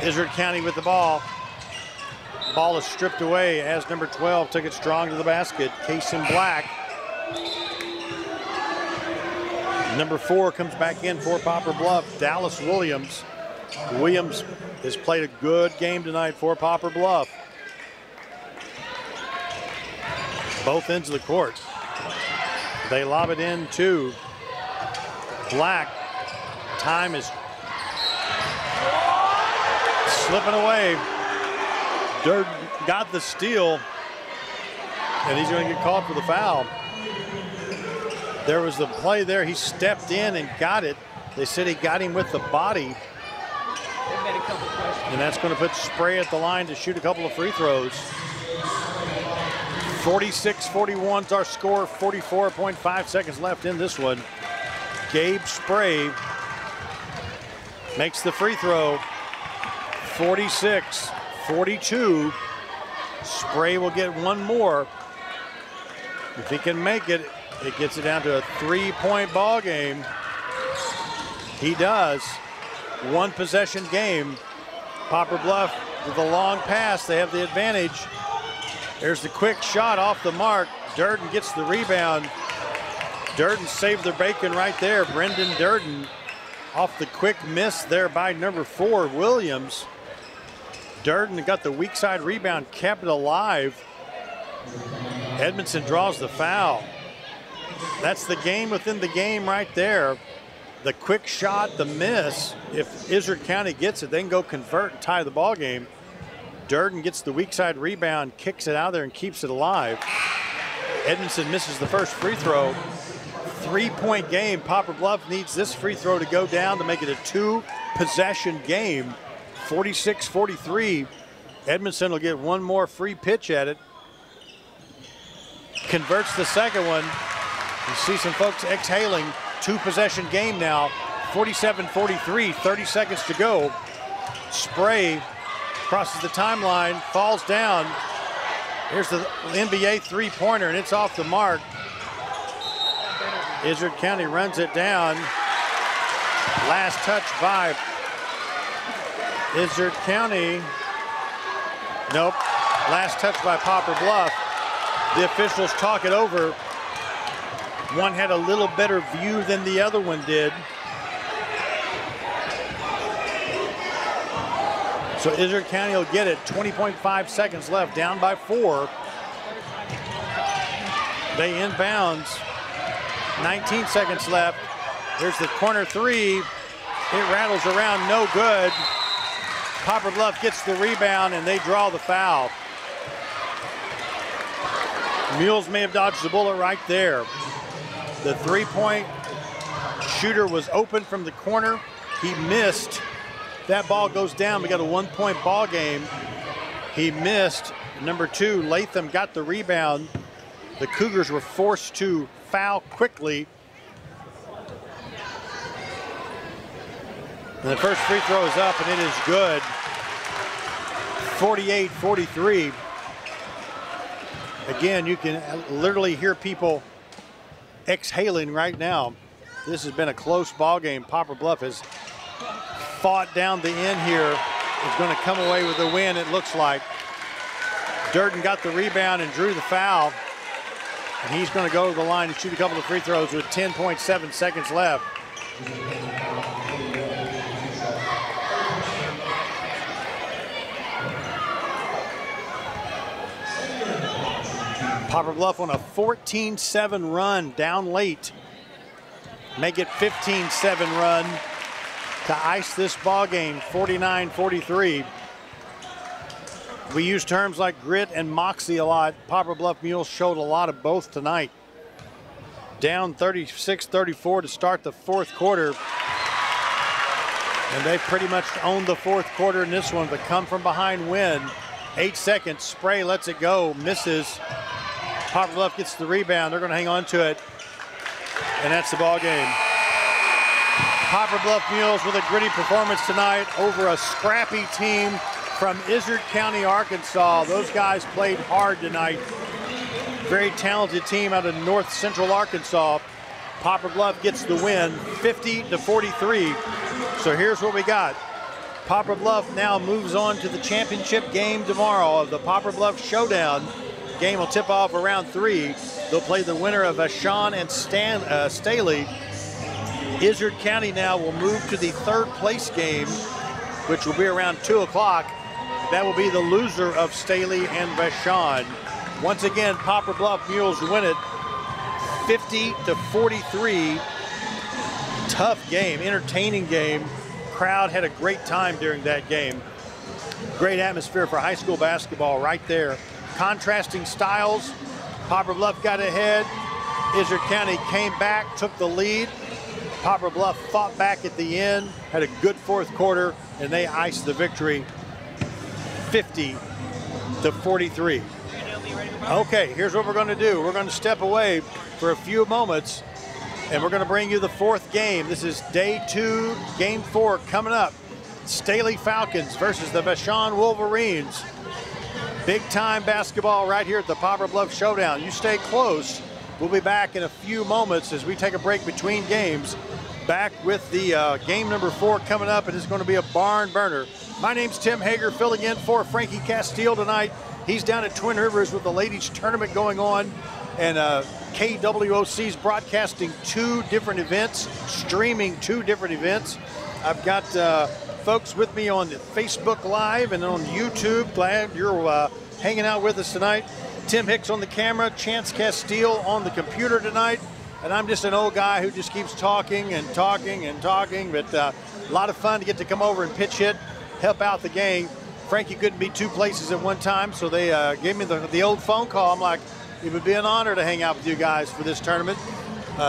Izard County with the ball. Ball is stripped away as number 12 took it strong to the basket. Case in black. Number 4 comes back in for Poplar Bluff, Dallas Williams. Williams has played a good game tonight for Poplar Bluff. Both ends of the court. They lob it in to Black. Time is slipping away. Durden got the steal, and he's going to get called for the foul. There was the play there. He stepped in and got it. They said he got him with the body. And that's going to put Spray at the line to shoot a couple of free throws. 46-41 is our score. 44.5 seconds left in this one. Gabe Spray makes the free throw. 46-42. Spray will get one more. If he can make it, it gets it down to a 3-point ball game. He does. One possession game. Poplar Bluff with a long pass. They have the advantage. There's the quick shot off the mark. Durden gets the rebound. Durden saved their bacon right there. Brendan Durden off the quick miss there by number 4, Williams. Durden got the weak side rebound, kept it alive. Edmondson draws the foul. That's the game within the game right there. The quick shot, the miss. If Izard County gets it, they can go convert and tie the ball game. Durden gets the weak side rebound, kicks it out of there and keeps it alive. Edmondson misses the first free throw. 3-point game. Poplar Bluff needs this free throw to go down to make it a 2-possession game. 46-43. Edmondson will get one more free pitch at it. Converts the second one. You see some folks exhaling. 2-possession game now. 47-43, 30 seconds to go. Spray crosses the timeline, falls down. Here's the NBA three-pointer, and it's off the mark. Izard County runs it down. Last touch by Izard County. Nope. Last touch by Poplar Bluff. The officials talk it over. One had a little better view than the other one did. So Izard County will get it. 20.5 seconds left, down by 4. They inbounds. 19 seconds left. There's the corner three. It rattles around, no good. Poplar Bluff gets the rebound and they draw the foul. Mules may have dodged the bullet right there. The three-point shooter was open from the corner. He missed. That ball goes down. We got a 1-point ball game. He missed. Number 2, Latham got the rebound. The Cougars were forced to foul quickly. And the first free throw is up, and it is good. 48-43. Again, you can literally hear people exhaling right now. This has been a close ball game. Poplar Bluff has fought down the end here. Is going to come away with a win, it looks like. Durden got the rebound and drew the foul. And he's going to go to the line and shoot a couple of free throws with 10.7 seconds left. Poplar Bluff on a 14-7 run, down late. Make it 15-7 run to ice this ball game, 49-43. We use terms like grit and moxie a lot. Poplar Bluff Mules showed a lot of both tonight. Down 36-34 to start the fourth quarter. And they pretty much owned the fourth quarter in this one, but come from behind win. 8 seconds, Spray lets it go, misses. Poplar Bluff gets the rebound, they're gonna hang on to it. And that's the ball game. Poplar Bluff Mules with a gritty performance tonight over a scrappy team from Izard County, Arkansas. Those guys played hard tonight. Very talented team out of North Central Arkansas. Poplar Bluff gets the win, 50-43. So here's what we got. Poplar Bluff now moves on to the championship game tomorrow of the Poplar Bluff Showdown. Game will tip off around 3. They'll play the winner of Vashon and Staley. Izard County now will move to the 3rd place game, which will be around 2 o'clock. That will be the loser of Staley and Vashon. Once again, Poplar Bluff Mules win it 50-43. Tough game, entertaining game. Crowd had a great time during that game. Great atmosphere for high school basketball right there. Contrasting styles. Poplar Bluff got ahead. Izard County came back, took the lead. Poplar Bluff fought back at the end, had a good 4th quarter, and they iced the victory 50-43. Okay, here's what we're going to do. We're going to step away for a few moments, and we're going to bring you the 4th game. This is day 2, game 4 coming up. Staley Falcons versus the Vashon Wolverines. Big time basketball right here at the Poplar Bluff Showdown. You stay close. We'll be back in a few moments as we take a break between games. Back with the game number 4 coming up, and it's going to be a barn burner. My name's Tim Hager, filling in for Frankie Castile tonight. He's down at Twin Rivers with the ladies tournament going on, and KWOC's broadcasting 2 different events, streaming 2 different events. I've got folks with me on Facebook Live and on YouTube. Glad you're hanging out with us tonight. Tim Hicks on the camera, Chance Castile on the computer tonight. And I'm just an old guy who just keeps talking and talking and talking, but a lot of fun to get to come over and pitch hit, help out the game. Frankie couldn't be 2 places at one time, so they gave me the old phone call. I'm like, it would be an honor to hang out with you guys for this tournament.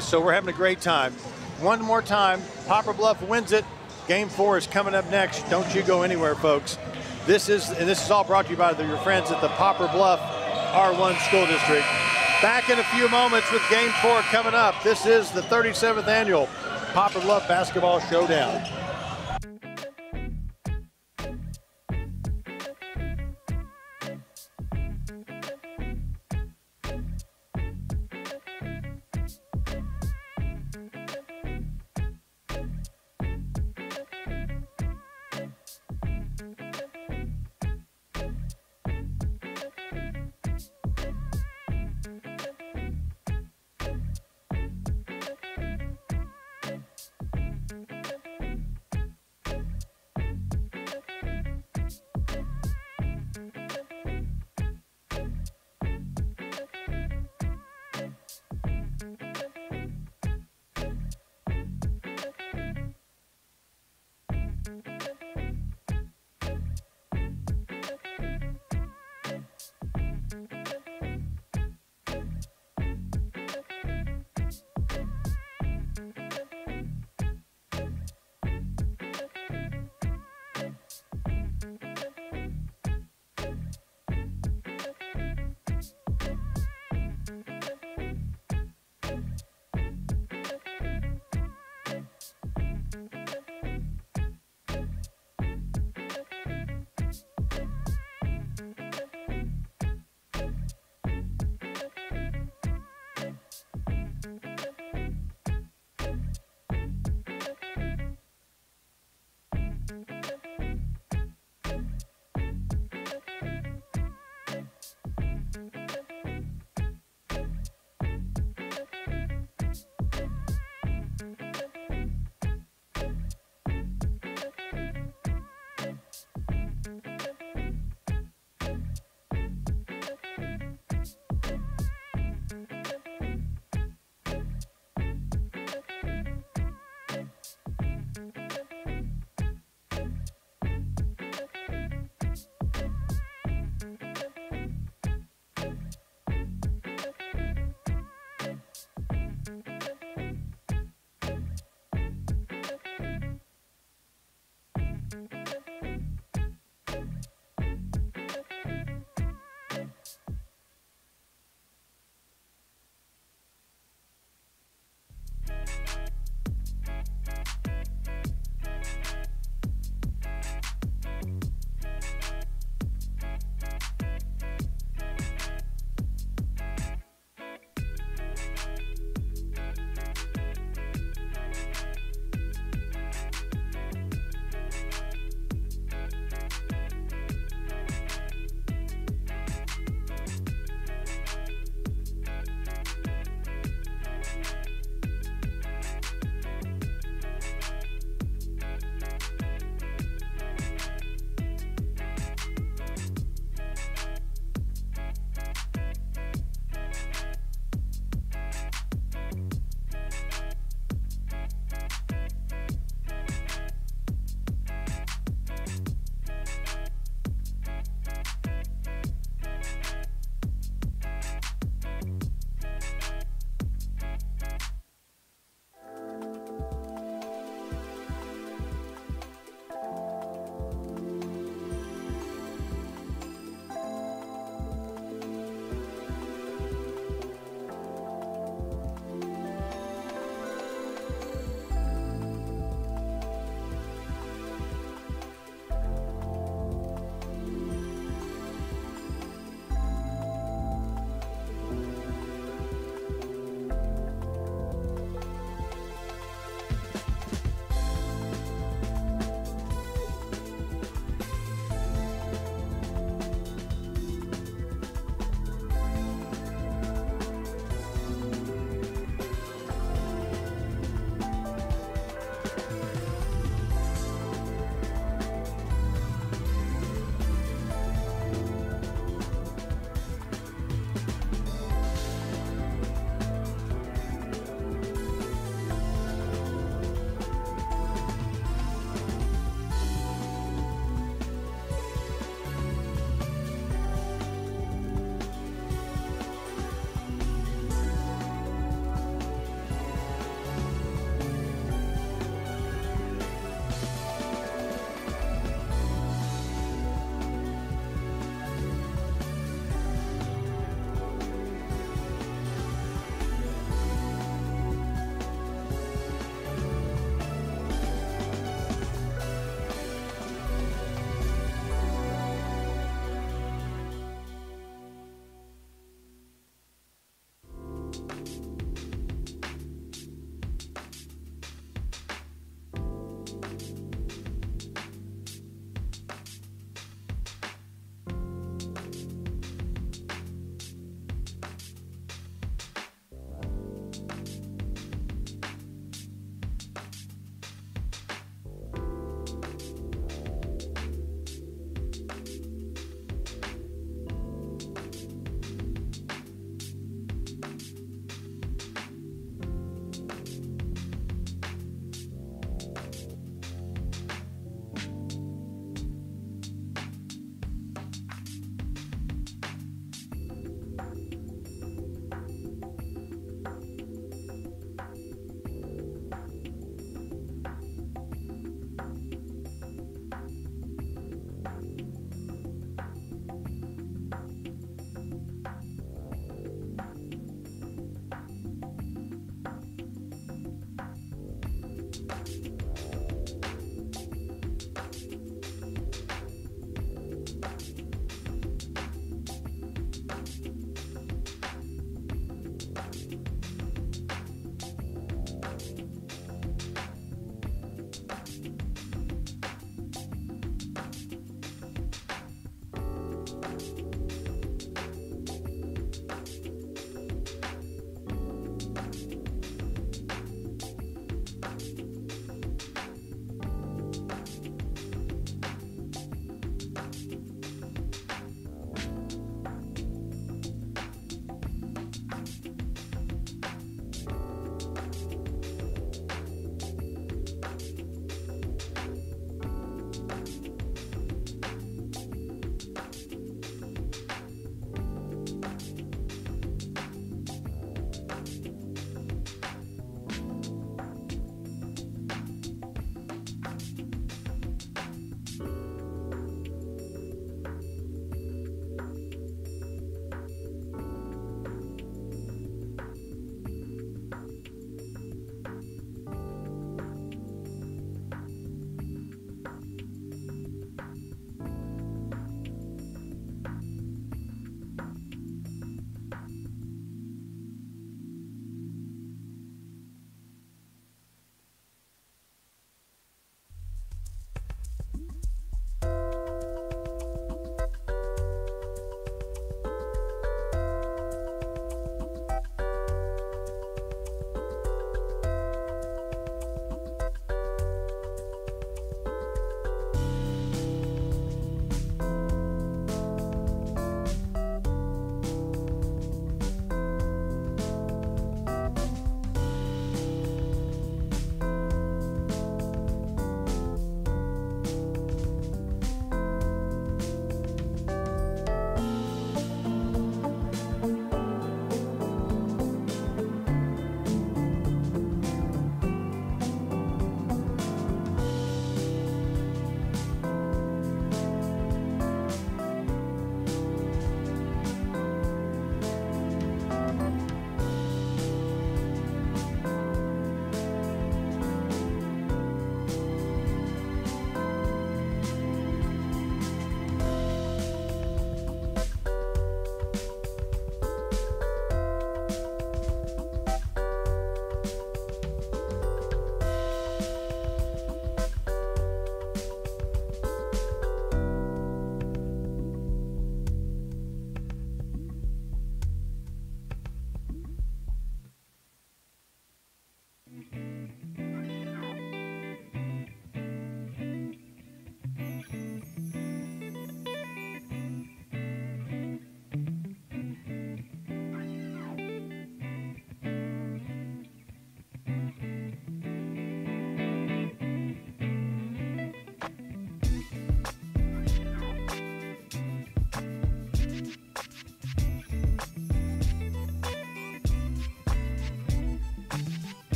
So we're having a great time. One more time, Poplar Bluff wins it. Game 4 is coming up next. Don't you go anywhere, folks. This is all brought to you by your friends at the Poplar Bluff R1 School District. Back in a few moments with game 4 coming up. This is the 37th annual Poplar Bluff Basketball Showdown.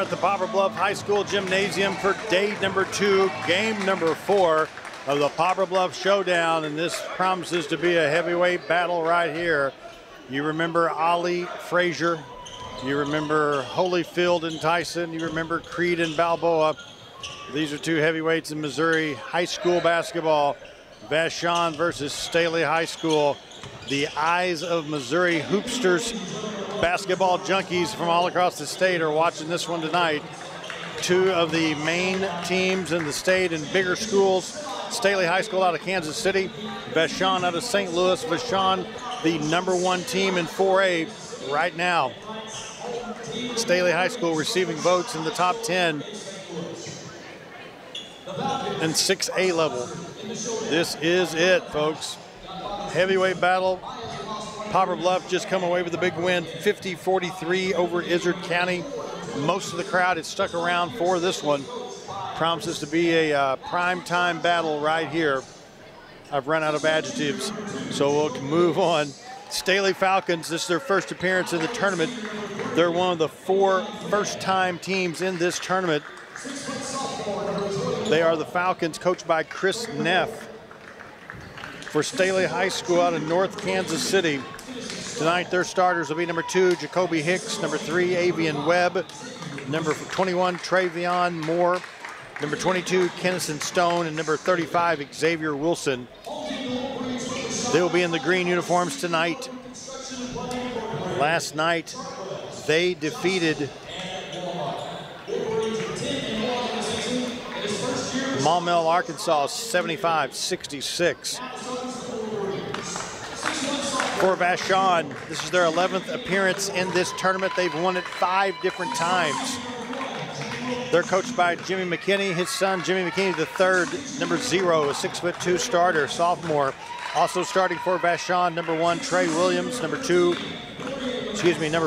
at the Poplar Bluff High School Gymnasium for day number 2, game number 4 of the Poplar Bluff Showdown, and this promises to be a heavyweight battle right here. You remember Ali Frazier, you remember Holyfield and Tyson, you remember Creed and Balboa. These are 2 heavyweights in Missouri high school basketball. Vashon versus Staley High School. The eyes of Missouri hoopsters, basketball junkies from all across the state are watching this one tonight. 2 of the main teams in the state in bigger schools. Staley High School out of Kansas City, Vashon out of St. Louis. Vashon, the number 1 team in 4A right now. Staley High School receiving votes in the top 10 in 6A level. This is it, folks. Heavyweight battle. Poplar Bluff just come away with a big win, 50-43 over Izard County. Most of the crowd is stuck around for this one. Promises to be a prime-time battle right here. I've run out of adjectives, so we'll move on. Staley Falcons, this is their first appearance in the tournament. They're one of the 4 first-time teams in this tournament. They are the Falcons, coached by Chris Neff for Staley High School out of North Kansas City. Tonight, their starters will be number 2, Jacoby Hicks, number 3, Avian Webb, number 21, Travion Moore, number 22, Kennison Stone, and number 35, Xavier Wilson. They will be in the green uniforms tonight. Last night, they defeated Maumelle, Arkansas, 75-66. For Vashon, this is their 11th appearance in this tournament. They've won it 5 different times. They're coached by Jimmy McKinney. His son, Jimmy McKinney III, number 0, a 6'2" starter, sophomore. Also starting for Vashon, number 1, Trey Williams, number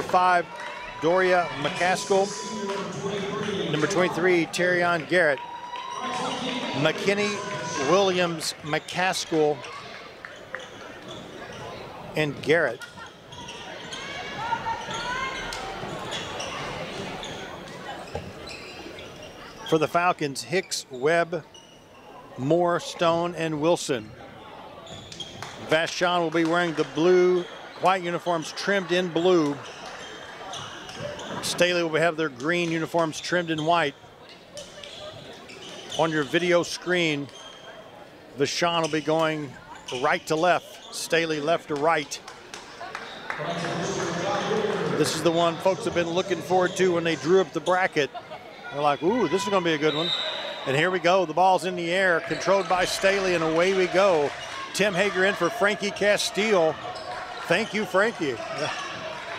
5, Doria McCaskill, number 23, Terrion Garrett. McKinney, Williams, McCaskill, and Garrett. For the Falcons, Hicks, Webb, Moore, Stone, and Wilson. Vashon will be wearing the blue-white uniforms trimmed in blue. Staley will have their green uniforms trimmed in white. On your video screen, Vashon will be going right to left, Staley left to right. This is the one folks have been looking forward to when they drew up the bracket. They're like, ooh, this is gonna be a good one. And here we go, the ball's in the air, controlled by Staley, and away we go. Tim Hager in for Frankie Castile. Thank you, Frankie.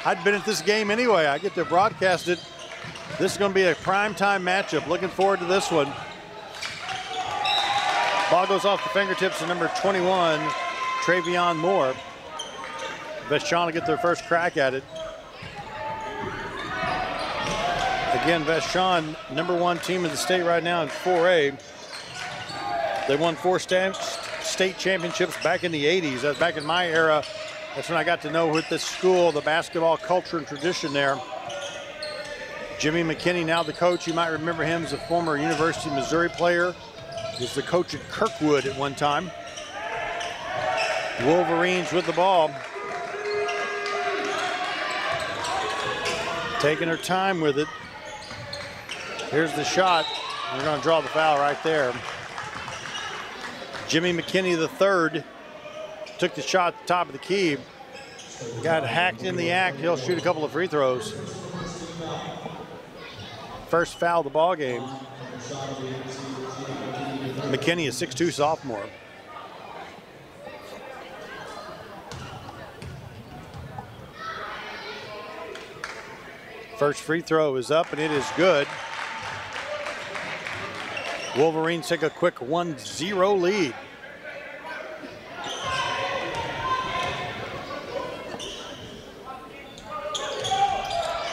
I'd been at this game anyway. I get to broadcast it. This is gonna be a primetime matchup. Looking forward to this one. Ball goes off the fingertips of number 21, Travion Moore. Vashon will get their first crack at it. Again, Vashon, number 1 team in the state right now in 4A. They won 4 state championships back in the 80s. That's back in my era. That's when I got to know with this school, the basketball culture and tradition there. Jimmy McKinney, now the coach. You might remember him as a former University of Missouri player. He was the coach at Kirkwood at one time. Wolverines with the ball. Taking her time with it. Here's the shot. We're going to draw the foul right there. Jimmy McKinney III took the shot at the top of the key. Got hacked in the act. He'll shoot a couple of free throws. First foul of the ball game. McKinney, a 6'2" sophomore. First free throw is up, and it is good. Wolverines take a quick 1-0 lead.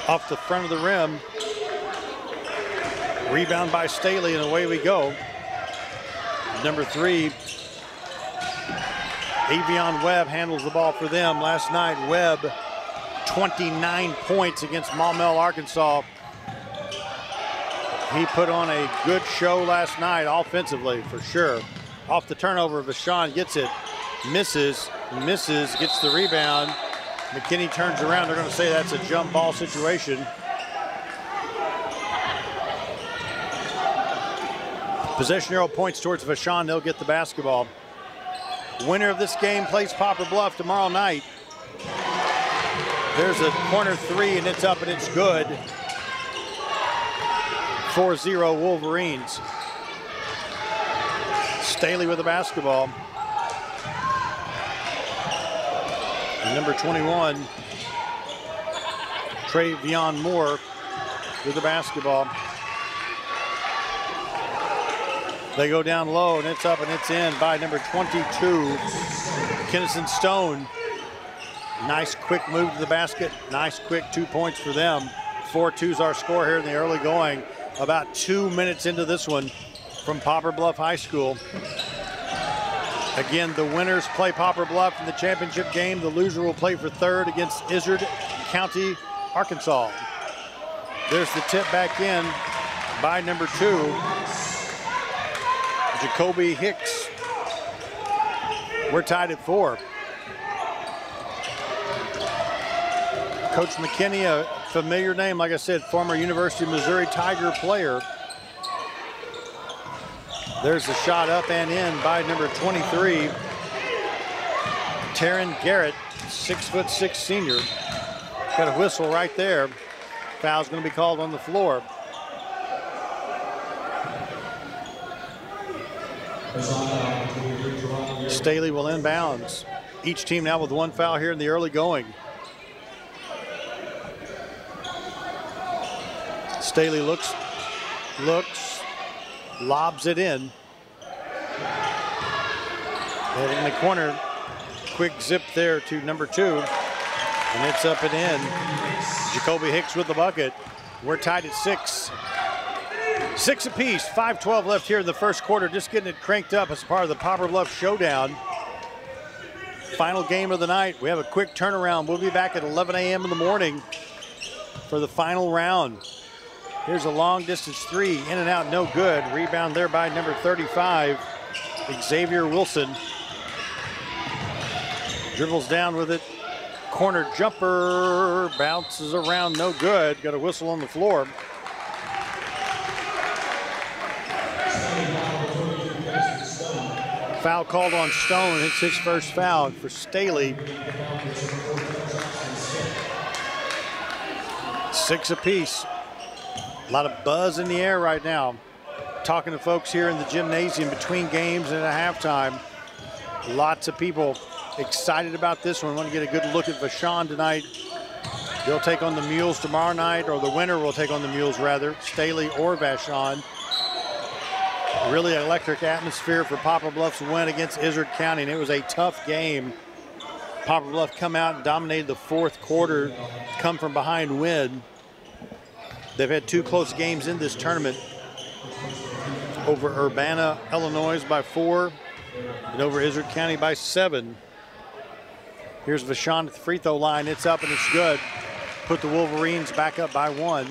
Off the front of the rim. Rebound by Staley, and away we go. Number 3, Avion Webb handles the ball for them. Last night, Webb, 29 points against Maumelle, Arkansas. He put on a good show last night offensively, for sure. Off the turnover, Vashon gets it, misses, gets the rebound. McKinney turns around. They're going to say that's a jump ball situation. Possession arrow points towards Vashon. They'll get the basketball. Winner of this game plays Poplar Bluff tomorrow night. There's a corner three, and it's up, and it's good. 4-0 Wolverines. Staley with the basketball. And number 21, Travion Moore with the basketball. They go down low, and it's up, and it's in by number 22, Kinnison Stone. Nice quick move to the basket. Nice quick 2 points for them. 4-2's our score here in the early going. About 2 minutes into this one from Poplar Bluff High School. Again, the winners play Poplar Bluff in the championship game. The loser will play for third against Izard County, Arkansas. There's the tip back in by number 2, Jacoby Hicks. We're tied at 4. Coach McKinney, a familiar name, like I said, former University of Missouri Tiger player. There's the shot up and in by number 23, Taryn Garrett, 6'6" senior. Got a whistle right there. Foul's going to be called on the floor. Staley will inbounds. Each team now with 1 foul here in the early going. Staley looks, lobs it in. And in the corner, quick zip there to number 2. And it's up and in. Jacoby Hicks with the bucket. We're tied at 6. 6 apiece, 5:12 left here in the first quarter. Just getting it cranked up as part of the Poplar Bluff Showdown. Final game of the night. We have a quick turnaround. We'll be back at 11 a.m. in the morning for the final round. Here's a long distance three, in and out, no good. Rebound there by number 35, Xavier Wilson. Dribbles down with it. Corner jumper, bounces around, no good. Got a whistle on the floor. Foul called on Stone. It's his first foul for Staley. 6 apiece. A lot of buzz in the air right now. Talking to folks here in the gymnasium between games and at halftime. Lots of people excited about this one. Want to get a good look at Vashon tonight. They'll take on the Mules tomorrow night, or the winner will take on the Mules rather, Staley or Vashon. Really electric atmosphere for Poplar Bluff's win against Izard County, and it was a tough game. Poplar Bluff come out and dominated the fourth quarter, come from behind win. They've had 2 close games in this tournament. Over Urbana, Illinois by 4, and over Izard County by 7. Here's Vashon at the free throw line. It's up and it's good. Put the Wolverines back up by 1.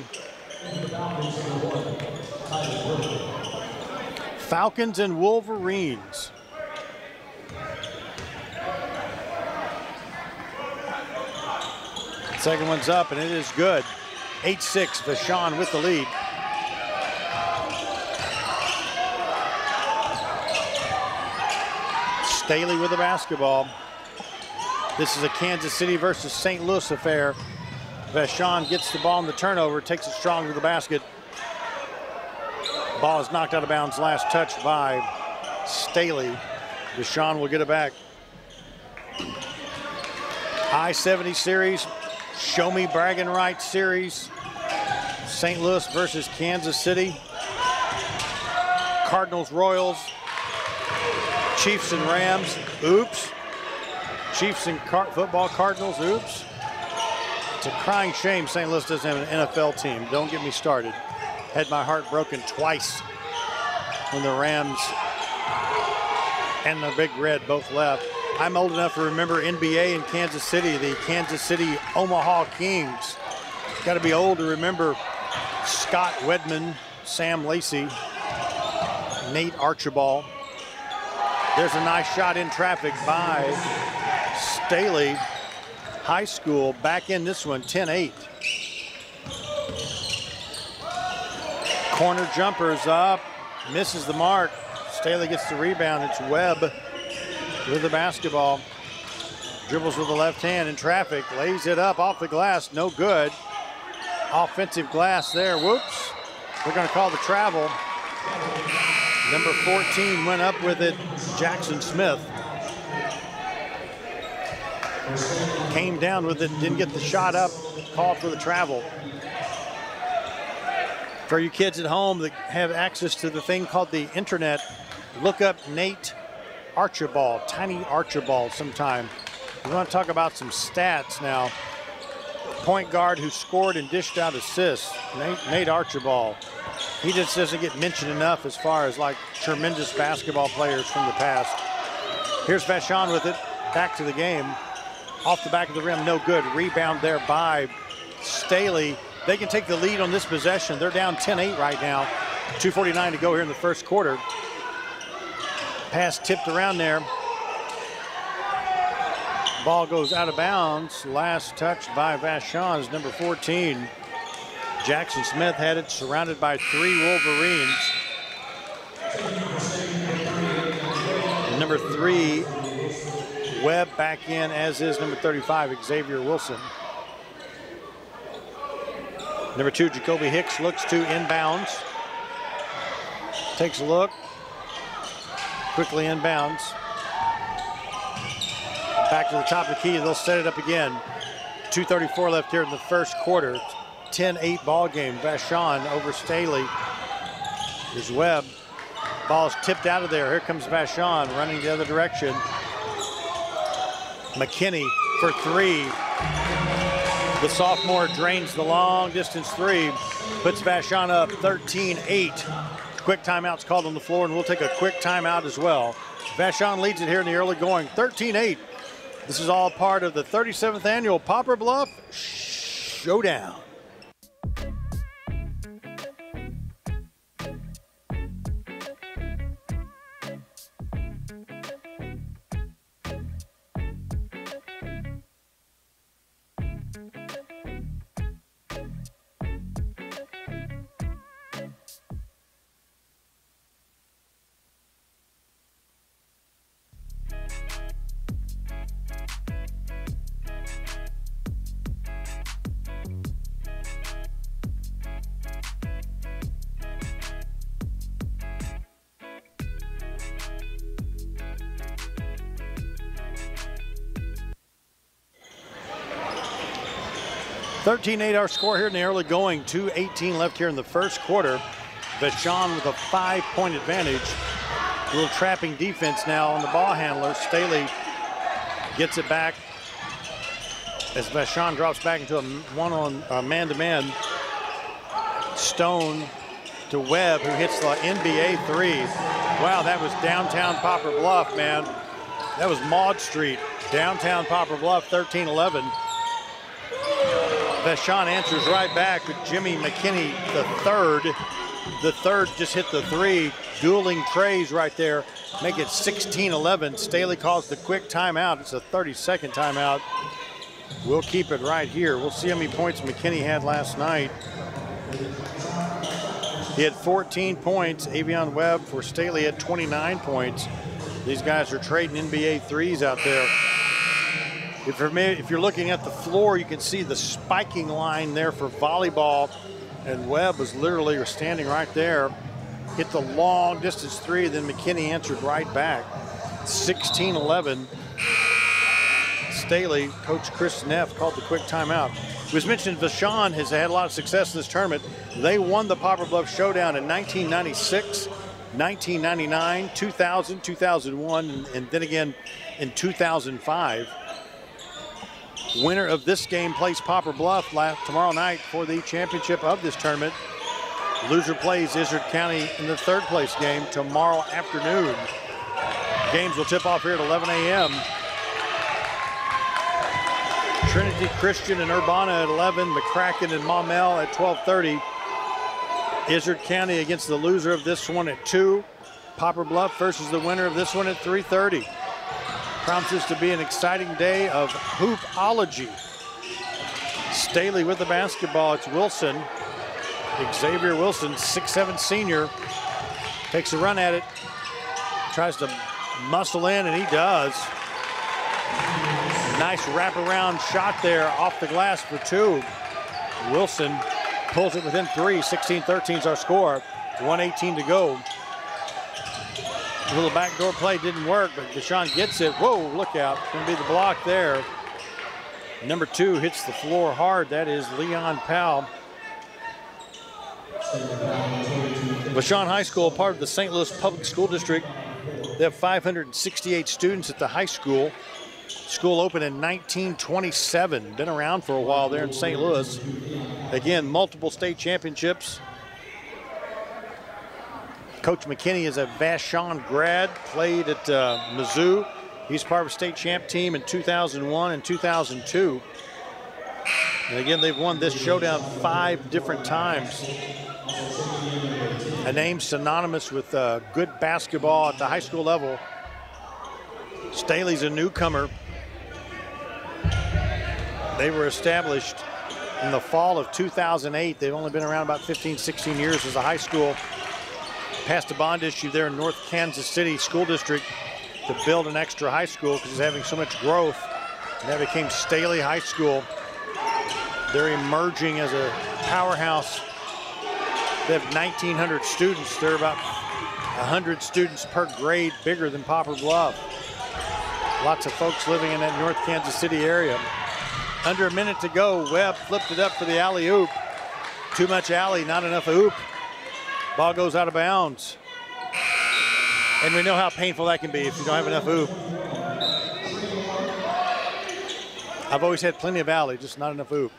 Falcons and Wolverines. Second one's up and it is good. 8-6, Vashon with the lead. Staley with the basketball. This is a Kansas City versus St. Louis affair. Vashon gets the ball in the turnover, takes it strong to the basket. Ball is knocked out of bounds, last touch by Staley. Vashon will get it back. I-70 series, Show Me Bragging Rights series. St. Louis versus Kansas City. Cardinals, Royals. Chiefs and Rams, oops. Chiefs and football Cardinals, oops. It's a crying shame St. Louis doesn't have an NFL team. Don't get me started. Had my heart broken twice when the Rams and the Big Red both left. I'm old enough to remember NBA in Kansas City, the Kansas City Omaha Kings. Got to be old to remember Scott Wedman, Sam Lacey, Nate Archibald. There's a nice shot in traffic by Staley High School. Back in this one, 10-8. Corner jumper's up, misses the mark. Staley gets the rebound. It's Webb with the basketball. Dribbles with the left hand in traffic, lays it up off the glass, no good. Offensive glass there, whoops. We're gonna call the travel. Number 14 went up with it, Jackson Smith. Came down with it, didn't get the shot up, called for the travel. For you kids at home that have access to the thing called the internet, look up Nate Archibald, Tiny Archibald sometime. We want to talk about some stats now. Point guard who scored and dished out assists, Nate Archibald. He just doesn't get mentioned enough as far as like tremendous basketball players from the past. Here's Vashon with it, back to the game. Off the back of the rim, no good. Rebound there by Staley. They can take the lead on this possession. They're down 10-8 right now. 2:49 to go here in the first quarter. Pass tipped around there. Ball goes out of bounds. Last touch by Vashon is number 14. Jackson Smith had it, surrounded by 3 Wolverines. Number 3, Webb back in, as is number 35, Xavier Wilson. Number 2, Jacoby Hicks looks to inbounds. Takes a look. Quickly inbounds. Back to the top of the key, they'll set it up again. 2:34 left here in the first quarter. 10-8 ball game. Vashon over Staley. Here's Webb. Ball's tipped out of there. Here comes Vashon running the other direction. McKinney for 3. The sophomore drains the long distance 3. Puts Vashon up 13-8. Quick timeout's called on the floor, and we'll take a quick timeout as well. Vashon leads it here in the early going, 13-8. This is all part of the 37th annual Poplar Bluff Showdown. Our score here in the early going. 2:18 left here in the first quarter. Vashon with a 5-point advantage. A little trapping defense now on the ball handler. Staley gets it back as Vashon drops back into a man-to-man. Stone to Webb, who hits the NBA 3. Wow, that was downtown Poplar Bluff, man. That was Maud Street, downtown Poplar Bluff, 13-11. Vashon answers right back with Jimmy McKinney, the third. The third just hit the 3. Dueling trays right there. Make it 16-11. Staley calls the quick timeout. It's a 30-second timeout. We'll keep it right here. We'll see how many points McKinney had last night. He had 14 points. Avion Webb for Staley had 29 points. These guys are trading NBA 3s out there. If you're looking at the floor, you can see the spiking line there for volleyball. And Webb was literally standing right there. Hit the long distance 3, then McKinney answered right back. 16-11. Staley, Coach Chris Neff called the quick timeout. It was mentioned Vashon has had a lot of success in this tournament. They won the Poplar Bluff Showdown in 1996, 1999, 2000, 2001, and then again in 2005. Winner of this game plays Poplar Bluff tomorrow night for the championship of this tournament. Loser plays Izard County in the 3rd place game tomorrow afternoon. Games will tip off here at 11 a.m. Trinity Christian and Urbana at 11, McCracken and Maumelle at 12:30. Izard County against the loser of this one at 2. Poplar Bluff versus the winner of this one at 3:30. Promises to be an exciting day of hoopology. Staley with the basketball. It's Wilson. Xavier Wilson, 6'7" senior, takes a run at it. Tries to muscle in, and he does. Nice wraparound shot there off the glass for 2. Wilson pulls it within 3. 16-13 is our score. 1:18 to go. A little backdoor play didn't work, but Vashon gets it. Whoa, look out. Going to be the block there. Number 2 hits the floor hard. That is Leon Powell. Vashon High School, part of the St. Louis Public School District. They have 568 students at the high school. School opened in 1927. Been around for a while there in St. Louis. Again, multiple state championships. Coach McKinney is a Vashon grad, played at Mizzou. He's part of a state champ team in 2001 and 2002. And again, they've won this showdown 5 different times. A name synonymous with good basketball at the high school level. Staley's a newcomer. They were established in the fall of 2008. They've only been around about 15, 16 years as a high school. Passed a bond issue there in North Kansas City School District to build an extra high school because it's having so much growth. And that became Staley High School. They're emerging as a powerhouse. They have 1,900 students. They're about 100 students per grade, bigger than Poplar Bluff. Lots of folks living in that North Kansas City area. Under a minute to go. Webb flipped it up for the alley-oop. Too much alley, not enough oop. Ball goes out of bounds. And we know how painful that can be if you don't have enough oop. I've always had plenty of alley, just not enough oop.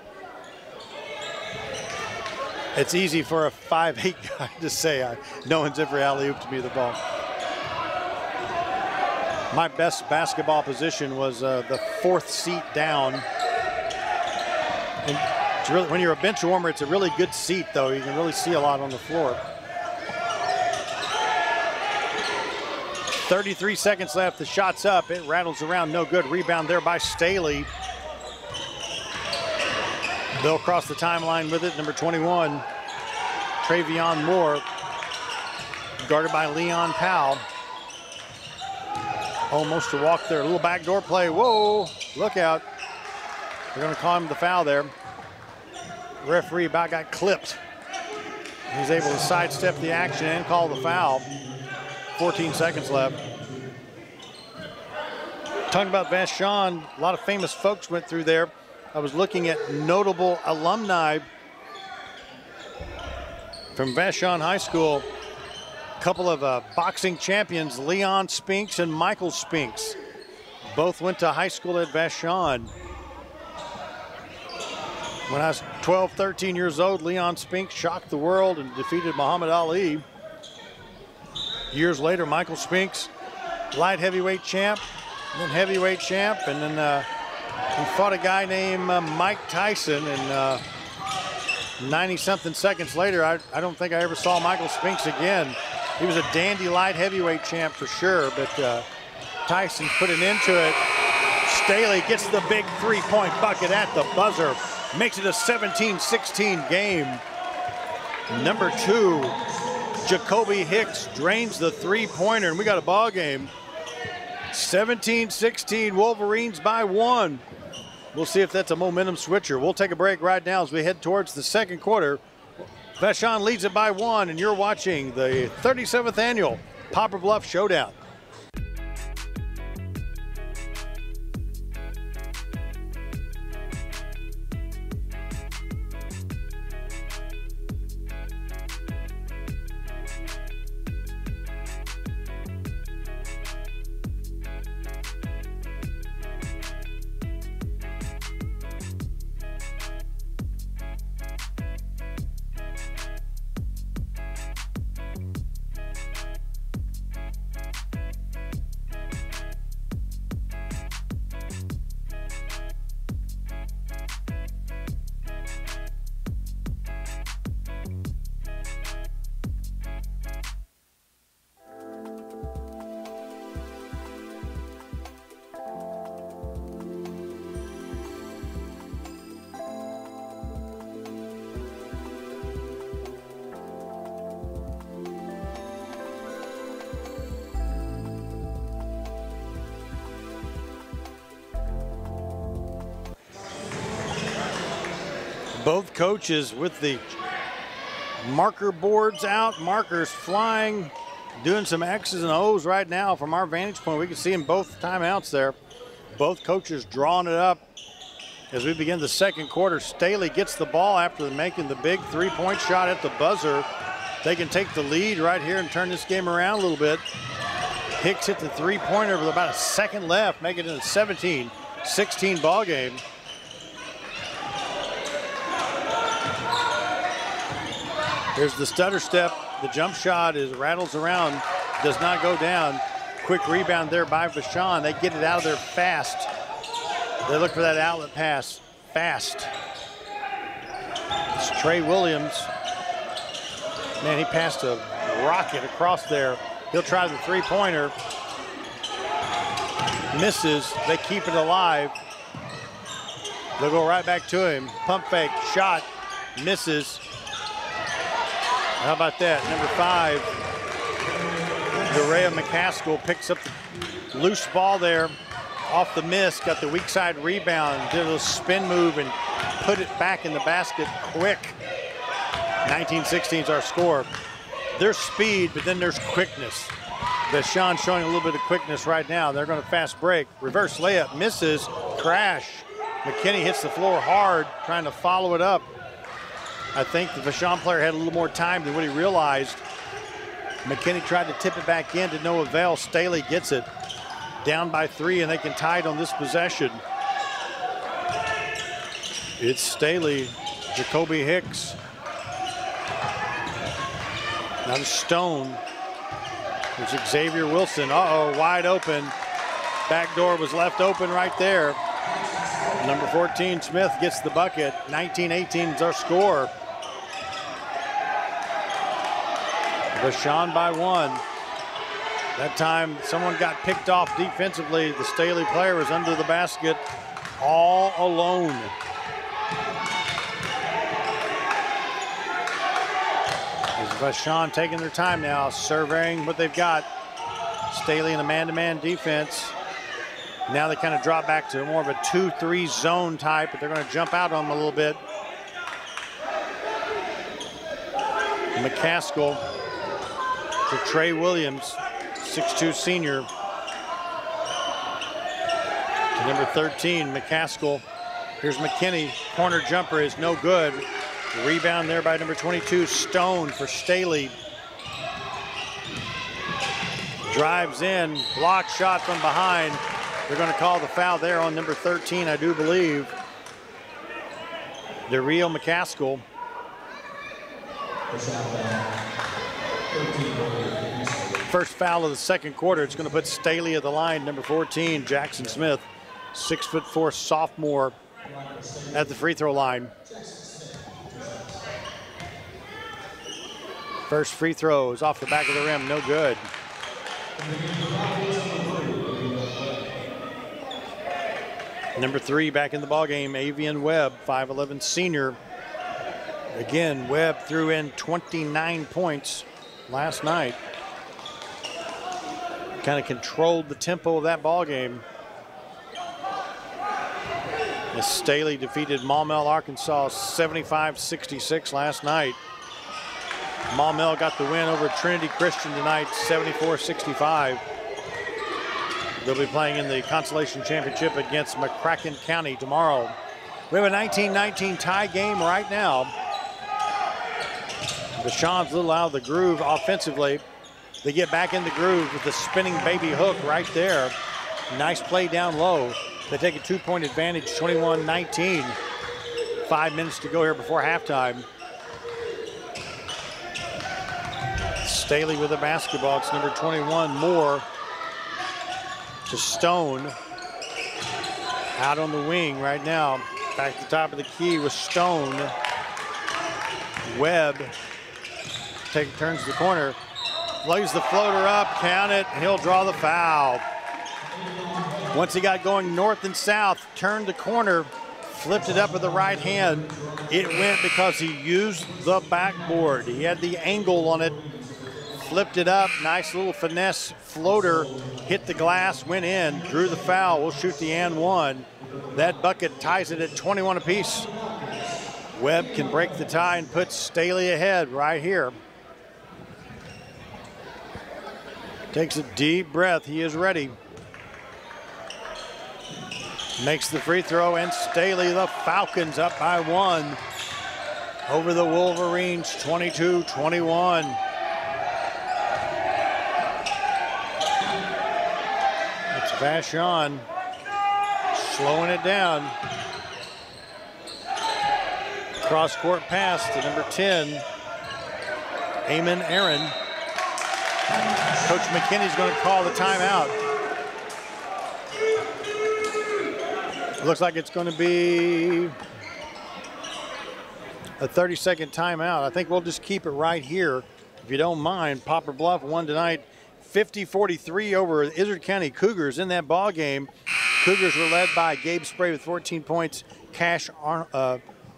It's easy for a 5'8" guy to say, no one's ever alley-ooped me the ball. My best basketball position was the 4th seat down. And it's really, when you're a bench warmer, it's a really good seat, though. You can really see a lot on the floor. 33 seconds left. The shot's up. It rattles around. No good. Rebound there by Staley. They'll cross the timeline with it. Number 21, Travion Moore, guarded by Leon Powell. Almost a walk there. A little backdoor play. Whoa, look out. They're going to call him the foul there. Referee about got clipped. He's able to sidestep the action and call the foul. 14 seconds left. Talking about Vashon, a lot of famous folks went through there. I was looking at notable alumni from Vashon High School. A couple of boxing champions, Leon Spinks and Michael Spinks. Both went to high school at Vashon. When I was 12, 13 years old, Leon Spinks shocked the world and defeated Muhammad Ali. Years later, Michael Spinks, light heavyweight champ, then heavyweight champ, and then he fought a guy named Mike Tyson, and 90-something seconds later, I don't think I ever saw Michael Spinks again. He was a dandy light heavyweight champ for sure, but Tyson put an end to it. Staley gets the big 3-point bucket at the buzzer, makes it a 17-16 game. Number 2, Jacoby Hicks drains the 3-pointer, and we got a ball game. 17-16, Wolverines by 1. We'll see if that's a momentum switcher. We'll take a break right now as we head towards the second quarter. Vashon leads it by 1, and you're watching the 37th annual Poplar Bluff Showdown. Both coaches with the marker boards out, markers flying, doing some X's and O's right now from our vantage point. We can see in both timeouts there. Both coaches drawing it up as we begin the second quarter. Staley gets the ball after making the big three-point shot at the buzzer. They can take the lead right here and turn this game around a little bit. Hicks hit the three-pointer with about a second left, making it a 17-16 ball game. Here's the stutter step. The jump shot rattles around, does not go down. Quick rebound there by Vashon. They get it out of there fast. They look for that outlet pass fast. It's Trey Williams. Man, he passed a rocket across there. He'll try the three-pointer. Misses. They keep it alive. They'll go right back to him. Pump fake, shot, misses. How about that? Number 5, Dorea McCaskill picks up the loose ball there off the miss, got the weak side rebound, did a little spin move and put it back in the basket quick. 19-16 is our score. There's speed, but then there's quickness. Vashon showing a little bit of quickness right now. They're going to fast break. Reverse layup, misses, crash. McKinney hits the floor hard, trying to follow it up. I think the Vashon player had a little more time than what he realized. McKinney tried to tip it back in to no avail. Staley gets it. Down by 3, and they can tie it on this possession. It's Staley, Jacoby Hicks. Now to Stone. There's Xavier Wilson. Uh-oh, wide open. Back door was left open right there. Number 14, Smith, gets the bucket. 19-18 is our score. Vashon by 1. That time, someone got picked off defensively. The Staley player was under the basket all alone. Is Vashon taking their time now, surveying what they've got. Staley in a man-to-man defense. Now they kind of drop back to more of a 2-3 zone type, but they're going to jump out on them a little bit. McCaskill to Trey Williams, 6'2 senior. To number 13, McCaskill. Here's McKinney. Corner jumper is no good. Rebound there by number 22, Stone for Staley. Drives in, block shot from behind. They're going to call the foul there on number 13, I do believe. DeRio McCaskill. First foul of the second quarter. It's going to put Staley at the line, number 14, Jackson Smith, 6'4" sophomore at the free throw line. First free throw is off the back of the rim, no good. Number 3 back in the ballgame, Avian Webb, 5'11" senior. Again, Webb threw in 29 points last night. Kind of controlled the tempo of that ballgame. As Staley defeated Maumelle, Arkansas, 75-66 last night. Maumelle got the win over Trinity Christian tonight, 74-65. They'll be playing in the Consolation Championship against McCracken County tomorrow. We have a 19-19 tie game right now. Vashon's a little out of the groove offensively. They get back in the groove with the spinning baby hook right there. Nice play down low. They take a 2-point advantage, 21-19. 5 minutes to go here before halftime. Staley with the basketball. It's number 21, Moore. To Stone. Out on the wing right now. Back to the top of the key with Stone. Webb turns the corner. Lays the floater up, count it, and he'll draw the foul. Once he got going north and south, turned the corner, flipped it up with the right hand. It went because he used the backboard. He had the angle on it, flipped it up, nice little finesse floater, hit the glass, went in, drew the foul. We'll shoot the and one. That bucket ties it at 21 apiece. Webb can break the tie and put Staley ahead right here. Takes a deep breath. He is ready. Makes the free throw, and Staley, the Falcons, up by 1 over the Wolverines, 22-21. It's Vashon slowing it down. Cross-court pass to number 10, Eamon Aaron. Coach McKinney's going to call the timeout. Looks like it's going to be a 30-second timeout. I think we'll just keep it right here, if you don't mind. Poplar Bluff won tonight 50-43 over Izard County Cougars in that ball game. Cougars were led by Gabe Spray with 14 points, Cash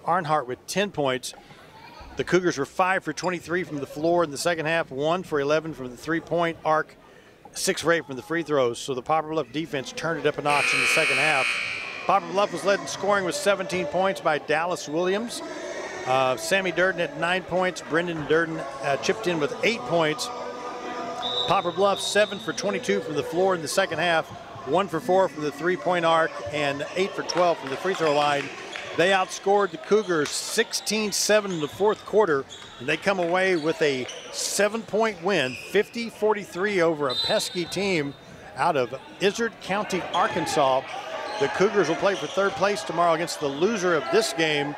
Arnhart with 10 points. The Cougars were 5 for 23 from the floor in the second half, 1 for 11 from the three-point arc, 6 for 8 from the free throws. So the Poplar Bluff defense turned it up a notch in the second half. Poplar Bluff was led in scoring with 17 points by Dallas Williams. Sammy Durden had 9 points. Brendan Durden chipped in with 8 points. Poplar Bluff 7 for 22 from the floor in the second half, 1 for 4 from the three-point arc, and 8 for 12 from the free throw line. They outscored the Cougars 16-7 in the fourth quarter, and they come away with a 7-point win, 50-43 over a pesky team out of Izard County, Arkansas. The Cougars will play for third place tomorrow against the loser of this game.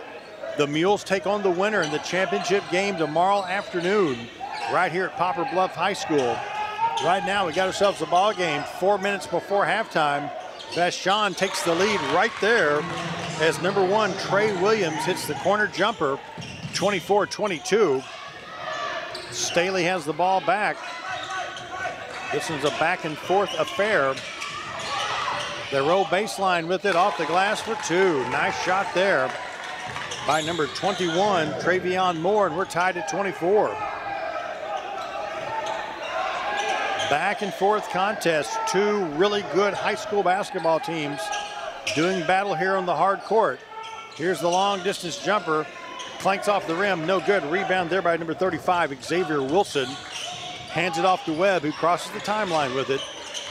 The Mules take on the winner in the championship game tomorrow afternoon right here at Poplar Bluff High School. Right now, we got ourselves a ball game 4 minutes before halftime. Vashon takes the lead right there as number 1, Trey Williams, hits the corner jumper, 24-22. Staley has the ball back. This is a back and forth affair. They roll baseline with it off the glass for 2. Nice shot there by number 21, Travion Moore, and we're tied at 24. Back and forth contest. 2 really good high school basketball teams doing battle here on the hard court. Here's the long distance jumper. Clanks off the rim, no good. Rebound there by number 35, Xavier Wilson. Hands it off to Webb, who crosses the timeline with it.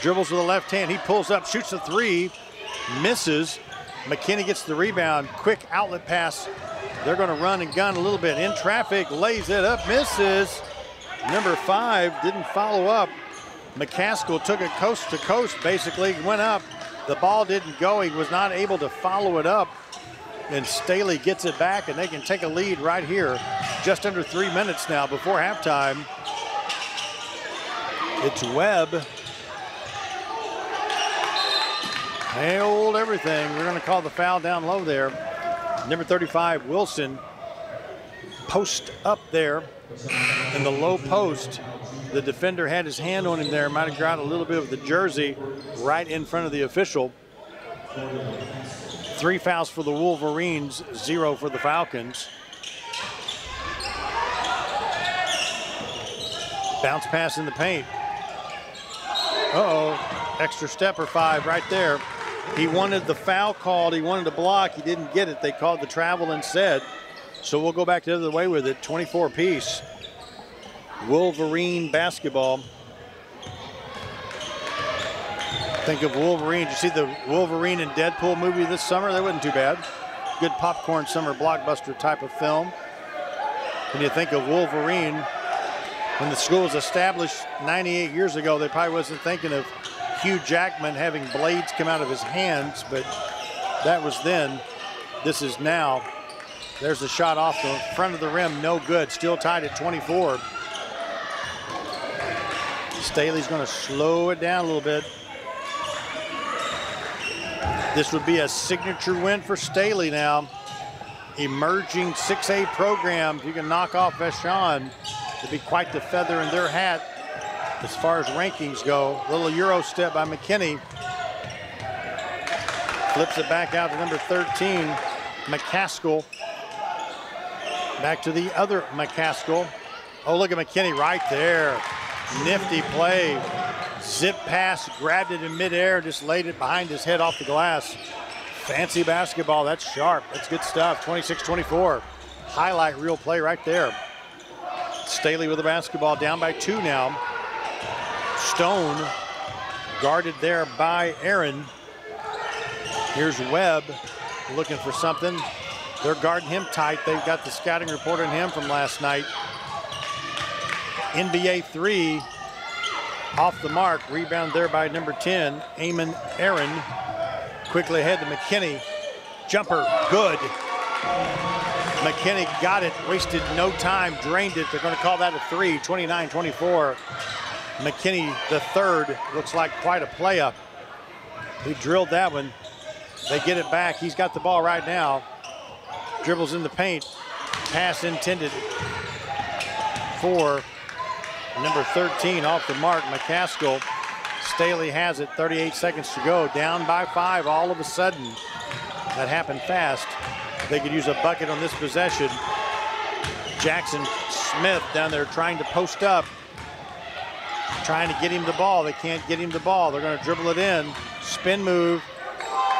Dribbles with the left hand, he pulls up, shoots a 3, misses. McKinney gets the rebound, quick outlet pass. They're gonna run and gun a little bit. In traffic, lays it up, misses. Number 5 didn't follow up. McCaskill took it coast to coast, basically, went up. The ball didn't go, he was not able to follow it up. And Staley gets it back, and they can take a lead right here. Just under 3 minutes now before halftime. It's Webb. They hold everything. We're gonna call the foul down low there. Number 35, Wilson, post up there in the low post. The defender had his hand on him there, might have grabbed a little bit of the jersey right in front of the official. 3 fouls for the Wolverines, 0 for the Falcons. Bounce pass in the paint. Uh-oh, extra step or 5 right there. He wanted the foul called, he wanted to block, he didn't get it. They called the travel instead. So we'll go back the other way with it, 24 apiece. Wolverine basketball. Think of Wolverine. Did you see the Wolverine and Deadpool movie this summer? That wasn't too bad. Good popcorn summer blockbuster type of film. When you think of Wolverine, when the school was established 98 years ago, they probably wasn't thinking of Hugh Jackman having blades come out of his hands, but that was then. This is now. There's the shot off the front of the rim, no good. Still tied at 24. Staley's going to slow it down a little bit. This would be a signature win for Staley now. Emerging 6A program. If you can knock off Vashon, it'd be quite the feather in their hat as far as rankings go. Little Euro step by McKinney. Flips it back out to number 13, McCaskill. Back to the other McCaskill. Oh, look at McKinney right there. Nifty play. Zip pass, grabbed it in midair, just laid it behind his head off the glass. Fancy basketball, that's sharp, that's good stuff. 26-24. highlight reel play right there. Staley with the basketball, down by 2 now. Stone guarded there by Aaron. Here's Webb looking for something. They're guarding him tight. They've got the scouting report on him from last night. NBA 3 off the mark. Rebound there by number 10, Eamon Aaron. Quickly ahead to McKinney. Jumper, good. McKinney got it, wasted no time, drained it. They're going to call that a 3, 29-24. McKinney, the third, looks like quite a play-up. He drilled that one. They get it back. He's got the ball right now. Dribbles in the paint. Pass intended for number 13 off the mark, McCaskill. Staley has it, 38 seconds to go. Down by 5 all of a sudden. That happened fast. They could use a bucket on this possession. Jackson Smith down there trying to post up. Trying to get him the ball. They can't get him the ball. They're going to dribble it in. Spin move.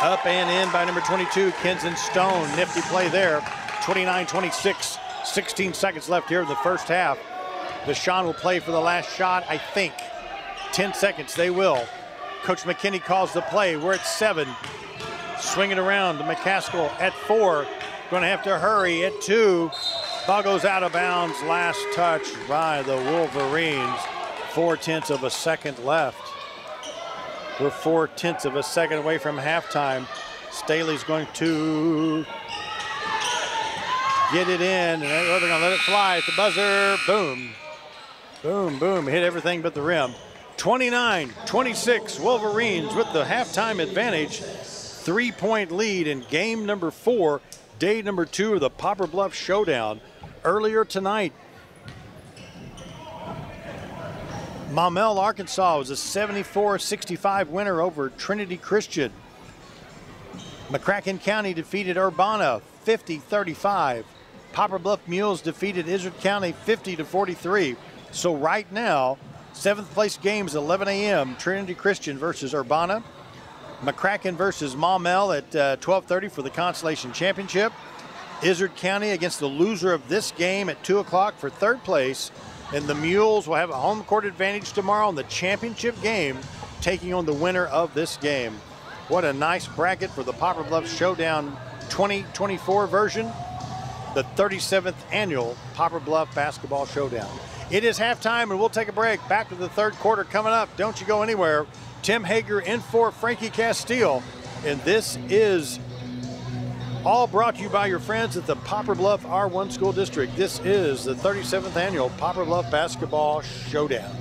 Up and in by number 22, Kenson Stone. Nifty play there. 29-26. 16 seconds left here in the first half. Vashon will play for the last shot, I think. 10 seconds, they will. Coach McKinney calls the play. We're at 7. Swing it around to McCaskill at 4. Going to have to hurry at 2. Ball goes out of bounds. Last touch by the Wolverines. 4/10 of a second left. We're 4/10 of a second away from halftime. Staley's going to get it in. And they're going to let it fly at the buzzer. Boom. Boom, boom. Hit everything but the rim. 29-26. Wolverines with the halftime advantage. 3-point lead in game number 4, day number 2 of the Poplar Bluff Showdown. Earlier tonight, Maumelle, Arkansas was a 74-65 winner over Trinity Christian. McCracken County defeated Urbana 50-35. Poplar Bluff Mules defeated Izard County 50-43. So right now, 7th place games 11 a.m. Trinity Christian versus Urbana. McCracken versus Maumelle at 12:30 for the Consolation Championship. Izard County against the loser of this game at 2 o'clock for 3rd place. And the Mules will have a home court advantage tomorrow in the championship game, taking on the winner of this game. What a nice bracket for the Poplar Bluff Showdown 2024 version, the 37th annual Poplar Bluff Basketball Showdown. It is halftime, and we'll take a break. Back to the 3rd quarter coming up. Don't you go anywhere. Tim Hager in for Frankie Castile, and this is all brought to you by your friends at the Poplar Bluff R1 School District. This is the 37th annual Poplar Bluff Basketball Showdown.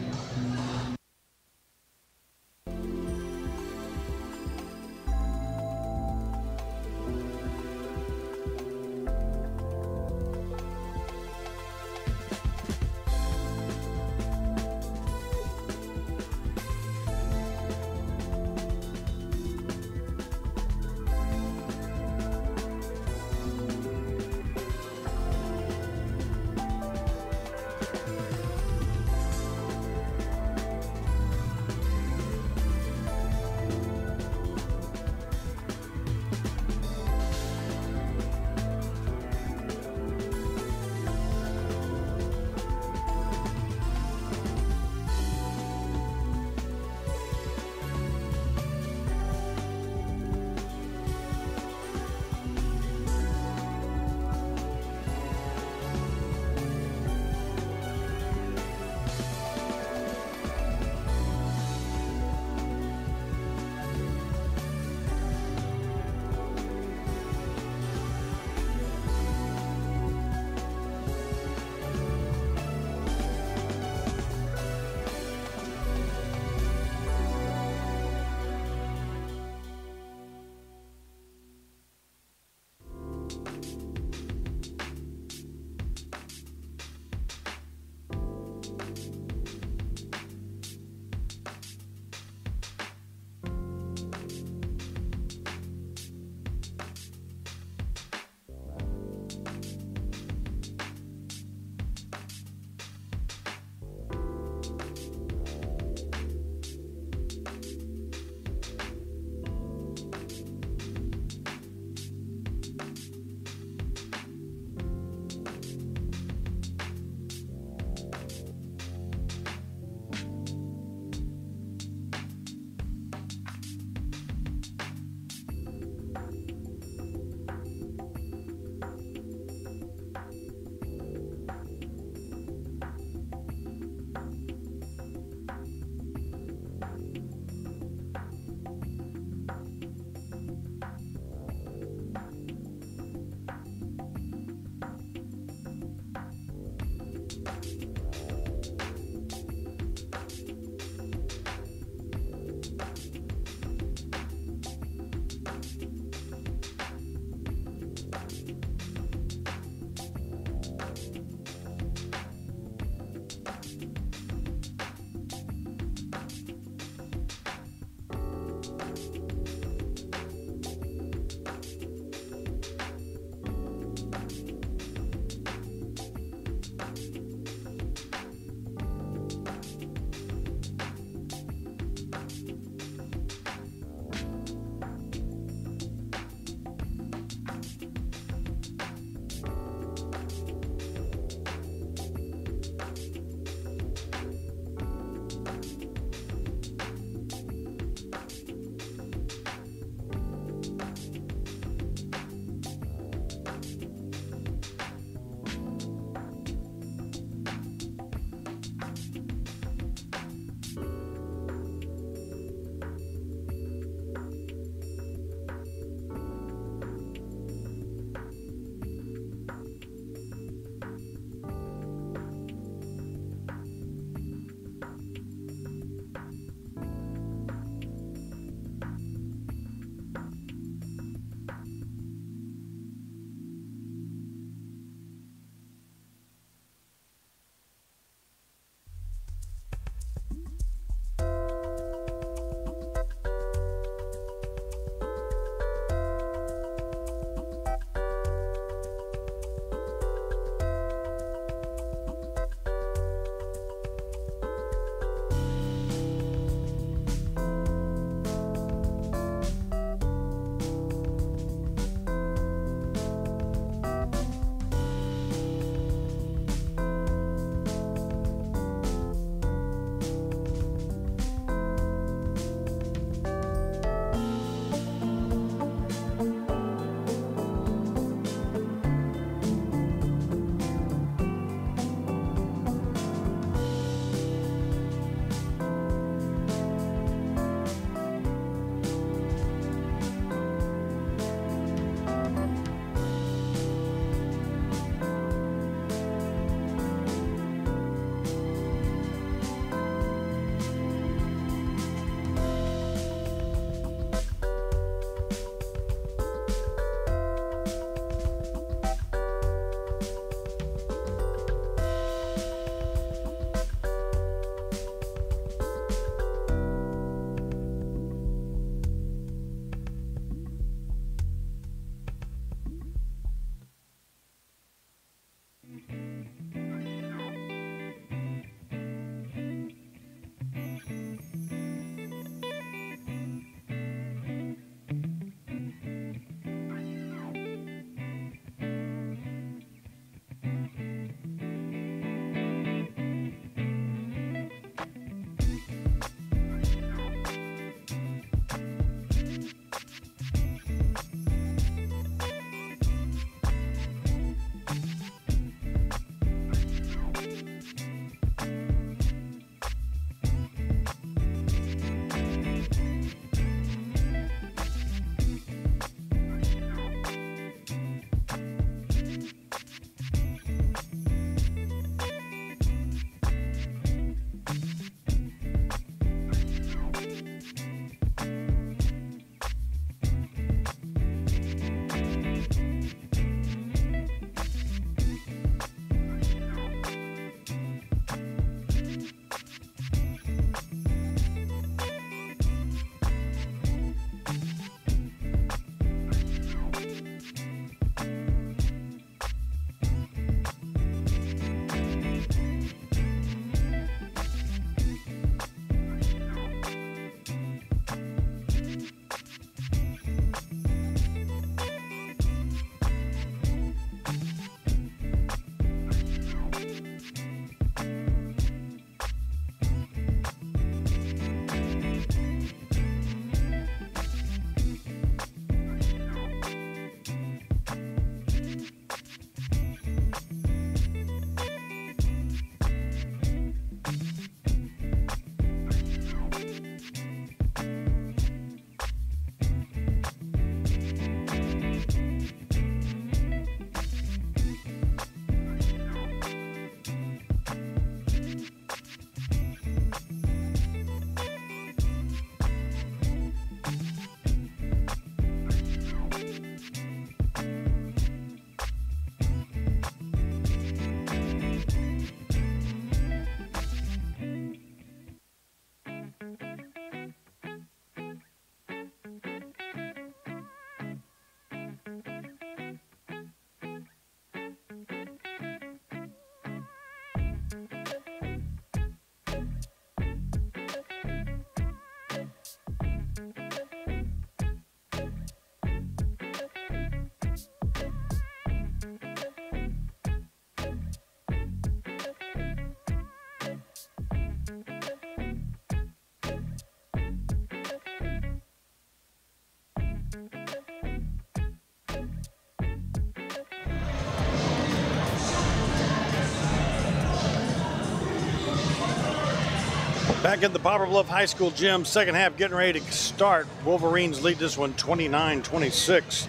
Back at the Poplar Bluff High School gym, second half getting ready to start. Wolverines lead this one 29-26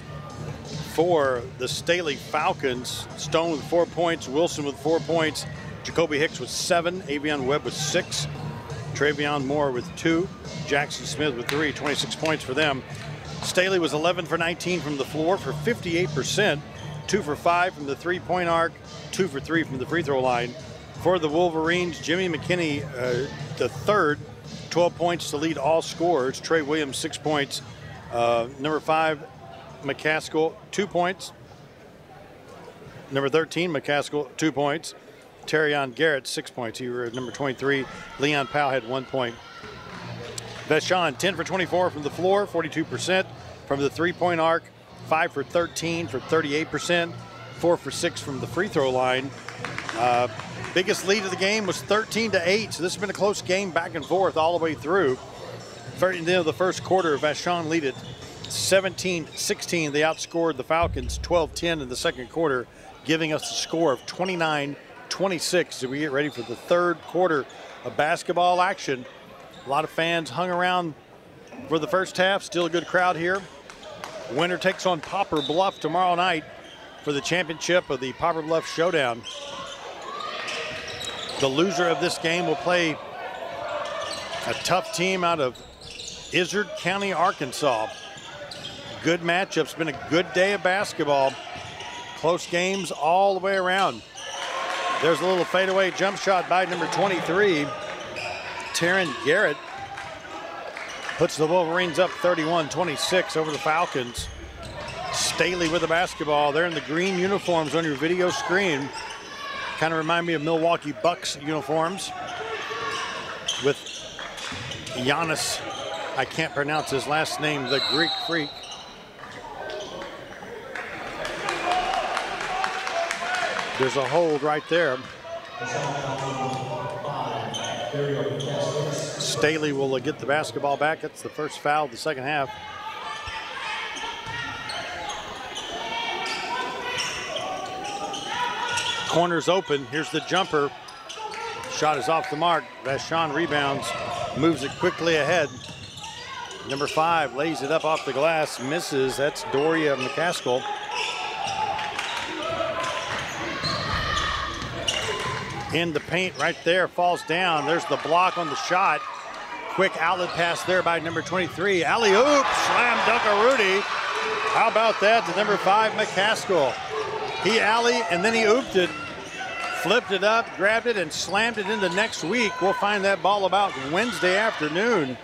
for the Staley Falcons. Stone with 4 points, Wilson with 4 points, Jacoby Hicks with 7, Avion Webb with 6, Travion Moore with 2, Jackson Smith with 3, 26 points for them. Staley was 11 for 19 from the floor for 58%, 2 for 5 from the three-point arc, 2 for 3 from the free throw line. For the Wolverines, Jimmy McKinney, the third, 12 points to lead all scorers. Trey Williams, 6 points. Number 5, McCaskill, 2 points. Number 13, McCaskill, 2 points. Terrion Garrett, 6 points. He was number 23. Leon Powell had 1 point. Vashon, 10 for 24 from the floor, 42%. From the three-point arc, 5 for 13 for 38%. 4 for 6 from the free throw line. Biggest lead of the game was 13-8, so this has been a close game back and forth all the way through. At the end of the first quarter, Vashon lead it 17-16. They outscored the Falcons 12-10 in the second quarter, giving us a score of 29-26 as we get ready for the third quarter of basketball action. A lot of fans hung around for the first half. Still a good crowd here. Winner takes on Poplar Bluff tomorrow night for the championship of the Poplar Bluff Showdown. The loser of this game will play a tough team out of Izard County, Arkansas. Good matchup. It's been a good day of basketball. Close games all the way around. There's a little fadeaway jump shot by number 23, Taryn Garrett. Puts the Wolverines up 31-26 over the Falcons. Staley with the basketball. They're in the green uniforms on your video screen. Kind of remind me of Milwaukee Bucks uniforms with Giannis, I can't pronounce his last name, the Greek Freak. There's a hold right there. Staley will get the basketball back. It's the first foul of the second half. Corner's open. Here's the jumper. Shot is off the mark. Vashon rebounds, moves it quickly ahead. Number 5 lays it up off the glass, misses. That's Doria McCaskill. In the paint right there, falls down. There's the block on the shot. Quick outlet pass there by number 23. Alley-oop, slam dunk of Rudy. How about that to number 5, McCaskill? He alley and then he ooped it, flipped it up, grabbed it, and slammed it into next week. We'll find that ball about Wednesday afternoon.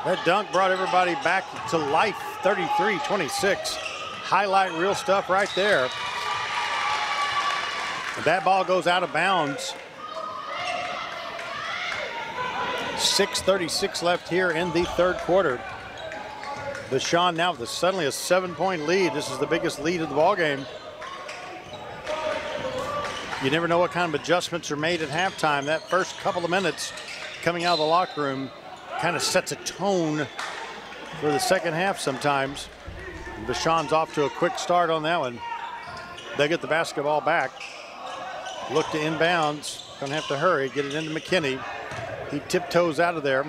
That dunk brought everybody back to life, 33-26. Highlight real stuff right there. That ball goes out of bounds. 6:36 left here in the third quarter. Vashon now with suddenly a 7-point lead. This is the biggest lead of the ball game. You never know what kind of adjustments are made at halftime. That first couple of minutes coming out of the locker room kind of sets a tone for the second half sometimes. And Vashon's off to a quick start on that one. They get the basketball back. Look to inbounds. Gonna have to hurry, get it into McKinney. He tiptoes out of there.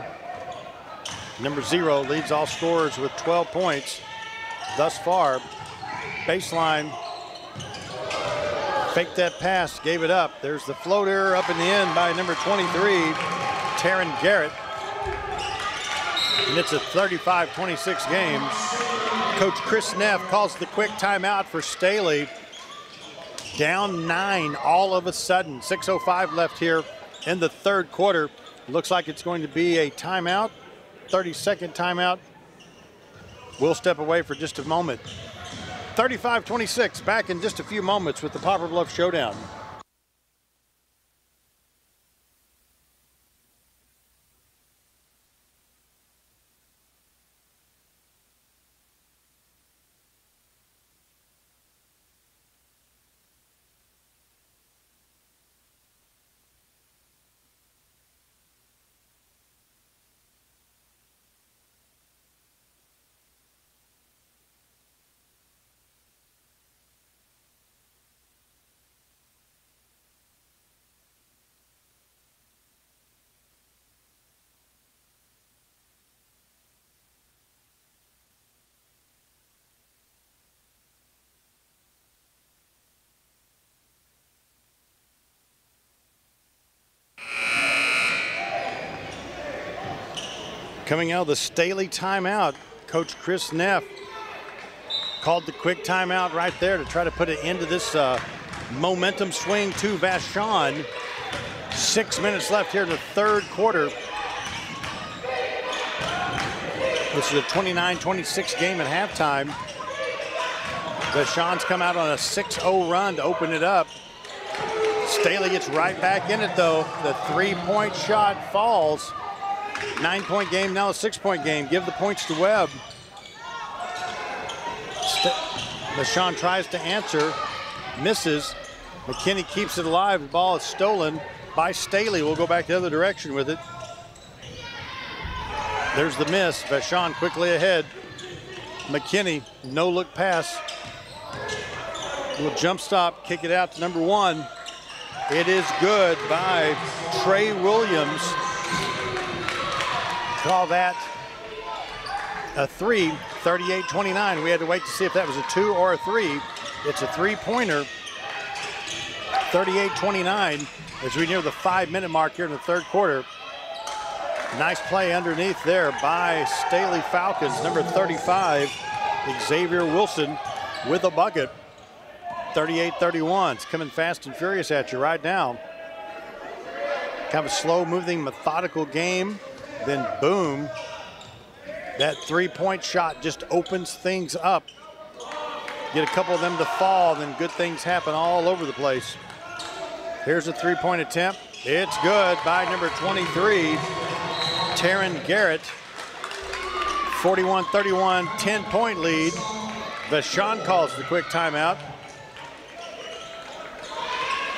Number 0 leads all scorers with 12 points thus far. Baseline. Faked that pass, gave it up. There's the floater up in the end by number 23, Taryn Garrett. And it's a 35-26 game. Coach Chris Neff calls the quick timeout for Staley. Down 9 all of a sudden. 6:05 left here in the third quarter. Looks like it's going to be a timeout, 30-second timeout. We'll step away for just a moment. 35-26, back in just a few moments with the Poplar Bluff Showdown. Coming out of the Staley timeout, Coach Chris Neff called the quick timeout right there to try to put an end to this momentum swing to Vashon. 6 minutes left here in the third quarter. This is a 29-26 game at halftime. Vashon's come out on a 6-0 run to open it up. Staley gets right back in it though. The 3-point shot falls. 9-point game, now a 6-point game. Give the points to Webb. Vashon tries to answer, misses. McKinney keeps it alive. The ball is stolen by Staley. We'll go back the other direction with it. There's the miss. Vashon quickly ahead. McKinney, no look pass. Little jump stop, kick it out to number 1. It is good by Trey Williams. Call that a 3, 38-29. We had to wait to see if that was a 2 or a 3. It's a 3-pointer, 38-29, as we near the 5-minute mark here in the third quarter. Nice play underneath there by Staley Falcons, number 35, Xavier Wilson with a bucket. 38-31. It's coming fast and furious at you right now. Kind of a slow-moving, methodical game. Then boom, that 3-point shot just opens things up. Get a couple of them to fall, then good things happen all over the place. Here's a 3-point attempt. It's good by number 23, Taryn Garrett. 41-31, 10-point lead. Vashon calls the quick timeout.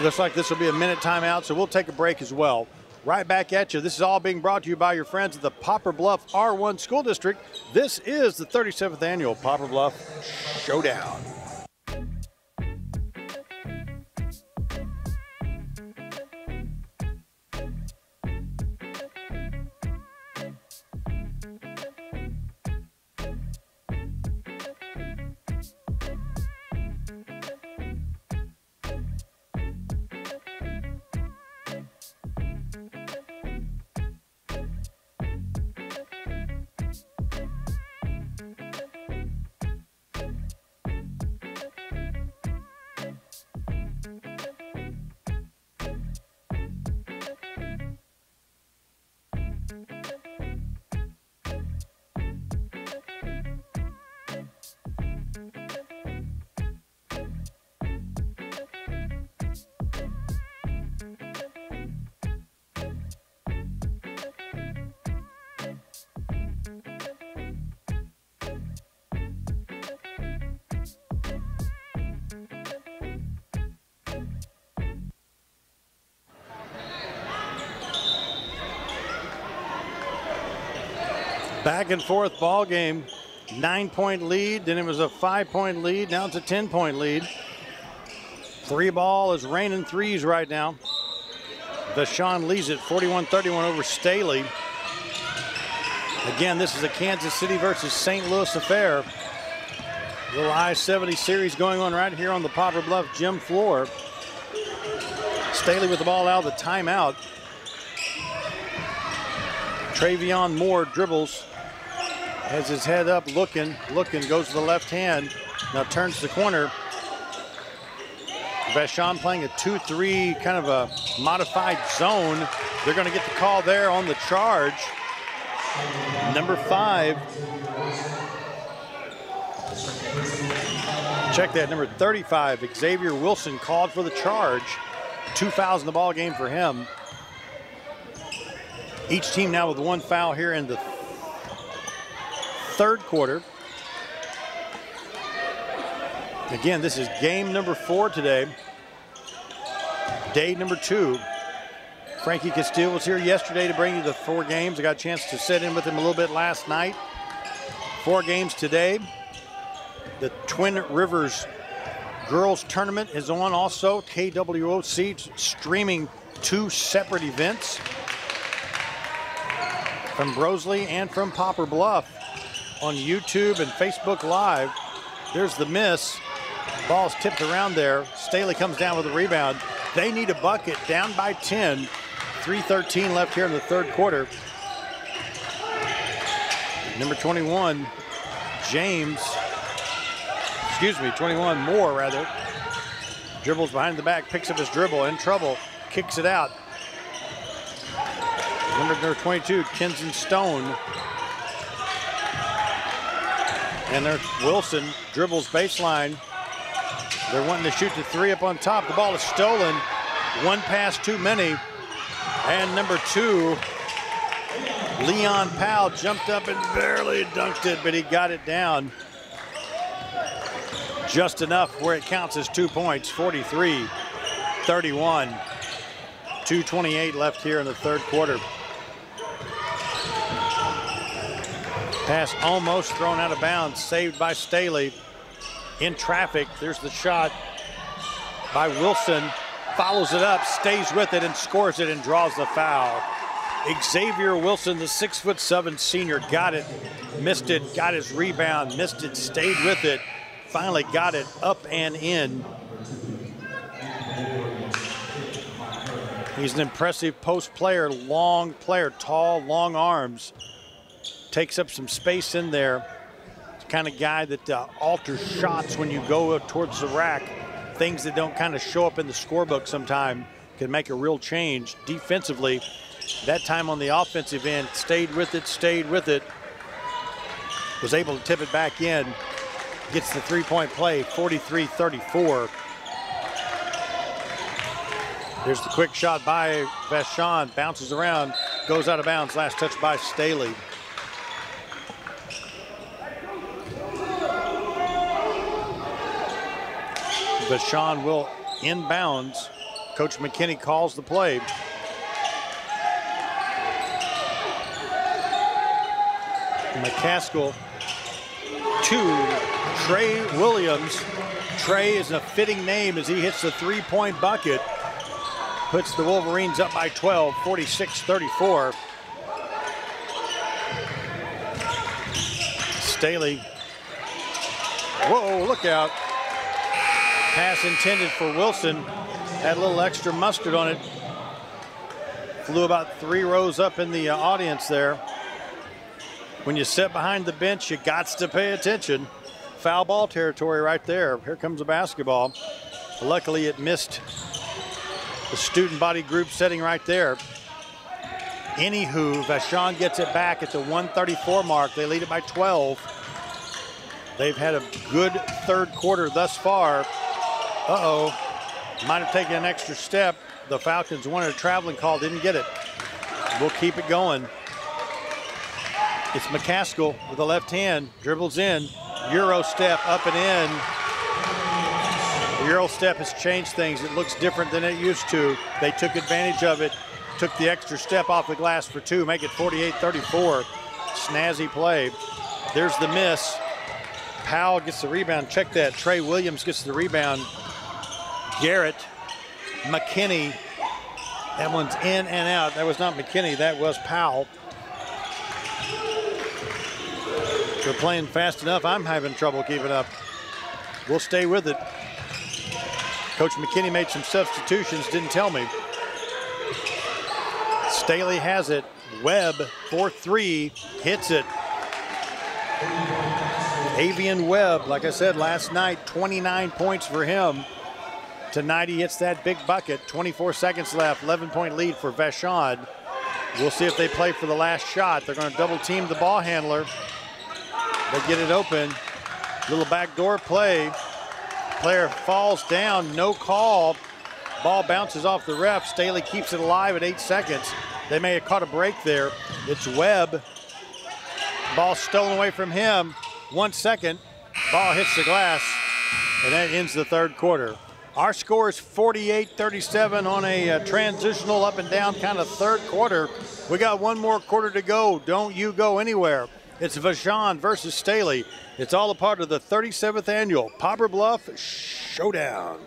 Looks like this will be a minute timeout, so we'll take a break as well. Right back at you. This is all being brought to you by your friends at the Poplar Bluff R1 School District. This is the 37th annual Poplar Bluff Showdown. Back and forth ball game. 9-point lead, then it was a 5-point lead, now it's a 10-point lead. 3-ball is raining threes right now. Vashon leads it 41-31 over Staley. Again, this is a Kansas City versus St. Louis affair. Little I-70 series going on right here on the Poplar Bluff gym floor. Staley with the ball out of the timeout. Travion Moore dribbles, has his head up, looking, goes to the left hand, now turns the corner. Vashon playing a 2-3, kind of a modified zone. They're going to get the call there on the charge. Number 5. Check that, number 35, Xavier Wilson called for the charge. 2 fouls in the ball game for him. Each team now with 1 foul here in the third quarter. Again, this is game number 4 today. Day number 2. Frankie Castile was here yesterday to bring you the 4 games. I got a chance to sit in with him a little bit last night. 4 games today. The Twin Rivers Girls Tournament is on also. KWOC streaming 2 separate events from Brosley and from Poplar Bluff on YouTube and Facebook Live. There's the miss. Ball's tipped around there. Staley comes down with a rebound. They need a bucket, down by 10. 3:13 left here in the third quarter. Number 21, 21 Moore rather. Dribbles behind the back, picks up his dribble, in trouble, kicks it out. Number 22, Kenson Stone. And there's Wilson, dribbles baseline. They're wanting to shoot the three up on top. The ball is stolen. One pass too many. And number 2, Leon Powell jumped up and barely dunked it, but he got it down just enough where it counts as 2 points, 43-31. 2:28 left here in the third quarter. Pass almost thrown out of bounds, saved by Staley. In traffic, there's the shot by Wilson. Follows it up, stays with it, and scores it and draws the foul. Xavier Wilson, the 6'7" senior, got it, missed it, got his rebound, missed it, stayed with it, finally got it up and in. He's an impressive post player, long player, tall, long arms. Takes up some space in there. It's the kind of guy that alters shots when you go towards the rack. Things that don't kind of show up in the scorebook sometime can make a real change defensively. That time on the offensive end, stayed with it. Was able to tip it back in. Gets the three-point play, 43-34. Here's the quick shot by Vashon, bounces around, goes out of bounds. Last touch by Staley. Vashon will inbounds. Coach McKinney calls the play. McCaskill to Trey Williams. Trey is a fitting name as he hits the three-point bucket. Puts the Wolverines up by 12, 46-34. Staley. Whoa, look out. Pass intended for Wilson. Had a little extra mustard on it. Flew about 3 rows up in the audience there. When you sit behind the bench, you got to pay attention. Foul ball territory right there. Here comes a basketball. Luckily, it missed the student body group sitting right there. Anywho, Vashon gets it back at the 1:34 mark. They lead it by 12. They've had a good third quarter thus far. Might have taken an extra step. The Falcons wanted a traveling call, didn't get it. We'll keep it going. It's McCaskill with the left hand, dribbles in, Euro step up and in. The Euro step has changed things. It looks different than it used to. They took advantage of it, took the extra step off the glass for 2, make it 48-34. Snazzy play. There's the miss. Powell gets the rebound. Check that. Trey Williams gets the rebound. Garrett, McKinney. That one's in and out. That was not McKinney. That was Powell. They're playing fast enough. I'm having trouble keeping up. We'll stay with it. Coach McKinney made some substitutions, didn't tell me. Staley has it. Webb, 4-3, hits it. Avian Webb, like I said last night, 29 points for him. Tonight he hits that big bucket. 24 seconds left, 11-point lead for Vashon. We'll see if they play for the last shot. They're going to double team the ball handler. They get it open. Little backdoor play. Player falls down, no call. Ball bounces off the ref. Staley keeps it alive at 8 seconds. They may have caught a break there. It's Webb. Ball stolen away from him. 1 second. Ball hits the glass, and that ends the third quarter. Our score is 48-37 on a transitional up and down kind of third quarter. We got one more quarter to go. Don't you go anywhere. It's Vashon versus Staley. It's all a part of the 37th annual Poplar Bluff Showdown.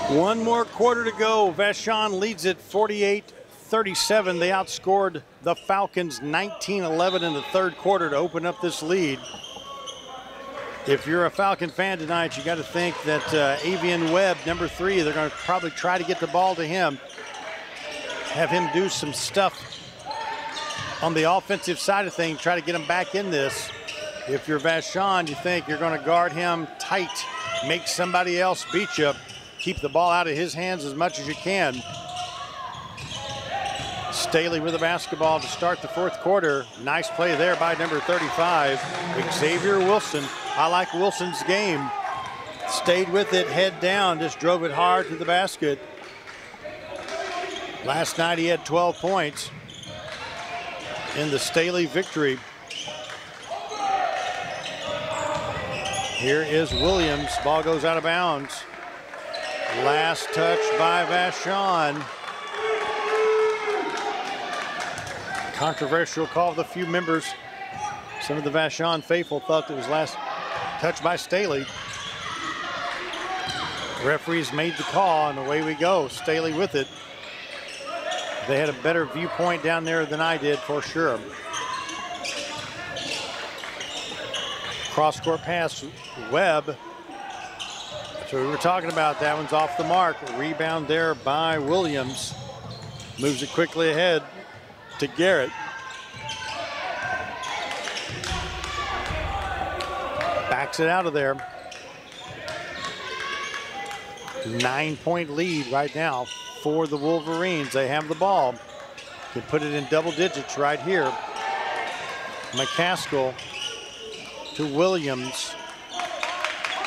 One more quarter to go. Vashon leads it 48-37. They outscored the Falcons 19-11 in the third quarter to open up this lead. If you're a Falcon fan tonight, you got to think that Avian Webb, number 3, they're going to probably try to get the ball to him, have him do some stuff on the offensive side of things, try to get him back in this. If you're Vashon, you think you're going to guard him tight, make somebody else beat you, keep the ball out of his hands as much as you can. Staley with the basketball to start the fourth quarter. Nice play there by number 35, Xavier Wilson. I like Wilson's game. Stayed with it, head down, just drove it hard to the basket. Last night he had 12 points in the Staley victory. Here is Williams. Ball goes out of bounds. Last touch by Vashon. Controversial call of a few members. Some of the Vashon faithful thought it was last touch by Staley. Referees made the call, and away we go. Staley with it. They had a better viewpoint down there than I did, for sure. Cross-court pass, Webb. So we were talking about that one's off the mark. A rebound there by Williams. Moves it quickly ahead to Garrett. Backs it out of there. 9-point lead right now for the Wolverines. They have the ball. Can put it in double digits right here. McCaskill to Williams.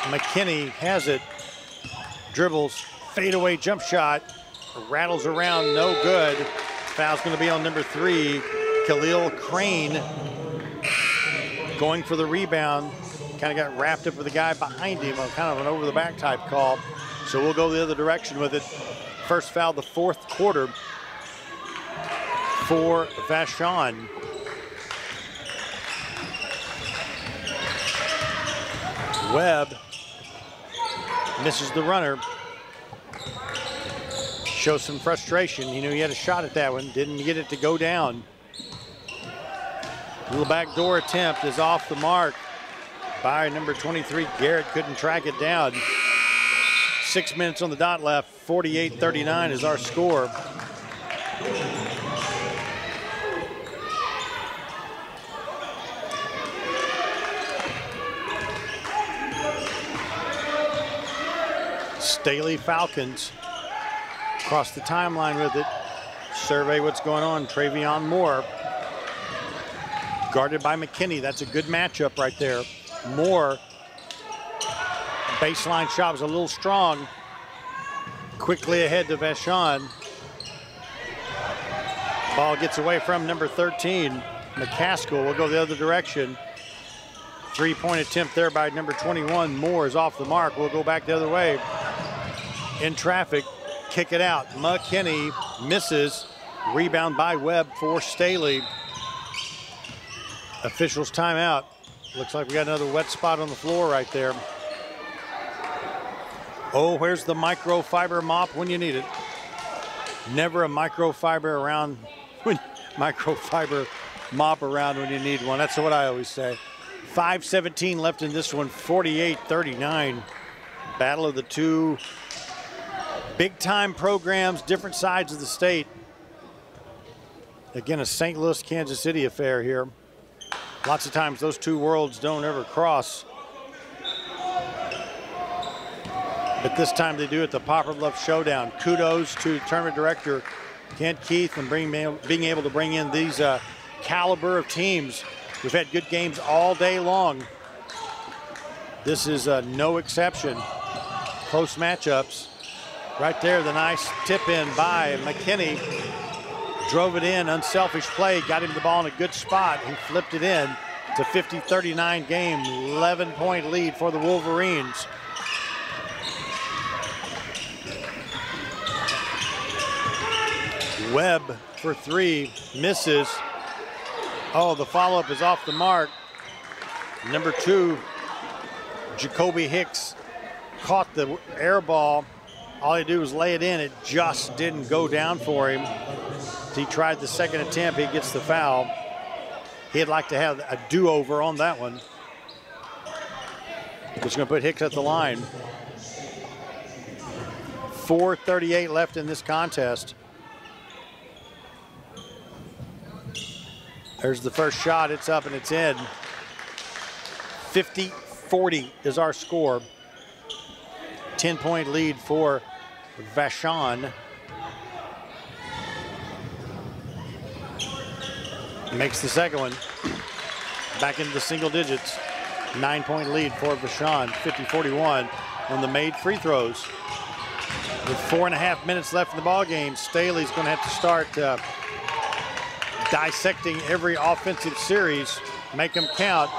McKinney has it. Dribbles, fadeaway jump shot. Rattles around, no good. Foul's going to be on number 3, Khalil Crane. Going for the rebound. Kind of got wrapped up with the guy behind him on kind of an over-the-back type call. So we'll go the other direction with it. First foul the fourth quarter for Vashon. Webb misses the runner. Shows some frustration. He knew he had a shot at that one. Didn't get it to go down. Little backdoor attempt is off the mark by number 23. Garrett couldn't track it down. 6 minutes on the dot left. 48-39 is our score. Staley Falcons across the timeline with it. Survey what's going on. Travion Moore guarded by McKinney. That's a good matchup right there. Moore, baseline shot was a little strong. Quickly ahead to Vashon. Ball gets away from number 13. McCaskill will go the other direction. Three-point attempt there by number 21. Moore is off the mark. We'll go back the other way. In traffic, kick it out. McKinney misses. Rebound by Webb for Staley. Officials timeout. Looks like we got another wet spot on the floor right there. Oh, where's the microfiber mop when you need it? Never a microfiber around when microfiber mop around when you need one. That's what I always say. 5:17 left in this one. 48-39. Battle of the two big-time programs, different sides of the state. Again, a St. Louis, Kansas City affair here. Lots of times those two worlds don't ever cross. But this time they do at the Poplar Bluff Showdown. Kudos to tournament director Kent Keith and being able to bring in these caliber of teams. We've had good games all day long. This is no exception. Close matchups. Right there, the nice tip in by McKinney. Drove it in, unselfish play, got him the ball in a good spot. He flipped it in. It's a 50-39 game, 11-point lead for the Wolverines. Webb for three, misses. Oh, the follow-up is off the mark. Number 2, Jacoby Hicks caught the air ball All he did was lay it in. It just didn't go down for him. He tried the second attempt. He gets the foul. He'd like to have a do-over on that one. Just going to put Hicks at the line. 4:38 left in this contest. There's the first shot. It's up and it's in. 50-40 is our score. 10-point lead for Vashon. Makes the second one. Back into the single digits. 9-point lead for Vashon. 50-41 on the made free throws. With 4.5 minutes left in the ball game, Staley's going to have to start dissecting every offensive series, make them count.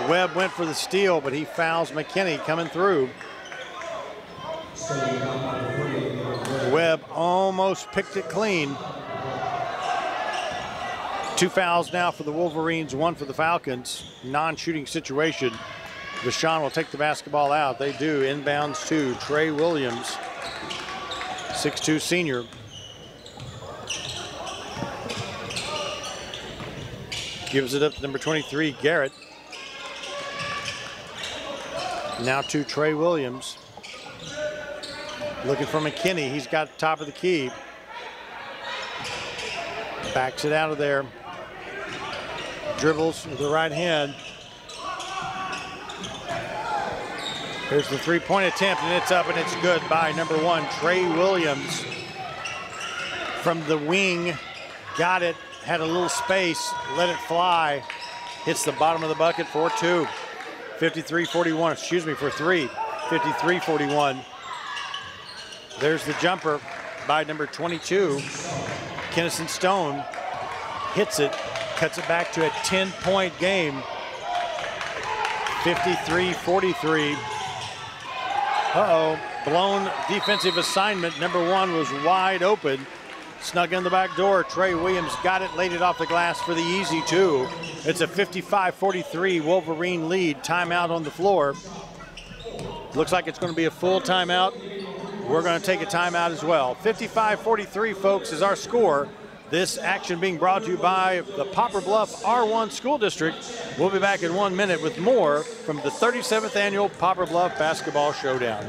Webb went for the steal, but he fouls McKinney coming through. Webb almost picked it clean. 2 fouls now for the Wolverines, 1 for the Falcons. Non-shooting situation. Vashon will take the basketball out. They do. Inbounds to Trey Williams, 6'2" senior. Gives it up to number 23, Garrett. Now to Trey Williams. Looking for McKinney. He's got top of the key. Backs it out of there. Dribbles with the right hand. Here's the three-point attempt, and it's up, and it's good by number 1, Trey Williams. From the wing, got it, had a little space, let it fly. Hits the bottom of the bucket for 2. 53-41, excuse me, for 3. 53-41. There's the jumper by number 22. Kennison Stone hits it, cuts it back to a 10-point game. 53-43. Uh-oh, blown defensive assignment. Number 1 was wide open. Snug in the back door. Trey Williams got it, laid it off the glass for the easy 2. It's a 55-43 Wolverine lead. Timeout on the floor. Looks like it's going to be a full timeout. We're going to take a timeout as well. 55-43, folks, is our score. This action being brought to you by the Poplar Bluff R1 School District. We'll be back in 1 minute with more from the 37th Annual Poplar Bluff Basketball Showdown.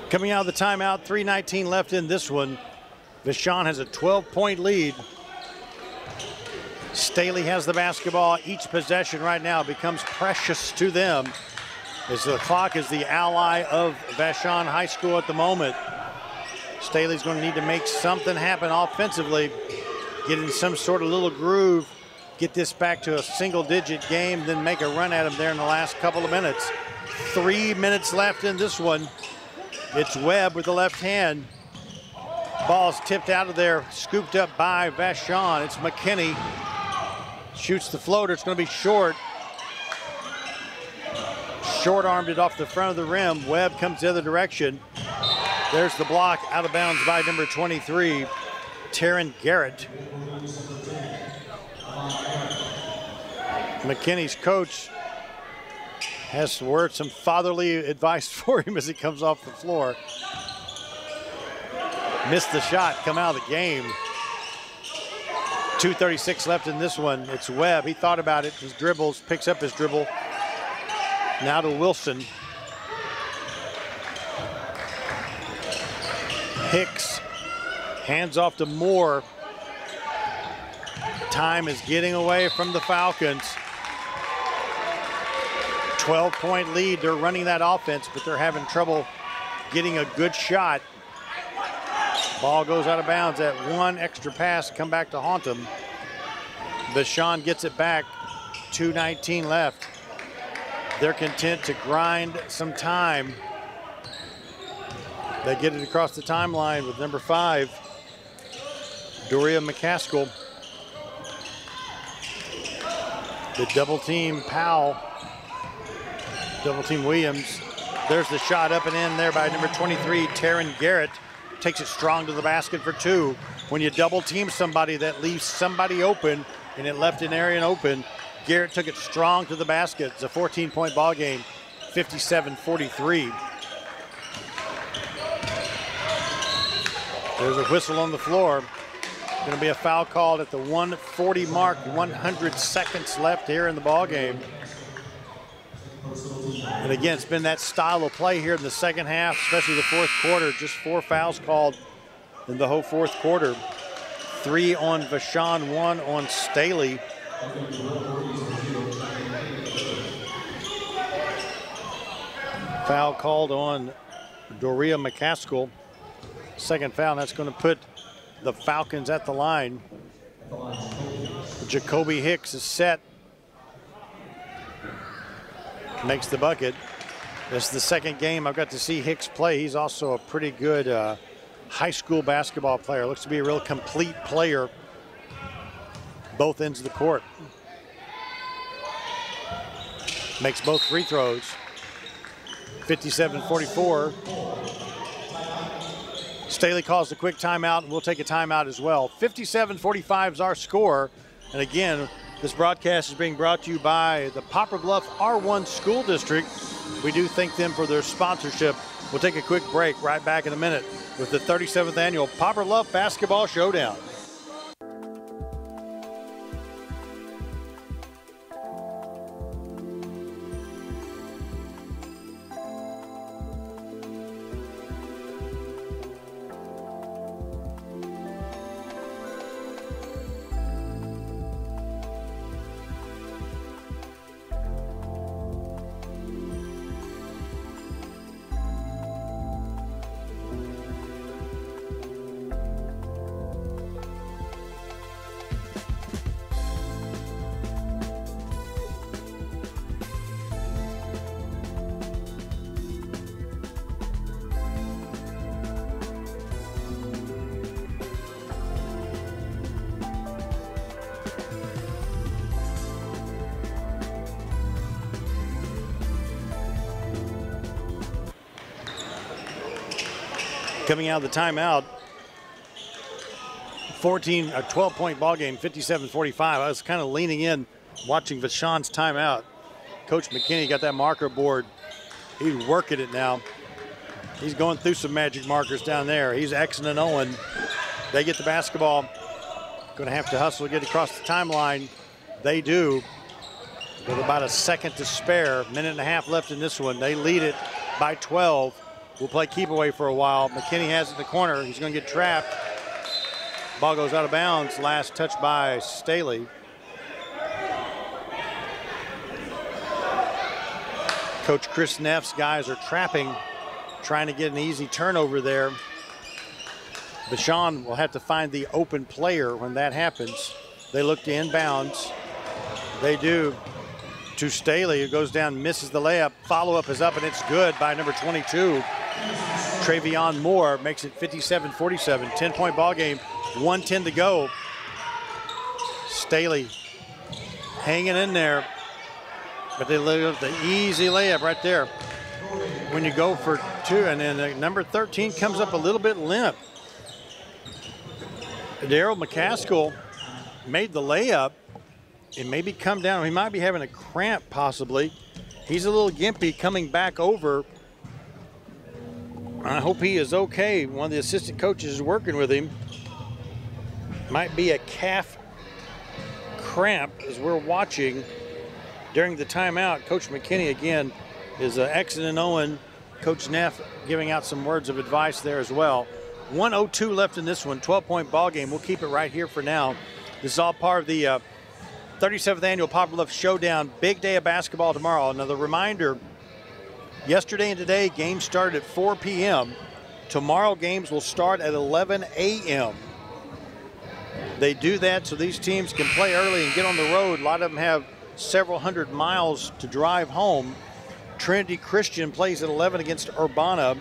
Coming out of the timeout, 3:19 left in this one. Vashon has a 12-point lead. Staley has the basketball. Each possession right now becomes precious to them, as the clock is the ally of Vashon High School at the moment. Staley's going to need to make something happen offensively, get in some sort of little groove, get this back to a single-digit game, then make a run at them there in the last couple of minutes. 3 minutes left in this one. It's Webb with the left hand. Ball's tipped out of there, scooped up by Vashon. It's McKinney. Shoots the floater. It's going to be short. Short-armed it off the front of the rim. Webb comes the other direction. There's the block, out of bounds by number 23, Taryn Garrett. McKinney's coach has some fatherly advice for him as he comes off the floor. Missed the shot, come out of the game. 2:36 left in this one. It's Webb. He thought about it. He dribbles, picks up his dribble. Now to Wilson. Hicks hands off to Moore. Time is getting away from the Falcons. 12-point lead. They're running that offense, but they're having trouble getting a good shot. Ball goes out of bounds. That one extra pass come back to haunt them. Vashon gets it back. 2:19 left. They're content to grind some time. They get it across the timeline with number 5, Doria McCaskill. The double team Powell. Double team Williams. There's the shot up and in there by number 23, Taryn Garrett. Takes it strong to the basket for 2. When you double team somebody, that leaves somebody open, and it left an area open. Garrett took it strong to the basket. It's a 14-point ball game, 57-43. There's a whistle on the floor. Going to be a foul called at the 1:40 mark, 100 seconds left here in the ball game. And again, it's been that style of play here in the second half, especially the fourth quarter. Just 4 fouls called in the whole fourth quarter. 3 on Vashon, 1 on Staley. Foul called on Doria McCaskill. Second foul, and that's going to put the Falcons at the line. Jacoby Hicks is set. Makes the bucket. This is the second game I've got to see Hicks play. He's also a pretty good high school basketball player. Looks to be a real complete player. Both ends of the court. Makes both free throws. 57-44. Staley calls the quick timeout, and we'll take a timeout as well. 57-45 is our score. And again, this broadcast is being brought to you by the Poplar Bluff R1 School District. We do thank them for their sponsorship. We'll take a quick break, right back in a minute with the 37th annual Poplar Bluff Basketball Showdown. Coming out of the timeout, 12-point ball game, 57-45. I was kind of leaning in, watching Vashon's timeout. Coach McKinney got that marker board. He's working it now. He's going through some magic markers down there. He's Xing and Owen. They get the basketball. Going to have to hustle to get across the timeline. They do. With about a second to spare, minute and a half left in this one. They lead it by 12. We'll play keep away for a while. McKinney has it in the corner. He's going to get trapped. Ball goes out of bounds. Last touch by Staley. Coach Chris Neff's guys are trapping, trying to get an easy turnover there. Vashon will have to find the open player when that happens. They look to inbounds. They do. To Staley, who goes down, misses the layup. Follow-up is up, and it's good by number 22. Travion Moore makes it 57-47. 10-point ball game, 1:10 to go. Staley hanging in there, but they leave the easy layup right there. When you go for 2, and then number 13 comes up a little bit limp. Daryl McCaskill made the layup. It maybe come down. He might be having a cramp possibly. He's a little gimpy coming back over. I hope he is okay. One of the assistant coaches is working with him. Might be a calf cramp as we're watching during the timeout. Coach McKinney again is exiting Owen. Coach Neff giving out some words of advice there as well. 1:02 left in this one, 12-point ball game. We'll keep it right here for now. This is all part of the 37th annual Poplar Bluff Showdown. Big day of basketball tomorrow. Another reminder, yesterday and today, games started at 4 p.m. Tomorrow, games will start at 11 a.m. They do that so these teams can play early and get on the road. A lot of them have several hundred miles to drive home. Trinity Christian plays at 11 against Urbana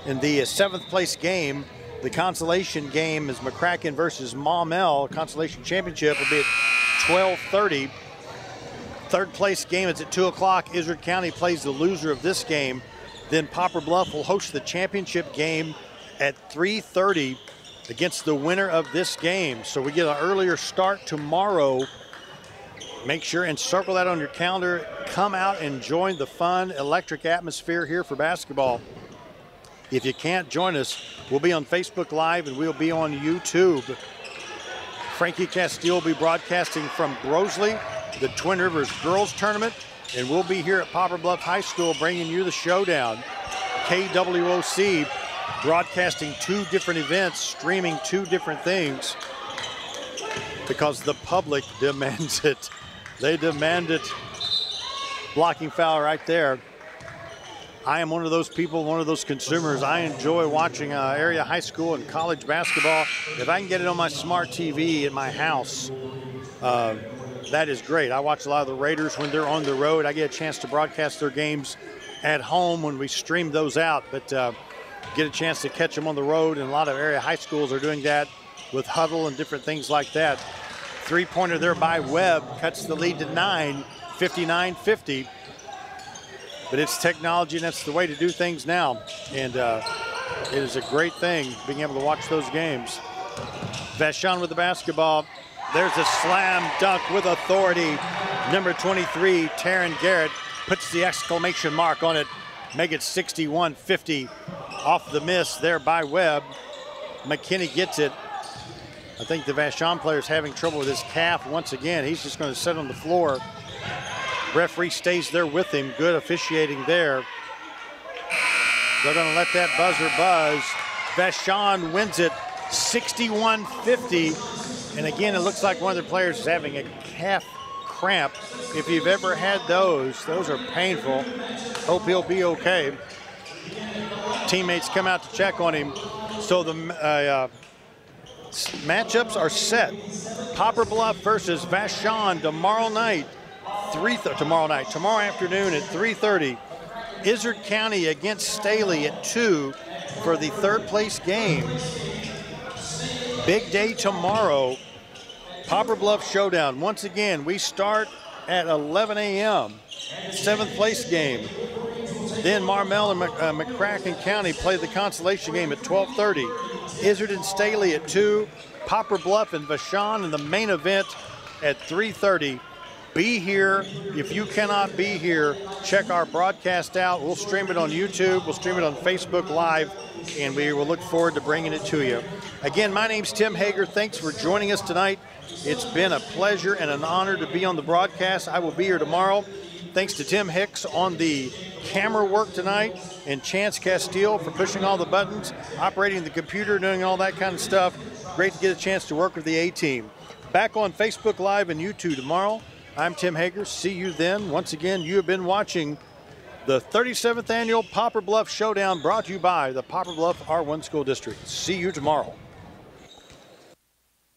in the 7th place game. The consolation game is McCracken versus Maumelle. Consolation championship will be at 12:30. 3rd place game is at 2 o'clock. Izard County plays the loser of this game. Then Poplar Bluff will host the championship game at 3:30 against the winner of this game. So we get an earlier start tomorrow. Make sure and circle that on your calendar. Come out and join the fun, electric atmosphere here for basketball. If you can't join us, we'll be on Facebook Live and we'll be on YouTube. Frankie Castile will be broadcasting from Brosley, the Twin Rivers Girls Tournament, and we'll be here at Poplar Bluff High School bringing you the showdown. KWOC broadcasting 2 different events, streaming 2 different things because the public demands it. They demand it. Blocking foul right there. I am one of those people, one of those consumers. I enjoy watching area high school and college basketball. If I can get it on my smart TV at my house, that is great. I watch a lot of the Raiders when they're on the road. I get a chance to broadcast their games at home when we stream those out, but get a chance to catch them on the road, and a lot of area high schools are doing that with huddle and different things like that. 3-pointer there by Webb cuts the lead to 9, 59-50. But it's technology, and that's the way to do things now. And it is a great thing being able to watch those games. Vashon with the basketball. There's a slam dunk with authority. Number 23, Taryn Garrett, puts the exclamation mark on it. Make it 61-50. Off the miss there by Webb. McKinney gets it. I think the Vashon player is having trouble with his calf once again. He's just going to sit on the floor. Referee stays there with him. Good officiating there. They're going to let that buzzer buzz. Vashon wins it 61-50. And again, it looks like one of their players is having a calf cramp. If you've ever had those are painful. Hope he'll be okay. Teammates come out to check on him. So the matchups are set. Poplar Bluff versus Vashon tomorrow night. Tomorrow afternoon at 3:30. Izard County against Staley at 2 for the 3rd place game. Big day tomorrow. Poplar Bluff Showdown. Once again, we start at 11 a.m. 7th place game. Then Maumelle and McCracken County play the consolation game at 12:30. Izard and Staley at 2. Poplar Bluff and Vashon in the main event at 3:30. Be here. If you cannot be here, check our broadcast out. We'll stream it on YouTube. We'll stream it on Facebook Live, and we will look forward to bringing it to you. Again, my name's Tim Hager. Thanks for joining us tonight. It's been a pleasure and an honor to be on the broadcast. I will be here tomorrow. Thanks to Tim Hicks on the camera work tonight, and Chance Castile for pushing all the buttons, operating the computer, doing all that kind of stuff. Great to get a chance to work with the A-team. Back on Facebook Live and YouTube tomorrow. I'm Tim Hager. See you then. Once again, you have been watching the 37th annual Poplar Bluff Showdown, brought to you by the Poplar Bluff R1 School District. See you tomorrow.